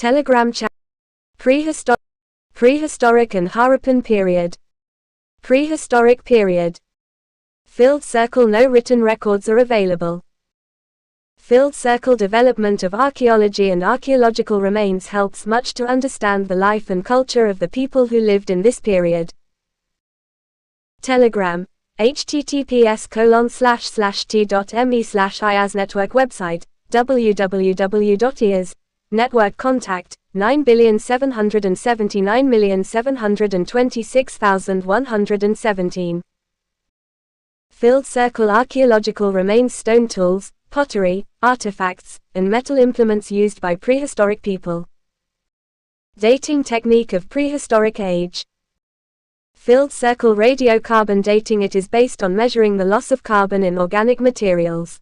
Telegram chat. Prehistoric and Harappan period. Prehistoric period. Filled circle. No written records are available. Filled circle. Development of archaeology and archaeological remains helps much to understand the life and culture of the people who lived in this period. Telegram. https://t.me/IAS Network website, www.IAS Network contact, 9,779,726,117. Filled circle. Archaeological remains. Stone tools, pottery, artifacts, and metal implements used by prehistoric people. Dating technique of prehistoric age. Filled circle. Radiocarbon dating. It is based on measuring the loss of carbon in organic materials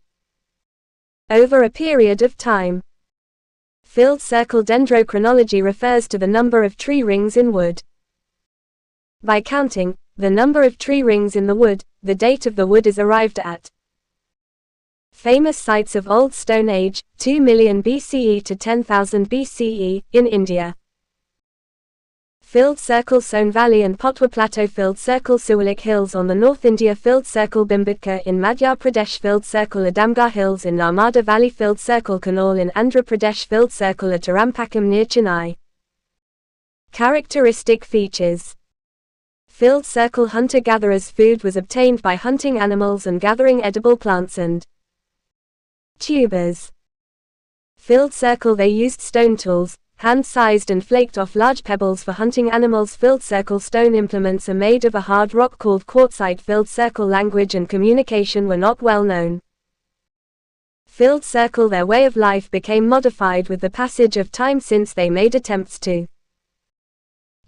over a period of time. Filled circle. Dendrochronology refers to the number of tree rings in wood. By counting the number of tree rings in the wood, the date of the wood is arrived at. Famous sites of Old Stone Age, 2 million BCE to 10,000 BCE, in India. Filled circle. Soan Valley and Potwa Plateau. Filled circle. Siwalik Hills on the North India. Filled circle. Bhimbetka in Madhya Pradesh. Filled circle. Adamgar Hills in Narmada Valley. Filled circle. Kanal in Andhra Pradesh. Filled circle. At Arampakam near Chennai. Characteristic features. Filled circle. Hunter-gatherers. Food was obtained by hunting animals and gathering edible plants and tubers. Filled circle. They used stone tools, hand-sized and flaked off large pebbles for hunting animals. Filled circle. Stone implements are made of a hard rock called quartzite. Filled circle. Language and communication were not well known. Filled circle. Their way of life became modified with the passage of time since they made attempts to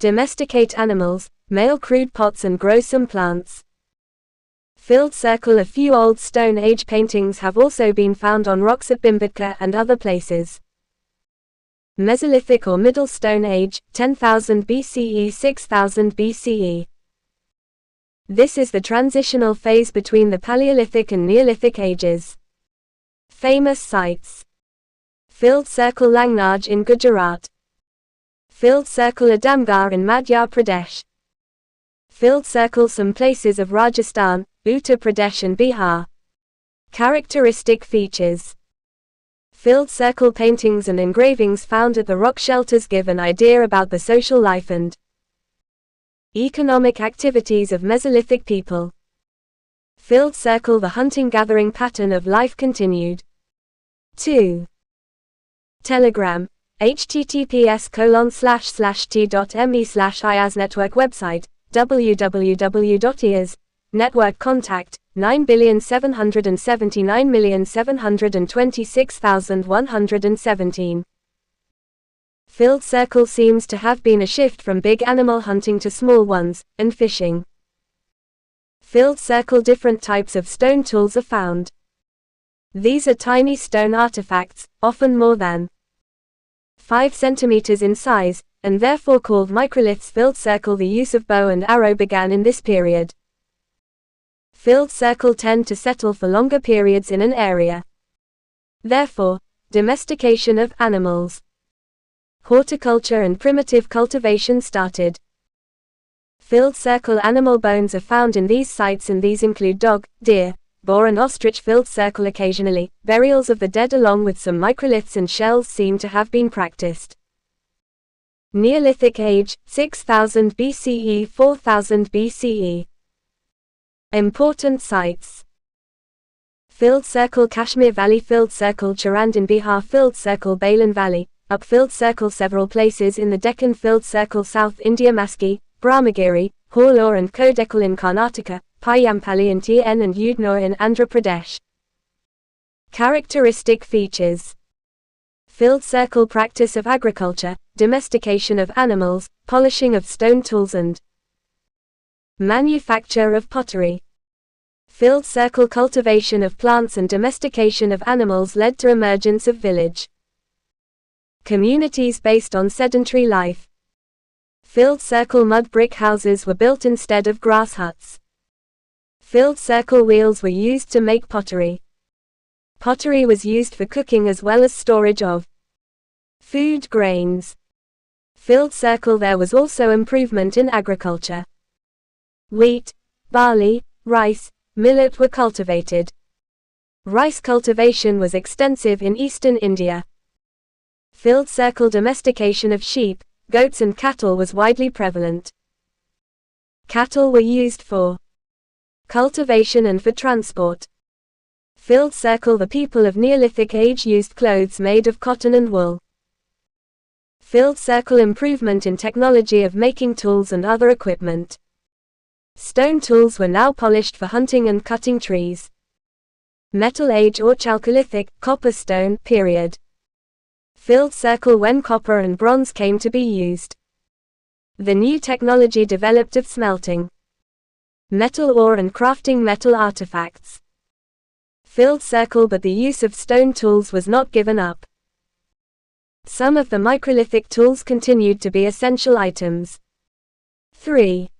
domesticate animals, male crude pots and grow some plants. Filled circle. A few Old Stone Age paintings have also been found on rocks at Bhimbetka and other places. Mesolithic or Middle Stone Age, 10,000 BCE 6,000 BCE. This is the transitional phase between the Paleolithic and Neolithic ages. Famous sites. Filled circle. Langnaj in Gujarat. Filled circle. Adamgar in Madhya Pradesh. Filled circle. Some places of Rajasthan, Uttar Pradesh and Bihar. Characteristic features. Filled circle. Paintings and engravings found at the rock shelters give an idea about the social life and economic activities of Mesolithic people. Filled circle. The hunting-gathering pattern of life continued. 2. Telegram. https://t.me/IAS Network website, www.IAS Network contact, 9,779,726,117. Filled circle. Seems to have been a shift from big animal hunting to small ones, and fishing. Filled circle. Different types of stone tools are found. These are tiny stone artifacts, often more than 5 centimeters in size, and therefore called microliths. Filled circle. The use of bow and arrow began in this period. Filled circle tend to settle for longer periods in an area. Therefore, domestication of animals, horticulture and primitive cultivation started. Filled circle. Animal bones are found in these sites, and these include dog, deer, boar and ostrich. Filled circle. Occasionally, burials of the dead along with some microliths and shells seem to have been practiced. Neolithic age, 6000 BCE 4000 BCE. Important sites. Filled circle. Kashmir Valley. Filled circle. Chirand in Bihar. Filled circle. Balan Valley, up. Filled circle. Several places in the Deccan. Filled circle. South India. Maski, Brahmagiri, Horlur and Kodekal in Karnataka, Payampally in TN and Udnur in Andhra Pradesh. Characteristic features. Filled circle. Practice of agriculture, domestication of animals, polishing of stone tools and manufacture of pottery. Filled circle. Cultivation of plants and domestication of animals led to emergence of village communities based on sedentary life. Filled circle. Mud brick houses were built instead of grass huts. Filled circle. Wheels were used to make pottery. Pottery was used for cooking as well as storage of Food grains. Filled circle. There was also improvement in agriculture. Wheat, barley, rice, millet were cultivated. Rice cultivation was extensive in eastern India. Filled circle. Domestication of sheep, goats and cattle was widely prevalent. Cattle were used for cultivation and for transport. Filled circle. The people of Neolithic age used clothes made of cotton and wool. Filled circle. Improvement in technology of making tools and other equipment. Stone tools were now polished for hunting and cutting trees. Metal Age or Chalcolithic, Copper Stone period. Filled circle. When copper and bronze came to be used. The new technology developed of smelting metal ore and crafting metal artifacts. Filled circle. But the use of stone tools was not given up. Some of the microlithic tools continued to be essential items. 3.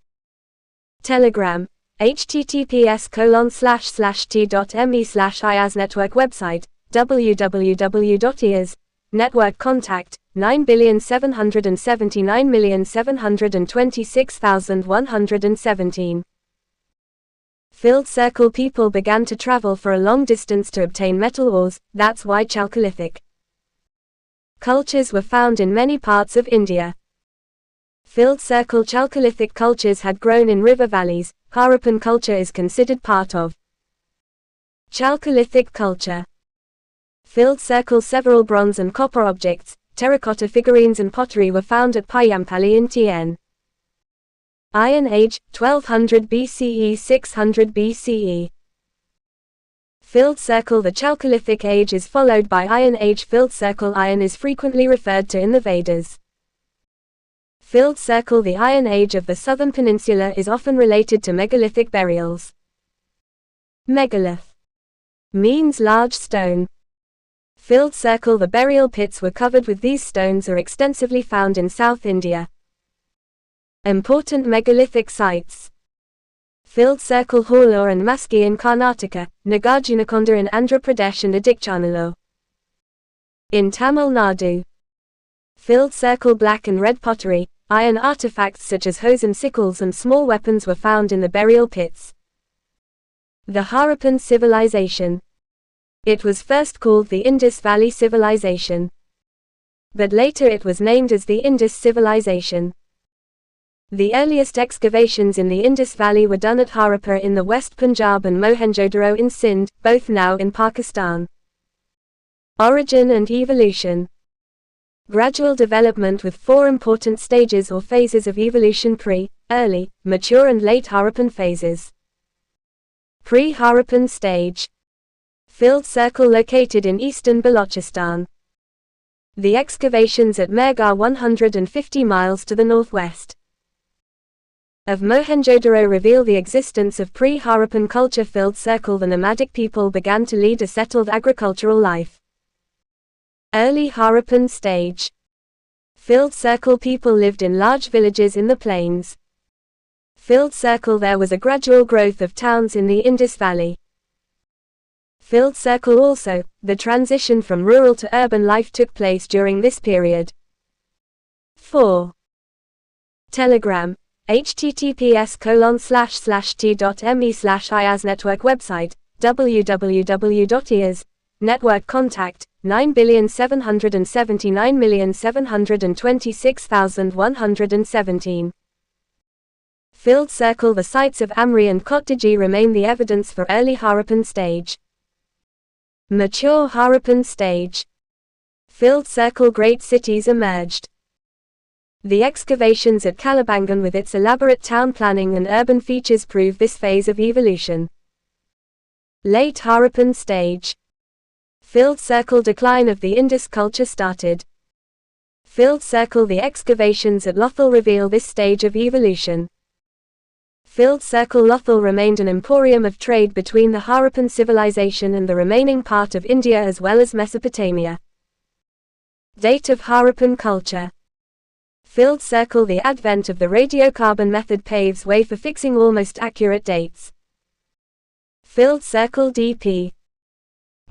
Telegram. https://t.me/IAS Network website, www.IAS Network contact, 9,779,726,117. Filled circle. People began to travel for a long distance to obtain metal ores, that's why Chalcolithic cultures were found in many parts of India. Filled circle. Chalcolithic cultures had grown in river valleys. Harappan culture is considered part of Chalcolithic culture. Filled circle. Several bronze and copper objects, terracotta figurines and pottery were found at Payampally in Tn. Iron Age, 1200 BCE 600 BCE. Filled circle. The Chalcolithic age is followed by Iron Age. Filled circle. Iron is frequently referred to in the Vedas. Filled circle. The Iron Age of the southern peninsula is often related to megalithic burials. Megalith means large stone. Filled circle. The burial pits were covered with these stones are extensively found in South India. Important megalithic sites. Filled circle. Hallur and Maski in Karnataka, Nagarjunakonda in Andhra Pradesh and Adikchanalo in Tamil Nadu. Filled circle. Black and red pottery, iron artifacts such as hoes and sickles and small weapons were found in the burial pits. The Harappan civilization. It was first called the Indus Valley Civilization, but later it was named as the Indus Civilization. The earliest excavations in the Indus Valley were done at Harappa in the West Punjab and Mohenjo-daro in Sindh, both now in Pakistan. Origin and evolution. Gradual development with 4 important stages or phases of evolution: pre, early, mature and late Harappan phases. Pre-Harappan stage. Filled circle. Located in eastern Balochistan. The excavations at Mehrgarh 150 miles to the northwest of Mohenjo-daro reveal the existence of pre-Harappan culture. Filled circle. The nomadic people began to lead a settled agricultural life. Early Harappan stage. Filled circle. People lived in large villages in the plains. Filled circle. There was a gradual growth of towns in the Indus Valley. Filled circle. Also, the transition from rural to urban life took place during this period. 4. Telegram. https://t.me/IAS Network website, www.IAS Network contact, 9,779,726,117. Filled circle. The sites of Amri and Kotdiji remain the evidence for early Harappan stage. Mature Harappan stage. Filled circle. Great cities emerged. The excavations at Kalibangan with its elaborate town planning and urban features prove this phase of evolution. Late Harappan stage. Filled circle. Decline of the Indus culture started. Filled circle. The excavations at Lothal reveal this stage of evolution. Filled circle. Lothal remained an emporium of trade between the Harappan civilization and the remaining part of India as well as Mesopotamia. Date of Harappan culture. Filled circle. The advent of the radiocarbon method paves way for fixing almost accurate dates. Filled circle. DP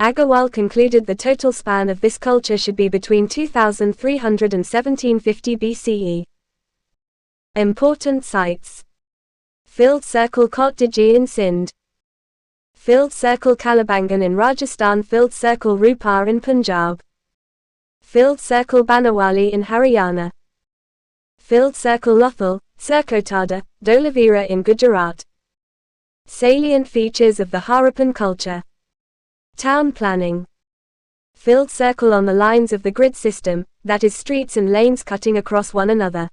Agarwal concluded the total span of this culture should be between 2300 and 1750 BCE. Important sites: Filled Circle Kot Diji in Sindh, Filled Circle Kalibangan in Rajasthan, Filled Circle Rupar in Punjab, Filled Circle Banawali in Haryana, Filled Circle Lothal, Surkotada, Dholavira in Gujarat. Salient features of the Harappan culture. Town planning. Filled circle on the lines of the grid system, that is streets and lanes cutting across one another,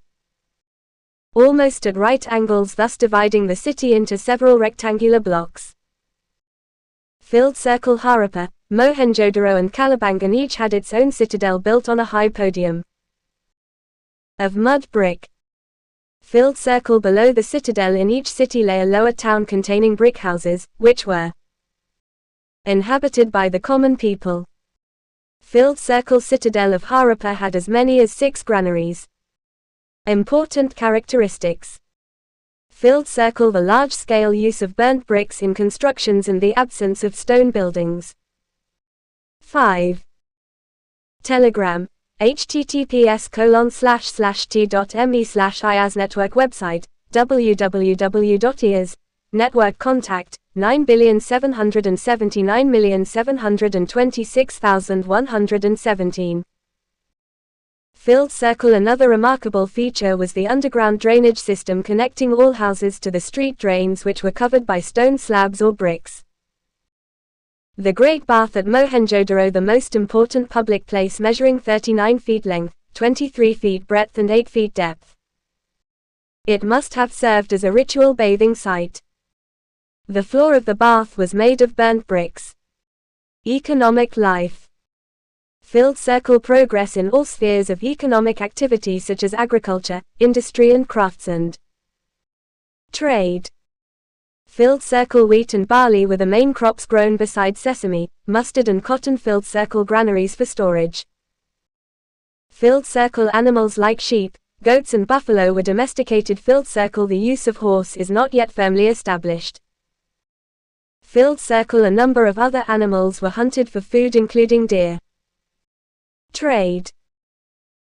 almost at right angles, thus dividing the city into several rectangular blocks. Filled circle Harappa, Mohenjo-daro and Kalibangan each had its own citadel built on a high podium of mud brick. Filled circle below the citadel in each city lay a lower town containing brick houses, which were inhabited by the common people. Filled circle citadel of Harappa had as many as 6 granaries. Important characteristics. Filled circle: the large-scale use of burnt bricks in constructions and the absence of stone buildings. 5. Telegram. https://t.me/IAS Network website, www.IAS Network contact, 9,779,726,117. Filled circle. Another remarkable feature was the underground drainage system connecting all houses to the street drains, which were covered by stone slabs or bricks. The Great Bath at Mohenjo-daro, the most important public place, measuring 39 feet length, 23 feet breadth and 8 feet depth. It must have served as a ritual bathing site. The floor of the bath was made of burnt bricks. Economic life. Filled circle: progress in all spheres of economic activity such as agriculture, industry and crafts and trade. Filled circle: wheat and barley were the main crops grown besides sesame, mustard and cotton. Filled circle: granaries for storage. Filled circle: animals like sheep, goats and buffalo were domesticated. Filled circle: the use of horse is not yet firmly established. Filled circle: a number of other animals were hunted for food, including deer. Trade.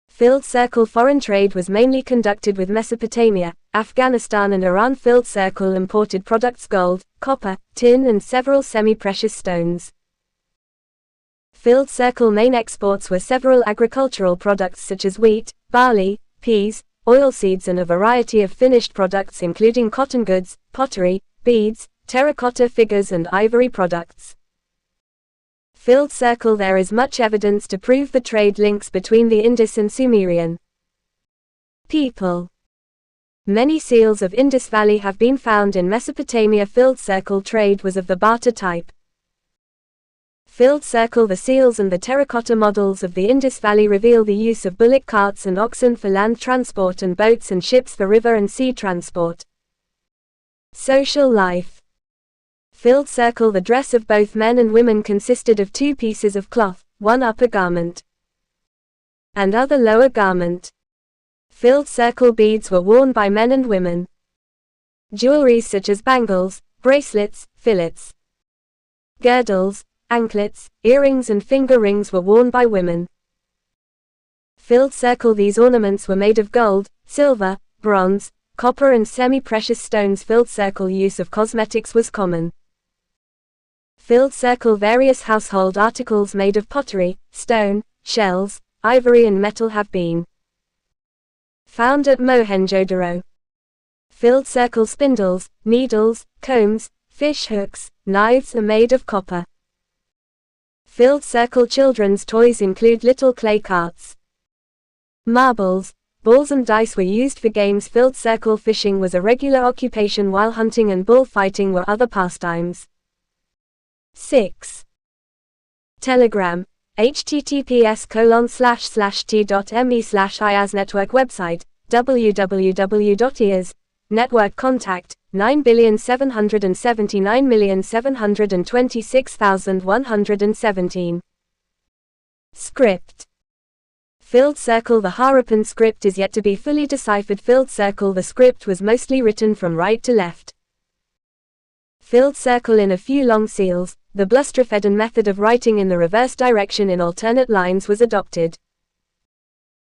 Filled circle: foreign trade was mainly conducted with Mesopotamia, Afghanistan and Iran. Filled circle: imported products: gold, copper, tin and several semi-precious stones. Filled circle: main exports were several agricultural products such as wheat, barley, peas, oilseeds and a variety of finished products including cotton goods, pottery, beads, terracotta figures and ivory products. Filled circle: there is much evidence to prove the trade links between the Indus and Sumerian people. Many seals of Indus Valley have been found in Mesopotamia. Filled circle: trade was of the barter type. Filled circle: the seals and the terracotta models of the Indus Valley reveal the use of bullock carts and oxen for land transport and boats and ships for river and sea transport. Social life. Filled circle: the dress of both men and women consisted of 2 pieces of cloth, one upper garment and other lower garment. Filled circle: beads were worn by men and women. Jewelry such as bangles, bracelets, fillets, girdles, anklets, earrings and finger rings were worn by women. Filled circle: these ornaments were made of gold, silver, bronze, copper and semi-precious stones. Filled circle: use of cosmetics was common. Filled circle: various household articles made of pottery, stone, shells, ivory and metal have been found at Mohenjo-daro. Filled circle: spindles, needles, combs, fish hooks, knives are made of copper. Filled circle: children's toys include little clay carts, marbles, balls and dice were used for games. Filled circle: fishing was a regular occupation while hunting and bullfighting were other pastimes. 6. Telegram. https://t.me/IAS Network website, www.IAS Network contact, 9,779,726,117. Script. Filled circle: the Harappan script is yet to be fully deciphered. Filled circle: the script was mostly written from right to left. Filled circle: in a few long seals, the Blustrafedon method of writing in the reverse direction in alternate lines was adopted.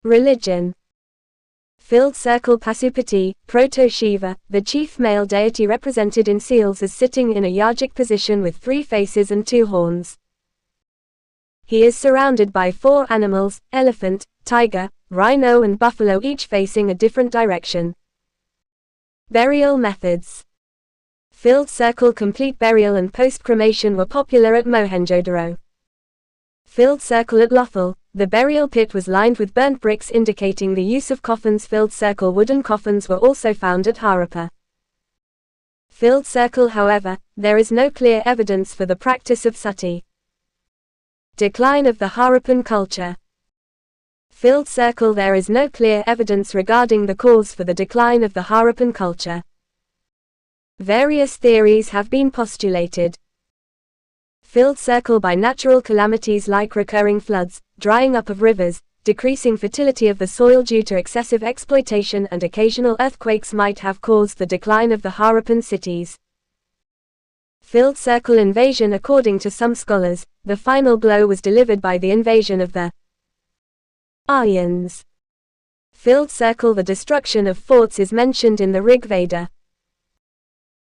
Religion. Filled circle Pasupati, Proto-Shiva, the chief male deity represented in seals as sitting in a yogic position with 3 faces and 2 horns. He is surrounded by 4 animals, elephant, tiger, rhino and buffalo, each facing a different direction. Burial methods. Filled circle complete burial and post-cremation were popular at Mohenjo-daro. Filled circle at Lothal, the burial pit was lined with burnt bricks indicating the use of coffins. Filled circle wooden coffins were also found at Harappa. Filled circle, however, there is no clear evidence for the practice of sati. Decline of the Harappan culture. Filled circle, there is no clear evidence regarding the cause for the decline of the Harappan culture. Various theories have been postulated. Filled circle by natural calamities like recurring floods, drying up of rivers, decreasing fertility of the soil due to excessive exploitation and occasional earthquakes might have caused the decline of the Harappan cities. Filled circle invasion. According to some scholars, the final blow was delivered by the invasion of the Aryans. Filled circle. The destruction of forts is mentioned in the Rig Veda.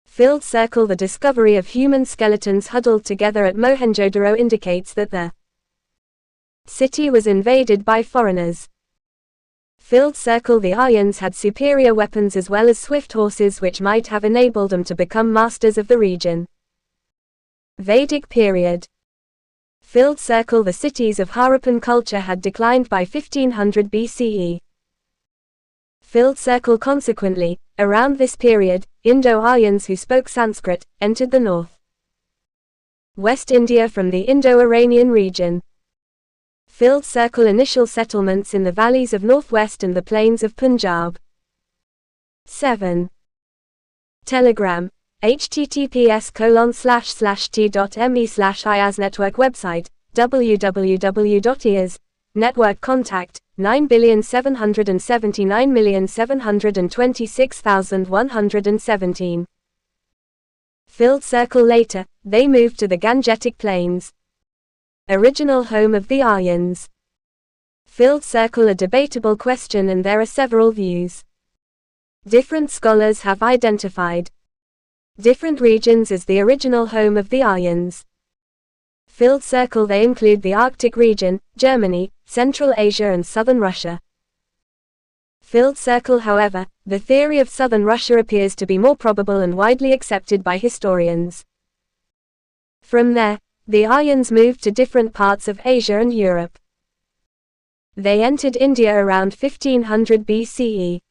Filled circle. The discovery of human skeletons huddled together at Mohenjo-daro indicates that the city was invaded by foreigners. Filled circle. The Aryans had superior weapons as well as swift horses, which might have enabled them to become masters of the region. Vedic period. Filled circle. The cities of Harappan culture had declined by 1500 BCE. Filled circle. Consequently, around this period, Indo-Aryans who spoke Sanskrit entered the north West India from the Indo-Iranian region. Filled circle. Initial settlements in the valleys of northwest and the plains of Punjab. 7. Telegram. https://t.me/IAS Network website, www.IAS Network contact, 9,779,726,117. Filled circle. Later, they moved to the Gangetic Plains. Original home of the Aryans. Filled circle. A debatable question and there are several views. Different scholars have identified different regions as the original home of the Aryans. Filled circle. They include the Arctic region, Germany, Central Asia and southern Russia. Filled circle. However, the theory of southern Russia appears to be more probable and widely accepted by historians. From there, the Aryans moved to different parts of Asia and Europe. They entered India around 1500 BCE.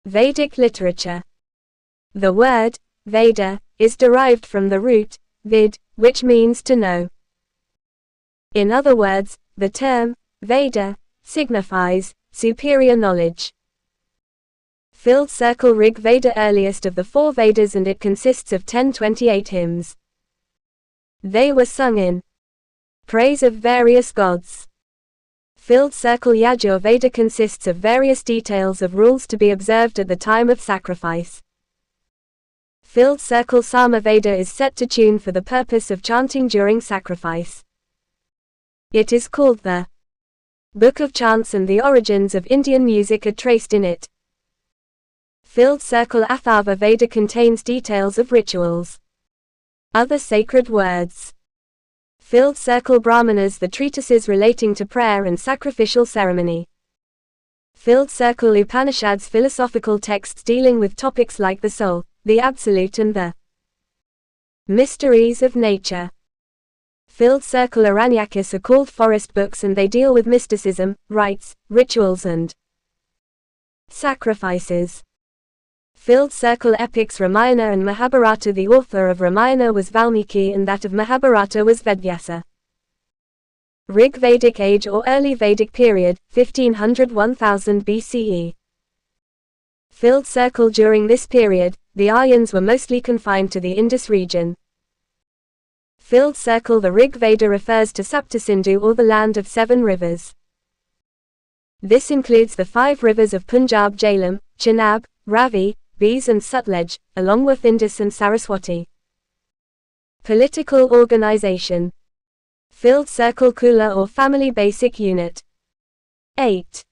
Vedic literature. The word Veda is derived from the root vid, which means to know. In other words, the term Veda signifies superior knowledge. Filled circle. Rig Veda, earliest of the 4 Vedas, and it consists of 1028 hymns. They were sung in praise of various gods. Filled circle. Yajur Veda consists of various details of rules to be observed at the time of sacrifice. Filled circle. Sama Veda is set to tune for the purpose of chanting during sacrifice. It is called the Book of Chants and the origins of Indian music are traced in it. Filled circle. Atharva Veda contains details of rituals. Other sacred words. Filled circle. Brahmanas, the treatises relating to prayer and sacrificial ceremony. Filled circle. Upanishads, philosophical texts dealing with topics like the soul, the absolute and the mysteries of nature. Filled circle. Aranyakis are called forest books and they deal with mysticism, rites, rituals and sacrifices. Filled circle. Epics. Ramayana and Mahabharata. The author of Ramayana was Valmiki and that of Mahabharata was Vedvyasa. Rig Vedic age or early Vedic period, 1500–1000 BCE. Filled circle. During this period, the Aryans were mostly confined to the Indus region. Filled circle. The Rig Veda refers to Saptasindhu or the land of 7 rivers. This includes the 5 rivers of Punjab: Jhelum, Chenab, Ravi, Beas and Sutlej, along with Indus and Saraswati. Political organization. Filled circle Kula or family basic unit. 8.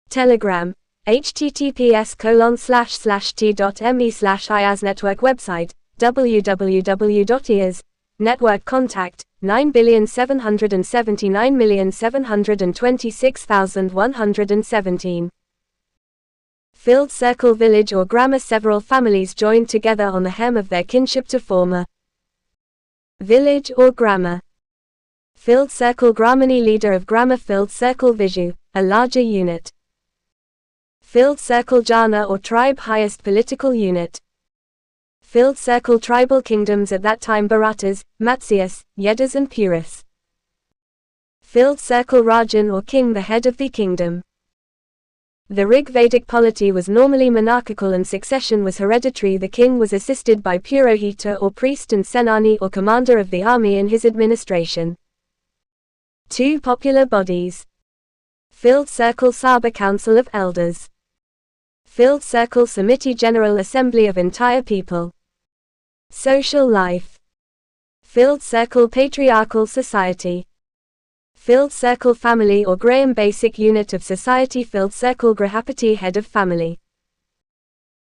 Telegram. https://t.me/IAS Network website, www.IAS Network contact, 9,779,726,117. Filled circle village or grammar. Several families joined together on the hem of their kinship to form a village or grammar. Filled circle Gramani leader of grammar. Filled circle Vishu, a larger unit. Filled circle Jana or tribe highest political unit. Filled circle tribal kingdoms at that time Bharatas, Matsyas, Yedas and Puris. Filled circle Rajan or king the head of the kingdom. The Rig Vedic polity was normally monarchical and succession was hereditary. The king was assisted by Purohita or priest and Senani or commander of the army in his administration. 2 popular bodies. Filled circle Sabha Council of Elders. Filled circle Samiti General Assembly of entire people. Social life. Filled circle Patriarchal society. Filled circle family or Graham basic unit of society. Filled circle Grahapati head of family.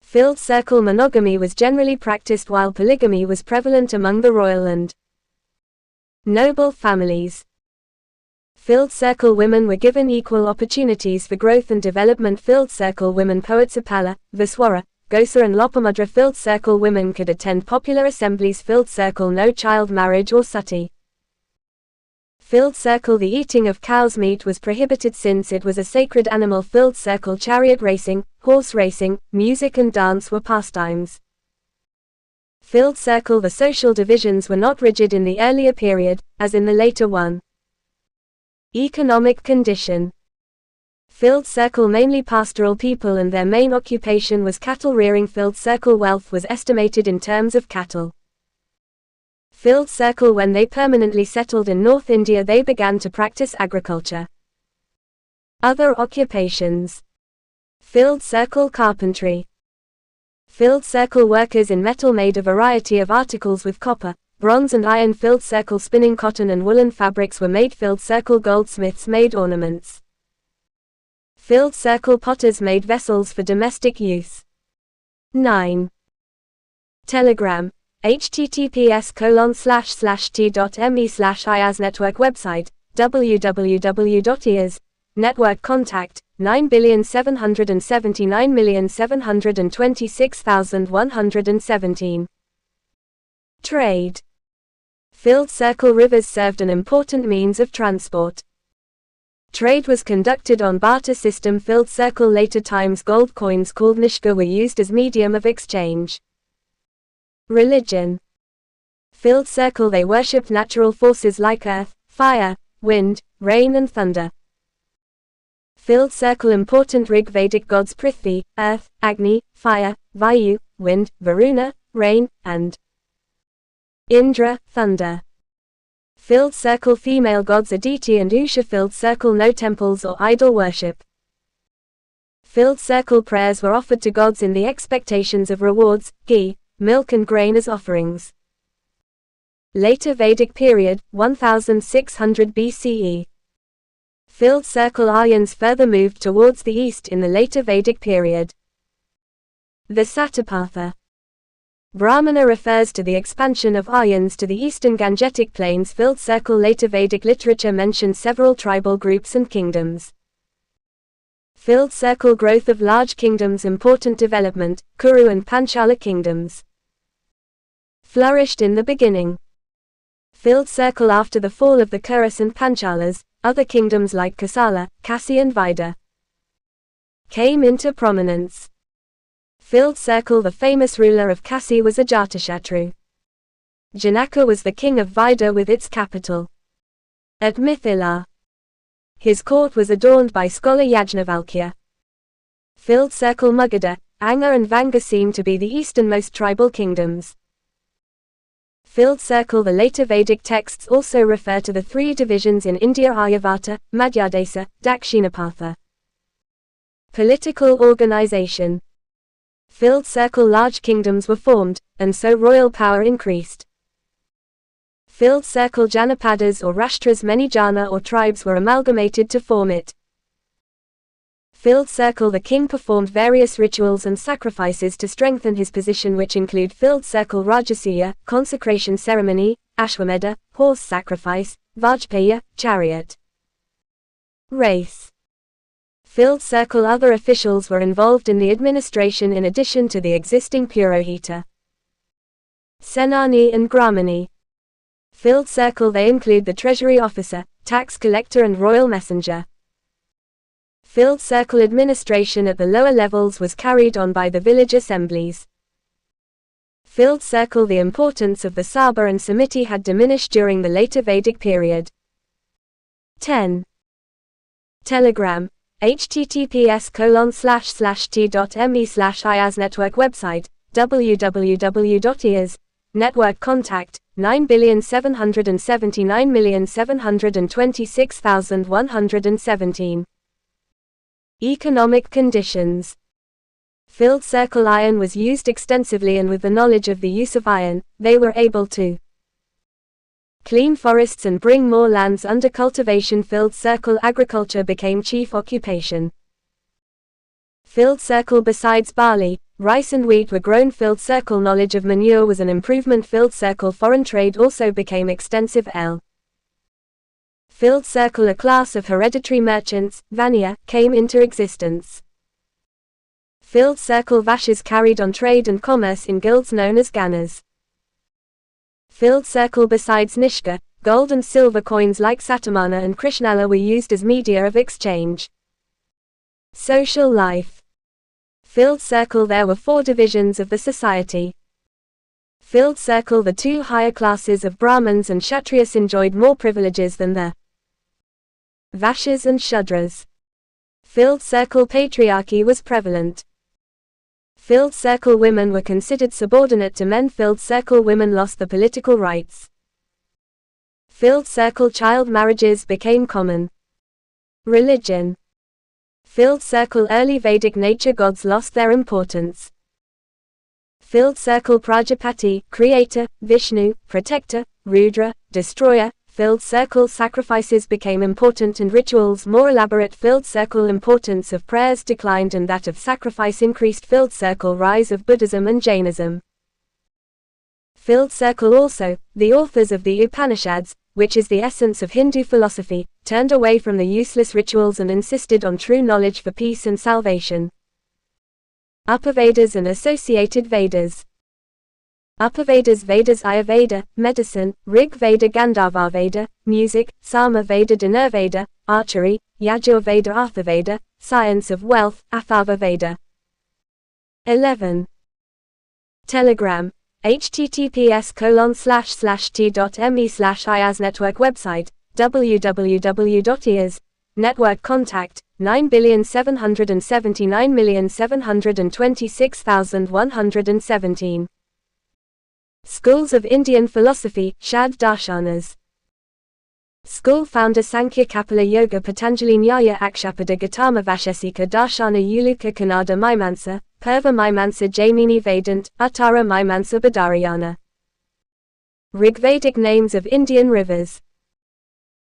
Filled circle monogamy was generally practiced while polygamy was prevalent among the royal and noble families. Filled circle women were given equal opportunities for growth and development. Filled circle women poets Apala, Viswara, Gosa and Lopamudra. Filled circle women could attend popular assemblies. Filled circle no child marriage or sati. Filled circle the eating of cow's meat was prohibited since it was a sacred animal. Filled circle chariot racing, horse racing, music and dance were pastimes. Filled circle the social divisions were not rigid in the earlier period, as in the later one. Economic condition. Filled circle mainly pastoral people and their main occupation was cattle rearing. Filled circle wealth was estimated in terms of cattle. Filled circle when they permanently settled in North India they began to practice agriculture. Other occupations. Filled circle carpentry. Filled circle workers in metal made a variety of articles with copper, bronze and iron. Filled circle spinning cotton and woolen fabrics were made. Filled circle goldsmiths made ornaments. Filled circle potters made vessels for domestic use. 9. Telegram. https://t.me/IAS Network website, www.IAS Network contact, 9,779,726,117. Trade. Filled circle rivers served an important means of transport. Trade was conducted on barter system. Filled circle later times gold coins called nishka were used as medium of exchange. Religion. Filled circle they worshipped natural forces like earth, fire, wind, rain and thunder. Filled circle important Rig Vedic gods Prithvi, earth, Agni, fire, Vayu, wind, Varuna, rain, and Indra, thunder. Filled circle female gods Aditi and Usha. Filled circle no temples or idol worship. Filled circle prayers were offered to gods in the expectations of rewards, ghee, milk and grain as offerings. Later Vedic period, 1600 BCE. Filled circle Aryans further moved towards the east in the later Vedic period. The Satapatha. Brahmana refers to the expansion of Aryans to the eastern Gangetic plains. Filled circle later Vedic literature mentions several tribal groups and kingdoms. Filled circle growth of large kingdoms. Important development, Kuru and Panchala kingdoms flourished in the beginning. Filled circle after the fall of the Kuras and Panchalas, other kingdoms like Kosala, Kasi and Vida came into prominence. Filled circle the famous ruler of Kasi was Ajatashatru. Janaka was the king of Vida with its capital at Mithila. His court was adorned by scholar Yajnavalkya. Filled circle Magadha, Anga and Vanga seem to be the easternmost tribal kingdoms. Filled circle the later Vedic texts also refer to the 3 divisions in India: Aryavata, Madhyadesa, Dakshinapatha. Political organization. Filled circle large kingdoms were formed, and so royal power increased. Filled circle Janapadas or Rashtras, many jana or tribes were amalgamated to form it. Filled circle, the king performed various rituals and sacrifices to strengthen his position, which include filled circle Rajasuya, consecration ceremony, Ashwamedha, horse sacrifice, Vajpaya, chariot race. Filled circle, other officials were involved in the administration in addition to the existing Purohita, Senani and Gramani. Filled circle, they include the treasury officer, tax collector and royal messenger. Filled circle administration at the lower levels was carried on by the village assemblies. Filled circle, the importance of the Sabha and Samiti had diminished during the later Vedic period. 10. Telegram. https://t.me/IAS Network website, www.IAS Network contact, 9,779,726,117. Economic conditions. Filled circle iron was used extensively, and with the knowledge of the use of iron, they were able to clean forests and bring more lands under cultivation. Filled circle agriculture became chief occupation. Filled circle, besides barley, rice and wheat were grown. Filled circle knowledge of manure was an improvement. Filled circle foreign trade also became extensive. Filled circle, a class of hereditary merchants, Vanya, came into existence. Filled circle Vashas carried on trade and commerce in guilds known as Ganas. Filled circle, besides Nishka, gold and silver coins like Satamana and Krishnala were used as media of exchange. Social life. Filled circle, there were 4 divisions of the society. Filled circle, the 2 higher classes of Brahmins and Kshatriyas enjoyed more privileges than the Vaishyas and Shudras. Filled circle patriarchy was prevalent. Filled circle women were considered subordinate to men. Filled circle women lost the political rights. Filled circle child marriages became common. Religion. Filled circle early Vedic nature gods lost their importance. Filled circle Prajapati, creator, Vishnu, protector, Rudra, destroyer. Filled circle sacrifices became important and rituals more elaborate. Filled circle importance of prayers declined and that of sacrifice increased. Filled circle rise of Buddhism and Jainism. Filled circle also, the authors of the Upanishads, which is the essence of Hindu philosophy, turned away from the useless rituals and insisted on true knowledge for peace and salvation. Upavedas and associated Vedas. Upavedas: Vedas Ayurveda, medicine; Rig Veda Gandharva Veda, music; Sama Veda Dhanurveda, archery; Yajurveda Arthaveda, science of wealth; Atharva Veda. 11. Telegram. https://t.me/IAS Network website, www.IAS Network contact, 9,779,726,117. Schools of Indian philosophy, Shad Darshanas. School founder Sankhya Kapila Yoga Patanjali Nyaya Akshapada Gautama Vaishesika Darshana Uluka Kannada Maimansa, Purva Maimansa Jaimini Vedant, Uttara Maimansa Badarayana. Rigvedic names of Indian rivers.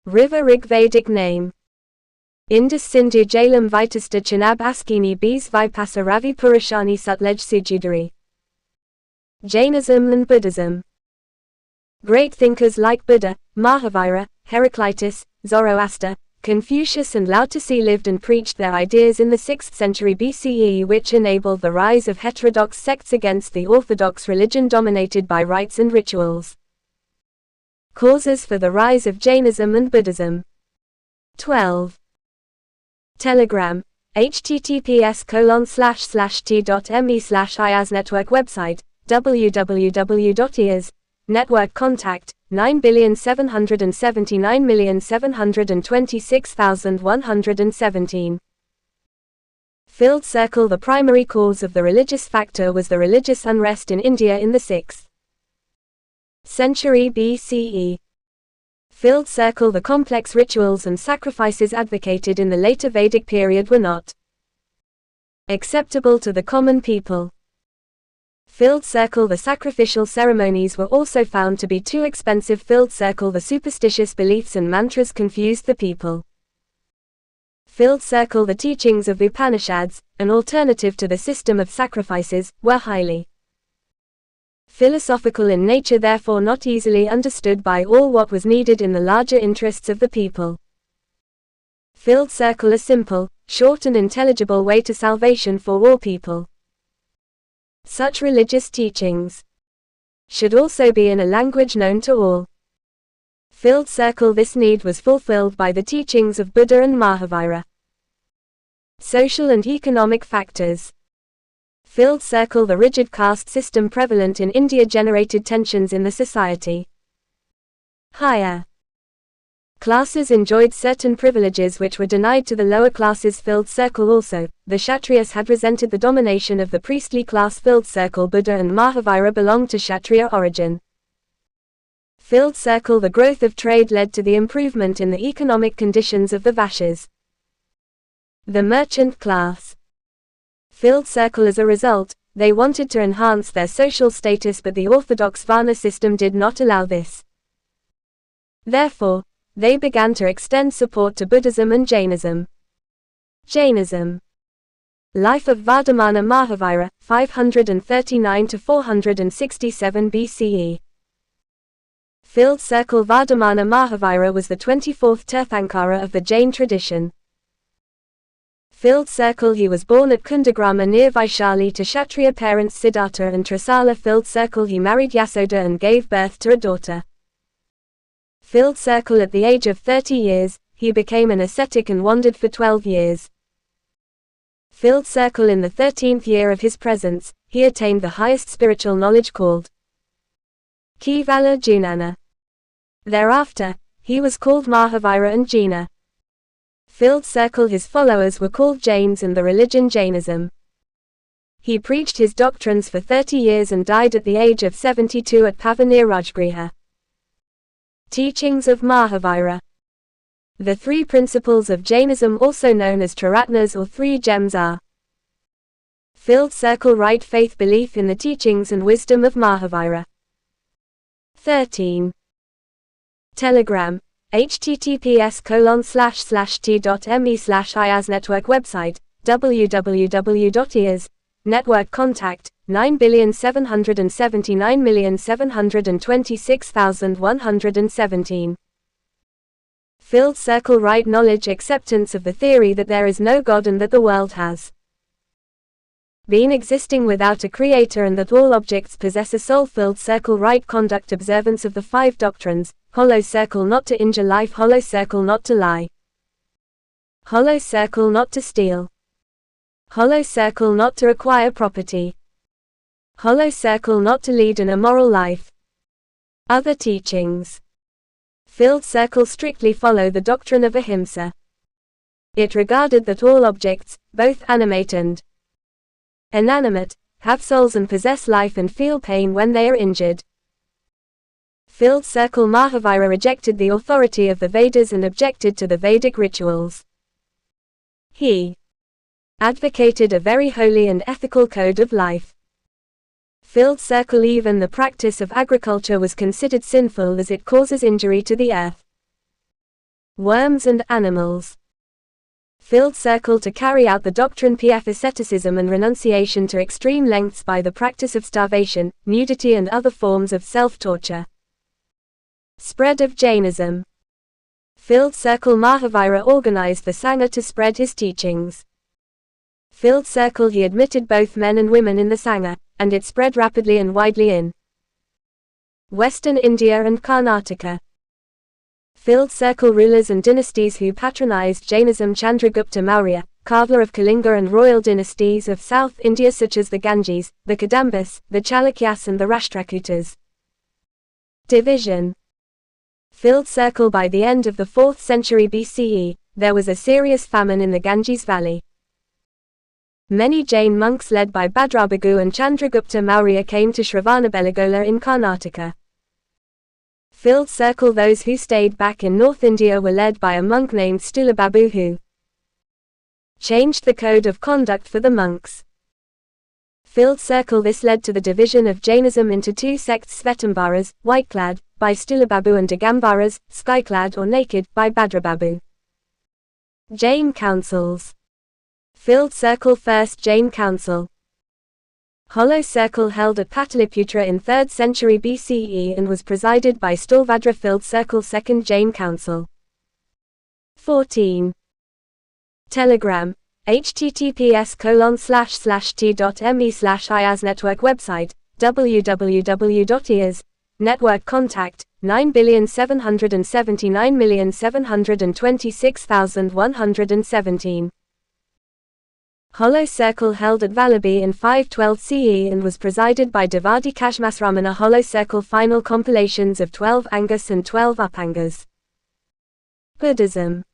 River Rigvedic name. Indus Sindhu Jhelum Vitasta Chenab Askini Bees Vipasa Ravi Purashani Sutlej Sujudari. Jainism and Buddhism. Great thinkers like Buddha, Mahavira, Heraclitus, Zoroaster, Confucius and Lao Tzu lived and preached their ideas in the 6th century BCE, which enabled the rise of heterodox sects against the orthodox religion dominated by rites and rituals. Causes for the rise of Jainism and Buddhism. 12. Telegram. https://t.me/IAS Network website, www.IAS Network contact, 9,779,726,117. Filled circle. The primary cause of the religious factor was the religious unrest in India in the 6th century BCE. Filled circle. The complex rituals and sacrifices advocated in the later Vedic period were not acceptable to the common people. Filled circle. The sacrificial ceremonies were also found to be too expensive. Filled circle. The superstitious beliefs and mantras confused the people. Filled circle. The teachings of Upanishads, an alternative to the system of sacrifices, were highly philosophical in nature, therefore not easily understood by all. What was needed in the larger interests of the people. Filled circle. A simple, short and intelligible way to salvation for all people. Such religious teachings should also be in a language known to all. Filled circle. This need was fulfilled by the teachings of Buddha and Mahavira. Social and economic factors. Filled circle. The rigid caste system prevalent in India generated tensions in the society. Higher classes enjoyed certain privileges which were denied to the lower classes. Filled circle. Also, the Kshatriyas had resented the domination of the priestly class. Filled circle. Buddha and Mahavira belonged to Kshatriya origin. Filled circle. The growth of trade led to the improvement in the economic conditions of the Vaishyas, the merchant class. Filled circle. As a result, they wanted to enhance their social status, but the orthodox Varna system did not allow this. Therefore, they began to extend support to Buddhism and Jainism. Jainism. Life of Vardhamana Mahavira, 539 to 467 BCE. Filled circle. Vardhamana Mahavira was the 24th Tirthankara of the Jain tradition. Filled circle. He was born at Kundagrama near Vaishali to Kshatriya parents Siddhartha and Trisala. Filled circle. He married Yasoda and gave birth to a daughter. Filled circle. At the age of 30 years, he became an ascetic and wandered for 12 years. Filled circle. In the 13th year of his presence, he attained the highest spiritual knowledge called Kevala Junana. Thereafter, he was called Mahavira and Jina. Filled circle. His followers were called Jains and the religion Jainism. He preached his doctrines for 30 years and died at the age of 72 at Pava near Rajgriha. Teachings of Mahavira. The three principles of Jainism, also known as Triratnas or three gems, are: Filled circle. Right faith, belief in the teachings and wisdom of Mahavira. 13. Telegram. https://t.me/IAS Network. Website www.IAS Network. Contact 9,779,726,117. Filled circle. Right knowledge. Acceptance of the theory that there is no God and that the world has been existing without a creator and that all objects possess a soul. Filled circle. Right conduct. Observance of the five doctrines. Hollow circle. Not to injure life. Hollow circle. Not to lie. Hollow circle. Not to steal. Hollow circle. Not to acquire property. Hollow circle. Not to lead an immoral life. Other teachings. Filled circle. Strictly follow the doctrine of ahimsa. It regarded that all objects, both animate and inanimate, have souls and possess life and feel pain when they are injured. Filled circle. Mahavira rejected the authority of the Vedas and objected to the Vedic rituals. He advocated a very holy and ethical code of life. Filled circle. Even the practice of agriculture was considered sinful as it causes injury to the earth, worms and animals. Filled circle. To carry out the doctrine of asceticism and renunciation to extreme lengths by the practice of starvation, nudity and other forms of self-torture. Spread of Jainism. Filled circle. Mahavira organized the Sangha to spread his teachings. Filled circle. He admitted both men and women in the Sangha, and it spread rapidly and widely in Western India and Karnataka. Filled circle. Rulers and dynasties who patronized Jainism. Chandragupta Maurya, Kavla of Kalinga, and royal dynasties of South India such as the Ganges, the Kadambas, the Chalukyas and the Rashtrakutas. Division. Filled circle. By the end of the 4th century BCE, there was a serious famine in the Ganges Valley. Many Jain monks led by Bhadrabhagu and Chandragupta Maurya came to Shravanabelagola in Karnataka. Filled circle. Those who stayed back in North India were led by a monk named Stulababu who changed the code of conduct for the monks. Filled circle. This led to the division of Jainism into two sects: Svetambaras, white-clad, by Stilababu, and Digambaras, sky-clad or naked, by Bhadrababu. Jain councils. Filled circle. First Jain council. Hollow circle, held at Pataliputra in 3rd century BCE and was presided by Stalvadra. Filled circle. Second Jain council. 14. Telegram. https://t.me/IAS Network website, www.IAS Network contact, 9,779,726,117. Hollow circle, held at Vallabhi in 512 CE and was presided by Devadi Kashmasramana. Hollow circle. Final compilations of 12 Angas and 12 Upangas. Buddhism.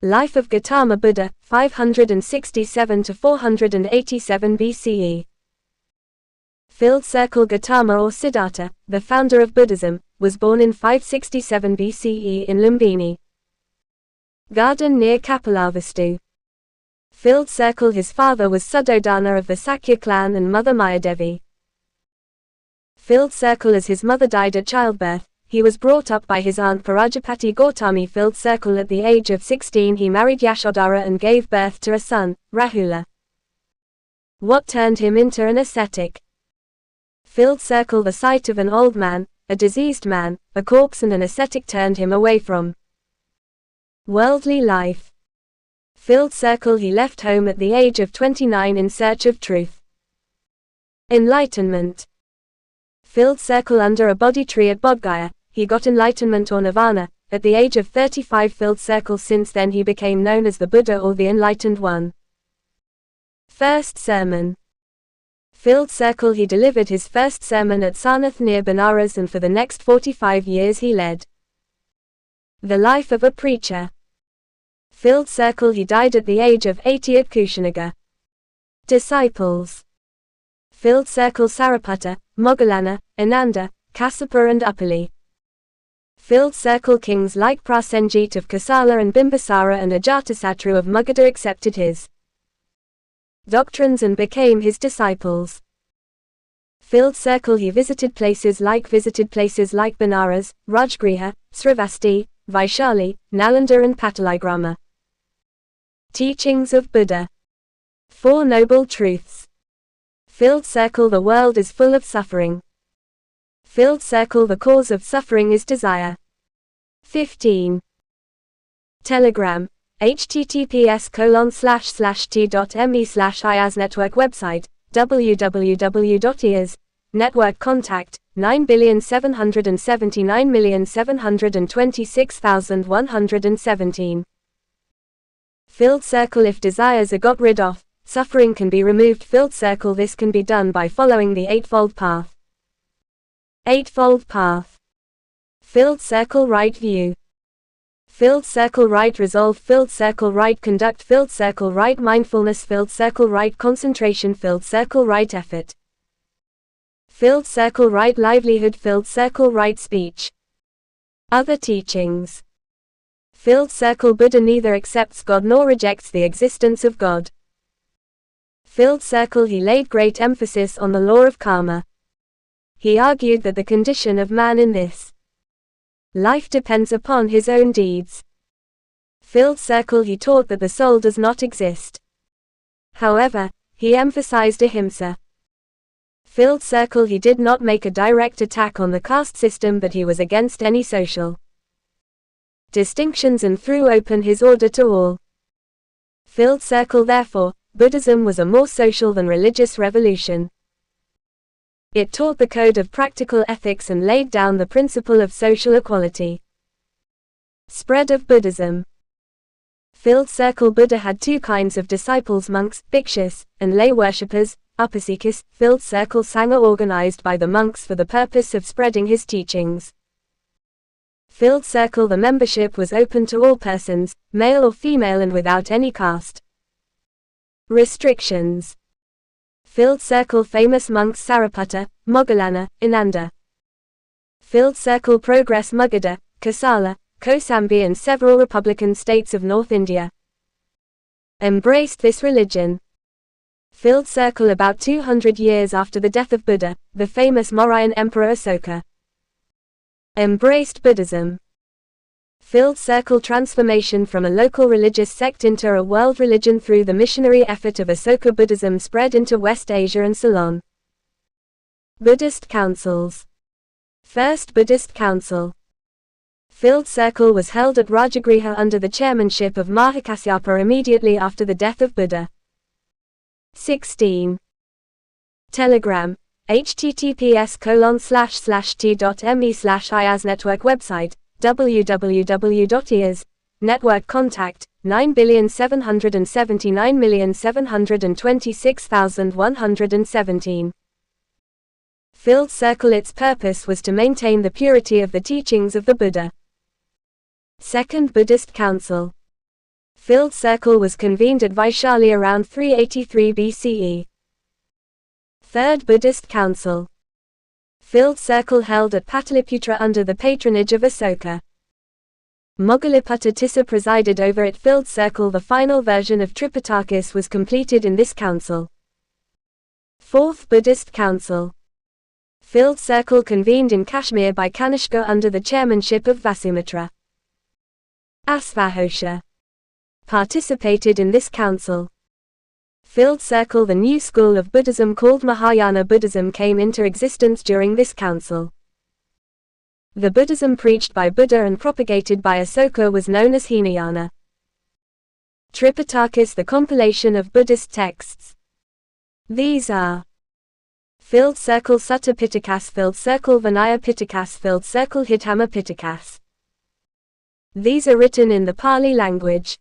Life of Gautama Buddha, 567 to 487 BCE. Filled circle. Gautama or Siddhartha, the founder of Buddhism, was born in 567 BCE in Lumbini Garden near Kapilavastu. Filled circle. His father was Suddhodana of the Sakya clan and mother Mayadevi. Filled circle. As his mother died at childbirth, he was brought up by his aunt Parajapati Gautami. Filled circle. At the age of 16 he married Yashodhara and gave birth to a son, Rahula. What turned him into an ascetic? Filled circle. The sight of an old man, a diseased man, a corpse and an ascetic turned him away from worldly life. Filled circle. He left home at the age of 29 in search of truth. Enlightenment. Filled circle. Under a Bodhi tree at Bodhgaya, he got enlightenment or nirvana, at the age of 35. Filled circle. Since then he became known as the Buddha or the Enlightened One. First sermon. Filled circle. He delivered his first sermon at Sarnath near Benares, and for the next 45 years he led the life of a preacher. Filled circle. He died at the age of 80 at Kushinagar. Disciples. Filled circle. Sariputta, Moggallana, Ananda, Kassapa and Uppali. Filled circle. Kings like Prasenjit of Kosala and Bimbisara and Ajatasattu of Magadha accepted his doctrines and became his disciples. Filled circle. He visited places like Benares, Rajgriha, Sravasti, Vaishali, Nalanda and Pataligrama. Teachings of Buddha. Four Noble Truths. Filled circle. The world is full of suffering. Filled circle. The cause of suffering is desire. 15. Telegram. https://t.me/IAS Network website, www.IAS Network contact, 9,779,726,117. Filled circle. If desires are got rid of, suffering can be removed. Filled circle. This can be done by following the Eightfold Path. Eightfold Path. Filled circle. Right view. Filled circle. Right resolve. Filled circle. Right conduct. Filled circle. Right mindfulness. Filled circle. Right concentration. Filled circle. Right effort. Filled circle. Right livelihood. Filled circle. Right speech. Other teachings. Filled circle. Buddha neither accepts God nor rejects the existence of God. Filled circle. He laid great emphasis on the law of karma. He argued that the condition of man in this life depends upon his own deeds. Filled circle. He taught that the soul does not exist. However, he emphasized ahimsa. Filled circle. He did not make a direct attack on the caste system, but he was against any social distinctions and threw open his order to all. Filled circle. Therefore, Buddhism was a more social than religious revolution. It taught the code of practical ethics and laid down the principle of social equality. Spread of Buddhism. Filled circle. Buddha had two kinds of disciples: monks, bhikshus, and lay worshippers, upasikas. Filled circle. Sangha organized by the monks for the purpose of spreading his teachings. Filled circle. The membership was open to all persons, male or female, and without any caste restrictions. Filled circle. Famous monks: Sariputta, Moggallana, Ananda. Filled circle. Progress. Magadha, Kosala, Kosambi and several republican states of North India embraced this religion. Filled circle about 200 years after the death of Buddha, the famous Mauryan Emperor Asoka embraced Buddhism. Filled circle transformation from a local religious sect into a world religion through the missionary effort of Asoka. Buddhism spread into West Asia and Ceylon. Buddhist councils. First Buddhist Council. Filled circle was held at Rajagriha under the chairmanship of Mahakasyapa immediately after the death of Buddha. 16. Telegram. https://t.me/IAS Network website, www.IAS Network contact, 9,779,726,117. Filled circle. Its purpose was to maintain the purity of the teachings of the Buddha. Second Buddhist Council. Filled circle was convened at Vaishali around 383 BCE. Third Buddhist Council. Filled circle held at Pataliputra under the patronage of Asoka. Moggaliputta Tissa presided over it. Filled circle. The final version of Tripitakas was completed in this council. Fourth Buddhist Council. Filled circle convened in Kashmir by Kanishka under the chairmanship of Vasumitra. Asvahosha participated in this council. Filled circle. The new school of Buddhism called Mahayana Buddhism came into existence during this council. The Buddhism preached by Buddha and propagated by Asoka was known as Hinayana. Tripitakas. The compilation of Buddhist texts. These are Filled circle Sutta Pitakas, Filled circle Vinaya Pitakas, Filled circle Hidhamma Pitakas. These are written in the Pali language.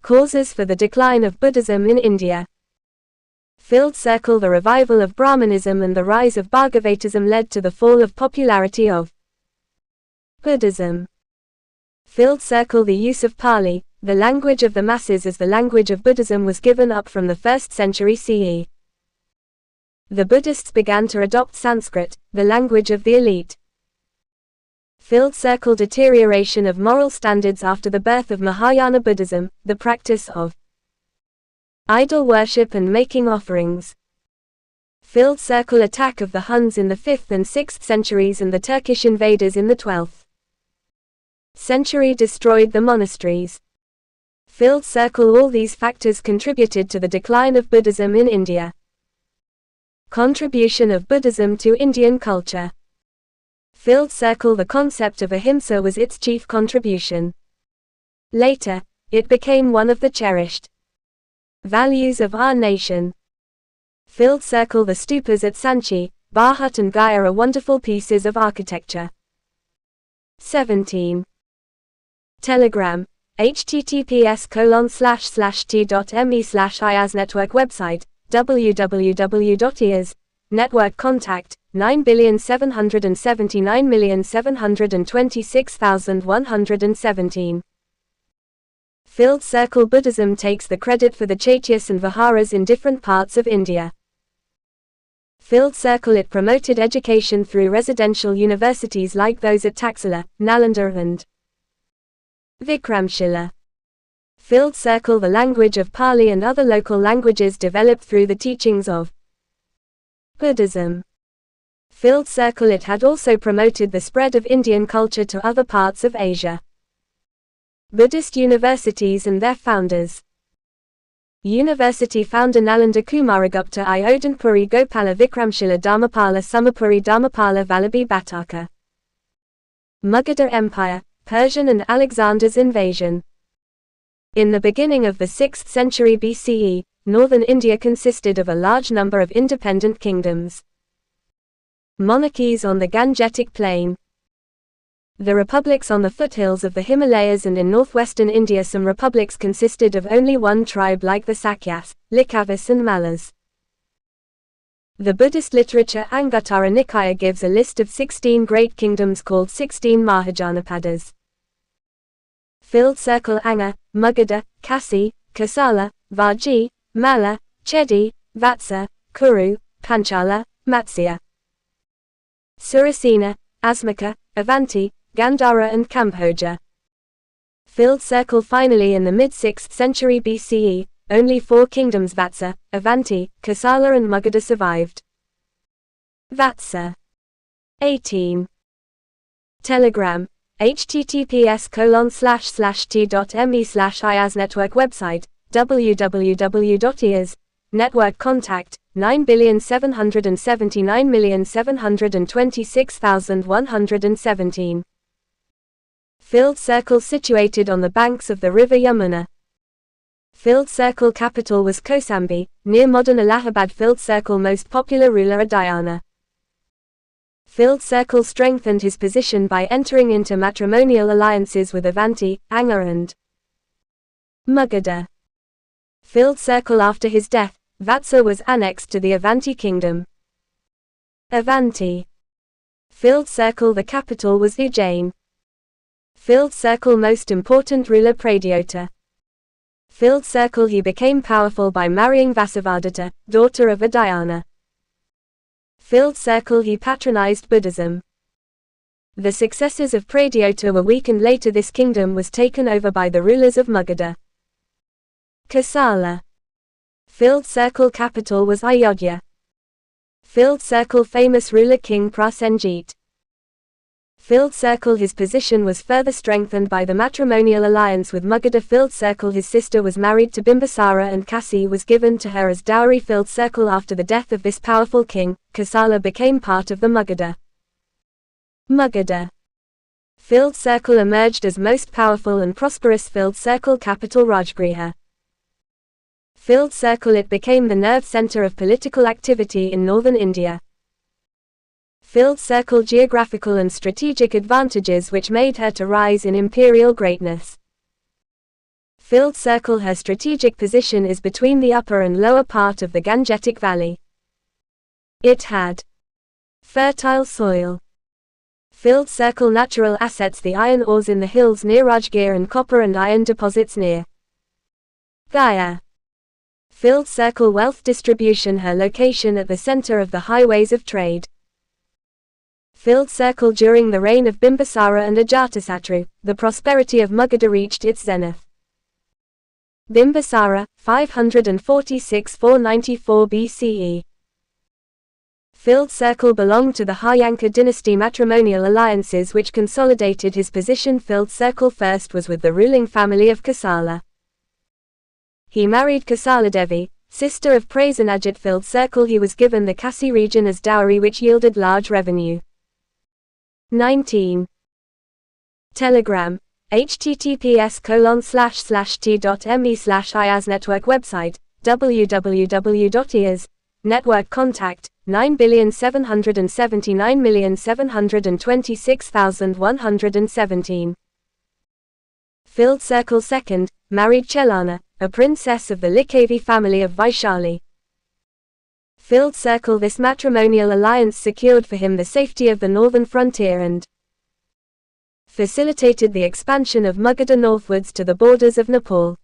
Causes for the decline of Buddhism in India. Filled circle. The revival of Brahmanism and the rise of Bhagavatism led to the fall of popularity of Buddhism. Filled circle. The use of Pali, the language of the masses as the language of Buddhism, was given up from the 1st century CE. The Buddhists began to adopt Sanskrit, the language of the elite. Filled circle. Deterioration of moral standards after the birth of Mahayana Buddhism, the practice of idol worship and making offerings. Filled circle. Attack of the Huns in the 5th and 6th centuries and the Turkish invaders in the 12th century destroyed the monasteries. Filled circle. All these factors contributed to the decline of Buddhism in India. Contribution of Buddhism to Indian culture. Filled circle. The concept of ahimsa was its chief contribution. Later, it became one of the cherished values of our nation. Filled circle. The stupas at Sanchi, Bharat and Gaya are wonderful pieces of architecture. 17. Telegram. https://t.me/IAS Network website, www.IAS Network contact, 9,779,726,117. Filled circle. Buddhism takes the credit for the chaityas and viharas in different parts of India. Filled circle. It promoted education through residential universities like those at Taxila, Nalanda and Vikramshila. Filled circle. The language of Pali and other local languages developed through the teachings of Buddhism. Filled circle. It had also promoted the spread of Indian culture to other parts of Asia. Buddhist universities and their founders. University founder Nalanda Kumaragupta I Odanpuri Gopala Vikramshila Dharmapala Sumapuri Dharmapala Vallabhi Bhattaka. Magadha Empire, Persian and Alexander's invasion. In the beginning of the 6th century BCE, northern India consisted of a large number of independent kingdoms. Monarchies on the Gangetic plain. The republics on the foothills of the Himalayas and in northwestern India. Some republics consisted of only one tribe like the Sakyas, Likavis and Mallas. The Buddhist literature Anguttara Nikaya gives a list of 16 great kingdoms called 16 Mahajanapadas. Filled circle. Anga, Magadha, Kasi, Kosala, Vaji, Malla, Chedi, Vatsa, Kuru, Panchala, Matsya. Surasena, Asmaka, Avanti, Gandhara and Kambhoja. Filled circle. Finally in the mid-6th century BCE, only 4 kingdoms Vatsa, Avanti, Kosala and Magadha survived. Vatsa. 18. Telegram. https://t.me/IAS Network website, www.IAS Network contact, 9,779,726,117. Filled circle situated on the banks of the river Yamuna. Filled circle capital was Kosambi, near modern Allahabad. Filled circle most popular ruler Adhyana. Filled circle strengthened his position by entering into matrimonial alliances with Avanti, Anga and Magadha. Filled circle after his death, Vatsa was annexed to the Avanti kingdom. Avanti. Filled circle the capital was Ujjain. Filled circle most important ruler Pradyota. Filled circle he became powerful by marrying Vasavadata, daughter of Adhyana. Filled circle he patronized Buddhism. The successors of Pradyota were weakened later. This kingdom was taken over by the rulers of Magadha. Kosala. Filled circle capital was Ayodhya. Filled circle famous ruler King Prasenjit. Filled circle his position was further strengthened by the matrimonial alliance with Magadha. Filled circle his sister was married to Bimbisara and Kasi was given to her as dowry. Filled circle after the death of this powerful king, Kosala became part of the Magadha. Magadha. Filled circle emerged as most powerful and prosperous. Filled circle capital Rajgriha. Filled circle it became the nerve center of political activity in northern India. Filled circle geographical and strategic advantages which made her to rise in imperial greatness. Filled circle her strategic position is between the upper and lower part of the Gangetic Valley. It had fertile soil. Filled circle natural assets the iron ores in the hills near Rajgir and copper and iron deposits near Gaya. Filled circle wealth distribution her location at the center of the highways of trade. Filled circle during the reign of Bimbisara and Ajatasattu, the prosperity of Magadha reached its zenith. Bimbisara, 546–494 BCE. Filled circle belonged to the Haryanka dynasty. Matrimonial alliances which consolidated his position. Filled circle first was with the ruling family of Kosala. He married Kosaladevi, sister of Prasenajit. Filled circle he was given the Kasi region as dowry which yielded large revenue. 19. Telegram. https://t.me/IAS Network website, www.IAS Network contact, 9,779,726,117. Filled circle second, married Chelana, a princess of the Likavi family of Vaishali. Filled circle this matrimonial alliance secured for him the safety of the northern frontier and facilitated the expansion of Magadha northwards to the borders of Nepal.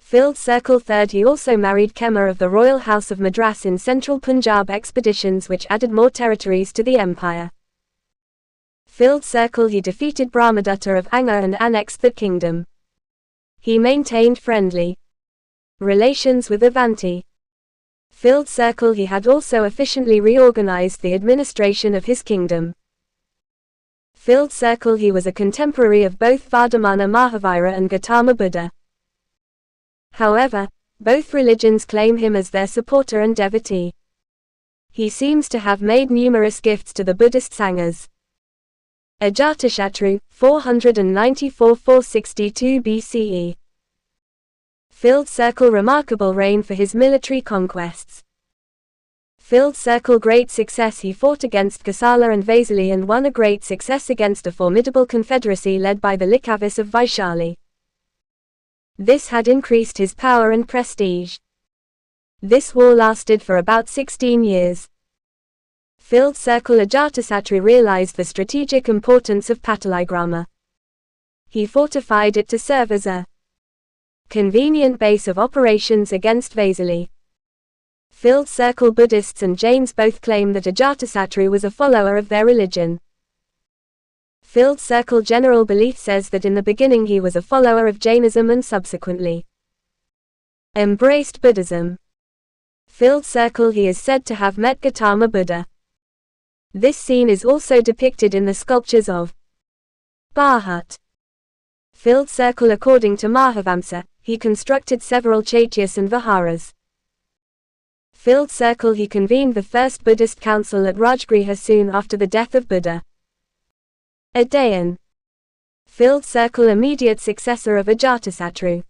Filled circle third he also married Khema of the royal house of Madras in central Punjab expeditions which added more territories to the empire. Filled circle he defeated Brahmadatta of Anga and annexed the kingdom. He maintained friendly relations with Avanti. Filled circle he had also efficiently reorganized the administration of his kingdom. Filled circle he was a contemporary of both Vardhamana Mahavira and Gautama Buddha. However, both religions claim him as their supporter and devotee. He seems to have made numerous gifts to the Buddhist Sanghas. Ajatasattu, 494–462 BCE. Filled circle remarkable reign for his military conquests. Filled circle great success he fought against Kosala and Vaisali and won a great success against a formidable confederacy led by the Likavis of Vaishali. This had increased his power and prestige. This war lasted for about 16 years. Filled circle Ajatasattu realized the strategic importance of Pataligrama. He fortified it to serve as a convenient base of operations against Vaisali. Filled circle Buddhists and Jains both claim that Ajatasattu was a follower of their religion. Filled circle general belief says that in the beginning he was a follower of Jainism and subsequently Embraced Buddhism. Filled circle. He is said to have met Gautama Buddha. This scene is also depicted in the sculptures of Bharat. Filled circle. According to Mahavamsa, he constructed several chaityas and viharas. Filled circle. He convened the first Buddhist council at Rajgriha soon after the death of Buddha. Adayan. Filled circle. Immediate successor of Ajatasattu.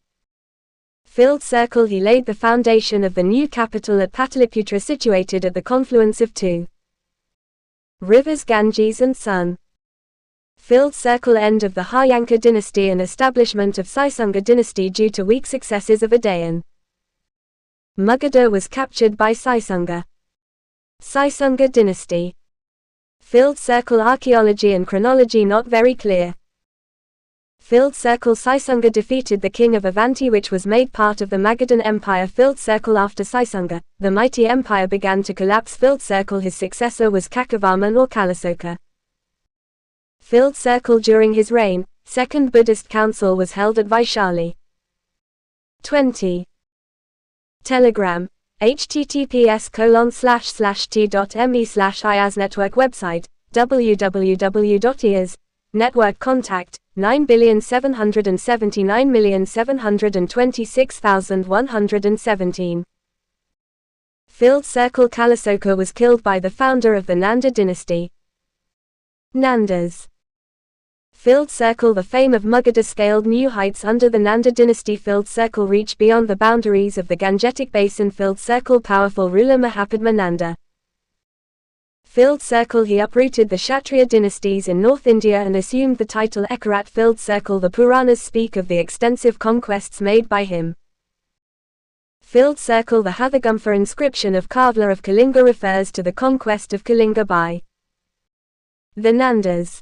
Filled circle. He laid the foundation of the new capital at Pataliputra, situated at the confluence of two rivers Ganges and Sun. Filled circle. End of the Haryanka dynasty and establishment of Saisunga dynasty due to weak successes of Adayan. Magadha was captured by Saisunga. Saisunga dynasty. Filled circle. Archaeology and chronology not very clear. Filled circle. Saisunga defeated the king of Avanti, which was made part of the Magadhan Empire. Filled circle. After Saisunga, the mighty empire began to collapse. Filled circle. His successor was Kakavarman or Kalasoka. Filled circle. During his reign, Second Buddhist Council was held at Vaishali. 20. Telegram. https://t.me/IAS Network website, www.IAS Network contact, 9,779,726,117. Filled circle. Kalasoka was killed by the founder of the Nanda dynasty. Nandas. Filled circle. The fame of Magadha scaled new heights under the Nanda dynasty. Filled circle. Reached beyond the boundaries of the Gangetic basin. Filled circle. Powerful ruler Mahapadma Nanda. Filled circle. He uprooted the Kshatriya dynasties in North India and assumed the title Ekarat. Filled circle. The Puranas speak of the extensive conquests made by him. Filled circle. The Hathagumfa inscription of Kavla of Kalinga refers to the conquest of Kalinga by the Nandas.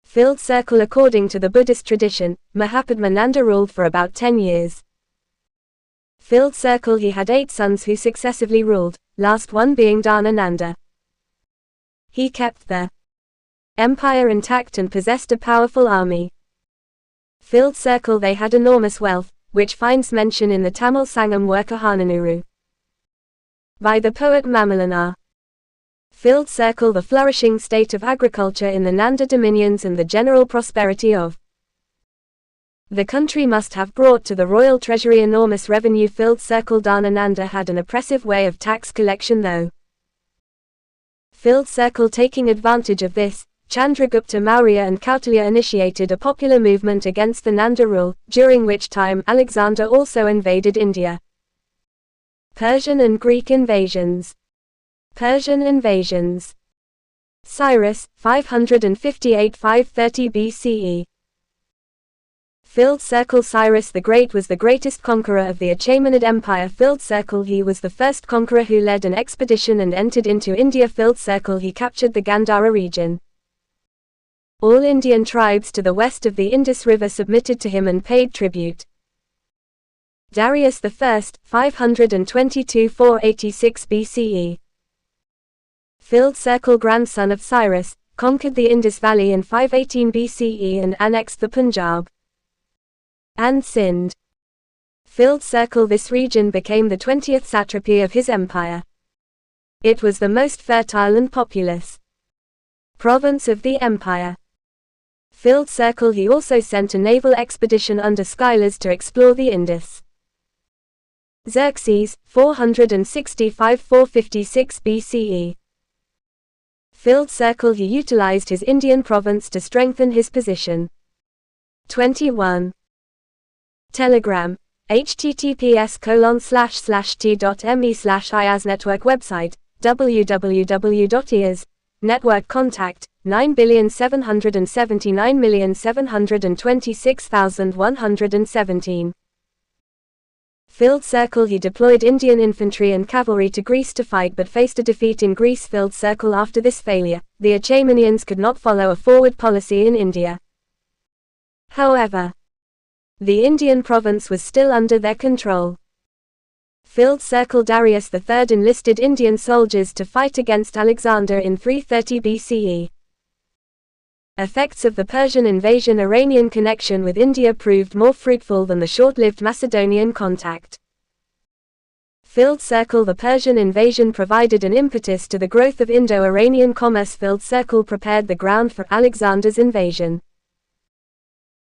Filled circle. According to the Buddhist tradition, Mahapadma Nanda ruled for about 10 years. Filled circle. He had 8 sons who successively ruled, last one being Dhanananda. He kept the empire intact and possessed a powerful army. Filled circle. They had enormous wealth, which finds mention in the Tamil Sangam work Ahananuru by the poet Mamilanar. Filled circle. The flourishing state of agriculture in the Nanda dominions and the general prosperity of the country must have brought to the royal treasury enormous revenue. Filled circle. Dhanananda had an oppressive way of tax collection though. Filled circle. Taking advantage of this, Chandragupta Maurya and Kautilya initiated a popular movement against the Nanda rule, during which time Alexander also invaded India. Persian and Greek invasions. Persian invasions. Cyrus, 558–530 BCE. Filled circle. Cyrus the Great was the greatest conqueror of the Achaemenid Empire. Filled circle. He was the first conqueror who led an expedition and entered into India. Filled circle. He captured the Gandhara region. All Indian tribes to the west of the Indus River submitted to him and paid tribute. Darius I, 522–486 BCE. Filled circle. Grandson of Cyrus, conquered the Indus Valley in 518 BCE and annexed the Punjab and Sindh. Filled circle. This region became the 20th satrapy of his empire. It was the most fertile and populous province of the empire. Filled circle. He also sent a naval expedition under Skylas to explore the Indus. Xerxes, 465–456 BCE. Filled circle. He utilized his Indian province to strengthen his position. 21. Telegram. https://t.me/IAS Network website, www.IAS Network contact, 9,779,726,117. Filled circle. He deployed Indian infantry and cavalry to Greece to fight but faced a defeat in Greece. Filled circle. After this failure, the Achaemenians could not follow a forward policy in India. However, the Indian province was still under their control. Filled circle. Darius III enlisted Indian soldiers to fight against Alexander in 330 BCE. Effects of the Persian invasion. Iranian connection with India proved more fruitful than the short-lived Macedonian contact. Filled circle. The Persian invasion provided an impetus to the growth of Indo-Iranian commerce. Filled circle prepared the ground for Alexander's invasion.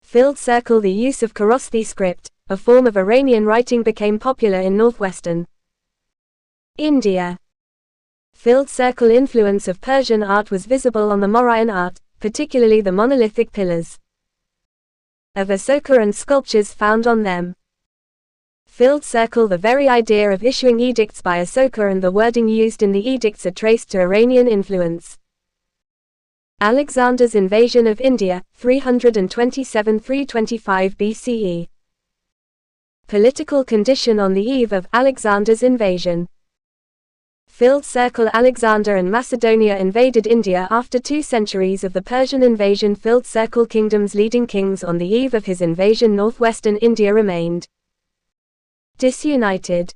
Filled circle. The use of Kharosthi script, a form of Iranian writing, became popular in northwestern India. Filled circle. Influence of Persian art was visible on the Mauryan art, particularly the monolithic pillars of Asoka and sculptures found on them. Filled circle. The very idea of issuing edicts by Asoka and the wording used in the edicts are traced to Iranian influence. Alexander's invasion of India, 327–325 BCE. Political condition on the eve of Alexander's invasion. Filled circle. Alexander and Macedonia invaded India after 2 centuries of the Persian invasion. Filled circle. Kingdom's leading kings on the eve of his invasion. Northwestern India remained disunited.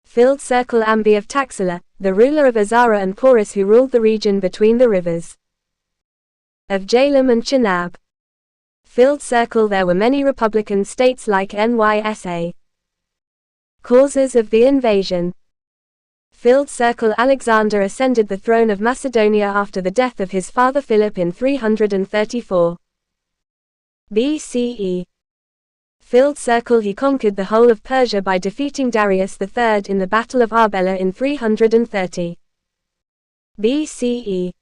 Filled circle. Ambi of Taxila, the ruler of Azara, and Porus, who ruled the region between the rivers of Jhelum and Chenab. Filled circle. There were many republican states like Nysa. Causes of the invasion. Filled circle. Alexander ascended the throne of Macedonia after the death of his father Philip in 334 BCE. Filled circle. He conquered the whole of Persia by defeating Darius III in the Battle of Arbela in 330 BCE.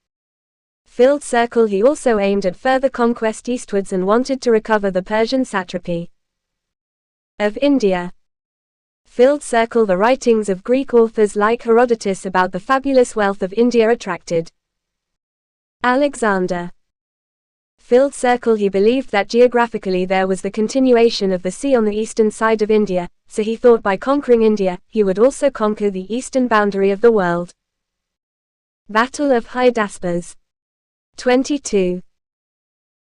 Filled circle. He also aimed at further conquest eastwards and wanted to recover the Persian satrapy of India. Filled circle. The writings of Greek authors like Herodotus about the fabulous wealth of India attracted Alexander. Filled circle. He believed that geographically there was the continuation of the sea on the eastern side of India, so he thought by conquering India, he would also conquer the eastern boundary of the world. Battle of Hydaspes. 22.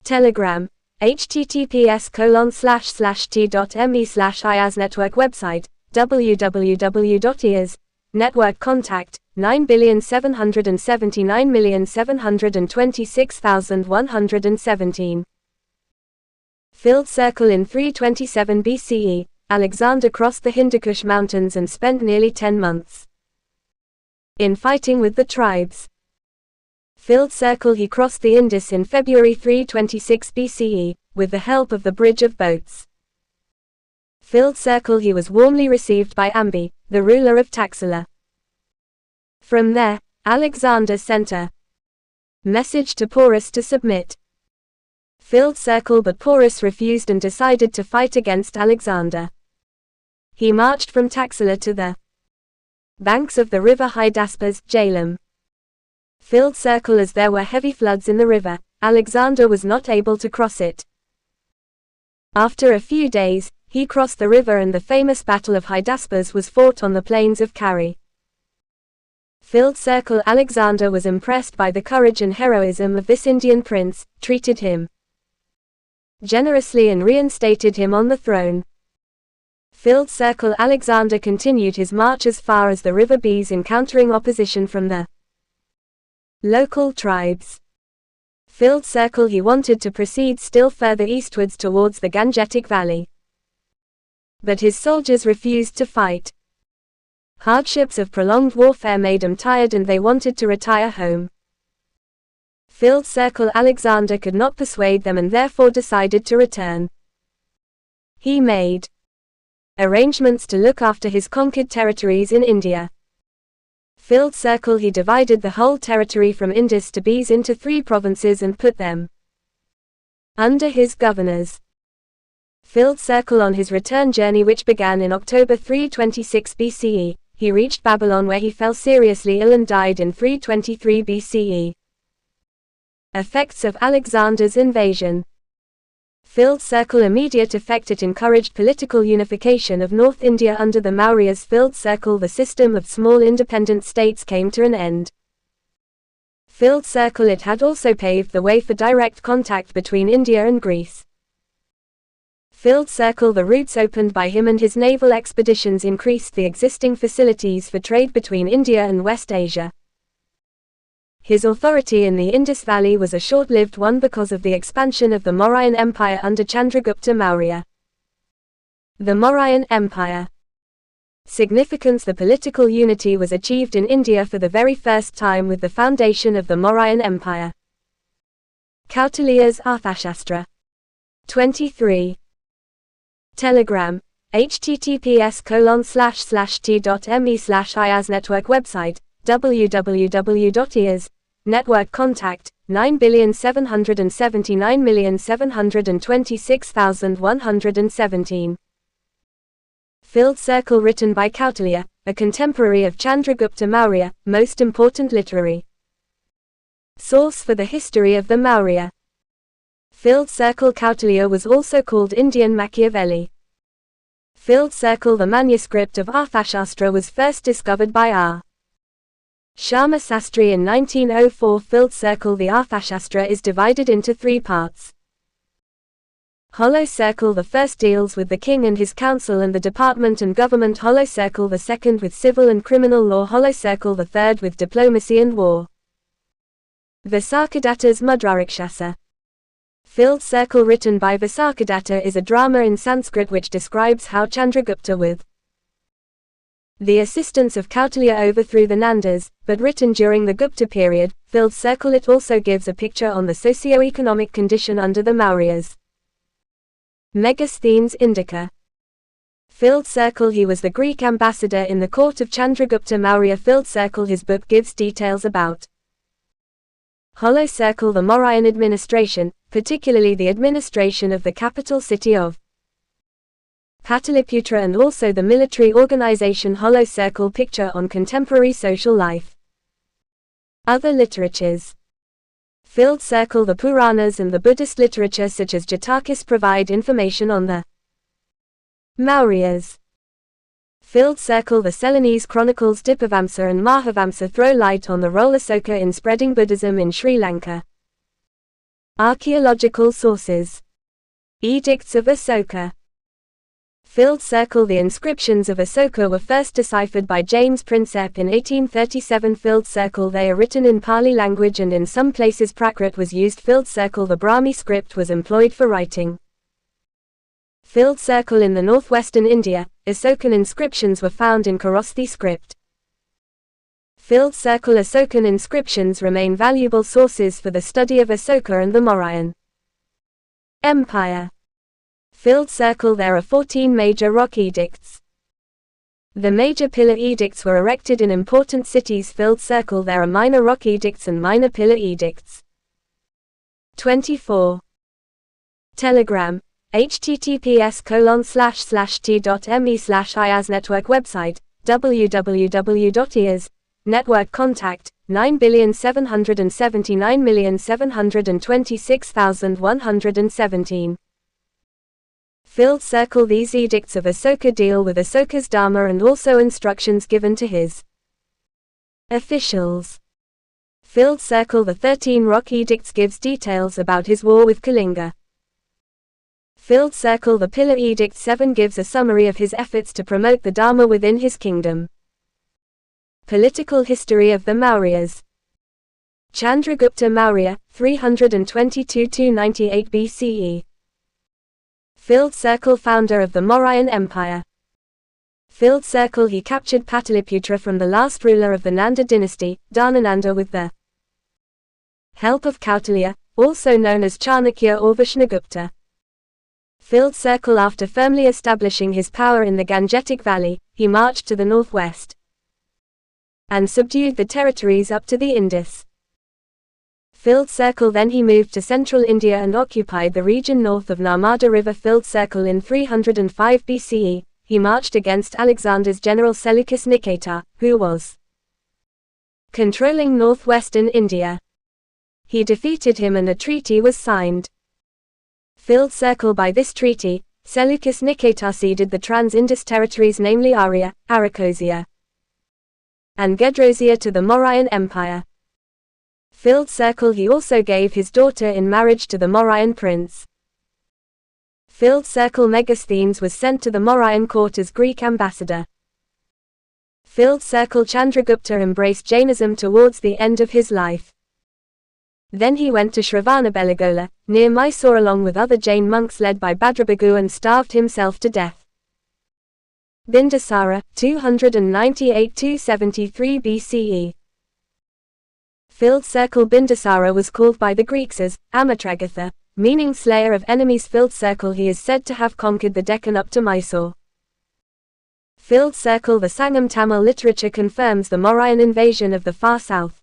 Telegram. https://t.me/IAS Network website, www.IAS Network contact, 9,729,726,117. Filled circle. In 327 BCE, Alexander crossed the Hindu Kush mountains and spent nearly 10 months in fighting with the tribes. Filled circle. He crossed the Indus in February 326 BCE, with the help of the bridge of boats. Filled circle. He was warmly received by Ambi, the ruler of Taxila. From there, Alexander sent a message to Porus to submit. Filled circle. But Porus refused and decided to fight against Alexander. He marched from Taxila to the banks of the river Hydaspes, Jhelum. Filled circle. As there were heavy floods in the river, Alexander was not able to cross it. After a few days, he crossed the river and the famous Battle of Hydaspes was fought on the plains of Kari. Filled circle. Alexander was impressed by the courage and heroism of this Indian prince, treated him generously and reinstated him on the throne. Filled circle. Alexander continued his march as far as the river Beas, encountering opposition from the local tribes. Filled circle. He wanted to proceed still further eastwards towards the Gangetic Valley, but his soldiers refused to fight. Hardships of prolonged warfare made them tired and they wanted to retire home. Filled circle. Alexander could not persuade them and therefore decided to return. He made arrangements to look after his conquered territories in India. Filled circle. He divided the whole territory from Indus to Beas into 3 provinces and put them under his governors. Filled circle. On his return journey, which began in October 326 BCE, he reached Babylon, where he fell seriously ill and died in 323 BCE. Effects of Alexander's invasion. Filled circle. Immediate effect. It encouraged political unification of North India under the Mauryas. Filled circle. The system of small independent states came to an end. Filled circle. It had also paved the way for direct contact between India and Greece. Filled circle. The routes opened by him and his naval expeditions increased the existing facilities for trade between India and West Asia. His authority in the Indus Valley was a short-lived one because of the expansion of the Mauryan Empire under Chandragupta Maurya. The Mauryan Empire Significance: the political unity was achieved in India for the very first time with the foundation of the Mauryan Empire. Kautilya's Arthashastra. 23. Telegram. https://t.me/IAS Network website, www.IAS Network contact, 9,779,726,117. Filled Circle written by Kautilya, a contemporary of Chandragupta Maurya, most important literary source for the history of the Maurya. Filled Circle. Kautilya was also called Indian Machiavelli. Filled Circle. The manuscript of Arthashastra was first discovered by R. Sharma Sastry in 1904. Filled Circle. The Arthashastra is divided into three parts. Hollow Circle. The first deals with the king and his council and the department and government. Hollow Circle. The second with civil and criminal law. Hollow Circle. The third with diplomacy and war. Visarkadatta's Mudrarakshasa. Filled Circle written by Visarkadatta is a drama in Sanskrit which describes how Chandragupta with the assistance of Kautilya overthrew the Nandas, but written during the Gupta period. Filled Circle. It also gives a picture on the socio-economic condition under the Mauryas. Megasthenes Indica. Filled Circle. He was the Greek ambassador in the court of Chandragupta Maurya. Filled Circle. His book gives details about Hollow Circle. The Mauryan administration, particularly the administration of the capital city of Pataliputra, and also the military organization. Hollow Circle. Picture on contemporary social life. Other literatures. Filled Circle. The Puranas and the Buddhist literature such as Jatakis provide information on the Mauryas. Filled Circle. The Ceylonese chronicles Dipavamsa and Mahavamsa throw light on the role Asoka in spreading Buddhism in Sri Lanka. Archaeological sources. Edicts of Asoka. Filled Circle. The inscriptions of Asoka were first deciphered by James Prinsep in 1837. Filled Circle. They are written in Pali language and in some places Prakrit was used. Filled Circle. The Brahmi script was employed for writing. Filled Circle. In the northwestern India, Asokan inscriptions were found in Kharosthi script. Filled Circle. Asokan inscriptions remain valuable sources for the study of Asoka and the Mauryan Empire. Filled Circle. There are 14 major rock edicts. The major pillar edicts were erected in important cities. Filled Circle. There are minor rock edicts and minor pillar edicts. 24. Telegram. https://t.me/IAS Network website, www.IAS Network contact, 9,779,726,117. Filled Circle. These edicts of Asoka deal with Asoka's Dharma and also instructions given to his officials. Filled Circle. The 13 rock edicts gives details about his war with Kalinga. Filled Circle. The Pillar Edict 7 gives a summary of his efforts to promote the Dharma within his kingdom. Political history of the Mauryas. Chandragupta Maurya, 322–98 BCE. Filled Circle. Founder of the Mauryan Empire. Filled Circle. He captured Pataliputra from the last ruler of the Nanda dynasty, Dhanananda, with the help of Kautilya, also known as Chanakya or Vishnugupta. Filled Circle. After firmly establishing his power in the Gangetic Valley, he marched to the northwest and subdued the territories up to the Indus. Filled Circle. Then he moved to central India and occupied the region north of Narmada River. Filled Circle. In 305 BCE, he marched against Alexander's general Seleucus Nicator, who was controlling northwestern India. He defeated him and a treaty was signed. Filled Circle. By this treaty, Seleucus Nicator ceded the trans-Indus territories, namely Arya, Arachosia, and Gedrosia, to the Mauryan Empire. Filled Circle. He also gave his daughter in marriage to the Mauryan prince. Filled Circle. Megasthenes was sent to the Mauryan court as Greek ambassador. Filled Circle. Chandragupta embraced Jainism towards the end of his life. Then he went to Shravanabelagola, near Mysore, along with other Jain monks led by Bhadrabhagu, and starved himself to death. Bindusara, 298–273 BCE. Filled circle. Bindusara was called by the Greeks as Amatragatha, meaning slayer of enemies. Filled circle. He is said to have conquered the Deccan up to Mysore. Filled circle. The Sangam Tamil literature confirms the Mauryan invasion of the far south.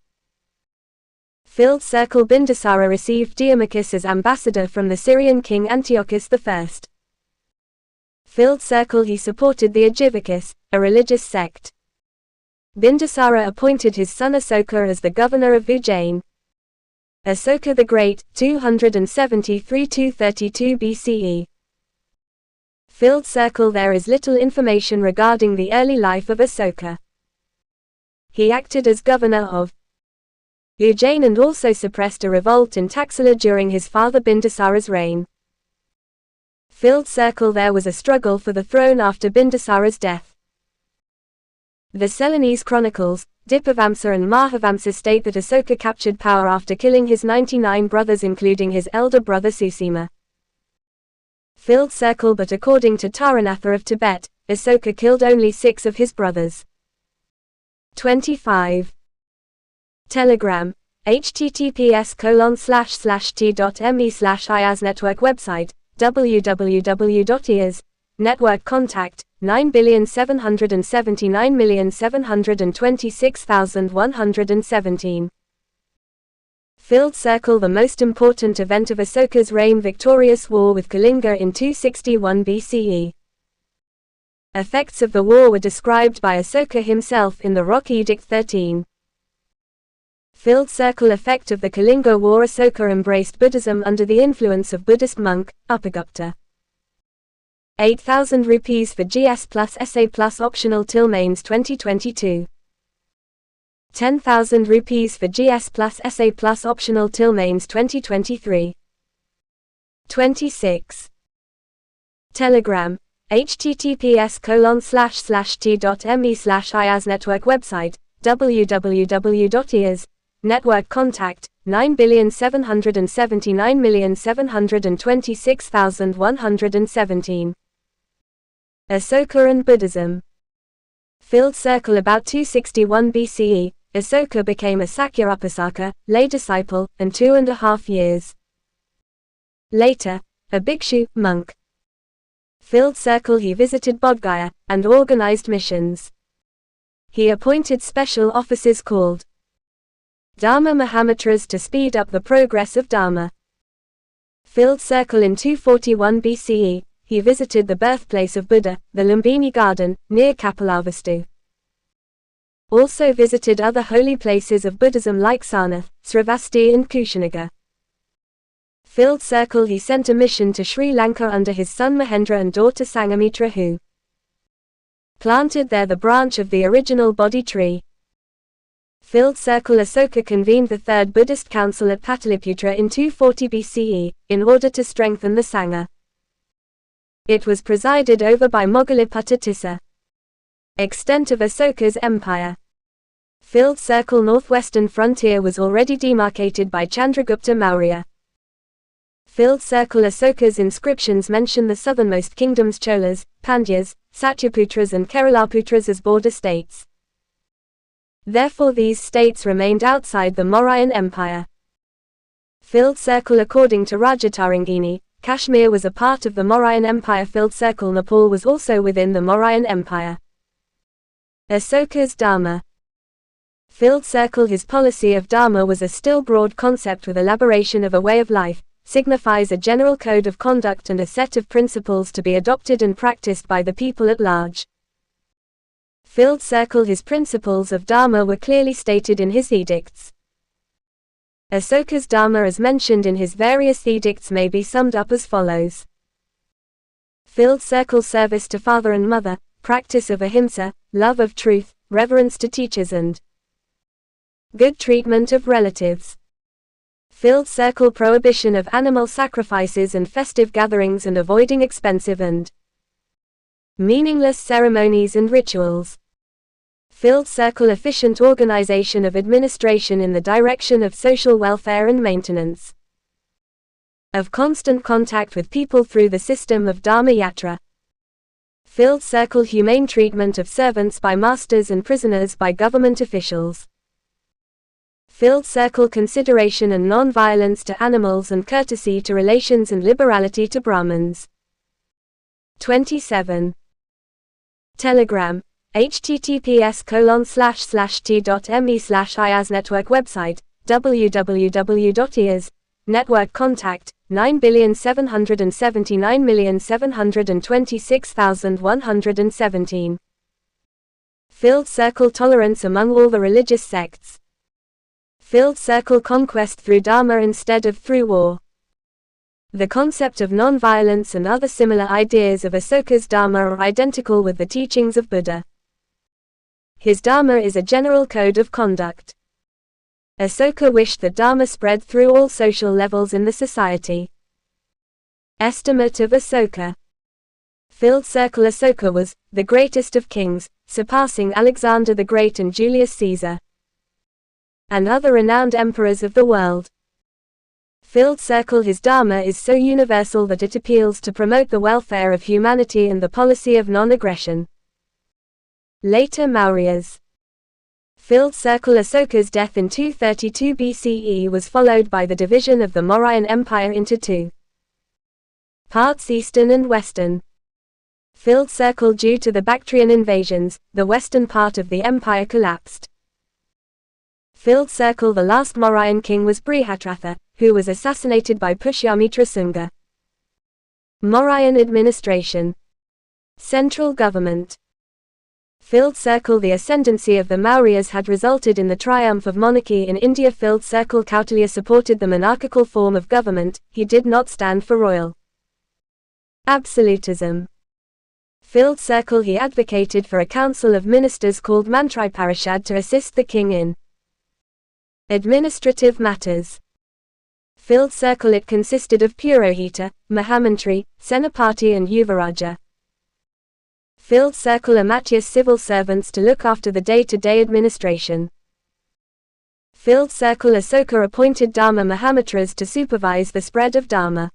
Filled circle. Bindusara received Diomachus as ambassador from the Syrian king Antiochus I. Filled circle. He supported the Ajivacus, a religious sect. Bindusara appointed his son Asoka as the governor of Ujjain. Asoka the Great, 273–232 BCE. Filled circle. There is little information regarding the early life of Asoka. He acted as governor of Ujjain and also suppressed a revolt in Taxila during his father Bindusara's reign. Filled circle. There was a struggle for the throne after Bindusara's death. The Ceylonese chronicles, Dipavamsa and Mahavamsa state that Asoka captured power after killing his 99 brothers including his elder brother Susima. Filled circle. But according to Taranatha of Tibet, Asoka killed only 6 of his brothers. 25. Telegram, https://t.me/IAS Network website, www.IAS Network contact, 9,779,726,117. Filled circle. The most important event of Asoka's reign. Victorious war with Kalinga in 261 BCE. Effects of the war were described by Asoka himself in the Rock Edict 13. Filled circle. Effect of the Kalinga War. Asoka embraced Buddhism under the influence of Buddhist monk, Upagupta. 8,000 rupees for GS plus SA plus optional till mains 2022. 10,000 rupees for GS plus SA plus optional till mains 2023. 26. Telegram, https://t.me/IAS Network website, www.IAS Network contact, 9,779,726,117. Asoka and Buddhism. Filled circle. About 261 BCE, Asoka became a Sakya Upasaka, lay disciple, and 2.5 years later, a bhikshu, monk. Filled circle. He visited Bodh Gaya, and organized missions. He appointed special officers called Dharma Mahamitras to speed up the progress of Dharma. Filled circle. In 241 BCE, he visited the birthplace of Buddha, the Lumbini Garden, near Kapilavastu. Also visited other holy places of Buddhism like Sarnath, Sravasti and Kushinagar. Filled circle. He sent a mission to Sri Lanka under his son Mahendra and daughter Sangamitra who planted there the branch of the original Bodhi tree. Filled circle. Asoka convened the Third Buddhist Council at Pataliputra in 240 BCE, in order to strengthen the Sangha. It was presided over by Moggaliputta Tissa. Extent of Asoka's empire. Filled circle. Northwestern frontier was already demarcated by Chandragupta Maurya. Filled circle. Asoka's inscriptions mention the southernmost kingdoms Cholas, Pandyas, Satyaputras and Keralaputras as border states. Therefore these states remained outside the Mauryan Empire. Filled circle. According to Rajatarangini, Kashmir was a part of the Mauryan Empire. Filled circle. Nepal was also within the Mauryan Empire. Asoka's Dharma. Filled circle. His policy of Dharma was a still broad concept with elaboration of a way of life, signifies a general code of conduct and a set of principles to be adopted and practiced by the people at large. Filled circle. His principles of Dharma were clearly stated in his edicts. Asoka's Dharma as mentioned in his various edicts may be summed up as follows. Filled circle. Service to father and mother, practice of ahimsa, love of truth, reverence to teachers and good treatment of relatives. Filled circle. Prohibition of animal sacrifices and festive gatherings and avoiding expensive and meaningless ceremonies and rituals. Filled circle. Efficient organization of administration in the direction of social welfare and maintenance of constant contact with people through the system of Dharma Yatra. Field circle humane treatment of servants by masters and prisoners by government officials. Field circle consideration and non-violence to animals and courtesy to relations and liberality to Brahmins. 27. Telegram. https://t.me/IAS Network website, www.IAS Network contact, 9,779,726,117. Field circle tolerance among all the religious sects. Field circle conquest through Dharma instead of through war. The concept of non-violence and other similar ideas of Asoka's Dharma are identical with the teachings of Buddha. His Dharma is a general code of conduct. Asoka wished that Dharma spread through all social levels in the society. Estimate of Asoka. Field circle Asoka was the greatest of kings, surpassing Alexander the Great and Julius Caesar, and other renowned emperors of the world. Field circle his Dharma is so universal that it appeals to promote the welfare of humanity and the policy of non-aggression. Later Mauryas. Field circle Asoka's death in 232 BCE was followed by the division of the Mauryan Empire into two parts, eastern and western. Field circle due to the Bactrian invasions, the western part of the empire collapsed. Field circle the last Mauryan king was Brihatratha, who was assassinated by Pushyamitra Sunga. Mauryan administration. Central government. Field circle the ascendancy of the Mauryas had resulted in the triumph of monarchy in India. Field circle Kautilya supported the monarchical form of government, he did not stand for royal absolutism. Field circle he advocated for a council of ministers called Mantri Parishad to assist the king in administrative matters. Field circle it consisted of Purohita, Mahamantri, Senapati and Yuvaraja. Field circle Amatyas civil servants to look after the day-to-day administration. Field circle Asoka appointed Dharma Mahamatras to supervise the spread of Dharma.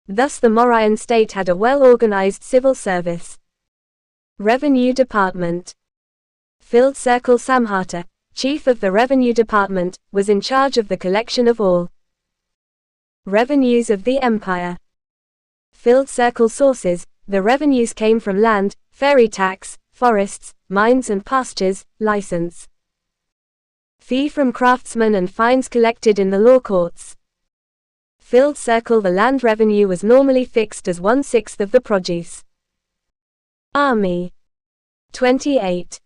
Thus the Mauryan state had a well-organized civil service. Revenue Department. Field circle Samhata, chief of the revenue department, was in charge of the collection of all revenues of the empire. Field circle sources. The revenues came from land, ferry tax, forests, mines and pastures, license fee from craftsmen and fines collected in the law courts. Field circle the land revenue was normally fixed as 1/6 of the produce. Army. 28.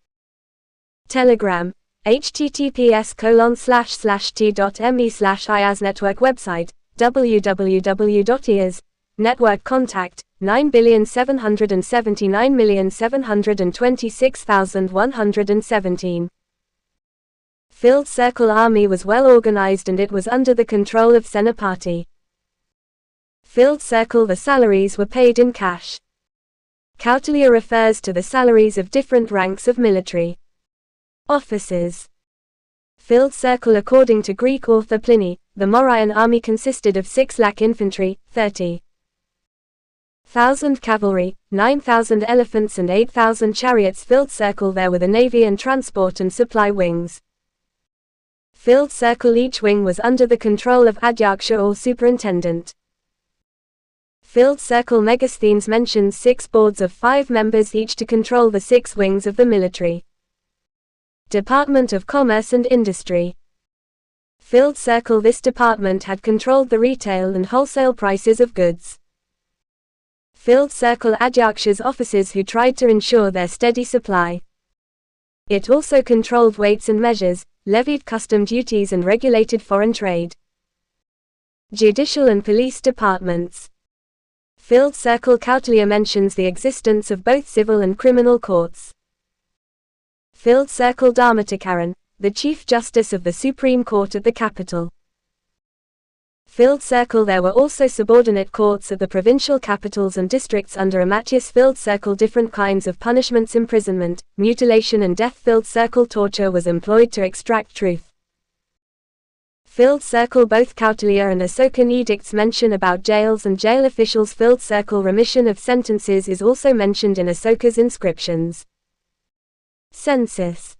Telegram. https://t.me/IAS Network website, www.IAS Network contact, 9,779,726,117. Field circle army was well organized and it was under the control of Senapati. Field circle the salaries were paid in cash. Kautilya refers to the salaries of different ranks of military officers. Field circle according to Greek author Pliny, the Mauryan army consisted of 6 lakh infantry, 30,000 cavalry, 9,000 elephants and 8,000 chariots. Field circle there were the navy and transport and supply wings. Field circle each wing was under the control of Adhyaksha or superintendent. Field circle Megasthenes mentions 6 boards of 5 members each to control the 6 wings of the military Department of Commerce and Industry. Field circle this department had controlled the retail and wholesale prices of goods. Field circle Adhyaksha's officers who tried to ensure their steady supply. It also controlled weights and measures, levied custom duties and regulated foreign trade. Judicial and police departments. Field circle Kautilya mentions the existence of both civil and criminal courts. Field circle Dharmatikaran, the Chief Justice of the Supreme Court at the capital. Field circle there were also subordinate courts at the provincial capitals and districts under Amatyas. Field circle different kinds of punishments: imprisonment, mutilation and death. Field circle torture was employed to extract truth. Filled circle. Both Kautilya and Asokan edicts mention about jails and jail officials. Filled circle. Remission of sentences is also mentioned in Asoka's inscriptions. Census.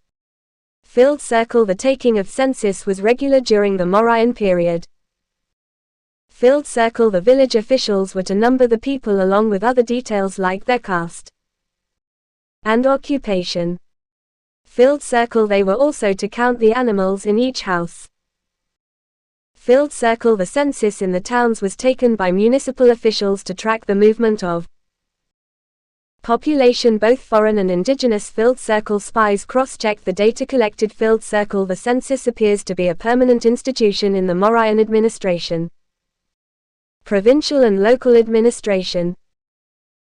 Filled circle. The taking of census was regular during the Mauryan period. Filled circle. The village officials were to number the people along with other details like their caste and occupation. Filled circle. They were also to count the animals in each house. Filled circle. The census in the towns was taken by municipal officials to track the movement of population, both foreign and indigenous. Filled circle. Spies cross-check the data collected. Filled circle. The census appears to be a permanent institution in the Mauryan administration. Provincial and local administration.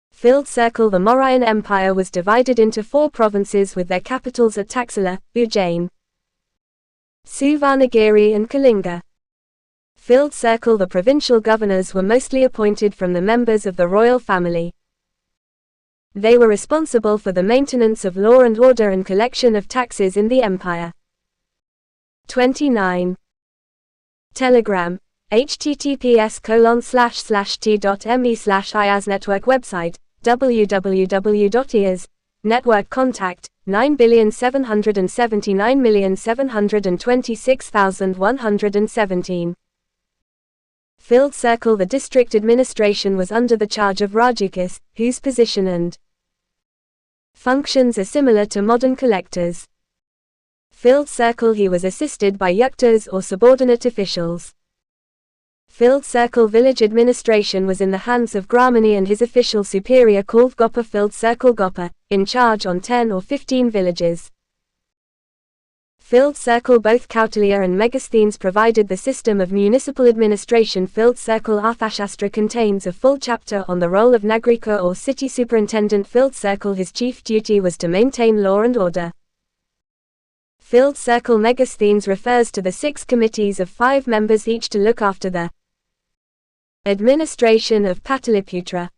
Filled circle. The Mauryan Empire was divided into 4 provinces with their capitals at Taxila, Ujjain, Suvarnagiri and Kalinga. Filled circle. The provincial governors were mostly appointed from the members of the royal family. They were responsible for the maintenance of law and order and collection of taxes in the empire. 29. Telegram. https://t.me/IAS Network website, www.IAS Network contact, 9,779,726,117. Filled circle. The district administration was under the charge of Rajukas, whose position and functions are similar to modern collectors. Filled circle. He was assisted by yuktas or subordinate officials. Filled circle. Village administration was in the hands of Gramani and his official superior called Gopa. Filled circle. Gopa, in charge on 10 or 15 villages. Filled circle. Both Kautilya and Megasthenes provided the system of municipal administration. Filled circle. Arthashastra contains a full chapter on the role of Nagrika or city superintendent. Filled circle. His chief duty was to maintain law and order. Filled circle. Megasthenes refers to the 6 committees of 5 members each to look after the administration of Pataliputra.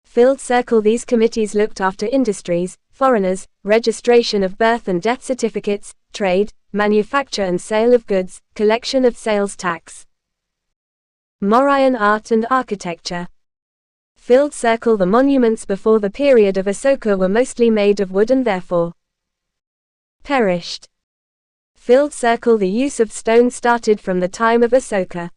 Filled circle. These committees looked after industries, foreigners, registration of birth and death certificates, trade, manufacture and sale of goods, collection of sales tax. Mauryan art and architecture. Filled circle. The monuments before the period of Asoka were mostly made of wood and therefore perished. Filled circle. The use of stone started from the time of Asoka.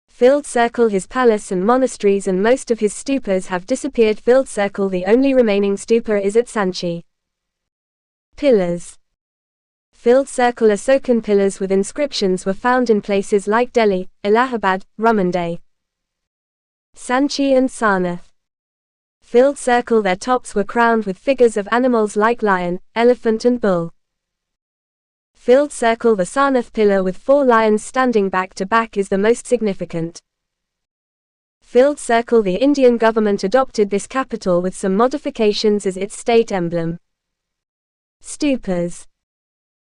Filled circle. His palace and monasteries and most of his stupas have disappeared. Filled circle. The only remaining stupa is at Sanchi. Pillars. Filled circle. Asokan pillars with inscriptions were found in places like Delhi, Allahabad, Ramandai, Sanchi and Sarnath. Filled circle. Their tops were crowned with figures of animals like lion, elephant and bull. Filled circle. The Sarnath pillar with 4 lions standing back to back is the most significant. Filled circle. The Indian government adopted this capital with some modifications as its state emblem. Stupas.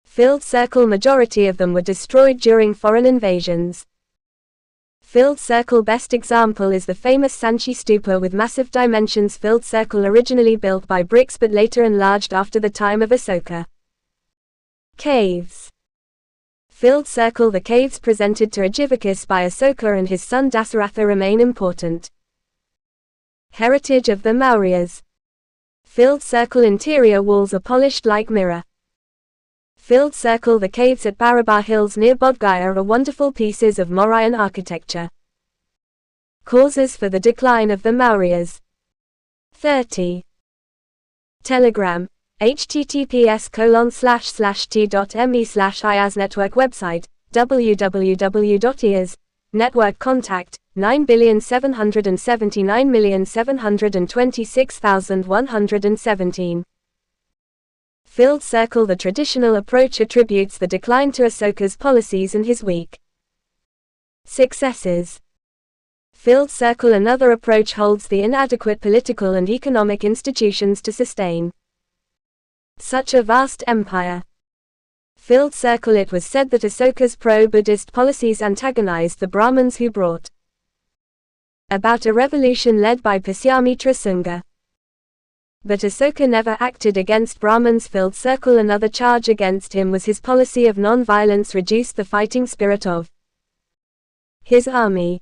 Filled circle. Majority of them were destroyed during foreign invasions. Filled circle. Best example is the famous Sanchi stupa with massive dimensions. Filled circle. Originally built by bricks but later enlarged after the time of Asoka. Caves. Filled circle. The caves presented to Ajivakas by Asoka and his son Dasaratha remain important. Heritage of the Mauryas. Filled circle. Interior walls are polished like mirror. Filled circle. The caves at Barabar Hills near Bodh Gaya are wonderful pieces of Mauryan architecture. Causes for the decline of the Mauryas. 30. Telegram. https://t.me/IAS Network website, www.IAS Network contact, 9,779,726,117. Filled circle. The traditional approach attributes the decline to Asoka's policies and his weak successes. Filled circle. Another approach holds the inadequate political and economic institutions to sustain such a vast empire. Filled circle. It was said that Asoka's pro-Buddhist policies antagonized the Brahmins who brought about a revolution led by Pasyamitra Sunga. But Asoka never acted against Brahmins. Filled circle. Another charge against him was his policy of non-violence reduced the fighting spirit of his army.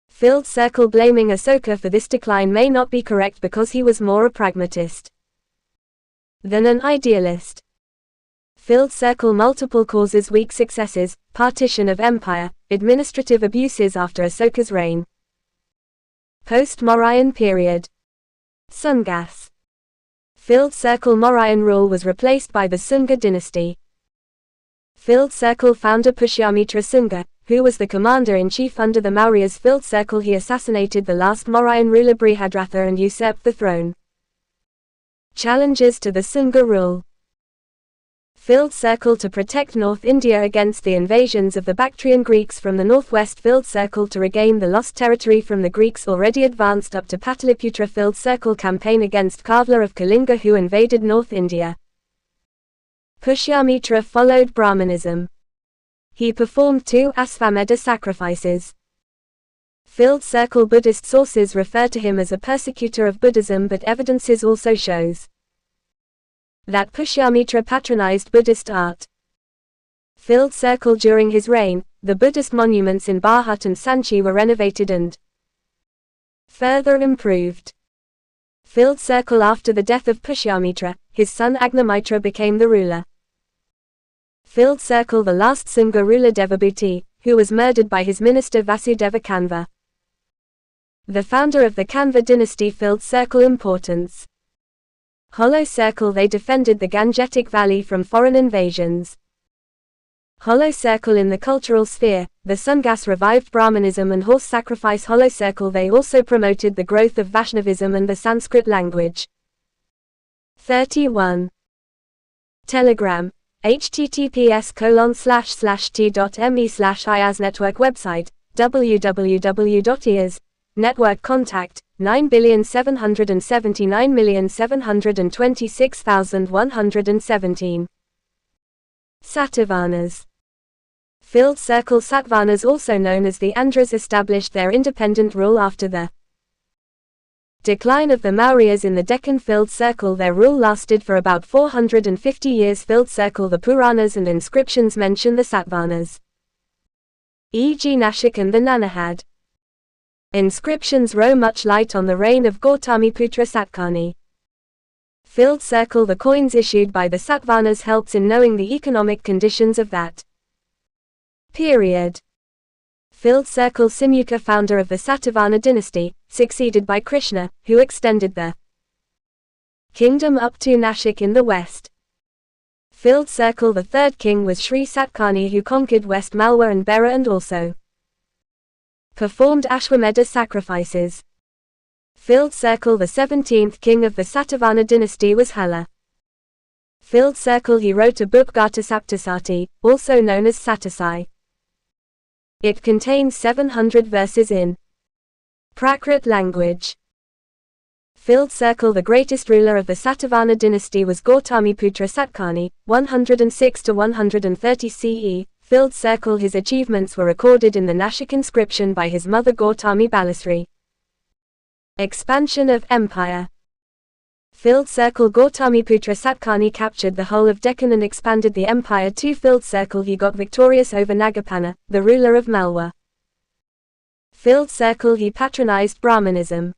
Filled circle. Blaming Asoka for this decline may not be correct because he was more a pragmatist than an idealist. Filled circle. Multiple causes: weak successes, partition of empire, administrative abuses after Asoka's reign. Post-Mauryan period. Sungas. Filled circle. Mauryan rule was replaced by the Sunga dynasty. Filled circle. Founder Pushyamitra Sunga, who was the commander-in-chief under the Mauryas. Filled circle. He assassinated the last Mauryan ruler Brihadratha and usurped the throne. Challenges to the Sunga rule. Filled circle. To protect North India against the invasions of the Bactrian Greeks from the northwest. Filled circle. To regain the lost territory from the Greeks already advanced up to Pataliputra. Filled circle. Campaign against Kavla of Kalinga who invaded North India. Pushyamitra followed Brahmanism. He performed 2 Asvamedha sacrifices. Filled circle. Buddhist sources refer to him as a persecutor of Buddhism, but evidences also shows that Pushyamitra patronized Buddhist art. Filled circle. During his reign, the Buddhist monuments in Bharat and Sanchi were renovated and further improved. Filled circle. After the death of Pushyamitra, his son Agnamitra became the ruler. Filled circle. The last Sunga ruler Devabhuti, who was murdered by his minister Vasudeva Kanva, the founder of the Kanva dynasty. Filled circle. Importance. Hollow circle. They defended the Gangetic Valley from foreign invasions. Hollow circle. In the cultural sphere, the Sungas revived Brahmanism and horse sacrifice. Hollow circle. They also promoted the growth of Vaishnavism and the Sanskrit language. 31. Telegram. https://t.me/IAS Network website, www.IAS Network contact, 9,779,726,117. Satavahanas. Filled circle. Satavahanas, also known as the Andhras, established their independent rule after the decline of the Mauryas in the Deccan. Filled circle. Their rule lasted for about 450 years. Filled circle. The Puranas and inscriptions mention the Satavahanas, e.g. Nashik and the Nanahad. Inscriptions throw much light on the reign of Gautamiputra Satkani. Filled circle. The coins issued by the Satavahanas helps in knowing the economic conditions of that period. Filled circle. Simukha, founder of the Satavahana dynasty, succeeded by Krishna, who extended the kingdom up to Nashik in the west. Filled circle. The third king was Sri Satkani, who conquered West Malwa and Bera and also performed Ashwamedha sacrifices. Filled circle. The 17th king of the Satavahana dynasty was Hala. Filled circle. He wrote a book Gata Saptasati, also known as Satasai. It contains 700 verses in Prakrit language. Filled circle. The greatest ruler of the Satavahana dynasty was Gautamiputra Satkani, 106 to 130 CE. Filled circle. His achievements were recorded in the Nashik inscription by his mother Gautami Balasri. Expansion of empire. Filled circle. Gautamiputra Satkani captured the whole of Deccan and expanded the empire to. Filled circle. He got victorious over Nagapanna, the ruler of Malwa. Filled circle. He patronized Brahmanism.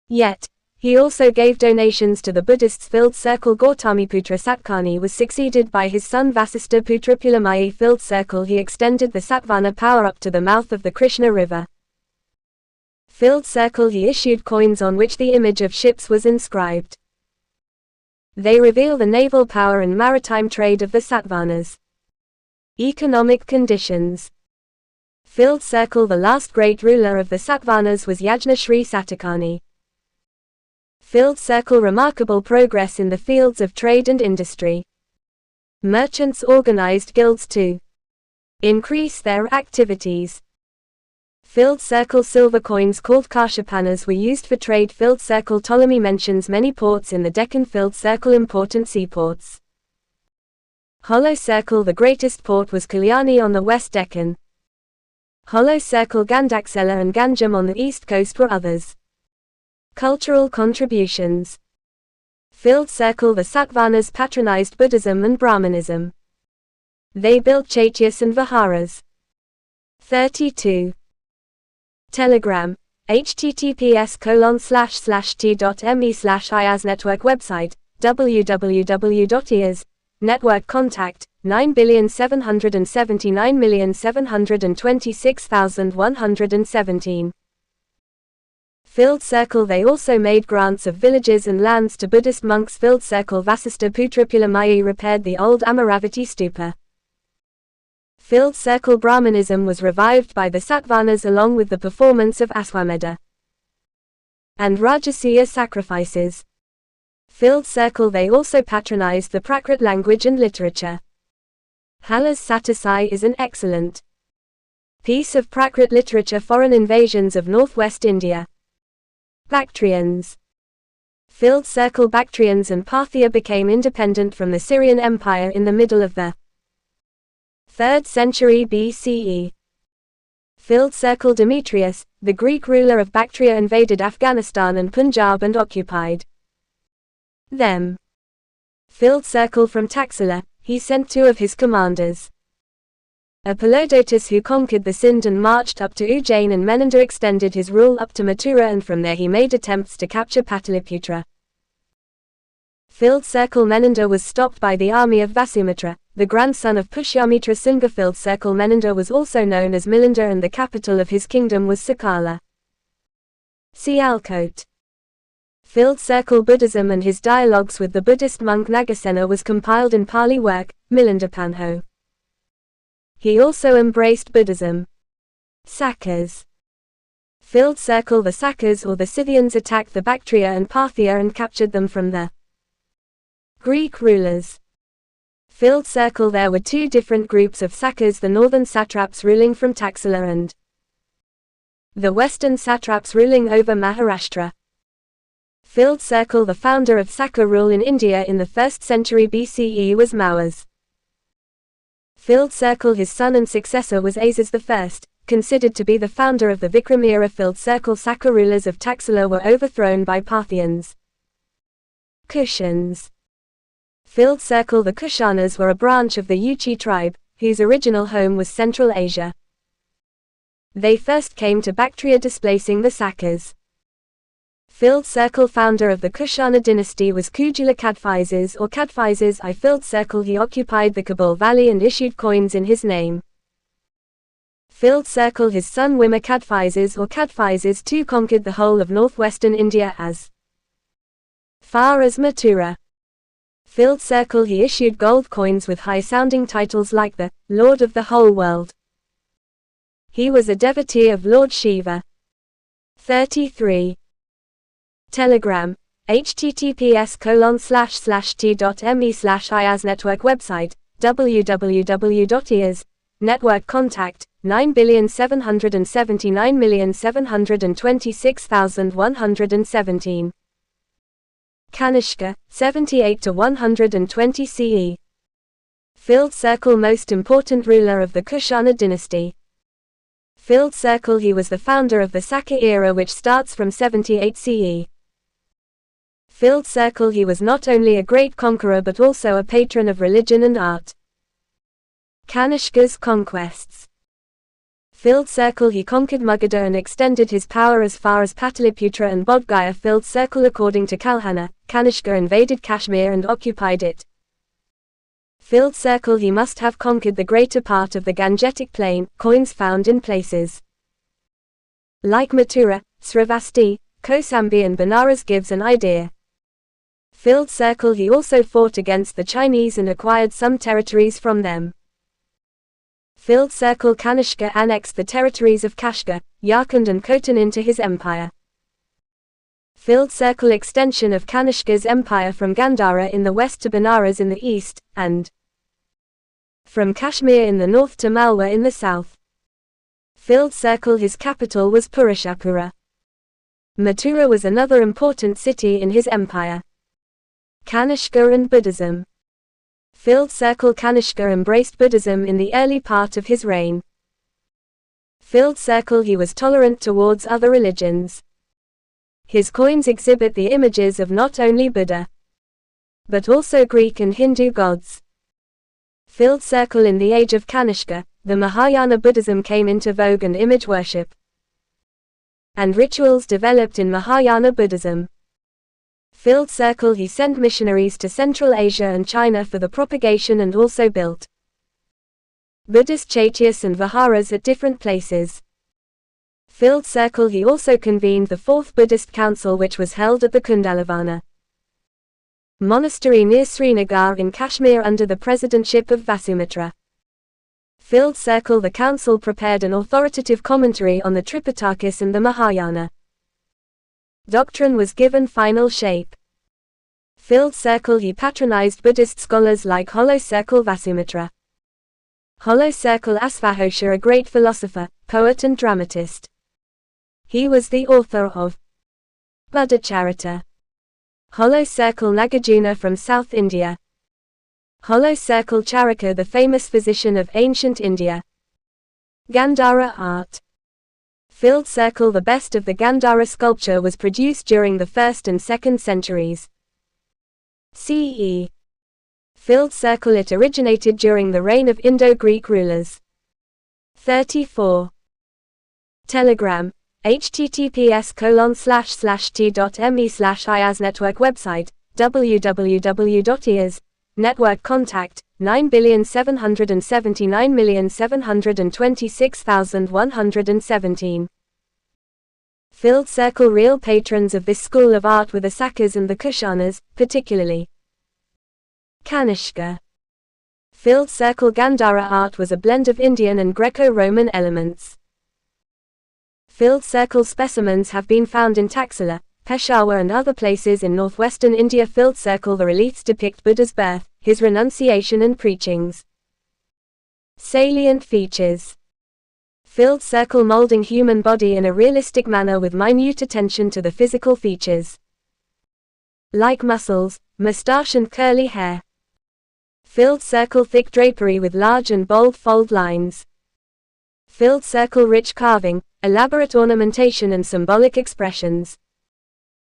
Yet, he also gave donations to the Buddhists. Filled circle. Gautamiputra Satkani was succeeded by his son Vasistha Putra Pulamayi. Filled circle. He extended the Satvana power up to the mouth of the Krishna river. Filled circle. He issued coins on which the image of ships was inscribed. They reveal the naval power and maritime trade of the Satavahanas. Economic conditions. Filled circle. The last great ruler of the Satavahanas was Yajna Shri Satakani. Filled circle. Remarkable progress in the fields of trade and industry. Merchants organized guilds to increase their activities. Filled circle. Silver coins called Kashapanas were used for trade. Filled circle. Ptolemy mentions many ports in the Deccan. Filled circle. Important seaports. Hollow circle. The greatest port was Kalyani on the West Deccan. Hollow circle. Gandaksela and Ganjam on the east coast were others. Cultural contributions. Filled circle. The Satavahanas patronized Buddhism and Brahmanism. They built chaityas and viharas. 32. Telegram. https://t.me/IAS Network website, www.IAS Network contact, 9,779,726,117. Filled circle. They also made grants of villages and lands to Buddhist monks. Filled circle. Vasistha Putrapula Mayi repaired the old Amaravati stupa. Filled circle. Brahmanism was revived by the Satavahanas along with the performance of Aswamedha and Rajasuya sacrifices. Filled circle. They also patronized the Prakrit language and literature. Haller's Satisai is an excellent piece of Prakrit literature. Foreign invasions of northwest India. Bactrians. Filled circle. Bactrians and Parthia became independent from the Syrian Empire in the middle of the 3rd century BCE. Filled circle. Demetrius, the Greek ruler of Bactria, invaded Afghanistan and Punjab and occupied them. Filled circle. From Taxila, he sent 2 of his commanders, Apollodotus, who conquered the Sindh and marched up to Ujjain, and Menander extended his rule up to Mathura, and from there he made attempts to capture Pataliputra. Filled circle. Menander was stopped by the army of Vasumitra, the grandson of Pushyamitra Sunga. Filled circle. Menander was also known as Milander, and the capital of his kingdom was Sakala. Sialkot. Filled circle. Buddhism and his dialogues with the Buddhist monk Nagasena was compiled in Pali work, Milandapanho. He also embraced Buddhism. Sakas. Filled circle. The Sakas or the Scythians attacked the Bactria and Parthia and captured them from the Greek rulers. Filled circle. There were 2 different groups of Sakas, the northern satraps ruling from Taxila and the western satraps ruling over Maharashtra. Filled circle. The founder of Saka rule in India in the 1st century BCE was Mauas. Filled circle. His son and successor was Azas I, considered to be the founder of the Vikram era. Filled circle. Saka rulers of Taxila were overthrown by Parthians. Kushans. Filled circle. The Kushanas were a branch of the Yuchi tribe, whose original home was Central Asia. They first came to Bactria, displacing the Sakas. Filled circle. Founder of the Kushana dynasty was Kujula Kadphises or Kadphises I. Filled circle. He occupied the Kabul valley and issued coins in his name. Filled circle. His son Wima Kadphises or Kadphises II conquered the whole of northwestern India as far as Mathura. Filled circle. He issued gold coins with high-sounding titles like the Lord of the Whole World. He was a devotee of Lord Shiva. 33. Telegram. https://t.me/IAS Network website, www.IAS Network contact, 9,779,726,117. Kanishka, 78 to 120 CE. Filled circle. Most important ruler of the Kushana dynasty. Filled circle. He was the founder of the Saka era, which starts from 78 CE. Filled circle. He was not only a great conqueror but also a patron of religion and art. Kanishka's conquests. Filled circle. He conquered Magadha and extended his power as far as Pataliputra and Bodh Gaya. Filled circle. According to Kalhana, Kanishka invaded Kashmir and occupied it. Filled circle. He must have conquered the greater part of the Gangetic plain. Coins found in places like Mathura, Sravasti, Kosambi and Banaras gives an idea. Filled circle. He also fought against the Chinese and acquired some territories from them. Filled circle. Kanishka annexed the territories of Kashgar, Yarkand and Khotan into his empire. Filled circle. Extension of Kanishka's empire from Gandhara in the west to Benares in the east, and from Kashmir in the north to Malwa in the south. Filled circle. His capital was Purushapura. Mathura was another important city in his empire. Kanishka and Buddhism. Filled circle. Kanishka embraced Buddhism in the early part of his reign. Filled circle. He was tolerant towards other religions. His coins exhibit the images of not only Buddha, but also Greek and Hindu gods. Filled circle. In the age of Kanishka, the Mahayana Buddhism came into vogue and image worship and rituals developed in Mahayana Buddhism. Filled circle. He sent missionaries to Central Asia and China for the propagation and also built Buddhist chaityas and viharas at different places. Filled circle. He also convened the Fourth Buddhist Council, which was held at the Kundalavana monastery near Srinagar in Kashmir under the presidentship of Vasumitra. Filled circle. The council prepared an authoritative commentary on the Tripitakis and the Mahayana doctrine was given final shape. Filled circle. He patronized Buddhist scholars like Hollow Circle Vasumitra. Hollow Circle Asvahosha, a great philosopher, poet and dramatist. He was the author of Buddhacharita. Hollow Circle Nagarjuna from South India. Hollow Circle Charaka, the famous physician of ancient India. Gandhara art. Filled circle. The best of the Gandhara sculpture was produced during the 1st and 2nd centuries CE. Filled circle. It originated during the reign of Indo-Greek rulers. 34. Telegram. https://t.me/IAS Network website, www.IAS Network contact, 9,779,726,117. Filled circle. Real patrons of this school of art were the Sakas and the Kushanas, particularly Kanishka. Filled circle. Gandhara art was a blend of Indian and Greco-Roman elements. Filled circle. Specimens have been found in Taxila, Peshawar and other places in northwestern India. Filled circle. The reliefs depict Buddha's birth, his renunciation and preachings. Salient features. Filled circle. Molding human body in a realistic manner with minute attention to the physical features like muscles, mustache and curly hair. Filled circle. Thick drapery with large and bold fold lines. Filled circle. Rich carving, elaborate ornamentation and symbolic expressions.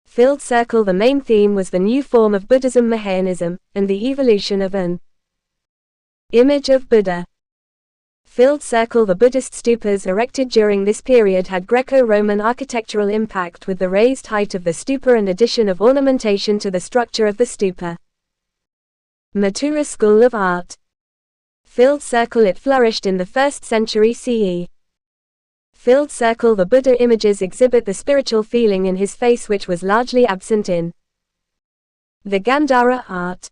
Filled circle. The main theme was the new form of Buddhism, Mahayanaism, and the evolution of an image of Buddha. Filled circle. The Buddhist stupas erected during this period had Greco-Roman architectural impact with the raised height of the stupa and addition of ornamentation to the structure of the stupa. Mathura School of Art. Filled circle. It flourished in the 1st century CE. Filled circle. The Buddha images exhibit the spiritual feeling in his face which was largely absent in the Gandhara art.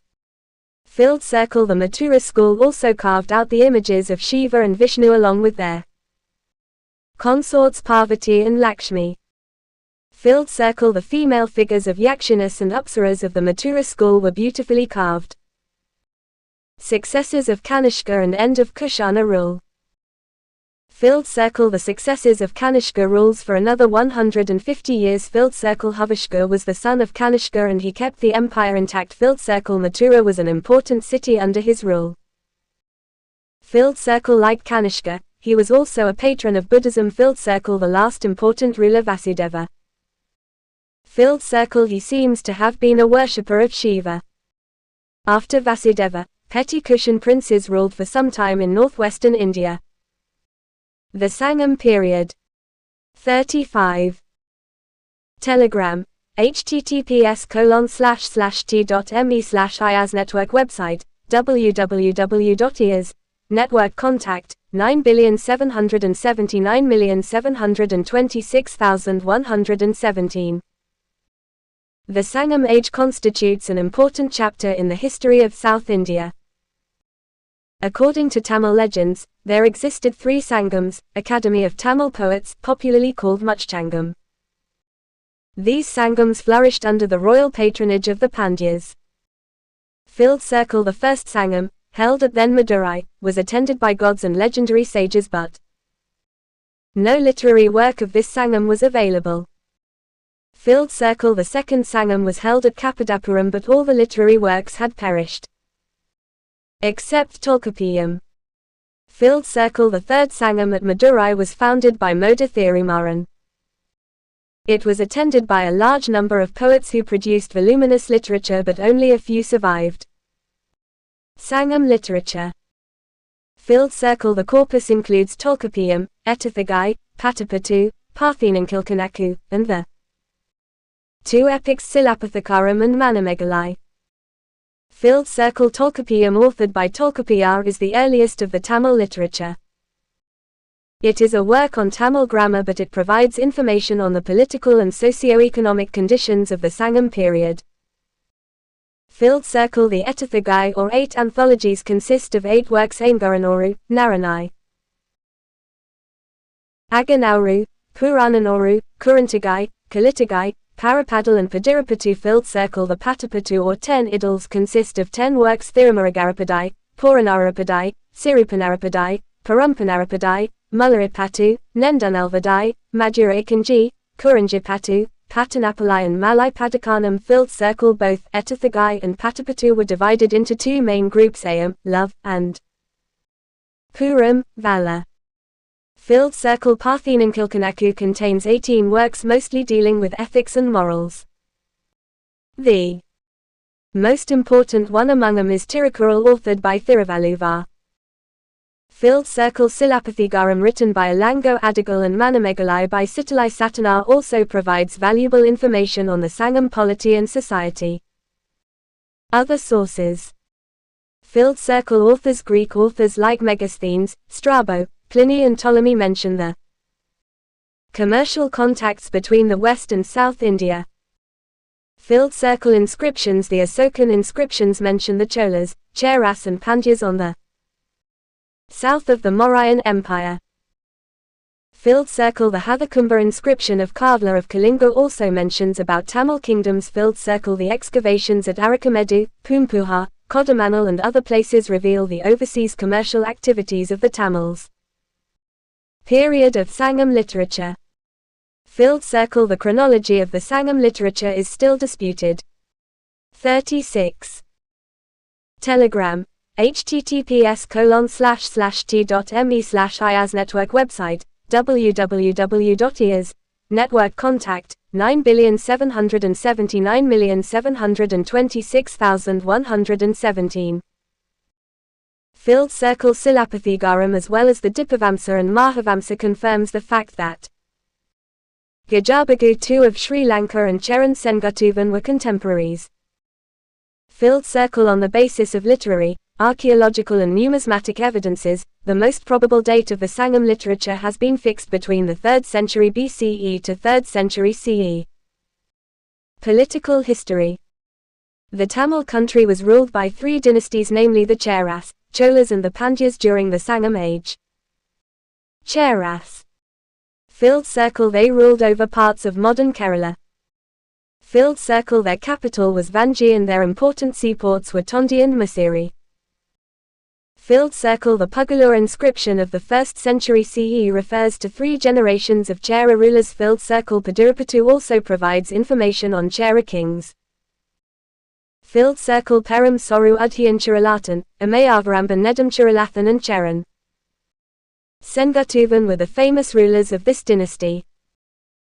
Filled circle. The Mathura school also carved out the images of Shiva and Vishnu along with their consorts Parvati and Lakshmi. Filled circle. The female figures of Yakshinas and Apsaras of the Mathura school were beautifully carved. Successors of Kanishka and end of Kushana rule. Filled circle. The successors of Kanishka rules for another 150 years. Filled circle. Huvishka was the son of Kanishka and he kept the empire intact. Filled circle. Mathura was an important city under his rule. Filled circle. Like Kanishka, he was also a patron of Buddhism. Filled circle. The last important ruler Vasudeva. Filled circle. He seems to have been a worshipper of Shiva. After Vasudeva, petty Kushan princes ruled for some time in northwestern India. The Sangam period. 35. Telegram. https://t.me/IAS Network website, www.IAS Network contact, 9,779,726,117. The Sangam age constitutes an important chapter in the history of South India. According to Tamil legends, there existed 3 Sangams, Academy of Tamil Poets, popularly called Muchchangam. These Sangams flourished under the royal patronage of the Pandyas. Filled circle. The first Sangam, held at then Madurai, was attended by gods and legendary sages but no literary work of this Sangam was available. Filled circle. The second Sangam was held at Kapadapuram but all the literary works had perished, except Tolkappiyam. Filled circle. The third Sangam at Madurai was founded by Moda Thirumaran. It was attended by a large number of poets who produced voluminous literature, but only a few survived. Sangam literature. Filled circle. The corpus includes Tolkappiyam, Etithagai, Patapattu, Parthenakilkanaku, and the two epics Silappatikaram and Manimegalai. Filled circle. Tolkappiyam, authored by Tolkappiyar, is the earliest of the Tamil literature. It is a work on Tamil grammar, but it provides information on the political and socio-economic conditions of the Sangam period. Filled circle. The Etithagai or 8 anthologies consist of 8 works: Ainguranoru, Naranai, Aganauru, Purananoru, Kurantagai, Kalitagai, Parapadal and Padirapattu. Filled circle. The Patapattu or 10 idylls consist of 10 works: Thirumaragarapadai, Puranarapadai, Sirupanarapadai, Parumpanarapadai, Mularipattu, Nendunalvadai, Maduraikanji, Kuranjipattu, Patanapalai and Malai Padakanam. Filled circle. Both Etithagai and Patapattu were divided into 2 main groups: Ayam, love, and Puram, valor. Filled circle. Parthenakilkanaku contains 18 works, mostly dealing with ethics and morals. The most important one among them is Tirukkural, authored by Thiruvalluvar. Filled circle. Silappathigaram, written by Alango Adigal, and Manimegalai by Sittalai Satanar, also provides valuable information on the Sangam polity and society. Other sources. Filled circle. Authors. Greek authors like Megasthenes, Strabo, Pliny and Ptolemy mention the commercial contacts between the West and South India. Filled circle. Inscriptions. The Asokan inscriptions mention the Cholas, Cheras and Pandyas on the south of the Mauryan Empire. Filled circle. The Hathakumba inscription of Kavla of Kalinga also mentions about Tamil kingdoms. Filled circle. The excavations at Arakamedu, Poompuhar, Kodamanal and other places reveal the overseas commercial activities of the Tamils. Period of Sangam literature. Filled circle. The chronology of the Sangam literature is still disputed. 36. Telegram. https://t.me/IAS Network website, www.IAS Network contact, 9,779,726,117. Filled circle. Silappathigaram as well as the Dipavamsa and Mahavamsa confirms the fact that Gajabagu II of Sri Lanka and Cheran Senguttuvan were contemporaries. Filled circle. On the basis of literary, archaeological and numismatic evidences, the most probable date of the Sangam literature has been fixed between the 3rd century BCE to 3rd century CE. Political history. The Tamil country was ruled by 3 dynasties, namely the Cheras, Cholas and the Pandyas during the Sangam age. Cheras. Filled circle. They ruled over parts of modern Kerala. Filled circle. Their capital was Vanji and their important seaports were Tondi and Masiri. Filled circle. The Pugalur inscription of the 1st century CE refers to 3 generations of Chera rulers. Filled circle. Padirapattu also provides information on Chera kings. Filled circle. Perum Soru Udhiyan Chiralatan, Amayavaramban Nedam Chiralathan and Cheran Senguttuvan were the famous rulers of this dynasty.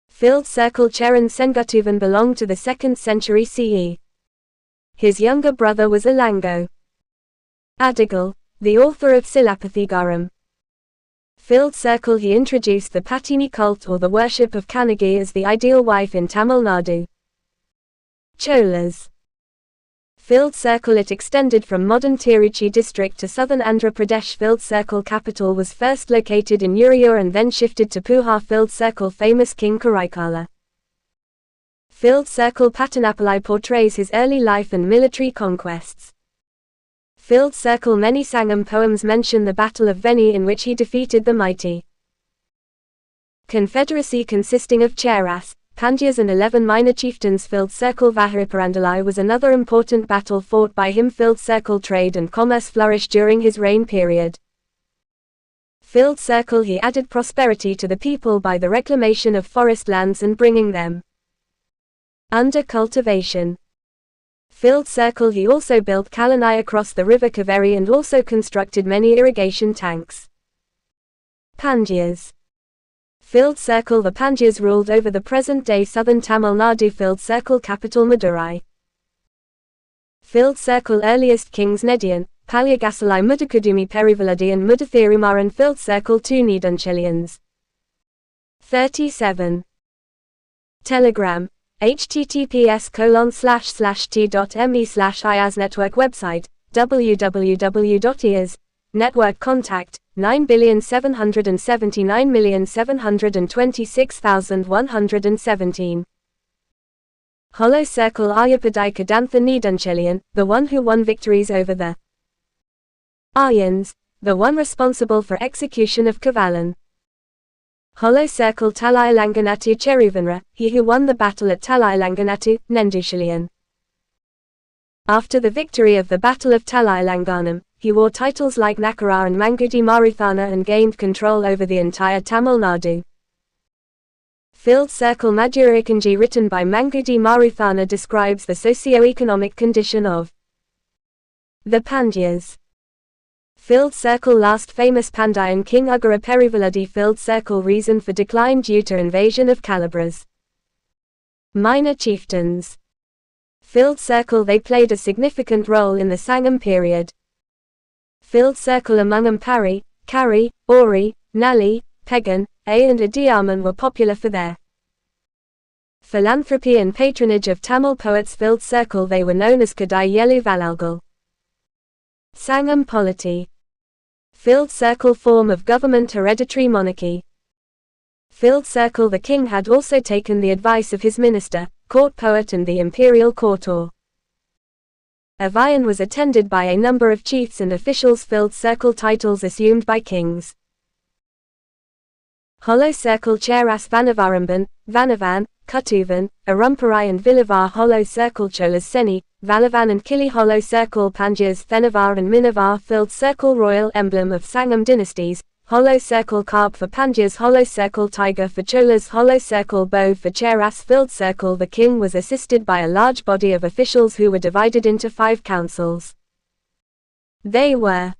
Filled circle. Cheran Senguttuvan belonged to the 2nd century CE. His younger brother was Alango Adigal, the author of Silappathigaram. Filled circle. He introduced the Patini cult or the worship of Kanagi as the ideal wife in Tamil Nadu. Cholas. Filled circle. It extended from modern Tiruchi district to southern Andhra Pradesh. Filled circle. Capital was first located in Uriyur and then shifted to Puhar. Filled circle. Famous King Karaikala. Filled circle. Patanapalai portrays his early life and military conquests. Filled circle. Many Sangam poems mention the Battle of Veni in which he defeated the mighty confederacy consisting of Cheras, Pandyas and 11 minor chieftains. Filled circle. Vahariparandalai was another important battle fought by him. Filled circle. Trade and commerce flourished during his reign period. Filled circle. He added prosperity to the people by the reclamation of forest lands and bringing them under cultivation. Filled circle. He also built Kalanai across the river Kaveri and also constructed many irrigation tanks. Pandyas. Filled circle. The Pandyas ruled over the present-day southern Tamil Nadu. Filled circle. Capital Madurai. Filled circle. Earliest kings. Nedian, Palyagasalai, Mudukudumi, Perivaladi and Muduthirumaran. Filled circle. 2 Needunchilians. 37. Telegram. https://t.me/IAS Network website, www.IAS Network contact, 9,779,726,117. Hollow circle. Aryapadai Kadantha Needunchilian, the one who won victories over the Aryans, the one responsible for execution of Kavalan. Hollow circle. Talailanganatu Cheruvanra, he who won the battle at Talailanganatu, Nendushilian. After the victory of the Battle of Talailanganam, he wore titles like Nakara and Mangudi Maruthana and gained control over the entire Tamil Nadu. Filled circle. Madhurakanji, written by Mangudi Maruthana, describes the socio-economic condition of the Pandyas. Filled circle. Last famous Pandayan king Ugara Perivaladi. Filled circle. Reason for decline due to invasion of Calabras. Minor chieftains. Filled circle. They played a significant role in the Sangam period. Filled circle. Among Ampari, Kari, Ori, Nali, Pegan, and Adiyaman were popular for their philanthropy and patronage of Tamil poets. Filled circle. They were known as Kadai Yelu Valalgal. Sangam polity. Filled circle. Form of government. Hereditary monarchy. Filled circle. The king had also taken the advice of his minister, court poet and the imperial court or Avayan was attended by a number of chiefs and officials. Filled circle. Titles assumed by kings. Hollow circle. Cheras Vanavaramban, Vanavan, Kutuvan, Arumparai and Vilavar. Hollow circle. Cholas Seni, Valavan and Kili. Hollow circle. Pandyas Thenavar and Minavar. Filled circle. Royal emblem of Sangam dynasties. Hollow circle. Carp for Pandyas. Hollow circle. Tiger for Cholas. Hollow circle. Bow for Cheras. Filled circle. The king was assisted by a large body of officials who were divided into 5 councils. They were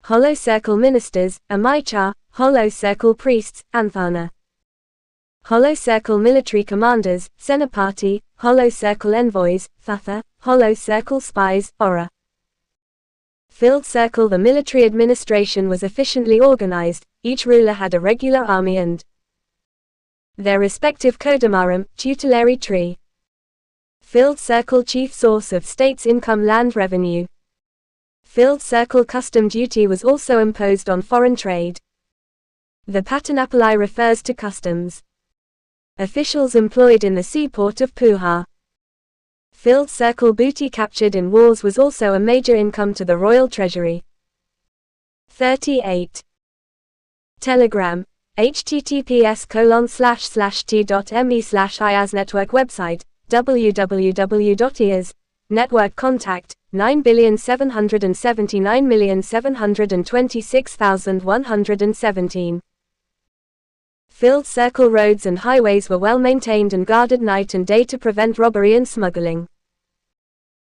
hollow circle ministers, Amaichar, hollow circle priests, Anthana. Hollow circle military commanders, Senapati, hollow circle envoys, Thatha, hollow circle spies, Ora. Filled circle. The military administration was efficiently organized, each ruler had a regular army and their respective Kodamaram, tutelary tree. Filled circle. Chief source of state's income. Land revenue. Filled circle. Custom duty was also imposed on foreign trade. The Patanapalai refers to customs officials employed in the seaport of Puhar. Filled circle. Booty captured in wars was also a major income to the royal treasury. 38. Telegram. https://t.me/IAS Network website, www.IAS Network contact, 9,779,726,117. Filled circle. Roads and highways were well maintained and guarded night and day to prevent robbery and smuggling.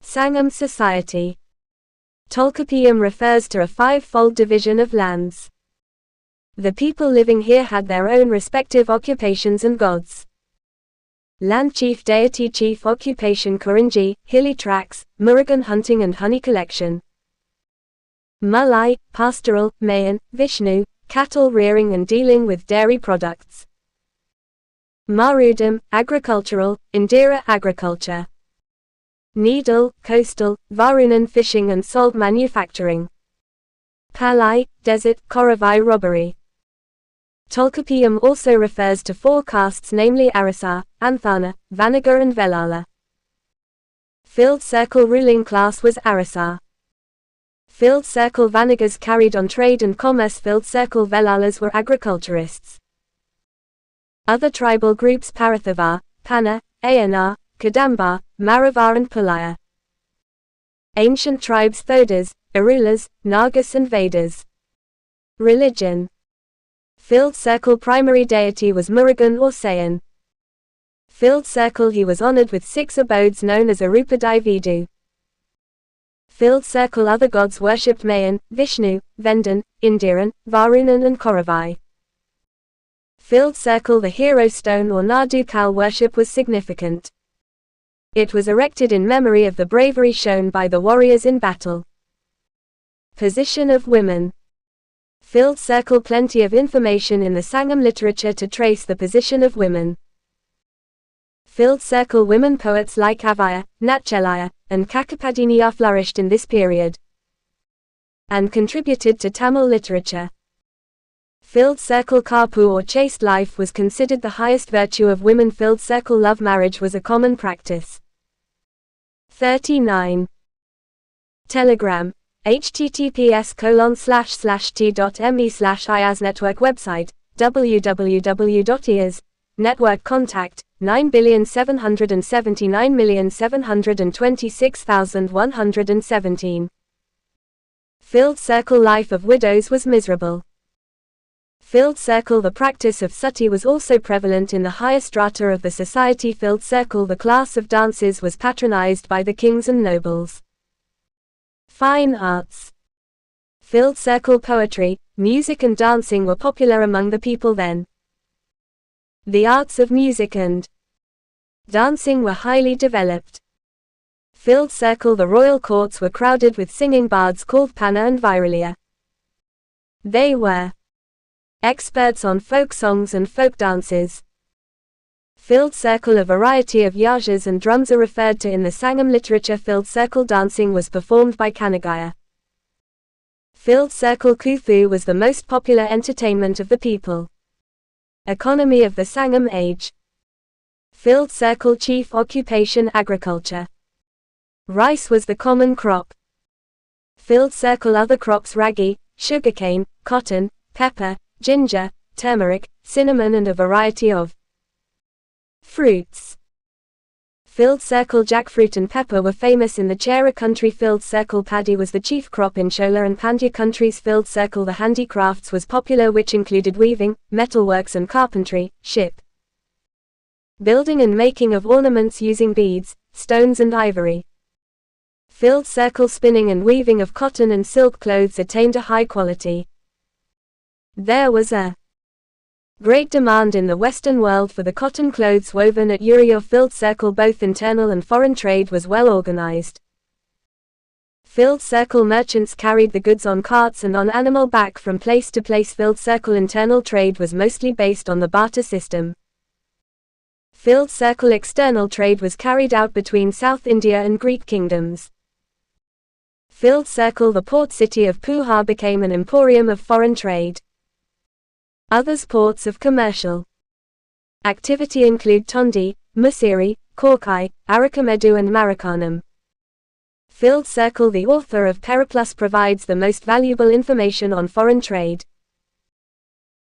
Sangam society. Tolkappiyam refers to a 5-fold division of lands. The people living here had their own respective occupations and gods. Land chief, deity, chief occupation, Kurinji, hilly tracks, Murugan hunting and honey collection. Malai, pastoral, Mayan, Vishnu, cattle rearing and dealing with dairy products. Marudam, agricultural, Indira, agriculture. Needle, coastal, Varunan, fishing and salt manufacturing. Palai, desert, Koravai, robbery. Tolkappiyam also refers to 4 castes, namely Arasa, Anthana, Vanagar and Velala. Filled circle. Ruling class was Arasa. Filled circle. Vanagars carried on trade and commerce. Filled circle. Velalas were agriculturists. Other tribal groups: Parathavar, Panna, Ayanar, Kadamba, Maravar and Pulaya. Ancient tribes: Thodas, Arulas, Nagas and Vedas. Religion. Filled circle. Primary deity was Murugan or Sayan. Filled circle. He was honored with 6 abodes known as Arupadai Vidu. Filled circle. Other gods worshipped: Mayan, Vishnu, Vendan, Indiran, Varunan and Koravai. Filled circle. The hero stone or Nardu Kal worship was significant. It was erected in memory of the bravery shown by the warriors in battle. Position of women. Filled circle. Plenty of information in the Sangam literature to trace the position of women. Filled circle. Women poets like Avaya, Natchelaya, and Kakapadiniya flourished in this period and contributed to Tamil literature. Filled circle. Karpu or chaste life was considered the highest virtue of women. Filled circle. Love marriage was a common practice. 39. Telegram. https://t.me/IAS Network website, www.IAS Network contact, 9,779,726,117. Filled circle. Life of widows was miserable. Filled circle. The practice of sati was also prevalent in the higher strata of the society. Filled circle. The class of dances was patronized by the kings and nobles. Fine arts. Filled circle. Poetry, music and dancing were popular among the people then. The arts of music and dancing were highly developed. Filled circle. The royal courts were crowded with singing bards called Panna and Viralia. They were experts on folk songs and folk dances. Filled circle. A variety of yajas and drums are referred to in the Sangam literature. Filled circle. Dancing was performed by Kanagaya. Filled circle. Kuthu was the most popular entertainment of the people. Economy of the Sangam age. Filled circle. Chief occupation agriculture. Rice was the common crop. Filled circle. Other crops: ragi, sugarcane, cotton, pepper, ginger, turmeric, cinnamon and a variety of fruits. Filled circle. Jackfruit and pepper were famous in the Chera country. Filled circle. Paddy was the chief crop in Chola and Pandya countries. Filled circle. The handicrafts was popular, which included weaving, metalworks and carpentry, ship building and making of ornaments using beads, stones and ivory. Filled circle. Spinning and weaving of cotton and silk clothes attained a high quality. There was a great demand in the Western world for the cotton clothes woven at Uriya. Filled circle. Both internal and foreign trade was well organized. Filled circle. Merchants carried the goods on carts and on animal back from place to place. Filled circle. Internal trade was mostly based on the barter system. Filled circle. External trade was carried out between South India and Greek kingdoms. Filled circle. The port city of Puha became an emporium of foreign trade. Others ports of commercial activity include Tondi, Musiri, Korkai, Arakamedu and Marakanam. Filled circle. The author of Periplus provides the most valuable information on foreign trade.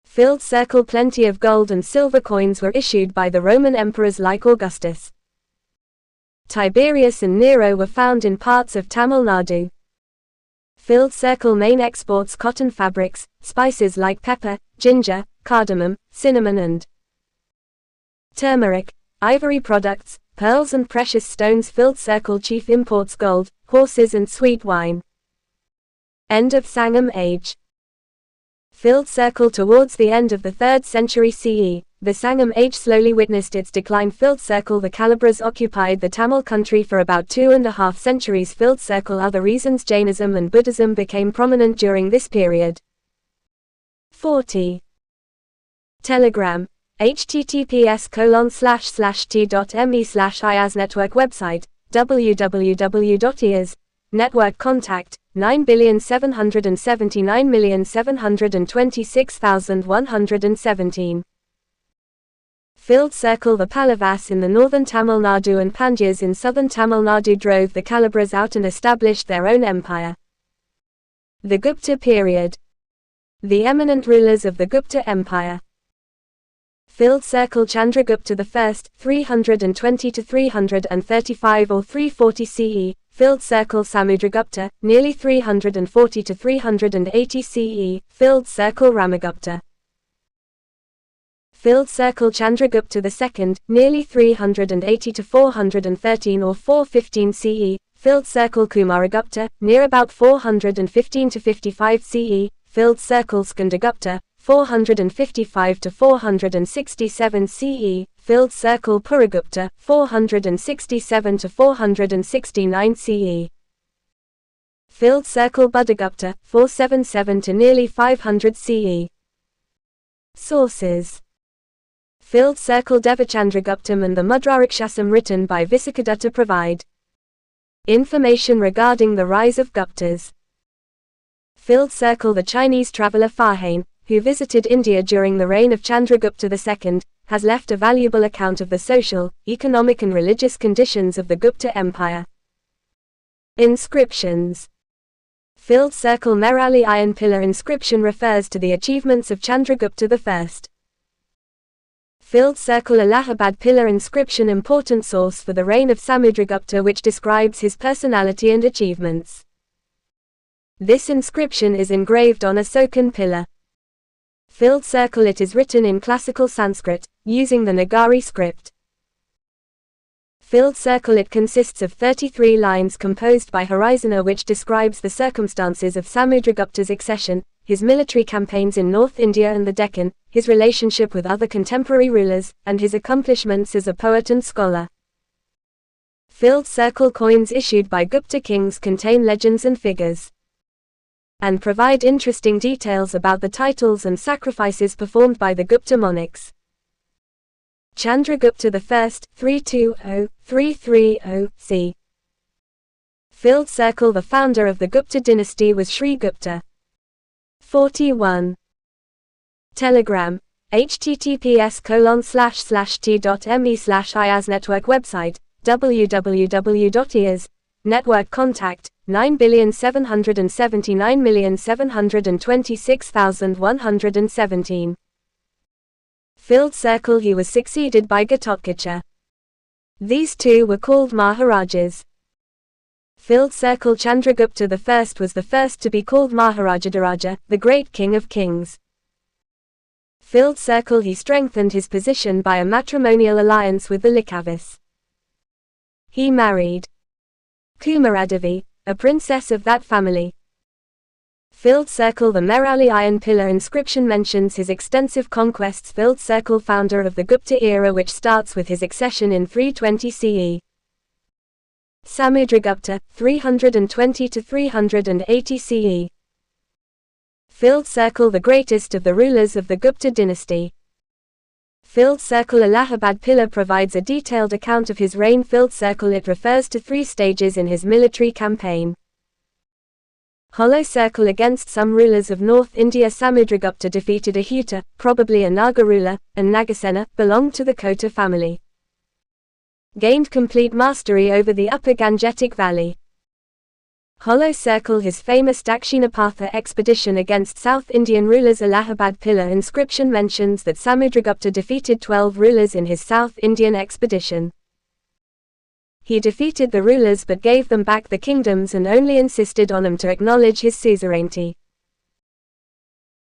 Filled circle. Plenty of gold and silver coins were issued by the Roman emperors like Augustus, Tiberius and Nero were found in parts of Tamil Nadu. Filled circle. Main exports: cotton fabrics, spices like pepper, ginger, cardamom, cinnamon and turmeric, ivory products, pearls and precious stones. Filled circle. Chief imports: gold, horses and sweet wine. End of Sangam age. Filled circle. Towards the end of the 3rd century CE, the Sangam age slowly witnessed its decline. Filled circle. The Kalabras occupied the Tamil country for about 2.5 centuries. Filled circle. Other reasons: Jainism and Buddhism became prominent during this period. 40. Telegram. https://t.me/IAS Network website, www.IAS Network contact, 9,779,726,117. Filled circle. The Pallavas in the northern Tamil Nadu and Pandyas in southern Tamil Nadu drove the Kalabras out and established their own empire. The Gupta period. The eminent rulers of the Gupta Empire. Filled circle. Chandragupta I, 320 to 335 or 340 CE. Filled circle. Samudragupta, nearly 340 to 380 CE. Filled circle. Ramagupta. Filled circle. Chandragupta II, nearly 380 to 413 or 415 CE. Filled circle. Kumaragupta, near about 415 to 55 CE. Filled circle. Skandagupta, 455 to 467 CE, filled circle Puragupta, 467 to 469 CE. Filled circle Buddhagupta, 477 to nearly 500 CE. Sources: Filled circle Devachandraguptam and the Mudrarakshasam written by Visikadutta provide information regarding the rise of Guptas. Filled circle The Chinese traveller Farhane, who visited India during the reign of Chandragupta II, has left a valuable account of the social, economic and religious conditions of the Gupta Empire. Inscriptions: Filled circle Merali iron pillar inscription refers to the achievements of Chandragupta I. Filled circle Allahabad pillar inscription important source for the reign of Samudragupta which describes his personality and achievements. This inscription is engraved on a Sokan pillar. Filled circle It is written in classical Sanskrit, using the Nagari script. Filled circle It consists of 33 lines composed by Horizona which describes the circumstances of Samudragupta's accession, his military campaigns in North India and the Deccan, his relationship with other contemporary rulers, and his accomplishments as a poet and scholar. Filled circle coins issued by Gupta kings contain legends and figures, and provide interesting details about the titles and sacrifices performed by the Gupta monarchs. Chandragupta I, 320-330 c. Filled circle The founder of the Gupta dynasty was Sri Gupta. 41. Telegram, https://t.me/IAS Network website, www.IAS Network contact, 9,779,726,117. Filled circle He was succeeded by Ghatotkacha. These two were called Maharajas. Filled circle Chandragupta I was the first to be called Maharajadharaja, the great king of kings. Filled circle He strengthened his position by a matrimonial alliance with the Likavis. He married Kumaradavi, a princess of that family. Filled circle The Merali iron pillar inscription mentions his extensive conquests. Filled circle founder of the Gupta era which starts with his accession in 320 CE. Samudragupta, 320 to 380 CE. Filled circle The greatest of the rulers of the Gupta dynasty. Filled circle Allahabad pillar provides a detailed account of his reign. Filled circle It refers to 3 stages in his military campaign. Hollow circle against some rulers of North India. Samudragupta defeated Ahuta, probably a Naga ruler, and Nagasena, belonged to the Kota family. Gained complete mastery over the upper Gangetic valley. Hollow circle His famous Dakshinapatha expedition against South Indian rulers. Allahabad pillar inscription mentions that Samudragupta defeated 12 rulers in his South Indian expedition. He defeated the rulers but gave them back the kingdoms and only insisted on them to acknowledge his suzerainty.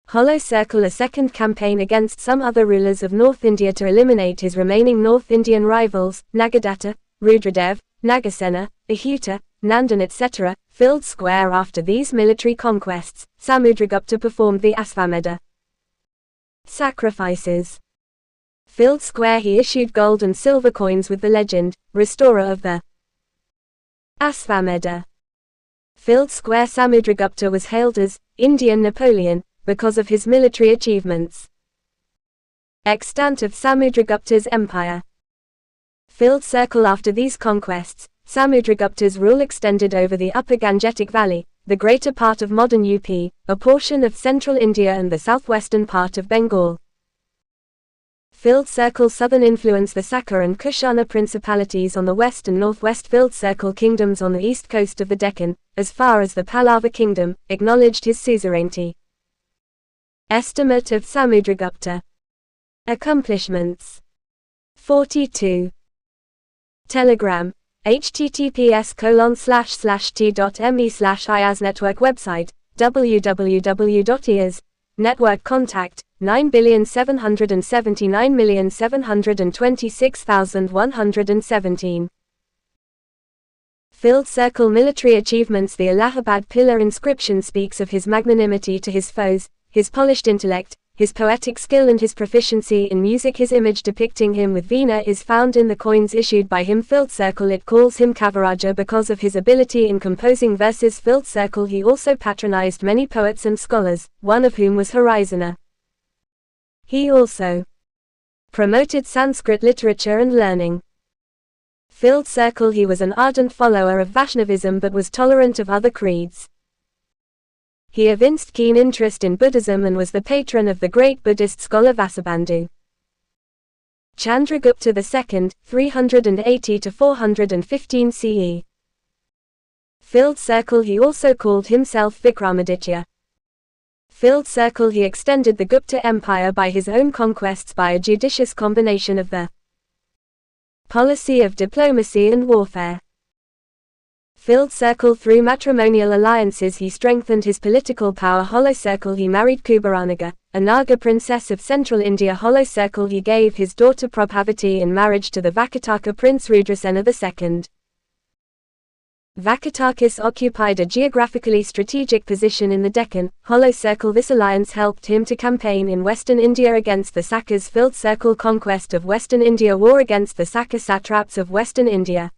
Hollow circle A second campaign against some other rulers of North India to eliminate his remaining North Indian rivals, Nagadatta, Rudradev, Nagasena, Ahuta, Nandan etc. Filled square After these military conquests, Samudragupta performed the Asvamedha sacrifices. Filled square He issued gold and silver coins with the legend, restorer of the Asvamedha. Filled square Samudragupta was hailed as Indian Napoleon because of his military achievements. Extent of Samudragupta's empire. Filled circle After these conquests, Samudragupta's rule extended over the upper Gangetic valley, the greater part of modern UP, a portion of central India and the southwestern part of Bengal. Filled circle Southern influence The Saka and Kushana principalities on the west and northwest. Filled circle kingdoms on the east coast of the Deccan, as far as the Pallava kingdom, acknowledged his suzerainty. Estimate of Samudragupta. Accomplishments. 42. Telegram, https://t.me/IAS Network website, www.IAS Network contact, 9,779,726,117. Filled circle military achievements. The Allahabad pillar inscription speaks of his magnanimity to his foes, his polished intellect, his poetic skill and his proficiency in music. His image depicting him with Veena is found in the coins issued by him. Filled circle, it calls him Kaviraja because of his ability in composing verses. Filled circle, he also patronized many poets and scholars, one of whom was Horizona. He also promoted Sanskrit literature and learning. Filled circle, he was an ardent follower of Vaishnavism but was tolerant of other creeds. He evinced keen interest in Buddhism and was the patron of the great Buddhist scholar Vasubandhu. Chandragupta II, 380 to 415 CE. Filled circle, he also called himself Vikramaditya. Filled circle, he extended the Gupta Empire by his own conquests by a judicious combination of the policy of diplomacy and warfare. Filled circle, through matrimonial alliances he strengthened his political power. Hollow circle, he married Kubaranaga, a Naga princess of central India. Hollow circle, he gave his daughter Prabhavati in marriage to the Vakataka prince Rudrasena II. Vakatakis occupied a geographically strategic position in the Deccan. Hollow circle, this alliance helped him to campaign in western India against the Sakas. Filled circle, conquest of western India, war against the Saka satraps of western India.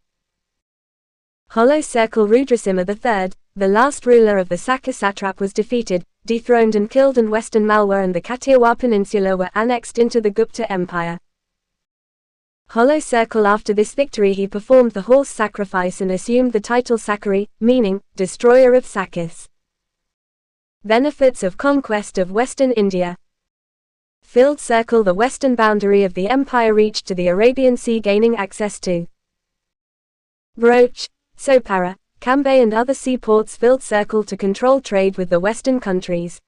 Hollow circle, Rudrasimha III, the last ruler of the Saka satrap, was defeated, dethroned and killed, and western Malwa and the Kathiawar Peninsula were annexed into the Gupta Empire. Hollow circle, after this victory he performed the horse sacrifice and assumed the title Sakari, meaning, destroyer of Sakas. Benefits of conquest of western India. Filled circle, the western boundary of the empire reached to the Arabian Sea, gaining access to Broach, Sopara, Cambay and other seaports. Filled circle, to control trade with the western countries.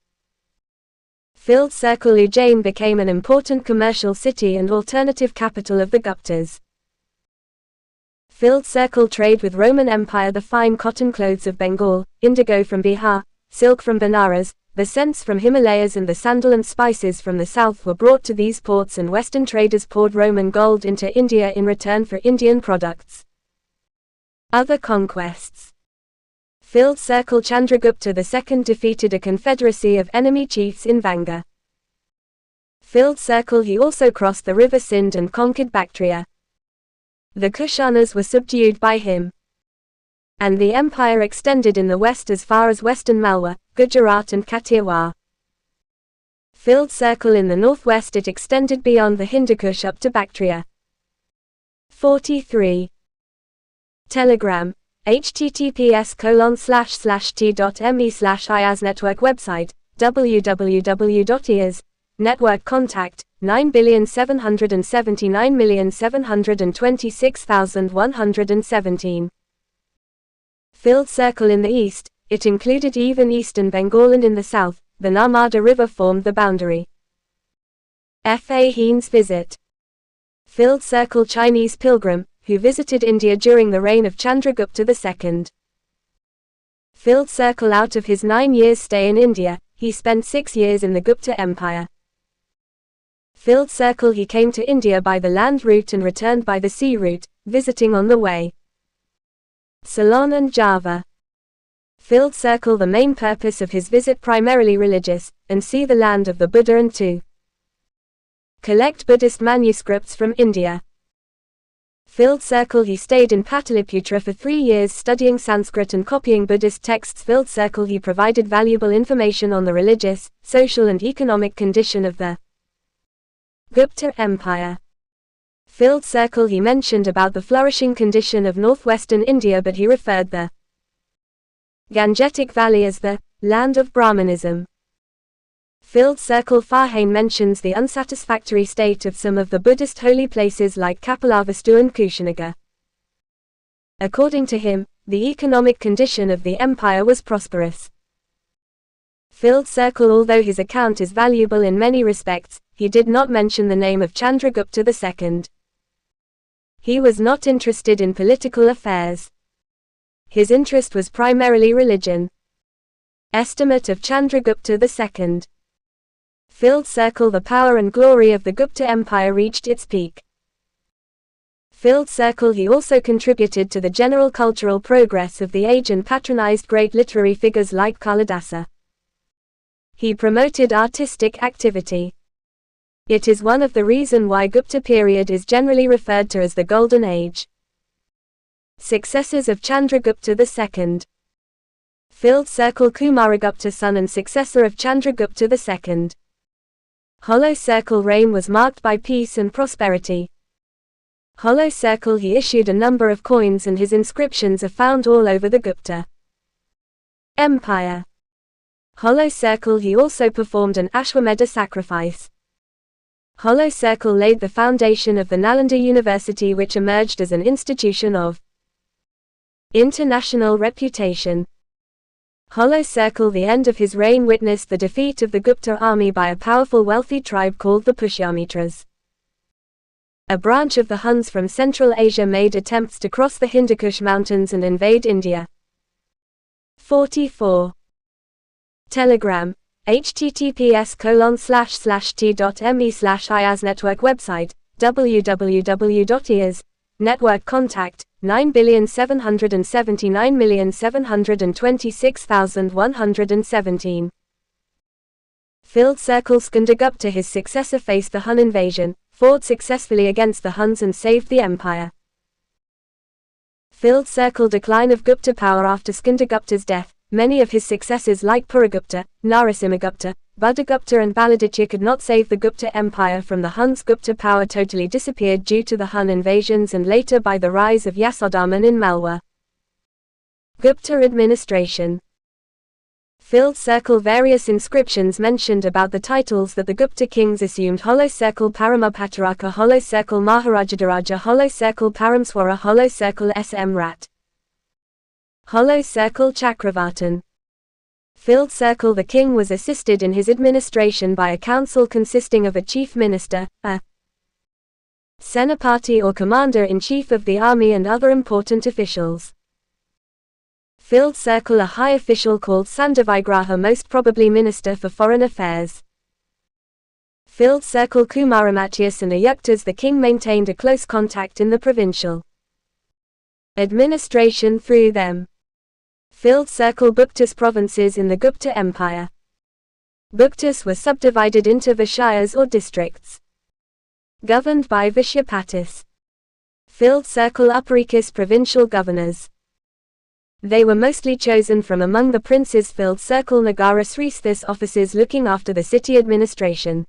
Filled circle, Ujjain became an important commercial city and alternative capital of the Guptas. Filled circle, trade with Roman Empire. The fine cotton clothes of Bengal, indigo from Bihar, silk from Benares, the scents from Himalayas and the sandal and spices from the south were brought to these ports, and western traders poured Roman gold into India in return for Indian products. Other conquests. Filled circle, Chandragupta II defeated a confederacy of enemy chiefs in Vanga. Filled circle, he also crossed the river Sindh and conquered Bactria. The Kushanas were subdued by him, and the empire extended in the west as far as western Malwa, Gujarat and Kathiawar. Filled circle, in the northwest it extended beyond the Hindukush up to Bactria. 43. Telegram. https://t.me/IAS Network website, www.IAS Network contact, 9,779,726,117. Filled circle, in the east, it included even eastern Bengal, and in the south, the Narmada River formed the boundary. F.A. Heen's visit. Filled circle, Chinese pilgrim, who visited India during the reign of Chandragupta II. Filled circle, out of his 9 years' stay in India, he spent 6 years in the Gupta Empire. Filled circle, he came to India by the land route and returned by the sea route, visiting on the way Ceylon and Java. Filled circle, the main purpose of his visit primarily religious, and see the land of the Buddha and to collect Buddhist manuscripts from India. Filled circle, he stayed in Pataliputra for 3 years studying Sanskrit and copying Buddhist texts. Filled circle, he provided valuable information on the religious, social and economic condition of the Gupta Empire. Filled circle, he mentioned about the flourishing condition of northwestern India, but he referred the Gangetic Valley as the land of Brahmanism. Filled circle, Farhane mentions the unsatisfactory state of some of the Buddhist holy places like Kapilavastu and Kushinagar. According to him, the economic condition of the empire was prosperous. Filled circle, although his account is valuable in many respects, he did not mention the name of Chandragupta II. He was not interested in political affairs. His interest was primarily religion. Estimate of Chandragupta II. Filled circle, the power and glory of the Gupta Empire reached its peak. Filled circle, he also contributed to the general cultural progress of the age and patronized great literary figures like Kalidasa. He promoted artistic activity. It is one of the reasons why Gupta period is generally referred to as the Golden Age. Successors of Chandragupta II. Filled circle Kumaragupta, son and successor of Chandragupta II. Hollow circle reign was marked by peace and prosperity. Hollow circle he issued a number of coins and his inscriptions are found all over the Gupta Empire. Hollow circle he also performed an Ashwamedha sacrifice. Hollow circle laid the foundation of the Nalanda University, which emerged as an institution of international reputation. Hollow circle the end of his reign witnessed the defeat of the Gupta army by a powerful wealthy tribe called the Pushyamitras. A branch of the Huns from Central Asia made attempts to cross the Hindukush mountains and invade India. 44. Telegram, https://t.me/IAS Network website, www.IAS Network contact, 9,779,726,117. Filled circle Skandagupta his successor faced the Hun invasion, fought successfully against the Huns and saved the empire. Filled circle decline of Gupta power after Skandagupta's death. Many of his successors like Puragupta, Narasimhagupta, Buddhagupta and Baladitya could not save the Gupta Empire from the Huns. Gupta power totally disappeared due to the Hun invasions and later by the rise of Yasodharman in Malwa. Gupta administration. Filled circle various inscriptions mentioned about the titles that the Gupta kings assumed. Hollow circle Paramabhataraka, hollow circle Maharajadaraja, hollow circle Paramswara, hollow circle SM Rat. Hollow circle Chakravartin. Filled circle the king was assisted in his administration by a council consisting of a chief minister, a Senapati or commander-in-chief of the army and other important officials. Filled circle a high official called Sandavigraha, most probably minister for foreign affairs. Filled circle Kumaramatyas and Ayuktas the king maintained a close contact in the provincial administration through them. Filled circle Bhuktas provinces in the Gupta Empire. Bhuktas were subdivided into Vishayas or districts, governed by Vishyapatis. Filled circle Uparikas provincial governors. They were mostly chosen from among the princes. Filled circle Nagara Sristhis officers looking after the city administration.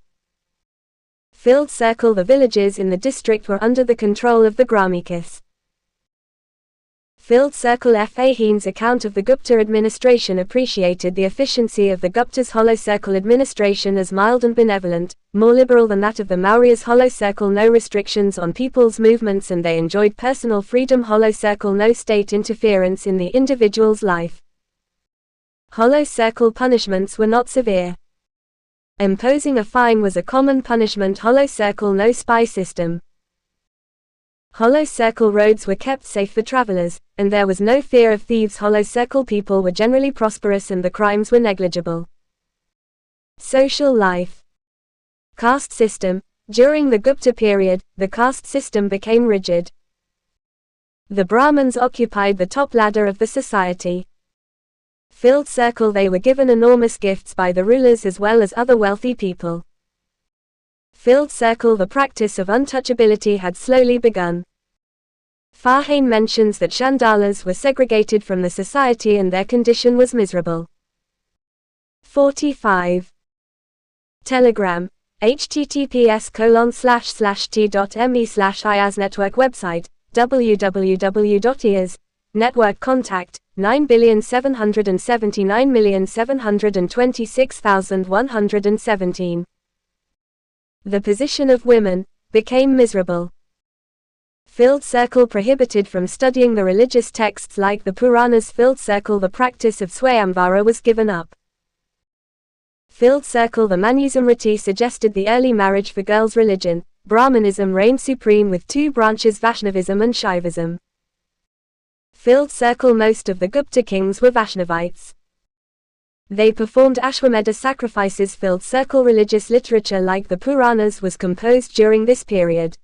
Filled circle the villages in the district were under the control of the Gramikas. Filled circle Fahin's account of the Gupta administration appreciated the efficiency of the Guptas. Hollow circle administration as mild and benevolent, more liberal than that of the Mauryas. Hollow circle no restrictions on people's movements and they enjoyed personal freedom. Hollow circle no state interference in the individual's life. Hollow circle punishments were not severe. Imposing a fine was a common punishment. Hollow circle no spy system. Hollow circle roads were kept safe for travelers, and there was no fear of thieves. Hollow circle people were generally prosperous and the crimes were negligible. Social life. Caste system. During the Gupta period, the caste system became rigid. The Brahmins occupied the top ladder of the society. Filled circle they were given enormous gifts by the rulers as well as other wealthy people. Filled circle the practice of untouchability had slowly begun. Farhane mentions that Chandalas were segregated from the society and their condition was miserable. 45. Telegram, https://t.me/IAS Network website, www.IAS Network contact, 9,779,726,117. The position of women became miserable. Filled circle prohibited from studying the religious texts like the Puranas. Filled circle the practice of Swayamvara was given up. Filled circle the Manusmriti suggested the early marriage for girls. Religion, Brahmanism reigned supreme with two branches, Vaishnavism and Shaivism. Filled circle most of the Gupta kings were Vaishnavites. They performed Ashwamedha sacrifices. Filled circle religious literature like the Puranas was composed during this period.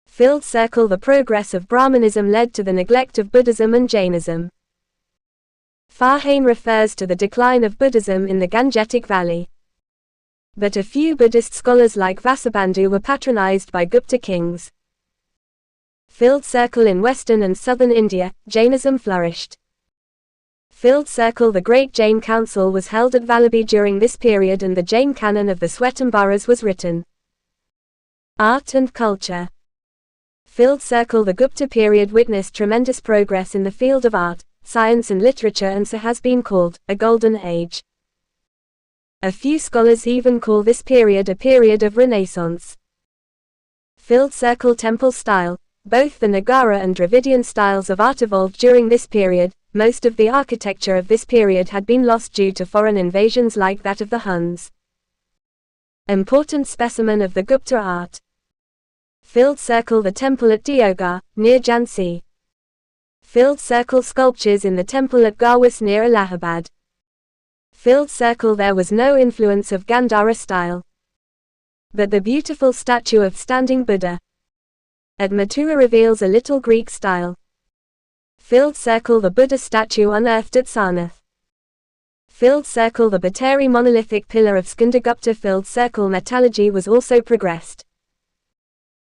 Filled circle the progress of Brahmanism led to the neglect of Buddhism and Jainism. Farhane refers to the decline of Buddhism in the Gangetic Valley. But a few Buddhist scholars like Vasubandhu were patronized by Gupta kings. Filled circle in western and southern India, Jainism flourished. Filled circle. The Great Jain Council was held at Vallabhi during this period and the Jain canon of the Swetambaras was written. Art and culture. Filled circle. The Gupta period witnessed tremendous progress in the field of art, science and literature and so has been called a golden age. A few scholars even call this period a period of renaissance. Filled circle. Temple style. Both the Nagara and Dravidian styles of art evolved during this period. Most of the architecture of this period had been lost due to foreign invasions like that of the Huns. Important specimen of the Gupta art. Filled circle. The temple at Deoghar, near Jhansi. Filled circle. Sculptures in the temple at Garwas near Allahabad. Filled circle. There was no influence of Gandhara style, but the beautiful statue of standing Buddha at Mathura reveals a little Greek style. Filled circle. The Buddha statue unearthed at Sarnath. Filled circle. The Bateri monolithic pillar of Skandagupta. Filled circle. Metallurgy was also progressed.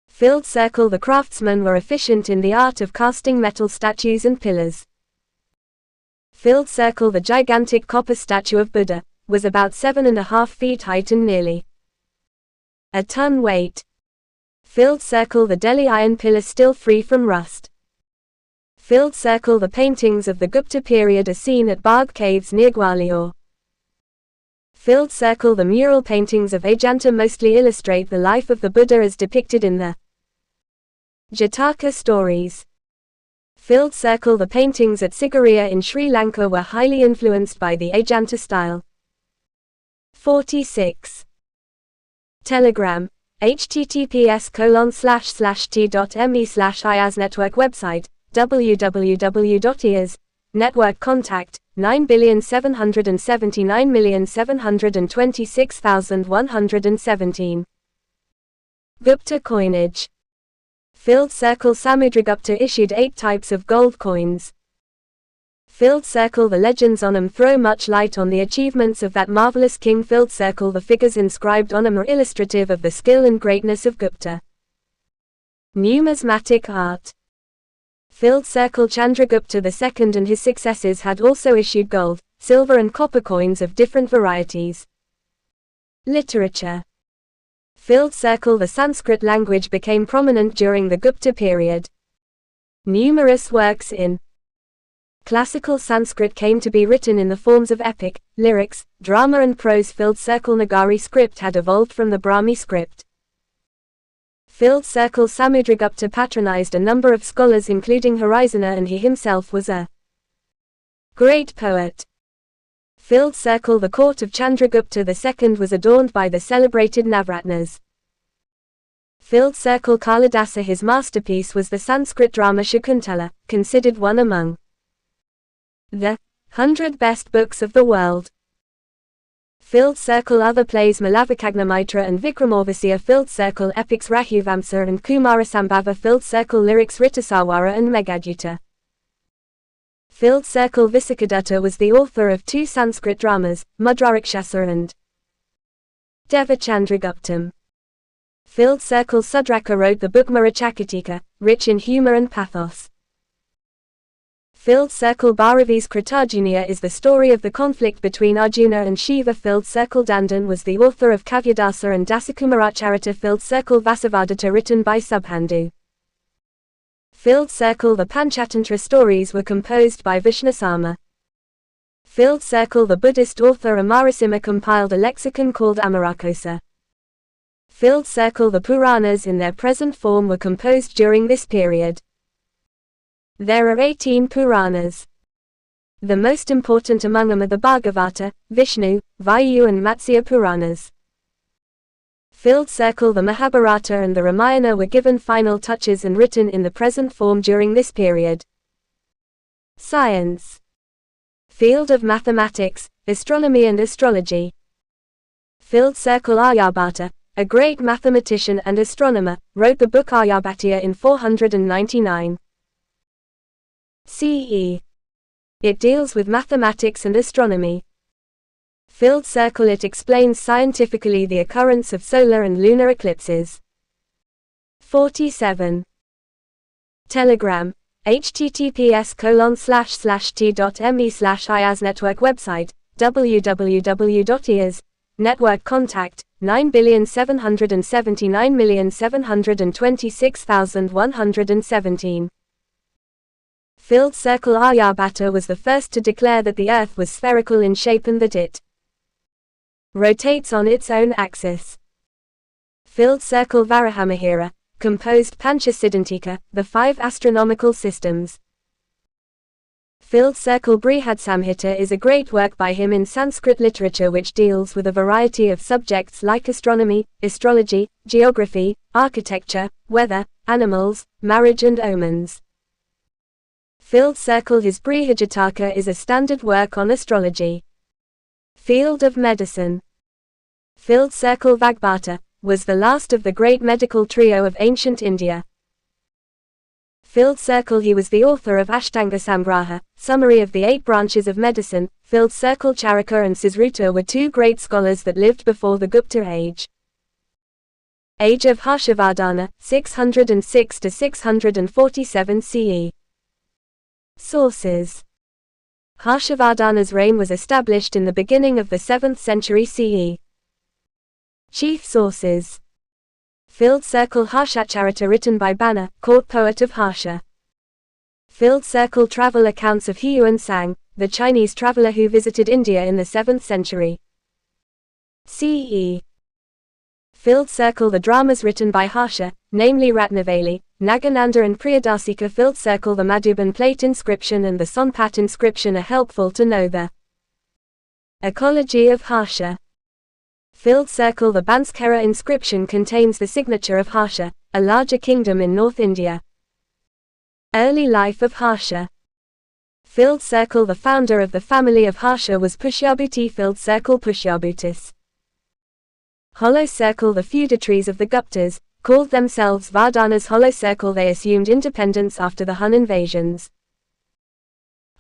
Filled circle. The craftsmen were efficient in the art of casting metal statues and pillars. Filled circle. The gigantic copper statue of Buddha was about 7.5 feet height and nearly a ton weight. Filled circle. The Delhi iron pillar still free from rust. Filled circle. The paintings of the Gupta period are seen at Bagh caves near Gwalior. Filled circle. The mural paintings of Ajanta mostly illustrate the life of the Buddha as depicted in the Jataka stories. Filled circle. The paintings at Sigiriya in Sri Lanka were highly influenced by the Ajanta style. 46. Telegram. https://t.me/IAS Network website, www.IAS Network contact, 9,779,726,117. Gupta coinage. Filled circle. Samudragupta issued 8 types of gold coins. Filled circle. The legends on them throw much light on the achievements of that marvelous king. Filled circle. The figures inscribed on them are illustrative of the skill and greatness of Gupta numismatic art. Filled circle. Chandragupta II and his successors had also issued gold, silver and copper coins of different varieties. Literature. Filled circle. The Sanskrit language became prominent during the Gupta period. Numerous works in classical Sanskrit came to be written in the forms of epic, lyrics, drama and prose. Filled circle. Nagari script had evolved from the Brahmi script. Filled circle. Samudragupta patronized a number of scholars including Harisena and he himself was a great poet. Filled circle. The court of Chandragupta II was adorned by the celebrated Navratnas. Filled circle. Kalidasa. His masterpiece was the Sanskrit drama Shakuntala, considered one among the 100 best books of the world. Filled circle. Other plays Malavikagnamitra and Vikramorvasya. Filled circle. Epics Raghuvamsa and Kumarasambhava. Filled circle. Lyrics Ritasawara and Meghaduta. Filled circle. Visakadatta was the author of 2 Sanskrit dramas, Mudrarakshasa and Devachandraguptam. Filled circle. Sudraka wrote the book Marachakatika, rich in humor and pathos. Filled circle. Bhairavi's Kritarjuniya is the story of the conflict between Arjuna and Shiva. Filled circle. Dandan was the author of Kavyadasa and Dasikumaracharita. Filled circle. Vasavadatta written by Subhandhu. Filled circle. The Panchatantra stories were composed by Vishnusama. Filled circle. The Buddhist author Amarasimha compiled a lexicon called Amarakosa. Filled circle. The Puranas in their present form were composed during this period. There are 18 Puranas. The most important among them are the Bhagavata, Vishnu, Vayu and Matsya Puranas. Filled circle. The Mahabharata and the Ramayana were given final touches and written in the present form during this period. Science. Field of mathematics, astronomy and astrology. Filled circle. Aryabhata, a great mathematician and astronomer, wrote the book Aryabhatiya in 499 CE. It deals with mathematics and astronomy. Filled circle. It explains scientifically the occurrence of solar and lunar eclipses. 47. Telegram. https://t.me/IAS Network website, www.IAS Network contact, 9,779,726,117. Filled circle. Aryabhata was the first to declare that the Earth was spherical in shape and that it rotates on its own axis. Filled circle. Varahamihira composed Panchasiddhantika, the 5 astronomical systems. Filled circle. Brihadsamhita is a great work by him in Sanskrit literature which deals with a variety of subjects like astronomy, astrology, geography, architecture, weather, animals, marriage and omens. Filled circle. His Brihajataka is a standard work on astrology. Field of medicine. Filled circle. Vagbhata was the last of the great medical trio of ancient India. Filled circle. He was the author of Ashtanga Samgraha, summary of the 8 branches of medicine. Filled circle. Charaka and Susruta were 2 great scholars that lived before the Gupta age. Age of Harshavardhana, 606 to 647 CE. Sources. Harshavardhana's reign was established in the beginning of the 7th century CE. Chief sources. Filled circle. Harshacharita written by Bana, court poet of Harsha. Filled circle. Travel accounts of Hiyuan Sang, the Chinese traveler who visited India in the 7th century CE. Filled circle. The dramas written by Harsha, namely Ratnavali, Nagananda and Priyadasika. Filled circle. The Madhuban plate inscription and the Sonpat inscription are helpful to know the ecology of Harsha. Filled circle. The Banskara inscription contains the signature of Harsha, a larger kingdom in North India. Early life of Harsha. Filled circle. The founder of the family of Harsha was Pushyabhuti. Filled circle. Pushyabhutis. Hollow circle. The feudatories of the Guptas called themselves Vardhanas. Hollow circle. They assumed independence after the Hun invasions.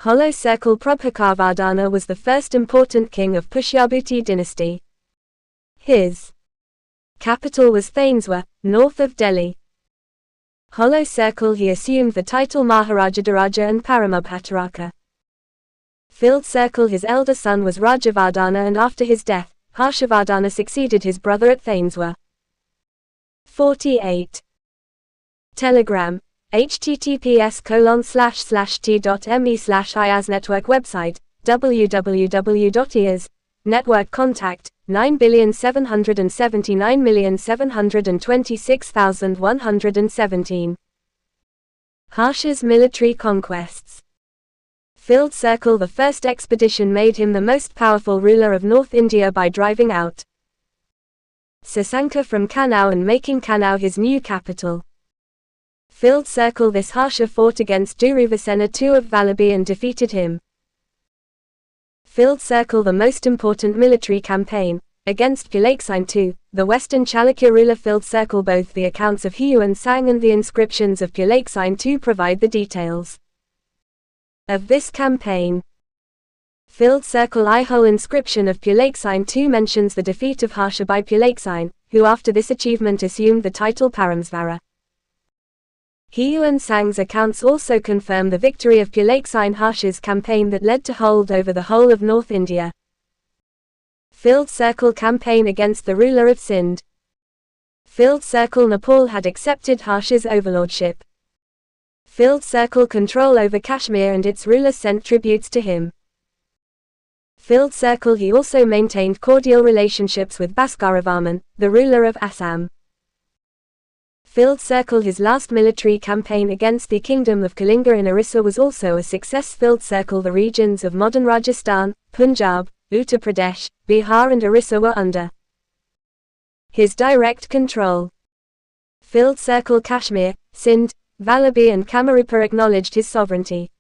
Hollow circle. Prabhakar was the first important king of Pushyabhuti dynasty. His capital was Thainswa, north of Delhi. Hollow circle. He assumed the title Maharajadharaja and Paramabhataraka. Filled circle. His elder son was Rajavardhana and after his death, Harshavardhana succeeded his brother at Thainswa. 48. Telegram. https://t.me/IAS Network website, www.IAS Network contact, 9,779,726,117. Harsha's military conquests. Filled circle. The first expedition made him the most powerful ruler of North India by driving out Sasanka from Kannauj and making Kannauj his new capital. Filled circle. This Harsha fought against Duruvasena II of Vallabhi and defeated him. Filled circle. The most important military campaign, against Pulakesin II, the western Chalukya ruler. Filled circle. Both the accounts of Hiyuan Sang and the inscriptions of Pulakesin II provide the details of this campaign. Filled circle. Ihole inscription of Pulakesin II mentions the defeat of Harsha by Pulakesin, who after this achievement assumed the title Paramsvara. Hiyuan Sang's accounts also confirm the victory of Pulakesin Harsha's campaign that led to hold over the whole of North India. Filled circle. Campaign against the ruler of Sindh. Filled circle. Nepal had accepted Harsha's overlordship. Filled circle. Control over Kashmir and its ruler sent tributes to him. Filled circle. He also maintained cordial relationships with Bhaskaravarman, the ruler of Assam. Filled circle. His last military campaign against the kingdom of Kalinga in Orissa was also a success. Filled circle. The regions of modern Rajasthan, Punjab, Uttar Pradesh, Bihar and Orissa were under his direct control. Filled circle. Kashmir, Sindh, Vallabhi and Kamarupa acknowledged his sovereignty.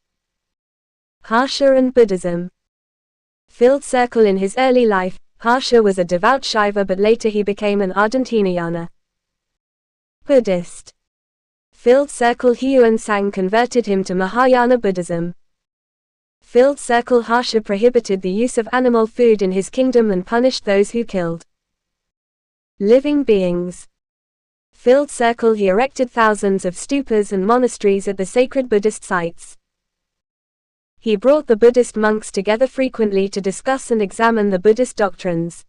Harsha and Buddhism. Filled circle. In his early life, Harsha was a devout Shaiva but later he became an ardent Hinayana Buddhist. Filled circle. Hiyuan Sang converted him to Mahayana Buddhism. Filled circle Harsha prohibited the use of animal food in his kingdom and punished those who killed living beings. Filled circle He erected thousands of stupas and monasteries at the sacred Buddhist sites. He brought the Buddhist monks together frequently to discuss and examine the Buddhist doctrines.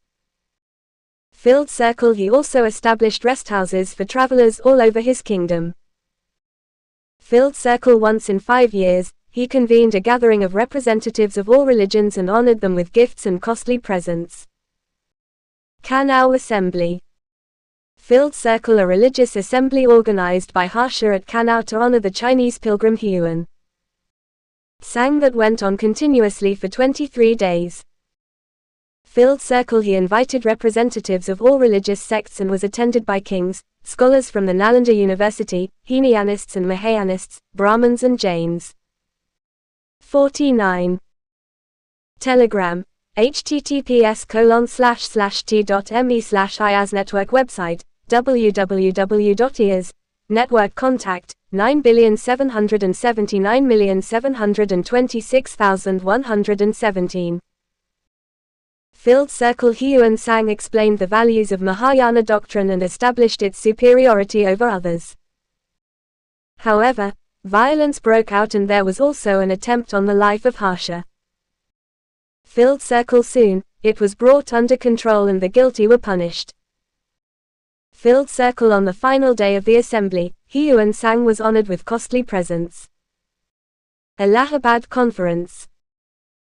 Filled circle He also established resthouses for travelers all over his kingdom. Filled circle Once in 5 years, he convened a gathering of representatives of all religions and honored them with gifts and costly presents. Kanao Assembly. Filled circle A religious assembly organized by Harsha at Kanao to honor the Chinese pilgrim Huan Sang that went on continuously for 23 days. Filled circle He invited representatives of all religious sects and was attended by kings, scholars from the Nalanda University, Hinayanists and Mahayanists, Brahmins and Jains. 49. Telegram. https://t.me/IAS Network website, www.IAS Network contact, 9,779,726,117. Filled circle Huan Sang explained the values of Mahayana doctrine and established its superiority over others. However, violence broke out and there was also an attempt on the life of Harsha. Filled circle Soon, it was brought under control and the guilty were punished. Filled circle On the final day of the assembly, Huan Sang was honored with costly presents. Allahabad Conference.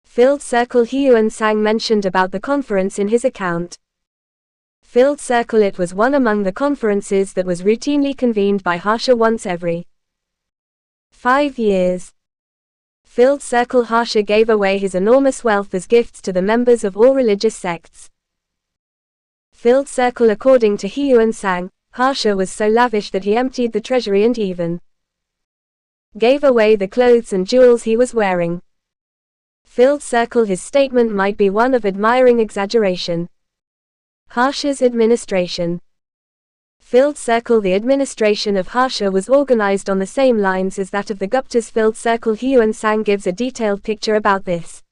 Filled circle Huan Sang mentioned about the conference in his account. Filled circle It was one among the conferences that was routinely convened by Harsha once every 5 years. Filled circle Harsha gave away his enormous wealth as gifts to the members of all religious sects. Filled circle According to Huan Sang, Harsha was so lavish that he emptied the treasury and even gave away the clothes and jewels he was wearing. Filled circle His statement might be one of admiring exaggeration. Harsha's administration. Filled circle The administration of Harsha was organized on the same lines as that of the Guptas. Filled circle Huan Sang gives a detailed picture about this.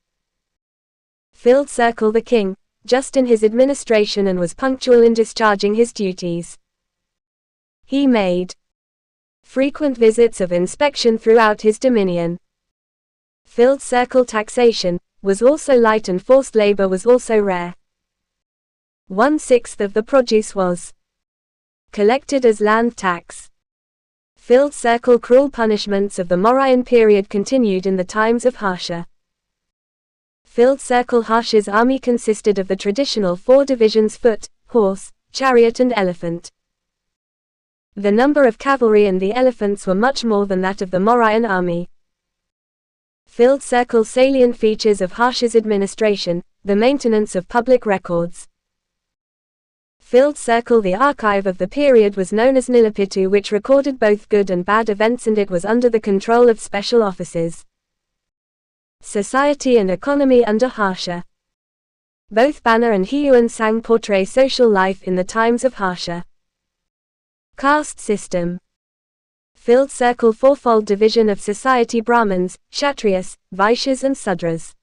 Filled circle The king, just in his administration and was punctual in discharging his duties. He made frequent visits of inspection throughout his dominion. Filled circle Taxation was also light and forced labor was also rare. 1/6 of the produce was collected as land tax. Filled circle Cruel punishments of the Mauryan period continued in the times of Harsha. Filled circle Harsha's army consisted of the traditional 4 divisions: foot, horse, chariot and elephant. The number of cavalry and the elephants were much more than that of the Mauryan army. Filled circle Salient features of Harsha's administration, the maintenance of public records. Filled circle The archive of the period was known as Nilapitu, which recorded both good and bad events, and it was under the control of special officers. Society and economy under Harsha. Both Banner and Huan Sang portray social life in the times of Harsha. Caste system. Filled circle Fourfold division of society: Brahmins, Kshatriyas, Vaishyas and Sudras.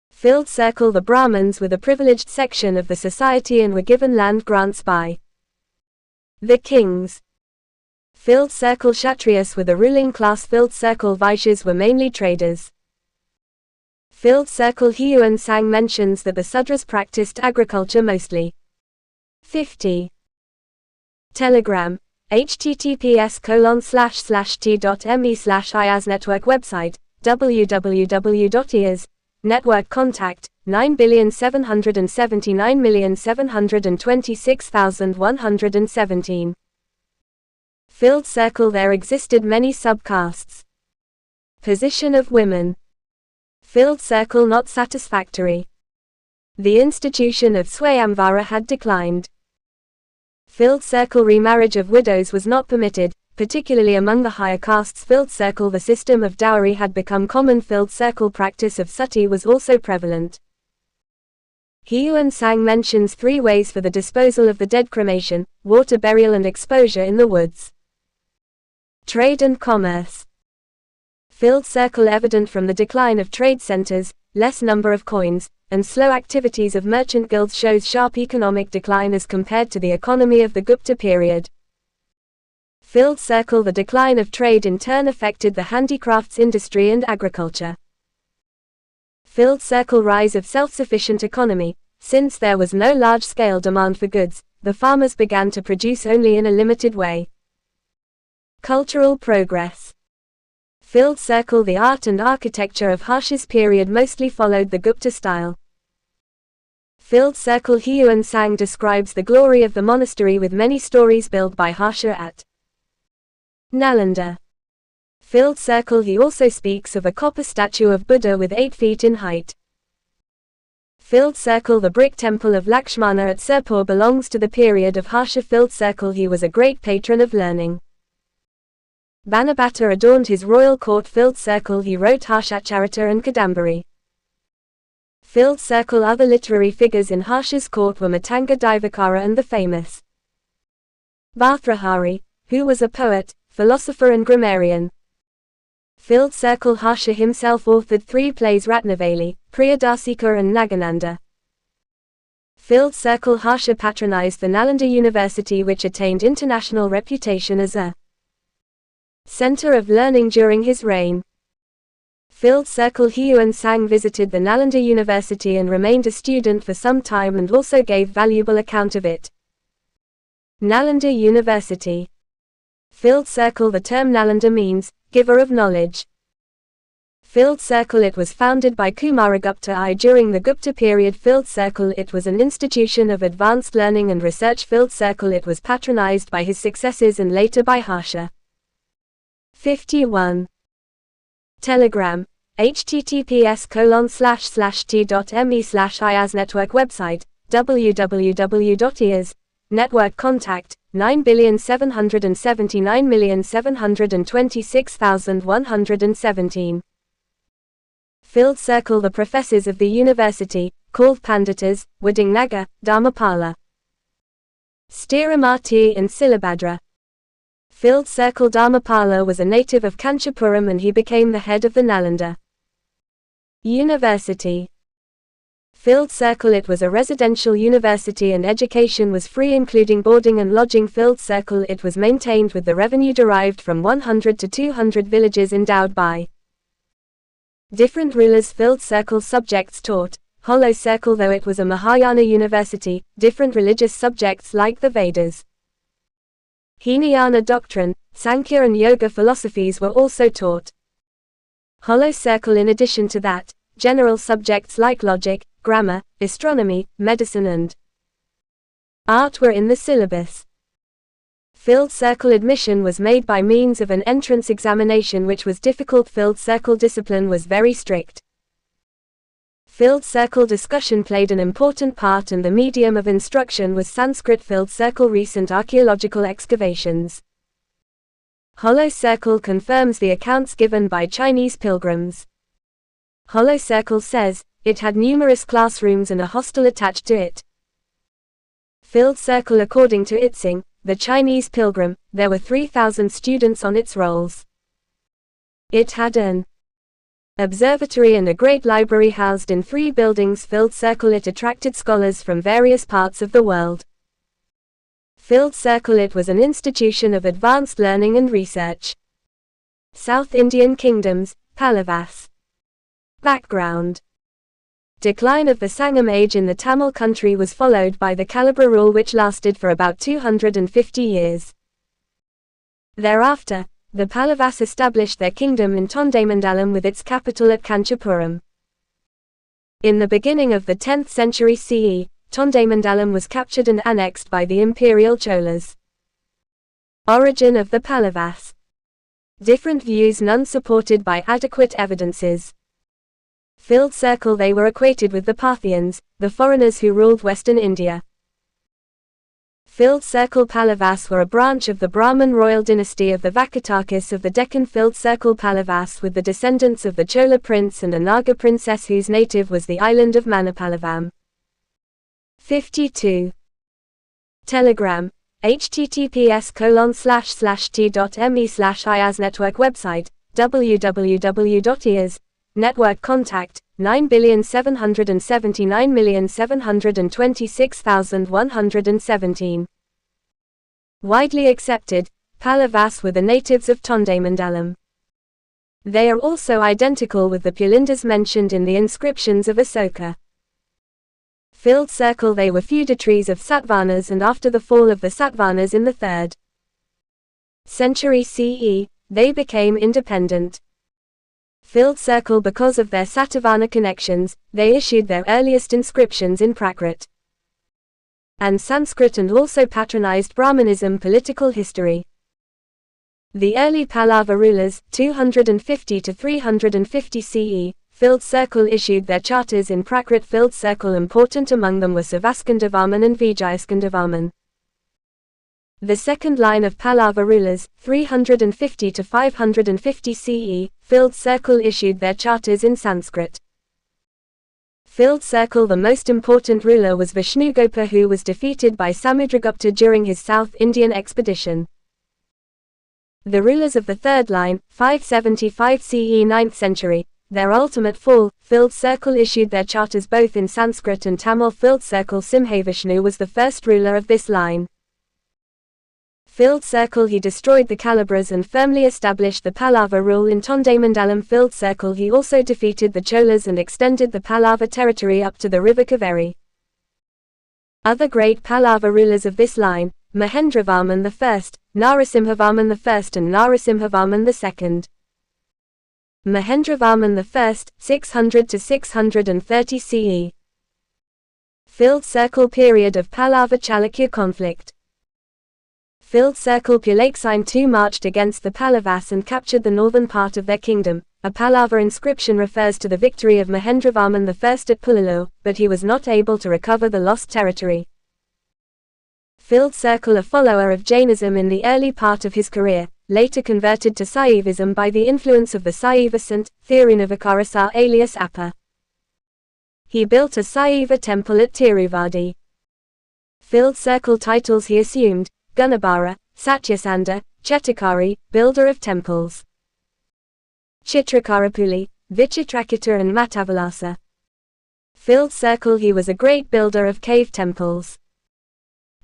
Filled circle The Brahmins were the privileged section of the society and were given land grants by the kings. Filled circle Kshatriyas were the ruling class. Filled circle Vaishyas were mainly traders. Filled circle Huan Sang mentions that the Sudras practiced agriculture mostly. 50. Telegram. https://t.me/IAS Network website, www.IAS Network contact, 9,779,726,117. Filled circle There existed many subcastes. Position of women. Filled circle Not satisfactory. The institution of Swayamvara had declined. Filled circle Remarriage of widows was not permitted, particularly among the higher castes. Filled circle The system of dowry had become common. Filled circle Practice of sati was also prevalent. Huan Sang mentions 3 ways for the disposal of the dead: cremation, water burial and exposure in the woods. Trade and commerce. Filled circle evident from the decline of trade centers, less number of coins, and slow activities of merchant guilds shows sharp economic decline as compared to the economy of the Gupta period. Filled circle. The decline of trade in turn affected the handicrafts industry and agriculture. Filled circle. Rise of self-sufficient economy. Since there was no large-scale demand for goods, the farmers began to produce only in a limited way. Cultural progress. Filled circle. The art and architecture of Harsha's period mostly followed the Gupta style. Filled circle. Huan Sang describes the glory of the monastery with many stories built by Harsha at Nalanda. Filled circle. He also speaks of a copper statue of Buddha with 8 feet in height. Filled circle. The brick temple of Lakshmana at Sirpur belongs to the period of Harsha. Filled circle. He was a great patron of learning. Banabhatta adorned his royal court. Filled circle. He wrote Harshacharita and Kadambari. Filled circle. Other literary figures in Harsha's court were Matanga Divakara and the famous Bhartrahari, who was a poet, philosopher and grammarian. Filled circle. Harsha himself authored 3 plays: Ratnavali, Priyadasika and Nagananda. Filled circle. Harsha patronized the Nalanda University, which attained international reputation as a center of learning during his reign. Filled circle. Huan Sang visited the Nalanda University and remained a student for some time and also gave valuable account of it. Nalanda University. Filled circle. The term Nalanda means giver of knowledge. Filled circle. It was founded by Kumaragupta I during the Gupta period. Filled circle. It was an institution of advanced learning and research. Filled circle. It was patronized by his successors and later by Harsha. 51. Telegram. https://t.me/IAS Network website, www.IAS Network contact, 9,779,726,117. Filled circle. The professors of the university, called Panditas, were Dingnaga, Dharmapala, Stiramati and Silabhadra. Filled circle. Dharmapala was a native of Kanchipuram and he became the head of the Nalanda University. Filled circle. It was a residential university and education was free including boarding and lodging. Filled circle. It was maintained with the revenue derived from 100 to 200 villages endowed by different rulers. Filled circle. Subjects taught. Hollow circle. Though it was a Mahayana university, different religious subjects like the Vedas, Hinayana doctrine, Sankhya and Yoga philosophies were also taught. Hollow circle. In addition to that, general subjects like logic, grammar, astronomy, medicine and art were in the syllabus. Filled circle. Admission was made by means of an entrance examination which was difficult. Filled circle. Discipline was very strict. Filled circle. Discussion played an important part and the medium of instruction was Sanskrit. Filled circle. Recent archaeological excavations. Hollow circle confirms the accounts given by Chinese pilgrims. Hollow circle says, it had numerous classrooms and a hostel attached to it. Filled circle. According to Itzing, the Chinese pilgrim, there were 3,000 students on its rolls. It had an observatory and a great library housed in 3 buildings. Filled circle. It attracted scholars from various parts of the world. Filled circle. It was an institution of advanced learning and research. South Indian kingdoms, Pallavas. Background. Decline of the Sangam age in the Tamil country was followed by the Kalabra rule which lasted for about 250 years. Thereafter, the Pallavas established their kingdom in Tondaimandalam with its capital at Kanchipuram. In the beginning of the 10th century CE, Tondaimandalam was captured and annexed by the imperial Cholas. Origin of the Pallavas. Different views, none supported by adequate evidences. Filled circle. They were equated with the Parthians, the foreigners who ruled western India. Filled circle. Pallavas were a branch of the Brahmin royal dynasty of the Vakatakis of the Deccan. Filled circle. Pallavas with the descendants of the Chola prince and a Naga princess whose native was the island of Manipallavam. 52. Telegram. https://t.me/IAS Network website, www.IAS Network contact 9,779,726,117. Widely accepted, Pallavas were the natives of Tondamandalam. They are also identical with the Pulindas mentioned in the inscriptions of Asoka. Filled circle. They were feudatories of Satavahanas, and after the fall of the Satavahanas in the 3rd century CE, they became independent. Filled circle. Because of their Satavahana connections, they issued their earliest inscriptions in Prakrit and Sanskrit, and also patronized Brahmanism. Political history. The early Pallava rulers, 250 to 350 CE, Filled circle, issued their charters in Prakrit. Filled circle. Important among them were Savaskandavarman and Vijayaskandavarman. The second line of Pallava rulers, 350 to 550 CE, Filled circle, issued their charters in Sanskrit. Filled circle. The most important ruler was Vishnugopal, who was defeated by Samudragupta during his South Indian expedition. The rulers of the third line, 575 CE 9th century, their ultimate fall. Filled circle, issued their charters both in Sanskrit and Tamil. Filled circle. Simhavishnu was the first ruler of this line. Filled circle. He destroyed the Kalabras and firmly established the Pallava rule in Tondamandalam. Filled circle. He also defeated the Cholas and extended the Pallava territory up to the river Kaveri. Other great Pallava rulers of this line, Mahendravarman I, Narasimhavarman I and Narasimhavarman II. Mahendravarman I, 600 to 630 CE. Filled circle. Period of Pallava-Chalukya conflict. Filled circle. Pulakesin II marched against the Pallavas and captured the northern part of their kingdom. A Pallava inscription refers to the victory of Mahendravarman I at Pulalur, but he was not able to recover the lost territory. Filled circle. A follower of Jainism in the early part of his career, later converted to Saivism by the influence of the Saiva saint, Thirunavukarasa alias Appa. He built a Saiva temple at Tiruvadi. Filled circle. Titles he assumed: Gunabhara, Satyasanda, Chetakari, builder of temples, Chitrakarapuli, Vichitrakita and Matavilasa. Filled circle. He was a great builder of cave temples.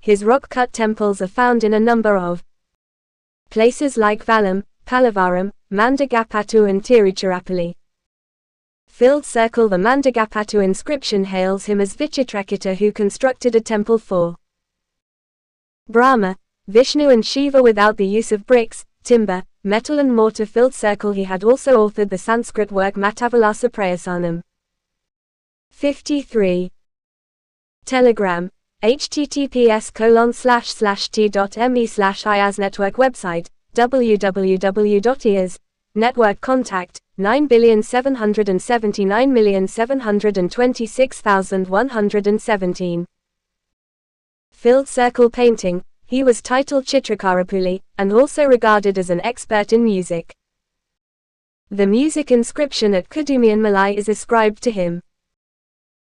His rock-cut temples are found in a number of places like Vallam, Pallavaram, Mandagapattu and Tiruchirappalli. Filled circle. The Mandagapattu inscription hails him as Vichitrakita, who constructed a temple for Brahma, Vishnu and Shiva without the use of bricks, timber, metal and mortar. Filled circle. He had also authored the Sanskrit work Matavilasa Prayasanam. 53. Telegram. https://t.me/IAS Network website, www.IAS Network contact, 9,779,726,117. Filled circle. Painting. He was titled Chitrakarapuli, and also regarded as an expert in music. The music inscription at Kudumianmalai is ascribed to him.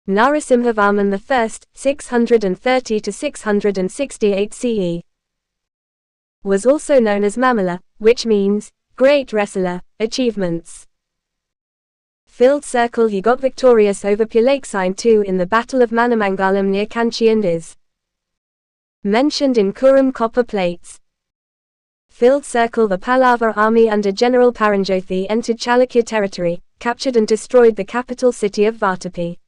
Narasimhavarman I, 630 to 668 CE, was also known as Mamala, which means great wrestler. Achievements. Filled circle. He got victorious over Pulakesin II in the Battle of Manamangalam near Kanchi and is mentioned in Kurum copper plates. Filled circle. The Pallava army under General Paranjothi entered Chalukya territory, captured and destroyed the capital city of Vatapi.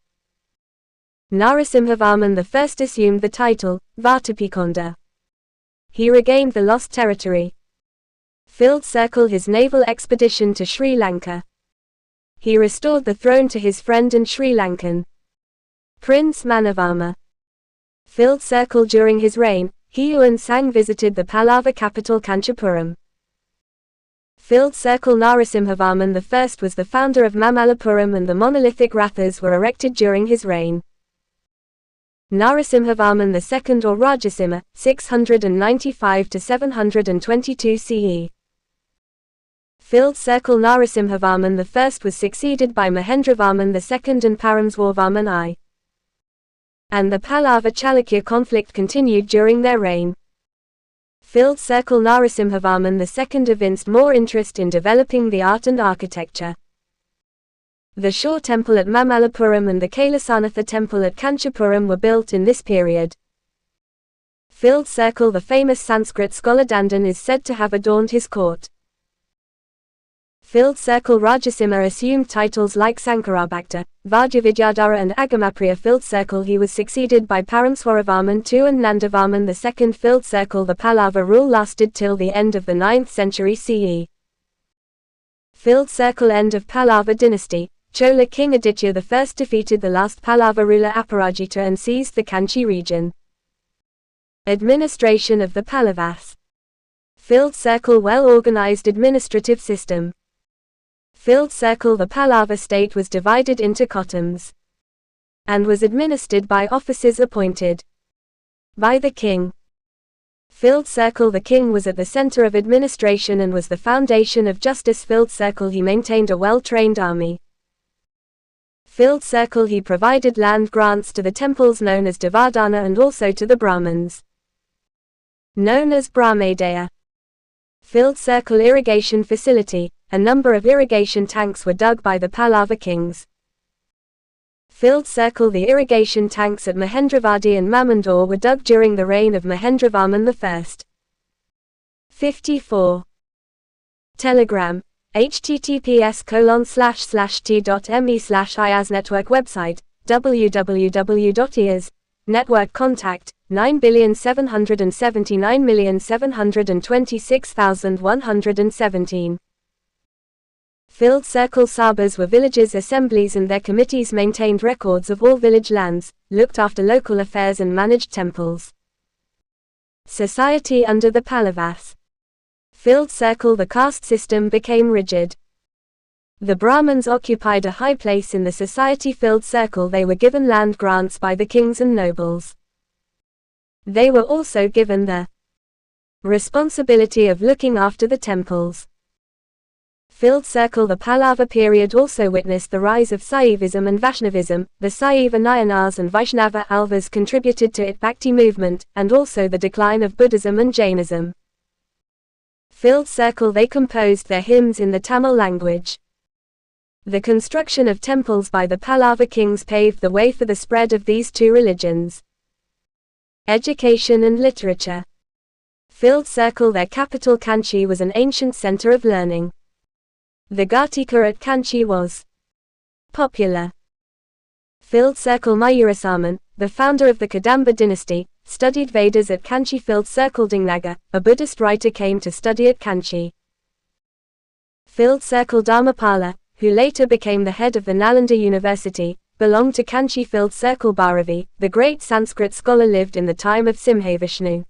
Narasimhavarman I assumed the title, Vatapikonda. He regained the lost territory. Filled circle. His naval expedition to Sri Lanka. He restored the throne to his friend and Sri Lankan Prince Manavarma. Filled circle. During his reign, Huan Sang visited the Pallava capital Kanchipuram. Filled circle. Narasimhavarman I was the founder of Mamallapuram, and the monolithic rathas were erected during his reign. Narasimhavarman II or Rajasimha, 695 to 722 CE. Filled circle. Narasimhavarman I was succeeded by Mahendravarman II and Paramswarvarman I. And the Pallava-Chalukya conflict continued during their reign. Filled Circle Narasimhavarman II evinced more interest in developing the art and architecture. The Shore Temple at Mamallapuram and the Kailasanatha Temple at Kanchipuram were built in this period. Filled Circle The famous Sanskrit scholar Dandan is said to have adorned his court. Filled Circle Rajasimha assumed titles like Sankarabhakta, Vajravidyadhara and Agamapriya. Filled Circle he was succeeded by Paramswaravarman II and Nandavarman II. Filled Circle The Pallava rule lasted till the end of the 9th century CE. Filled Circle End of Pallava dynasty. Chola king Aditya I defeated the last Pallava ruler Aparajita and seized the Kanchi region. Administration of the Pallavas. Filled Circle well-organized administrative system. Filled Circle The Pallava state was divided into kotams and was administered by officers appointed by the king. Filled Circle The king was at the center of administration and was the foundation of justice. Filled Circle he maintained a well-trained army. Filled Circle he provided land grants to the temples known as Devadana and also to the Brahmins, known as Brahmadaya. Filled Circle irrigation facility. A number of irrigation tanks were dug by the Pallava kings. Filled Circle the irrigation tanks at Mahendravadi and Mamandor were dug during the reign of Mahendravarman I. 54. Telegram. https://t.me/IAS Network website, www.IAS Network contact, 9,779,726,117. Filled Circle Sabhas were villages' assemblies and their committees maintained records of all village lands, looked after local affairs and managed temples. Society under the Pallavas. Filled Circle the caste system became rigid. The Brahmins occupied a high place in the society. Filled Circle they were given land grants by the kings and nobles. They were also given the responsibility of looking after the temples. Filled Circle the Pallava period also witnessed the rise of Saivism and Vaishnavism. The Saiva Nayanars and Vaishnava Alvas contributed to its Bhakti movement, and also the decline of Buddhism and Jainism. Filled Circle they composed their hymns in the Tamil language. The construction of temples by the Pallava kings paved the way for the spread of these two religions. Education and literature. Filled Circle their capital Kanchi was an ancient center of learning. The Ghatika at Kanchi was popular. Filled Circle Mayurasaman, the founder of the Kadamba dynasty, studied Vedas at Kanchi. Filled Circle Dingnaga, a Buddhist writer, came to study at Kanchi. Filled Circle Dharmapala, who later became the head of the Nalanda University, belonged to Kanchi. Filled Circle Bhairavi, the great Sanskrit scholar, lived in the time of Simhavishnu.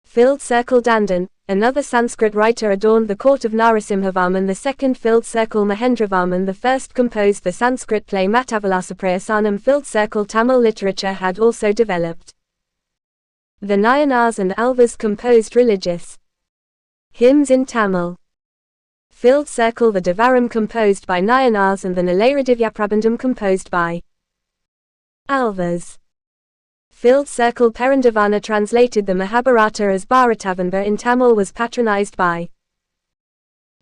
Filled Circle Dandan, another Sanskrit writer, adorned the court of Narasimhavarman II. Filled Circle Mahendravarman I composed the Sanskrit play Mattavalasaprayasanam. Filled Circle Tamil literature had also developed. The Nayanars and Alvas composed religious hymns in Tamil. Filled Circle the Devaram composed by Nayanars and the Nilayradivyaprabandham composed by Alvas. Filled Circle Perandavana translated the Mahabharata as Bharatavanba in Tamil, was patronized by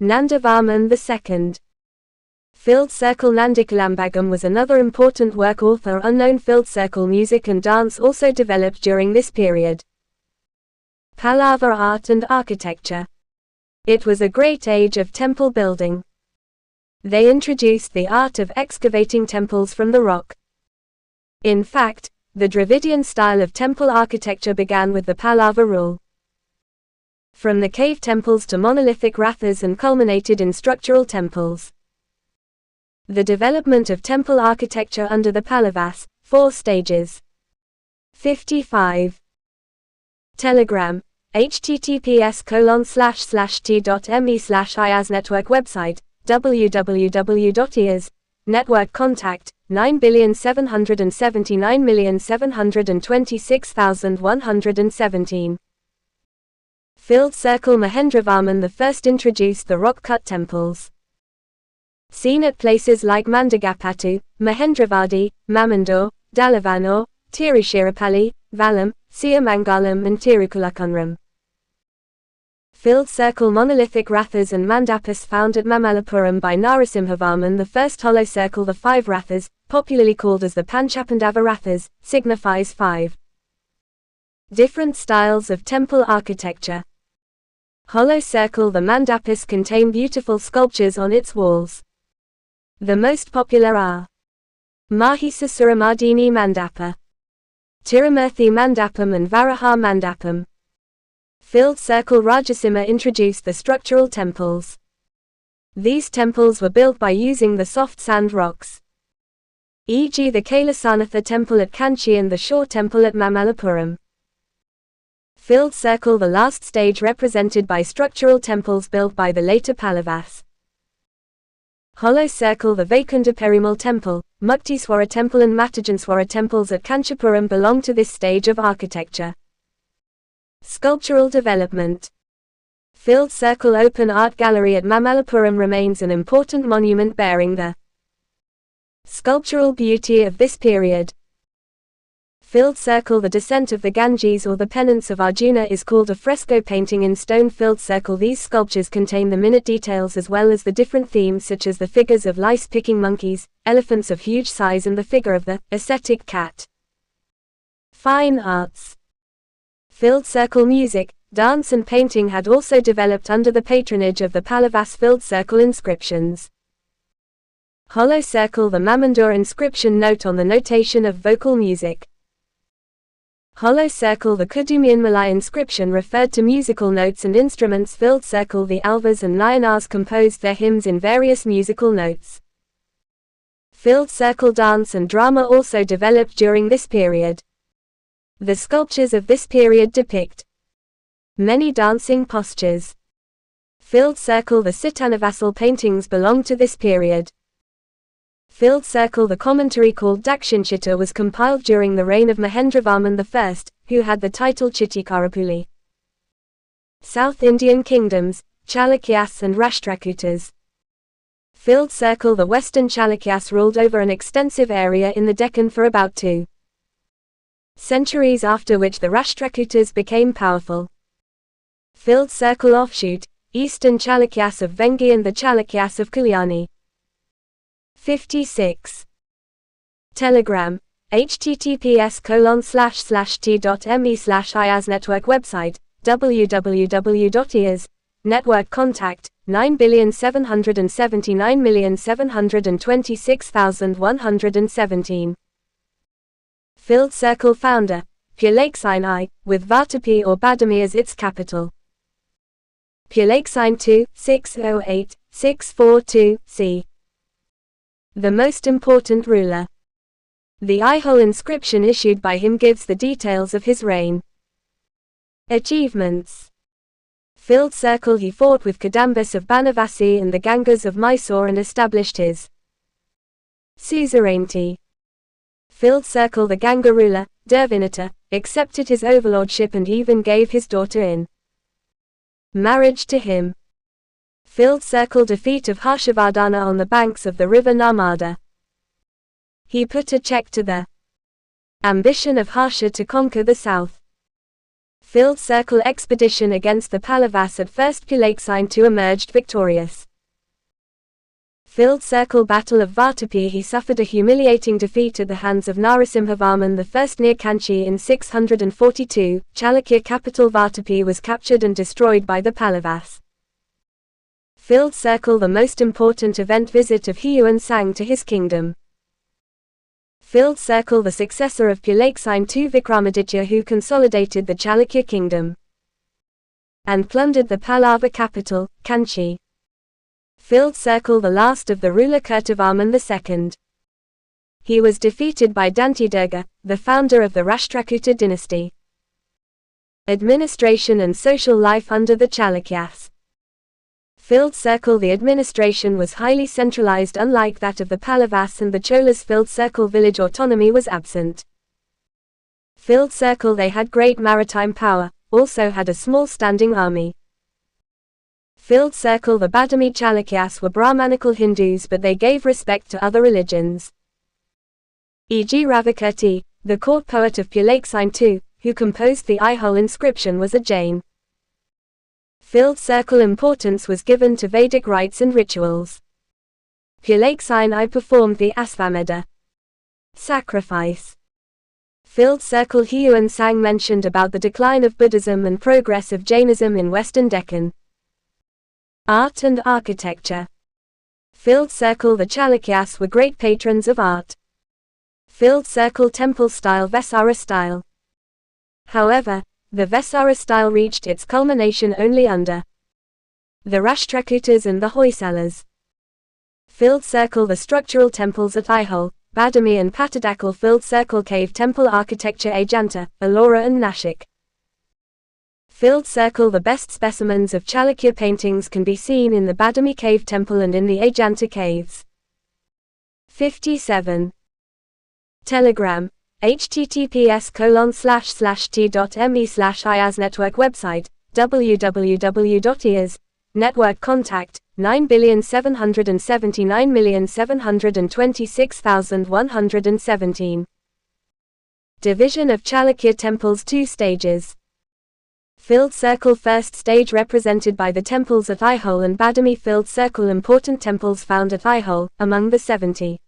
Nandavarman II. Filled Circle Nandikalambagam was another important work author unknown. Filled Circle music and dance also developed during this period. Pallava art and architecture. It was a great age of temple building. They introduced the art of excavating temples from the rock. In fact, the Dravidian style of temple architecture began with the Pallava rule. From the cave temples to monolithic rathas and culminated in structural temples. The development of temple architecture under the Pallavas, 4 stages. 55. Telegram. https://t.me/IAS Network website, www.IAS Network contact, 9,779,726,117. Filled Circle Mahendravarman I introduced the rock-cut temples. Seen at places like Mandagapattu, Mahendravadi, Mamandor, Dalavanor, Tiruchirappalli, Vallam, Siyamangalam and Tirukulakunram. Filled circle monolithic rathas and mandapas found at Mamallapuram by Narasimhavarman the first. Hollow circle. The 5 rathas, popularly called as the Panchapandava rathas, signifies 5 different styles of temple architecture. Hollow circle. The mandapas contain beautiful sculptures on its walls. The most popular are Mahisasuramadini Mandapa, Tirumurthy Mandapam and Varaha Mandapam. Filled circle. Rajasimha introduced the structural temples. These temples were built by using the soft sand rocks, e.g. the Kailasanatha temple at Kanchi and the Shore temple at Mamallapuram. Filled circle. The last stage represented by structural temples built by the later Pallavas. Hollow circle. The Vaikunta Perumal temple, Muktiswara temple and Matajanswara temples at Kanchipuram belong to this stage of architecture. Sculptural development. Filled circle. Open art gallery at Mamallapuram remains an important monument bearing the sculptural beauty of this period. Filled circle. The descent of the Ganges or the penance of Arjuna is called a fresco painting in stone. Filled circle. These sculptures contain the minute details as well as the different themes such as the figures of lice-picking monkeys, elephants of huge size and the figure of the ascetic cat. Fine arts. Filled circle. Music, dance and painting had also developed under the patronage of the Pallavas. Filled circle. Inscriptions. Hollow circle. The Mamandur inscription note on the notation of vocal music. Hollow circle. The Kudumian Malay inscription referred to musical notes and instruments. Filled circle. The Alvas and Nayanars composed their hymns in various musical notes. Filled circle. Dance and drama also developed during this period. The sculptures of this period depict many dancing postures. Filled circle. The Sitanavasal paintings belong to this period. Filled circle. The commentary called Dakshinchita was compiled during the reign of Mahendravarman I, who had the title Chittikarapuli. South Indian kingdoms, Chalukyas and Rashtrakutas. Filled circle. The western Chalukyas ruled over an extensive area in the Deccan for about 2 centuries, after which the Rashtrakutas became powerful. Filled circle. Offshoot, Eastern Chalukyas of Vengi and the Chalukyas of Kalyani. 56. Telegram, https://t.me/IAS Network website, www.IAS Network contact, 9,779,726,117. Filled circle. Founder, Pulakesin I, with Vatapi or Badami as its capital. Pulakesin II, 608-642 c. The most important ruler. The Aihole inscription issued by him gives the details of his reign. Achievements. Filled circle. He fought with Kadambas of Banavasi and the Gangas of Mysore and established his suzerainty. Filled circle. The Ganga ruler, Dervinata, accepted his overlordship and even gave his daughter in marriage to him. Filled circle. Defeat of Harshavardhana on the banks of the river Narmada. He put a check to the ambition of Harsha to conquer the south. Filled circle. Expedition against the Pallavas. At first Pulakesin II emerged victorious. Filled circle. Battle of Vatapi. He suffered a humiliating defeat at the hands of Narasimhavarman I near Kanchi in 642. Chalukya capital Vatapi was captured and destroyed by the Pallavas. Filled circle. The most important event. Visit of Huan Sang to his kingdom. Filled circle. The successor of Pulakesin II Vikramaditya, who consolidated the Chalukya kingdom and plundered the Pallava capital, Kanchi. Filled circle. The last of the ruler Kirtivarman II. He was defeated by Dantidurga, the founder of the Rashtrakuta dynasty. Administration and social life under the Chalukyas. Filled circle. The administration was highly centralized, unlike that of the Pallavas and the Cholas. Filled circle. Village autonomy was absent. Filled circle. They had great maritime power, also had a small standing army. Filled circle. The Badami Chalukyas were Brahmanical Hindus, but they gave respect to other religions, e.g. Ravikirti, The court poet of Pulaksine II, who composed the Aihole inscription, was a Jain. Filled circle importance was given to Vedic rites and rituals. Pulaksine I performed the Asvamedha sacrifice. Filled circle Huan Sang mentioned about the decline of Buddhism and progress of Jainism in Western Deccan. Art and architecture. Filled circle The Chalukyas were great patrons of art. Filled circle temple style Vesara style. However, the Vesara style reached its culmination only under the Rashtrakutas and the Hoysalas. Filled circle The structural temples at Aihole, Badami and Patadakal. Filled circle cave temple architecture Ajanta, Ellora and Nashik. Filled circle The best specimens of Chalukya paintings can be seen in the Badami cave temple and in the Ajanta caves. 57. Telegram. https://t.me/IAS Network website, www.IAS Network contact, 9,729,726,117. Division of Chalukya temples 2 stages. Filled circle first stage represented by the temples at Aihole and Badami. Filled circle important temples found at Aihole, among the 70.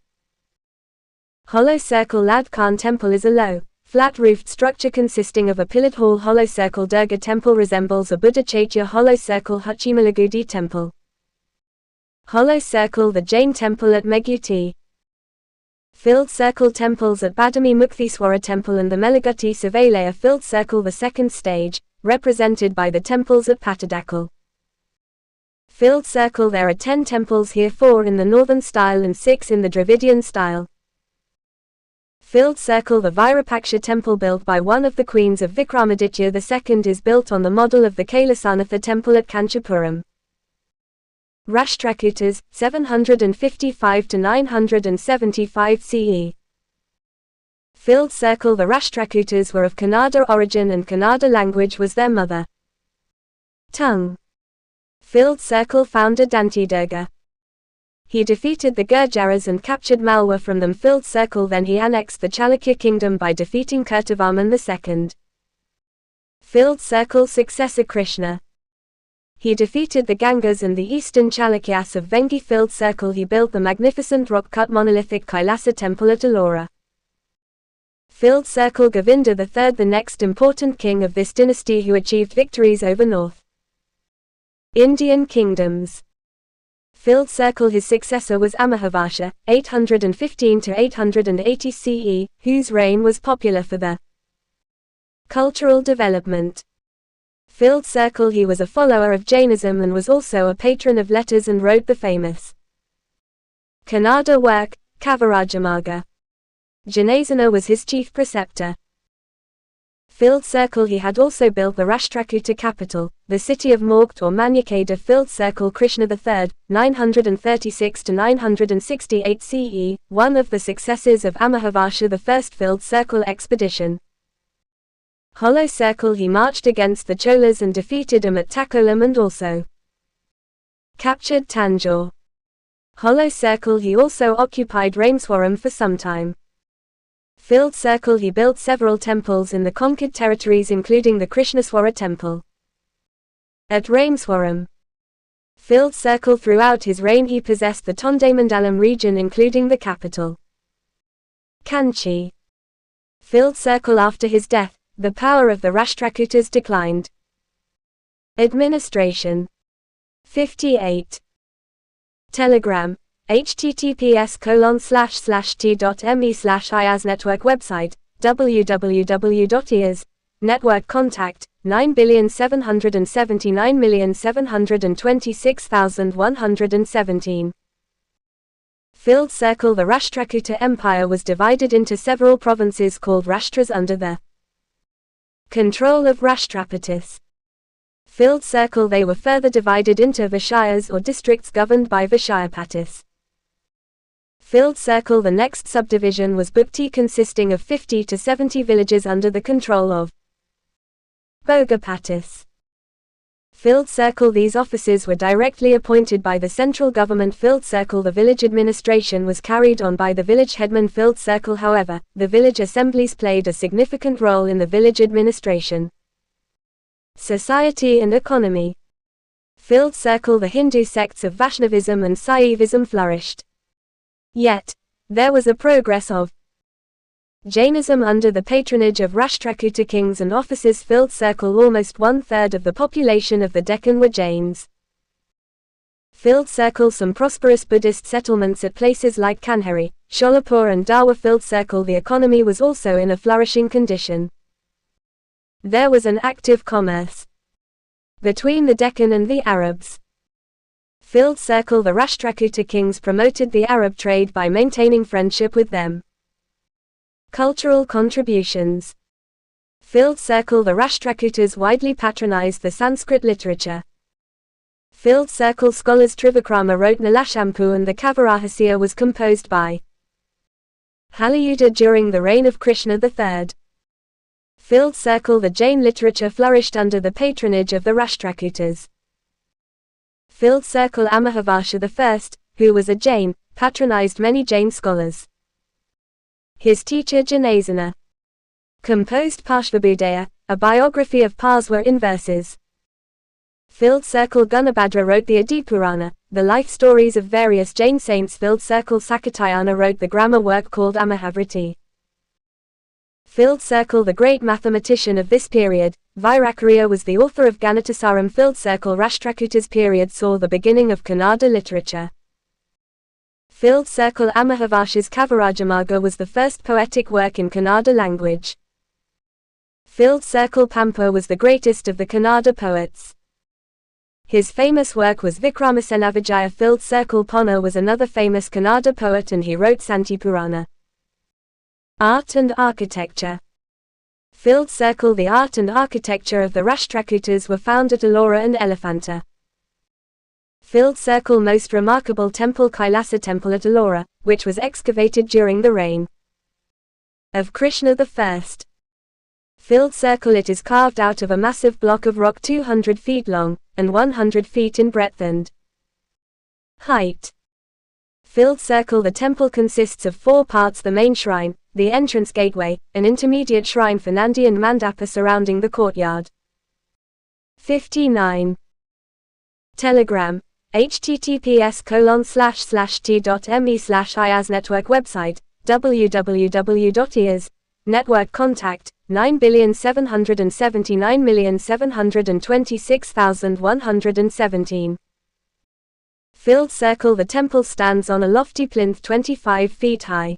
Hollow circle Lad Khan temple is a low, flat-roofed structure consisting of a pillared hall. Hollow circle Durga temple resembles a Buddha Chaitya. Hollow circle Huchimalagudi temple. Hollow circle The Jain temple at Meguti. Filled circle temples at Badami Muktiswara temple and the Melagutti Sivalaya. Filled circle The second stage, represented by the temples at Patadakal. Filled circle There are 10 temples here, 4 in the northern style and 6 in the Dravidian style. Filled circle The Virupaksha temple built by one of the queens of Vikramaditya II is built on the model of the Kailasanatha temple at Kanchipuram. Rashtrakutas, 755 to 975 CE. Filled circle The Rashtrakutas were of Kannada origin and Kannada language was their mother tongue. Filled circle founder Dantidurga. He defeated the Gurjaras and captured Malwa from them. Filled circle Then he annexed the Chalukya kingdom by defeating Kirtivarman II. Filled circle Successor Krishna. He defeated the Gangas and the eastern Chalukyas of Vengi. Filled circle He built the magnificent rock-cut monolithic Kailasa temple at Ellora. Filled circle Govinda III the next important king of this dynasty who achieved victories over North Indian kingdoms. Filled circle His successor was Amahavasha, 815 to 880 CE, whose reign was popular for the cultural development. Filled circle He was a follower of Jainism and was also a patron of letters and wrote the famous Kannada work, Kavirajamaga. Janasena was his chief preceptor. Filled circle He had also built the Rashtrakuta capital, the city of Morgt or Manyakeda. Filled circle Krishna III, 936 to 968 CE, one of the successors of Amahavasha. The first filled circle expedition. Hollow circle He marched against the Cholas and defeated them at Takolam and also captured Tanjore. Hollow circle He also occupied Rameswaram for some time. Filled circle He built several temples in the conquered territories including the Krishnaswara temple at Rameswaram. Filled circle Throughout his reign he possessed the Tondaimandalam region including the capital Kanchi. Filled circle After his death, the power of the Rashtrakutas declined. Administration. 58. Telegram. https://t.me/IAS Network website, www.IAS Network contact, 9,779,726,117. Filled circle The Rashtrakuta Empire was divided into several provinces called Rashtras under the control of Rashtrapatis. Filled circle They were further divided into Vishayas or districts governed by Vishayapatis. Filled circle The next subdivision was Bhukti consisting of 50 to 70 villages under the control of Bhogapatis. Filled circle. These officers were directly appointed by the central government. Filled circle. The village administration was carried on by the village headman. Filled circle. However, the village assemblies played a significant role in the village administration. Society and economy. Filled circle. The Hindu sects of Vaishnavism and Saivism flourished. Yet, there was a progress of Jainism under the patronage of Rashtrakuta kings and officers. Filled circle. Almost 1/3 of the population of the Deccan were Jains. Filled circle. Some prosperous Buddhist settlements at places like Kanheri, Sholapur and Dawa. Filled circle. The economy was also in a flourishing condition. There was an active commerce between the Deccan and the Arabs. Filled circle. The Rashtrakuta kings promoted the Arab trade by maintaining friendship with them. Cultural contributions. Filled circle. The Rashtrakutas widely patronized the Sanskrit literature. Filled circle. Scholars Trivikrama wrote Nalashampu and the Kavarahasya was composed by Halayuddha during the reign of Krishna III. Filled circle. The Jain literature flourished under the patronage of the Rashtrakutas. Filled circle. Amahavasha I, who was a Jain, patronized many Jain scholars. His teacher Janasena composed Parshvabhudaya, a biography of Parswa in verses. Filled circle. Gunabhadra wrote the Adipurana, the life stories of various Jain saints. Filled circle. Sakatayana wrote the grammar work called Amahavriti. Filled circle. The great mathematician of this period, Vairakarya, was the author of Ganatasaram. Filled circle. Rashtrakutas period saw the beginning of Kannada literature. Filled circle. Amahavasha's Kavarajamaga was the first poetic work in Kannada language. Filled circle. Pampa was the greatest of the Kannada poets. His famous work was Vikramasenavijaya. Filled circle. Ponna was another famous Kannada poet and he wrote Santipurana. Art and architecture. Filled circle. The art and architecture of the Rashtrakutas were found at Ellora and Elephanta. Filled circle. Most remarkable temple Kailasa temple at Ellora, which was excavated during the reign of Krishna I. Filled circle. It is carved out of a massive block of rock 200 feet long, and 100 feet in breadth and height. Filled circle. The temple consists of 4 parts: the main shrine, the entrance gateway, an intermediate shrine for Nandi and Mandapa surrounding the courtyard. 59. Telegram. https://t.me/IAS Network website, www.IAS Network contact, 9,779,726,117. Filled circle. The temple stands on a lofty plinth 25 feet high.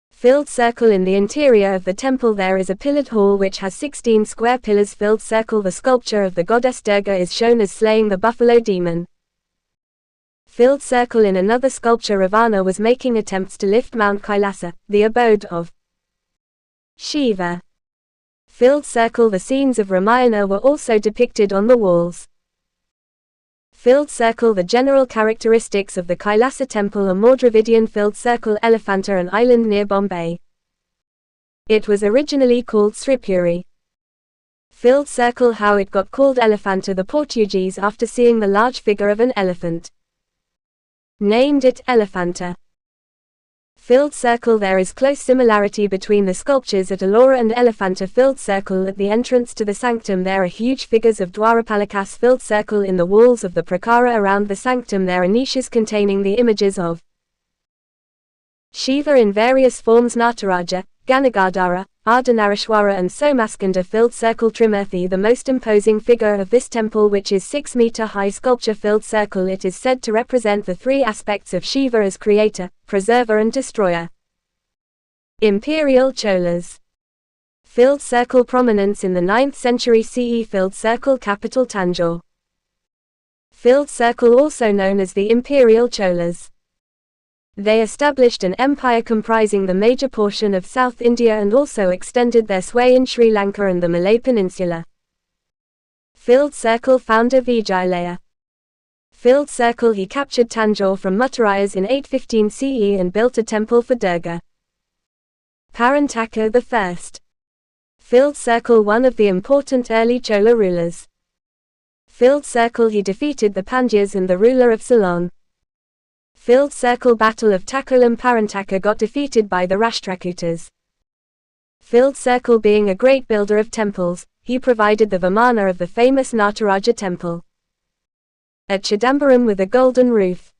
Filled circle. In the interior of the temple there is a pillared hall which has 16 square pillars. Filled circle. The sculpture of the goddess Durga is shown as slaying the buffalo demon. Filled circle. In another sculpture Ravana was making attempts to lift Mount Kailasa, the abode of Shiva. Filled circle. The scenes of Ramayana were also depicted on the walls. Filled circle. The general characteristics of the Kailasa temple are more Dravidian. Filled circle. Elephanta, an island near Bombay. It was originally called Sripuri. Filled circle. How it got called Elephanta. The Portuguese, after seeing the large figure of an elephant, named it Elephanta. Filled circle. There is close similarity between the sculptures at Ellora and Elephanta. Filled circle. At the entrance to the sanctum there are huge figures of Dwarapalakas. Filled circle. In the walls of the prakara around the sanctum there are niches containing the images of Shiva in various forms: Nataraja, Ganagadhara, Ardhanarishwara and Somaskanda. Filled circle. Trimurti, the most imposing figure of this temple, which is 6-meter high sculpture. Filled circle. It is said to represent the 3 aspects of Shiva as creator, preserver and destroyer. Imperial Cholas. Filled circle. Prominence in the 9th century CE. Filled circle. Capital Tanjore. Filled circle. Also known as the Imperial Cholas. They established an empire comprising the major portion of South India and also extended their sway in Sri Lanka and the Malay Peninsula. Filled circle. Founder Vijayalaya. Filled circle. He captured Tanjore from Muttarayas in 815 CE and built a temple for Durga. Parantaka I. Filled circle. One of the important early Chola rulers. Filled circle he defeated the Pandyas and the ruler of Ceylon. Filled circle Battle of Takolam Parantaka got defeated by the Rashtrakutas. Filled circle being a great builder of temples, he provided the Vimana of the famous Nataraja temple at Chidambaram with a golden roof.